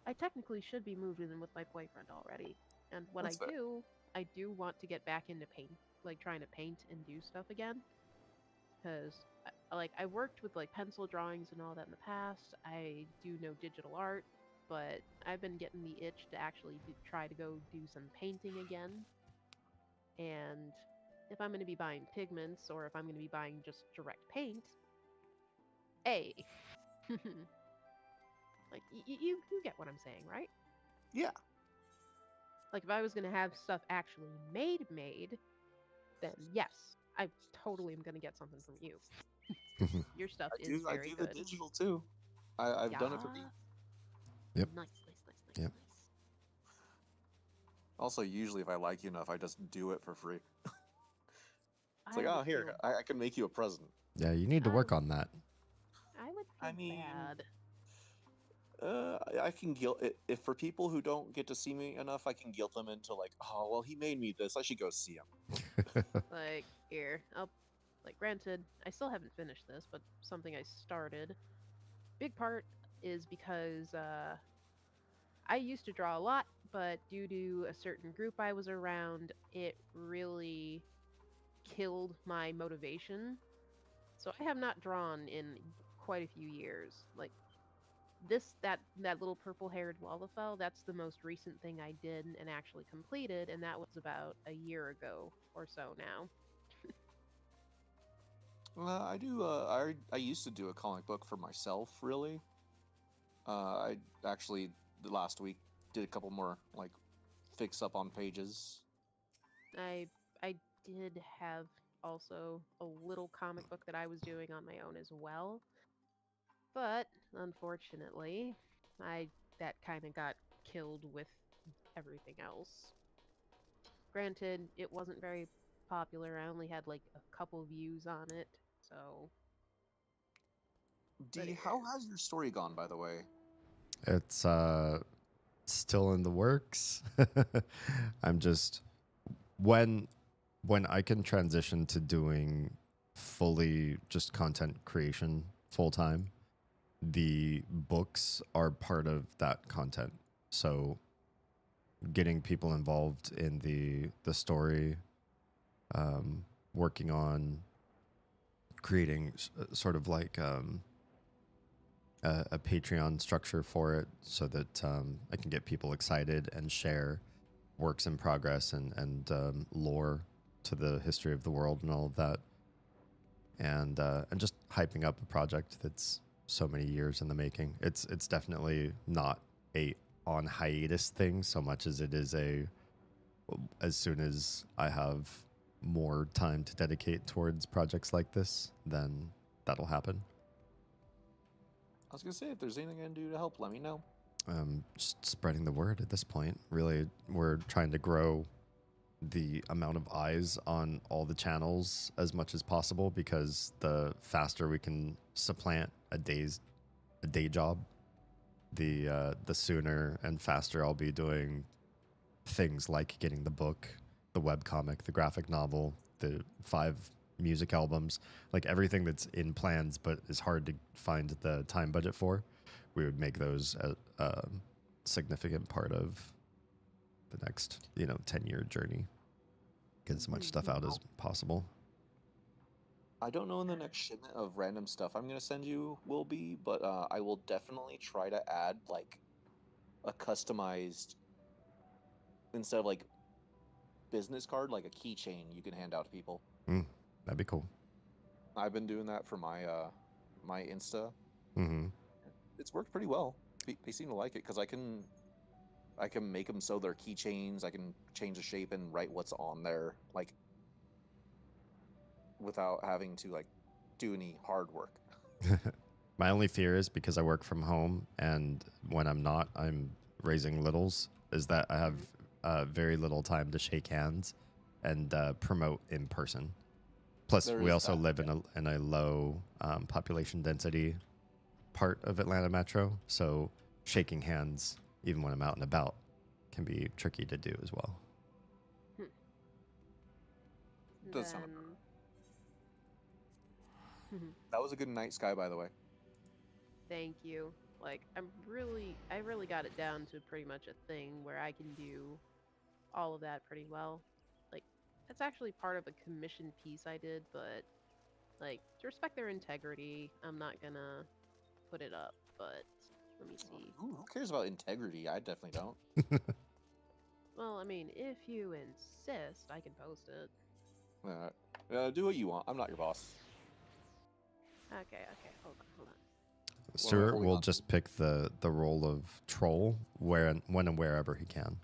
I technically should be moved in with my boyfriend already. And when That's I fair. do, I do want to get back into paint, like trying to paint and do stuff again. Because I worked with like pencil drawings and all that in the past. I do know digital art, but I've been getting the itch to actually try to go do some painting again. And if I'm going to be buying pigments or if I'm going to be buying just direct paint, like you get what I'm saying, right? Yeah. Like if I was going to have stuff actually made, then yes, I totally am going to get something from you. Your stuff is I very do good. the digital too. I've done it for me. Yep. Nice. Yep. Also, usually if I like you enough, I just do it for free. It's like, I oh, would here, feel- I can make you a present. Yeah, you need to work on that. I would feel I mean, bad. I can guilt it if for people who don't get to see me enough, I can guilt them into like, oh, well, he made me this. I should go see him. Like, here, like, granted, I still haven't finished this, but something I started. Big part is because, I used to draw a lot, but due to a certain group I was around, it really killed my motivation. So I have not drawn in quite a few years. Like, that little purple-haired Lalafell, that's the most recent thing I did and actually completed, and that was about a year ago or so now. I do. I used to do a comic book for myself. Really. I actually the last week did a couple more like fix up on pages. I did have also a little comic book that I was doing on my own as well. But unfortunately, that kind of got killed with everything else. Granted, it wasn't very popular. I only had like a couple views on it, so. D, how has your story gone, by the way? It's still in the works. I'm just when I can transition to doing fully just content creation full time, the books are part of that content. So getting people involved in the story, working on creating sort of like a Patreon structure for it so that I can get people excited and share works in progress and lore to the history of the world and all of that. And just hyping up a project that's so many years in the making. It's definitely not a on hiatus thing so much as it is as soon as I have more time to dedicate towards projects like this, then that'll happen. I was gonna say, if there's anything I can do to help, let me know. Just spreading the word at this point. Really, we're trying to grow the amount of eyes on all the channels as much as possible, because the faster we can supplant a day job, the sooner and faster I'll be doing things like getting the book, the webcomic, the graphic novel, the 5 music albums, like everything that's in plans but is hard to find the time budget for. We would make those a significant part of the next 10-year journey. Get as much stuff out as possible. I don't know when the next shipment of random stuff I'm gonna send you will be, but I will definitely try to add like a customized, instead of like business card, like a keychain you can hand out to people. That'd be cool. I've been doing that for my my Insta. Mm-hmm. It's worked pretty well. They seem to like it because I can make them so they're keychains. I can change the shape and write what's on there, like without having to like do any hard work. My only fear is, because I work from home and when I'm raising littles, is that I have very little time to shake hands and promote in person. Plus, we also live in a low population density part of Atlanta Metro, so shaking hands, even when I'm out and about, can be tricky to do as well. Does sound that was a good night sky, by the way. Thank you. Like, I really got it down to pretty much a thing where I can do all of that pretty well. Like, that's actually part of a commission piece I did, but like, to respect their integrity, I'm not gonna put it up. But let me see. Who cares about integrity? I definitely don't. Well, I mean, if you insist, I can post it. Do what you want. I'm not your boss. Okay, hold on. Stuart will just pick the role of troll when and wherever he can.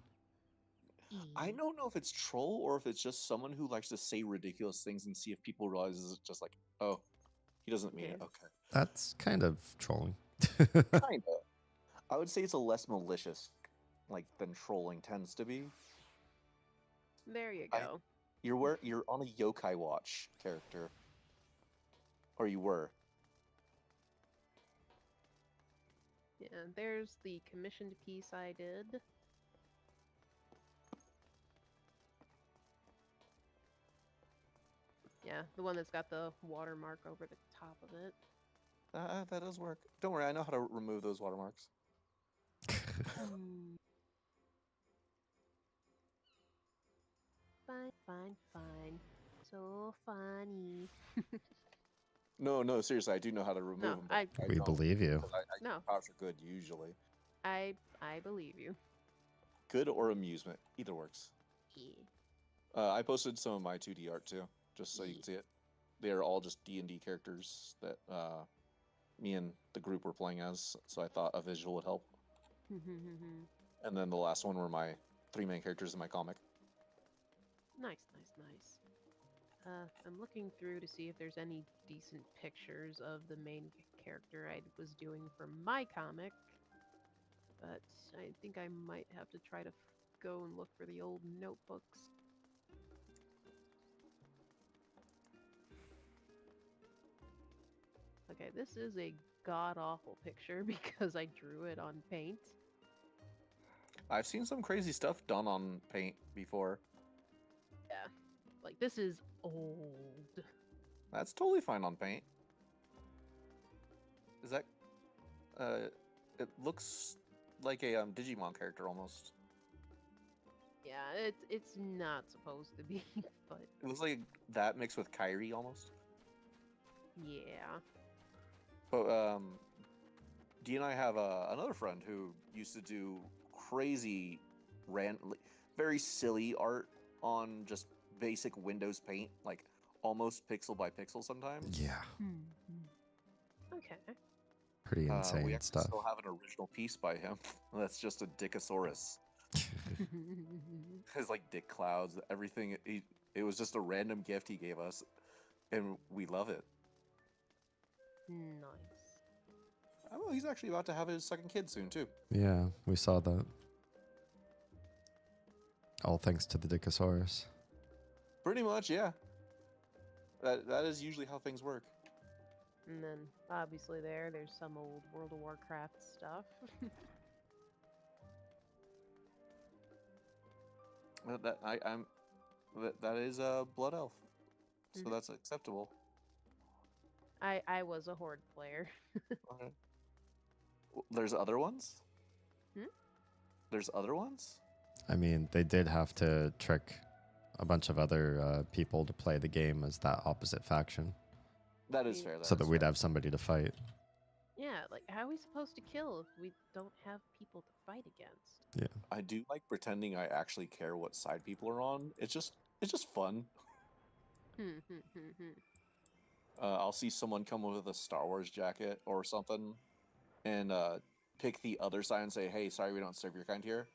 I don't know if it's troll or if it's just someone who likes to say ridiculous things and see if people realize it's just like, oh, he doesn't mean it. Okay. That's kind of trolling. Kind of. I would say it's a less malicious, like, than trolling tends to be. There you go. You're on a yokai watch character, or you were. Yeah, there's the commissioned piece I did. Yeah, the one that's got the watermark over the top of it. That does work. Don't worry, I know how to remove those watermarks. Fine. So funny. No, seriously, I do know how to remove them. We believe you. No. Cops are good usually. I believe you. Good or amusement, either works. Yeah. I posted some of my 2D art too, just so you can see it. They are all just D&D characters that me and the group were playing as, so I thought a visual would help. And then the last one were my 3 main characters in my comic. Nice. I'm looking through to see if there's any decent pictures of the main character I was doing for my comic, but I think I might have to try to go and look for the old notebooks. Okay, this is a god-awful picture because I drew it on paint. I've seen some crazy stuff done on paint before. Yeah, like this is old. That's totally fine on paint. Is that... it looks like a Digimon character almost. Yeah, it's not supposed to be, but... It looks like that mixed with Kyrie almost. Yeah. But, Dee and I have another friend who used to do crazy, very silly art on just basic Windows Paint, like almost pixel by pixel sometimes. Yeah. Okay. Pretty insane we actually stuff. still have an original piece by him. That's just a Dickosaurus. His like dick clouds, everything. It was just a random gift he gave us, and we love it. Nice. Oh, he's actually about to have his second kid soon too. Yeah, we saw that. All thanks to the Dickosaurus. Pretty much, yeah. That is usually how things work. And then obviously there's some old World of Warcraft stuff. That is a blood elf, so that's acceptable. I was a horde player. Okay. There's other ones? Hmm? There's other ones? I mean, they did have to trick a bunch of other people to play the game as that opposite faction. That is fair. So that we'd have somebody to fight. Yeah, like how are we supposed to kill if we don't have people to fight against? Yeah. I do like pretending I actually care what side people are on. It's just fun. I'll see someone come with a Star Wars jacket or something, and pick the other side and say, "Hey, sorry, we don't serve your kind here."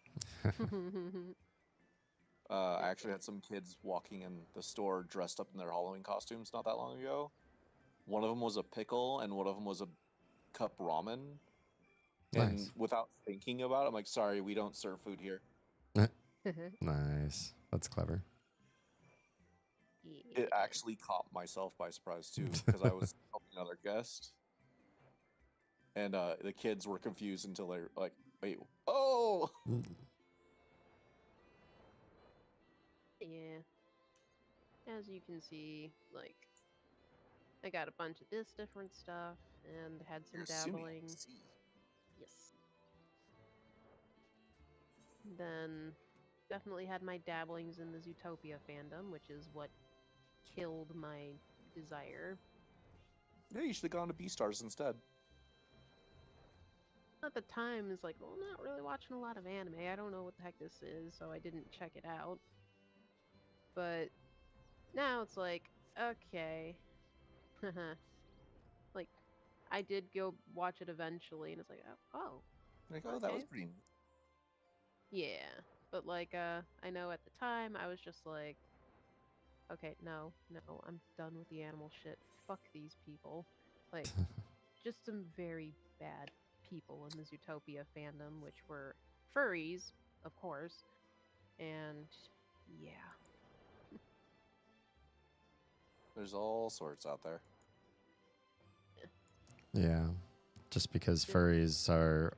I actually had some kids walking in the store dressed up in their Halloween costumes not that long ago. One of them was a pickle, and one of them was a cup ramen. And Nice. without thinking about it, I'm like, "Sorry, we don't serve food here." Nice. That's clever. It actually caught myself by surprise too, because I was helping another guest, and the kids were confused until they were like, "Wait, oh!" Yeah. As you can see, like, I got a bunch of this different stuff and had some You're assuming I dabbling. can see. Yes. Then definitely had my dabblings in the Zootopia fandom, which is what killed my desire. Yeah, you should have gone to Beastars instead. At the time, it's like, well, I'm not really watching a lot of anime. I don't know what the heck this is, so I didn't check it out. But now it's like, okay. Like, I did go watch it eventually, and it's like, oh, Like, okay. that was pretty neat. Yeah, but like, I know at the time I was just like, okay, no, I'm done with the animal shit. Fuck these people. Like, just some very bad people in the Zootopia fandom, which were furries, of course, and yeah. There's all sorts out there. Yeah, just because furries are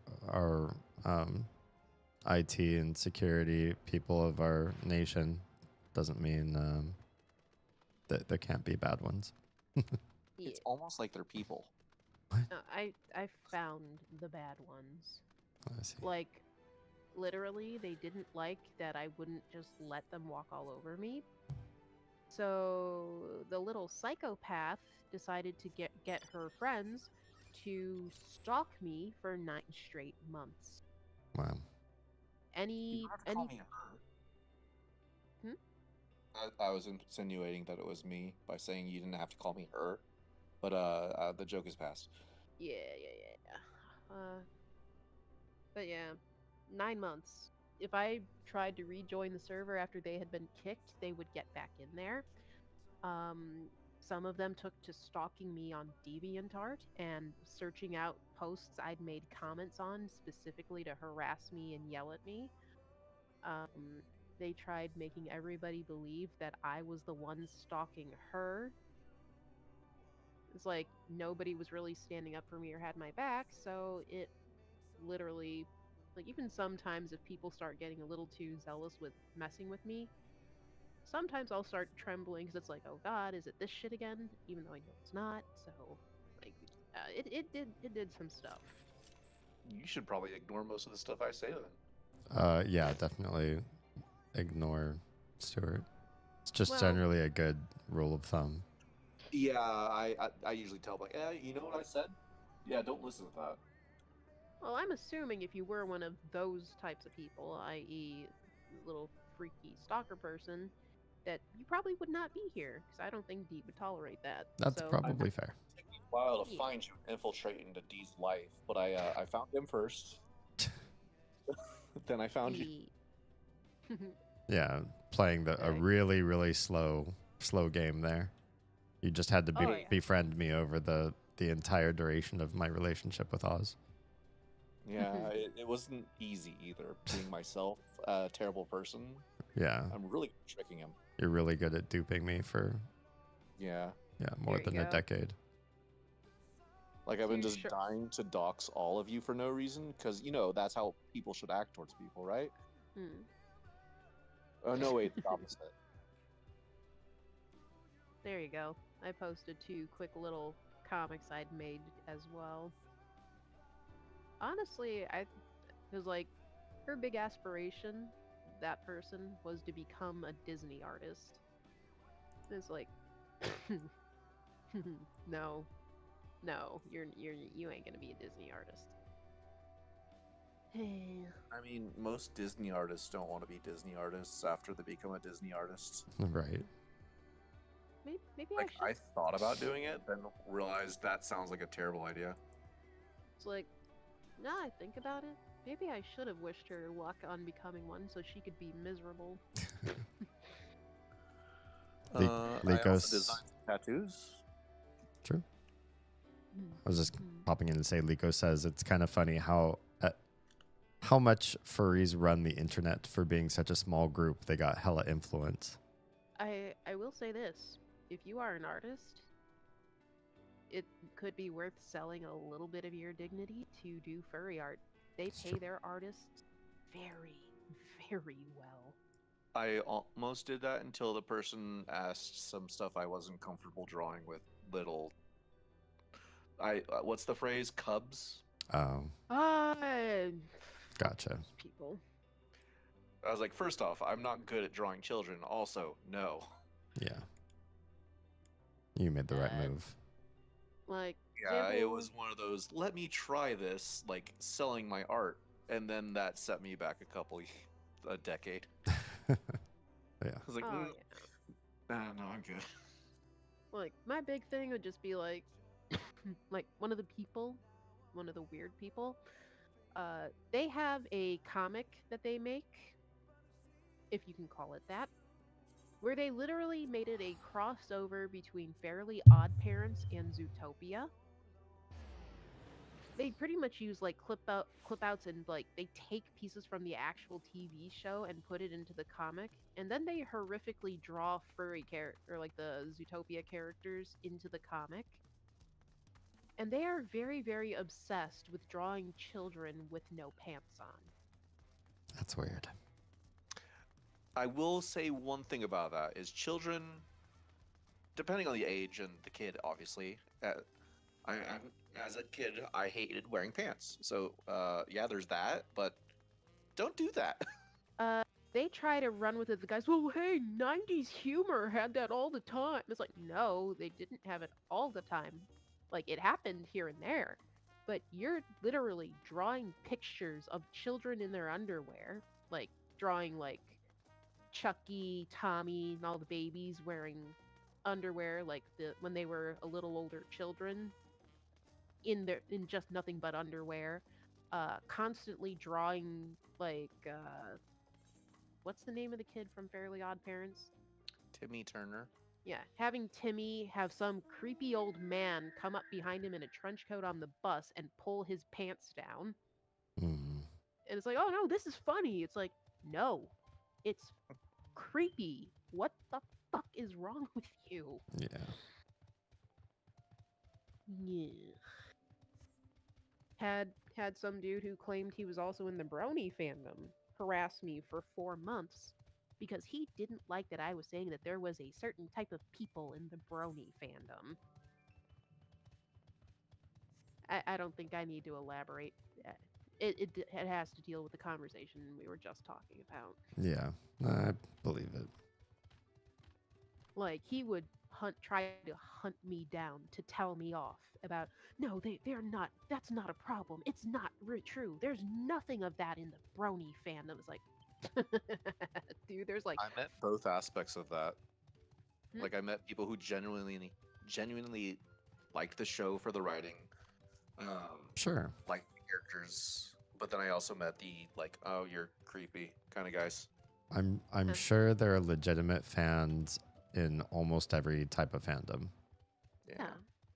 IT and security people of our nation doesn't mean that there can't be bad ones. It's almost like they're people. I found the bad ones. I see. Like, literally, they didn't like that I wouldn't just let them walk all over me. So the little psychopath decided to get her friends to stalk me for 9 straight months. Wow. Any Call me her. I was insinuating that it was me by saying you didn't have to call me her, but the joke is passed. Yeah. But yeah, 9 months. If I tried to rejoin the server after they had been kicked, they would get back in there. Some of them took to stalking me on DeviantArt and searching out posts I'd made comments on specifically to harass me and yell at me. They tried making everybody believe that I was the one stalking her. It's like nobody was really standing up for me or had my back, so it literally, like, even sometimes if people start getting a little too zealous with messing with me, sometimes I'll start trembling because it's like, oh god, is it this shit again? Even though I know it's not. So, like, it did some stuff. You should probably ignore most of the stuff I say then. Yeah, definitely ignore Stuart. It's just generally a good rule of thumb. Yeah, I usually tell, like, you know what I said? Yeah, don't listen to that. Well, I'm assuming if you were one of those types of people, i.e., little freaky stalker person, that you probably would not be here, because I don't think Dee would tolerate that. That's probably fair. It took me a while to find you and infiltrate into Dee's life, but I found him first. Then I found you. Yeah, playing a really, really slow game there. You just had to befriend me over the entire duration of my relationship with Oz. Yeah, it wasn't easy either, being myself a terrible person. Yeah. I'm really good at tricking him. You're really good at duping me for more than a decade. Like, I've been just dying to dox all of you for no reason, because, that's how people should act towards people, right? Oh, no, wait, the opposite. There you go. I posted 2 quick little comics I'd made as well. Honestly, it was like, her big aspiration, that person, was to become a Disney artist. It's like, no, you ain't gonna be a Disney artist. I mean, most Disney artists don't want to be Disney artists after they become a Disney artist. Right. Maybe like, I thought about doing it, then realized that sounds like a terrible idea. It's like, now I think about it, maybe I should have wished her luck on becoming one so she could be miserable. I also designed some tattoos. True. I was just popping in to say, Liko says it's kind of funny how much furries run the internet for being such a small group. They got hella influence. I will say this. If you are an artist, it could be worth selling a little bit of your dignity to do furry art. They pay their artists very, very well. I almost did that until the person asked some stuff I wasn't comfortable drawing with little... what's the phrase? Cubs? Oh. Gotcha. People. I was like, first off, I'm not good at drawing children. Also, no. Yeah. You made the right move. Like, Yeah, it example- was one of those, let me try this, like selling my art. And then that set me back a decade. Yeah. I was like, Oh, no, I'm good. Like, my big thing would just be like, like one of the weird people, they have a comic that they make, if you can call it that, where they literally made it a crossover between Fairly Odd Parents and Zootopia. They pretty much use like clip outs and like they take pieces from the actual TV show and put it into the comic, and then they horrifically draw furry or like the Zootopia characters into the comic. And they are very, very obsessed with drawing children with no pants on. That's weird. I will say one thing about that is children, depending on the age and the kid, obviously. As a kid, I hated wearing pants. So, yeah, there's that, but don't do that. They try to run with it. The guys, well, hey, 90s humor had that all the time. It's like, no, they didn't have it all the time. Like, it happened here and there. But you're literally drawing pictures of children in their underwear. Like, drawing, like, Chucky, Tommy, and all the babies wearing underwear, like, when they were a little older children. In just nothing but underwear. Constantly drawing, like, what's the name of the kid from Fairly Odd Parents? Timmy Turner. Yeah, having Timmy have some creepy old man come up behind him in a trench coat on the bus and pull his pants down. Mm. And it's like, oh no, this is funny. It's like, no, it's creepy. What the fuck is wrong with you? Yeah. Yeah. Had some dude who claimed he was also in the brony fandom harass me for 4 months because he didn't like that I was saying that there was a certain type of people in the brony fandom. I don't think I need to elaborate. It has to deal with the conversation we were just talking about. Yeah, I believe it. Like, he would try to hunt me down to tell me off about, no, they're not, that's not a problem. It's not true. There's nothing of that in the brony fandom. It's like, dude, there's like... I met both aspects of that. Hmm? Like, I met people who genuinely liked the show for the writing. Sure. Liked the characters. But then I also met the, like, oh, you're creepy kind of guys. I'm sure there are legitimate fans in almost every type of fandom. Yeah.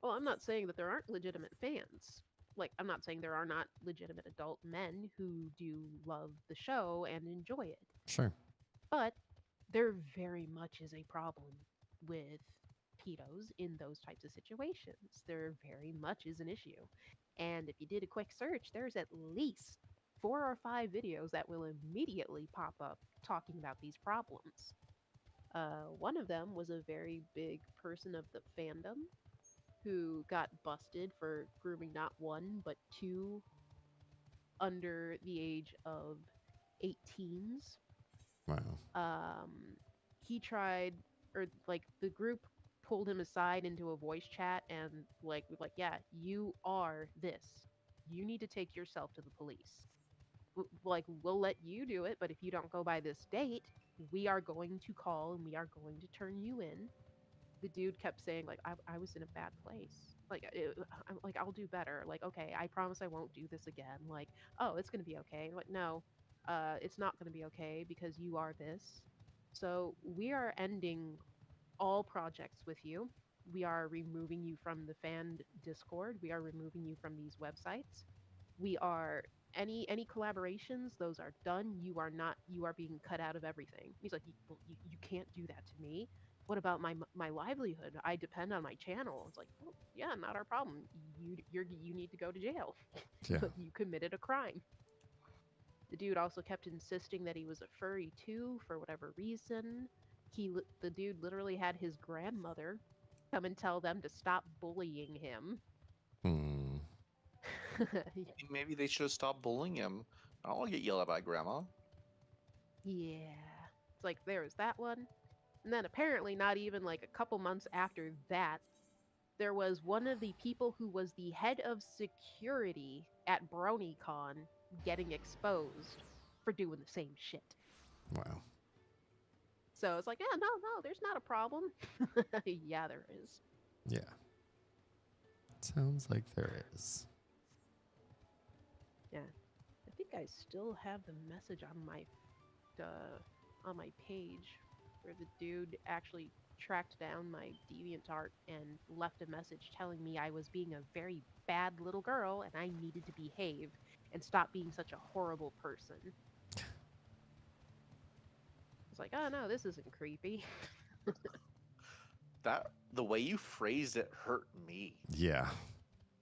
Well, I'm not saying that there aren't legitimate fans. Like, I'm not saying there are not legitimate adult men who do love the show and enjoy it. Sure. But there very much is a problem with pedos in those types of situations. There very much is an issue. And if you did a quick search, there's at least 4 or 5 videos that will immediately pop up talking about these problems. One of them was a very big person of the fandom who got busted for grooming not 1, but 2 under the age of 18s. Wow. He tried, or like the group pulled him aside into a voice chat and like, yeah, you are this. You need to take yourself to the police. Like, we'll let you do it, but if you don't go by this date, we are going to call and we are going to turn you in. The dude kept saying, like, I was in a bad place. Like, I'm like, I'll do better. Like, okay, I promise I won't do this again. Like, oh, it's going to be okay. Like, no, it's not going to be okay because you are this. So we are ending all projects with you. We are removing you from the fan Discord. We are removing you from these websites. We are any collaborations, those are done. You are being cut out of everything. He's like, you can't do that to me. What about my livelihood? I depend on my channel. It's like, oh, yeah, not our problem. You need to go to jail. Yeah. You committed a crime. The dude also kept insisting that he was a furry too for whatever reason. The dude literally had his grandmother come and tell them to stop bullying him. Hmm. Maybe they should have stopped bullying him. I don't want to get yelled at by grandma. Yeah. It's like there was that one. And then apparently, not even like a couple months after that, there was one of the people who was the head of security at BronyCon getting exposed for doing the same shit. Wow. So it's like, yeah, no, there's not a problem. Yeah, there is. Yeah. Sounds like there is. Yeah. I think I still have the message on my page where the dude actually tracked down my DeviantArt and left a message telling me I was being a very bad little girl and I needed to behave and stop being such a horrible person. It's like, oh no, this isn't creepy. That the way you phrased it hurt me. Yeah.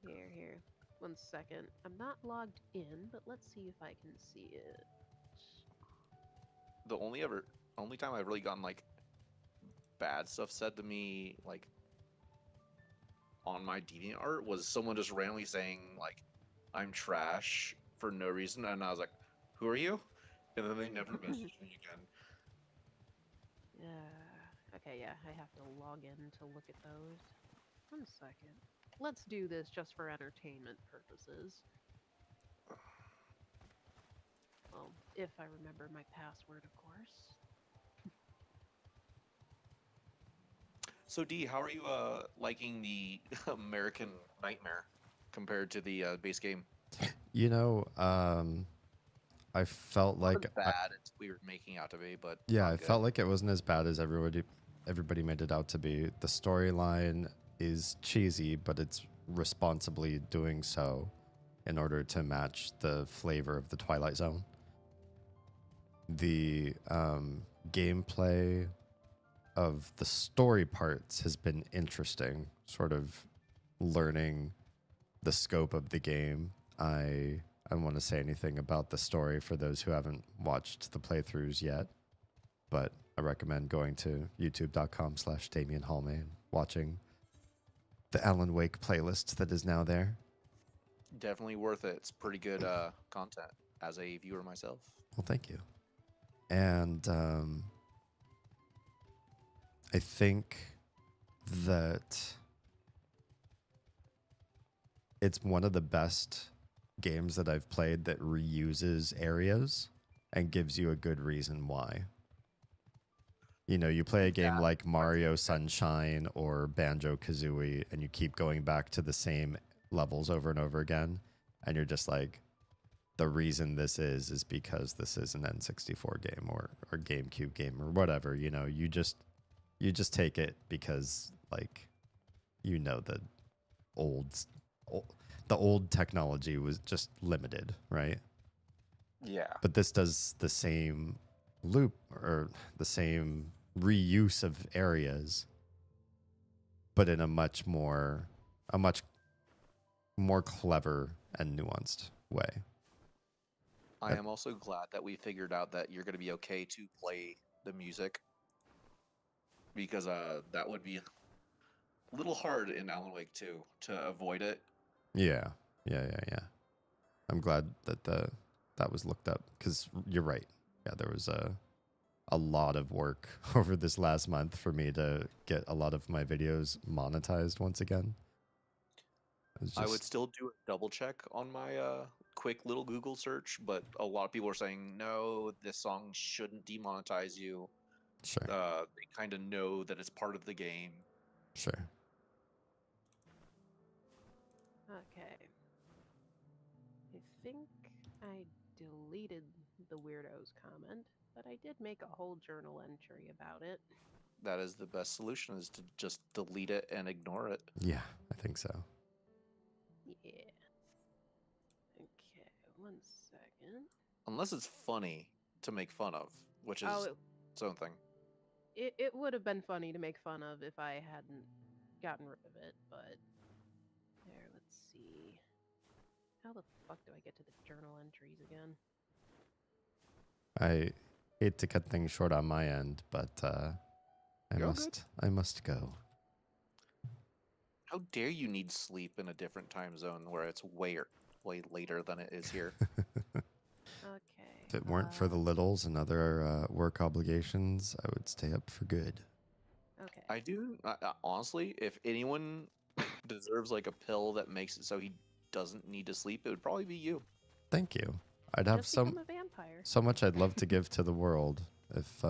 Here. 1 second. I'm not logged in, but let's see if I can see it. The only time I've really gotten like bad stuff said to me like on my DeviantArt was someone just randomly saying like I'm trash for no reason, and I was like, "Who are you?" And then they never messaged me again. Okay, yeah, I have to log in to look at those. 1 second. Let's do this just for entertainment purposes. Well, if I remember my password, of course. So D, how are you liking the American Nightmare compared to the base game? You know, I felt Not like as bad as we were making out to be, but yeah, not I good. felt like it wasn't as bad as everybody made it out to be. The storyline is cheesy, but it's responsibly doing so in order to match the flavor of the Twilight Zone. The gameplay of the story parts has been interesting, sort of learning the scope of the game. I don't want to say anything about the story for those who haven't watched the playthroughs yet, but I recommend going to youtube.com/Damian Halme and watching the Alan Wake playlist that is now there. Definitely worth it. It's pretty good content as a viewer myself. Well, thank you. And I think that it's one of the best games that I've played that reuses areas and gives you a good reason why. You know, you play a game like Mario Sunshine or Banjo-Kazooie and you keep going back to the same levels over and over again, and you're just like, the reason this is because this is an N64 game or GameCube game or whatever. You know, you just take it because, like, you know, the old technology was just limited, right? Yeah. But this does the same loop or the same reuse of areas, but in a much more clever and nuanced way. I am also glad that we figured out that you're going to be okay to play the music, because that would be a little hard in Alan Wake 2 to avoid it. Yeah. I'm glad that that was looked up, because you're right. Yeah, there was a lot of work over this last month for me to get a lot of my videos monetized once again. I would still do a double check on my quick little Google search, but a lot of people are saying, no, this song shouldn't demonetize you. Sure. They kind of know that it's part of the game. Sure. Okay. I think I deleted the weirdos comment, but I did make a whole journal entry about it. That is the best solution, is to just delete it and ignore it. Yeah, I think so. Yeah. Okay, 1 second. Unless it's funny to make fun of, which is its own thing. It would have been funny to make fun of if I hadn't gotten rid of it, but there, let's see. How the fuck do I get to the journal entries again? I hate to cut things short on my end, but I must go. How dare you need sleep in a different time zone where it's way later than it is here? Okay. If it weren't for the littles and other work obligations, I would stay up for good. Okay. I do honestly. If anyone deserves like a pill that makes it so he doesn't need to sleep, it would probably be you. Thank you. I'd have Just become a vampire. so much I'd love to give to the world if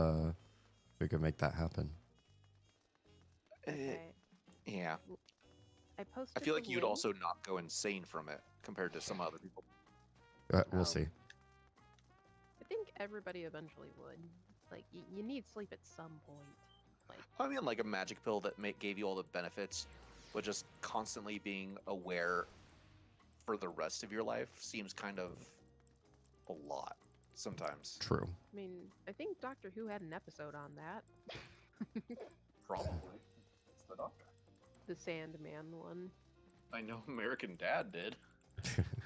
we could make that happen. Okay. Yeah. I posted. I feel like the you'd link. also not go insane from it compared to some other people. We'll see. I think everybody eventually would. Like, you need sleep at some point. Like, I mean, like a magic pill that gave you all the benefits, but just constantly being aware for the rest of your life seems kind of a lot sometimes. True. I mean, I think Doctor Who had an episode on that. Probably. It's the Doctor. The Sandman one. I know American Dad did.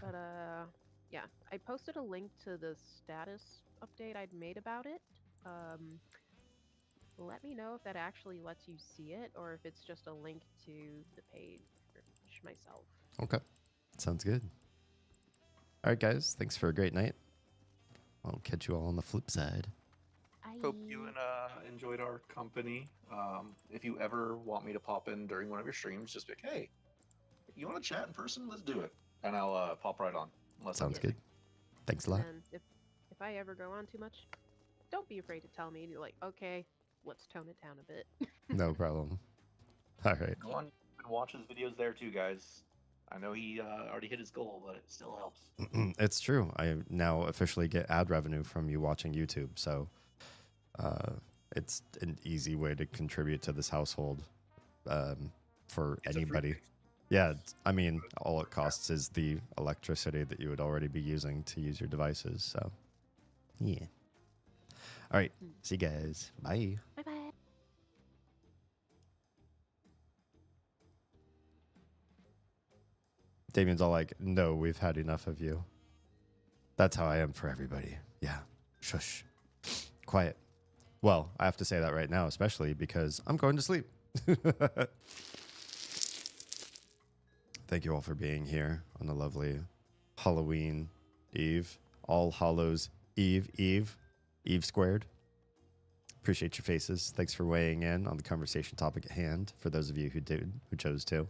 But, yeah. I posted a link to the status update I'd made about it. Let me know if that actually lets you see it, or if it's just a link to the page myself. Okay. Sounds good. All right, guys. Thanks for a great night. I'll catch you all on the flip side. Hope you enjoyed our company. If you ever want me to pop in during one of your streams, just be like, hey, you want to chat in person? Let's do it. And I'll pop right on. Sounds good. Thanks a lot. And if I ever go on too much, don't be afraid to tell me. You're like, okay, let's tone it down a bit. No problem. All right. Go on and watch his videos there too, guys. I know he already hit his goal, but it still helps. It's true. I now officially get ad revenue from you watching YouTube, so it's an easy way to contribute to this household for anybody. Yeah, I mean, all it costs is the electricity that you would already be using to use your devices. So, yeah. All right. See you guys. Bye. Bye-bye. Damien's all like, no, we've had enough of you. That's how I am for everybody. Yeah. Shush. Quiet. Well, I have to say that right now, especially because I'm going to sleep. Thank you all for being here on a lovely Halloween Eve. All Hallows Eve squared. Appreciate your faces. Thanks for weighing in on the conversation topic at hand, for those of you who chose to.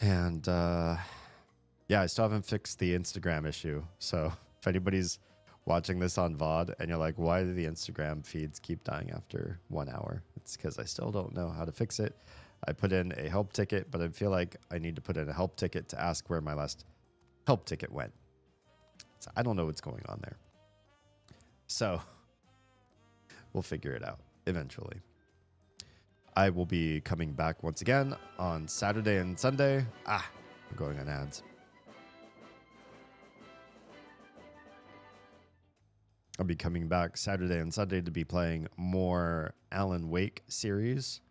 And yeah, I still haven't fixed the Instagram issue. So if anybody's watching this on VOD and you're like, why do the Instagram feeds keep dying after 1 hour? It's because I still don't know how to fix it. I put in a help ticket, but I feel like I need to put in a help ticket to ask where my last help ticket went. So I don't know what's going on there. So we'll figure it out eventually. I will be coming back once again on Saturday and Sunday. I'm going on ads. I'll be coming back Saturday and Sunday to be playing more Alan Wake series.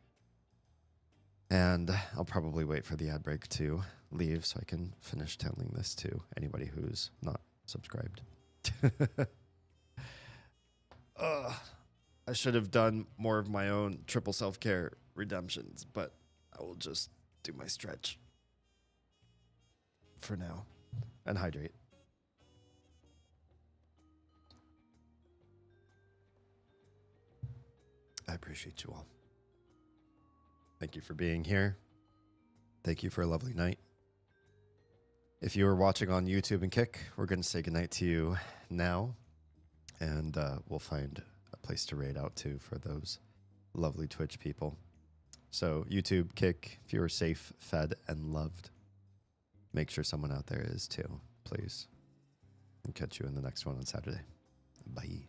And I'll probably wait for the ad break to leave so I can finish telling this to anybody who's not subscribed. I should have done more of my own triple self-care redemptions, but I will just do my stretch for now and hydrate. I appreciate you all. Thank you for being here. Thank you for a lovely night. If you are watching on YouTube and Kick, we're going to say goodnight to you now, and we'll find a place to raid out to for those lovely Twitch people. So YouTube, Kick, if you are safe, fed, and loved, make sure someone out there is too, please. I'll catch you in the next one on Saturday. Bye.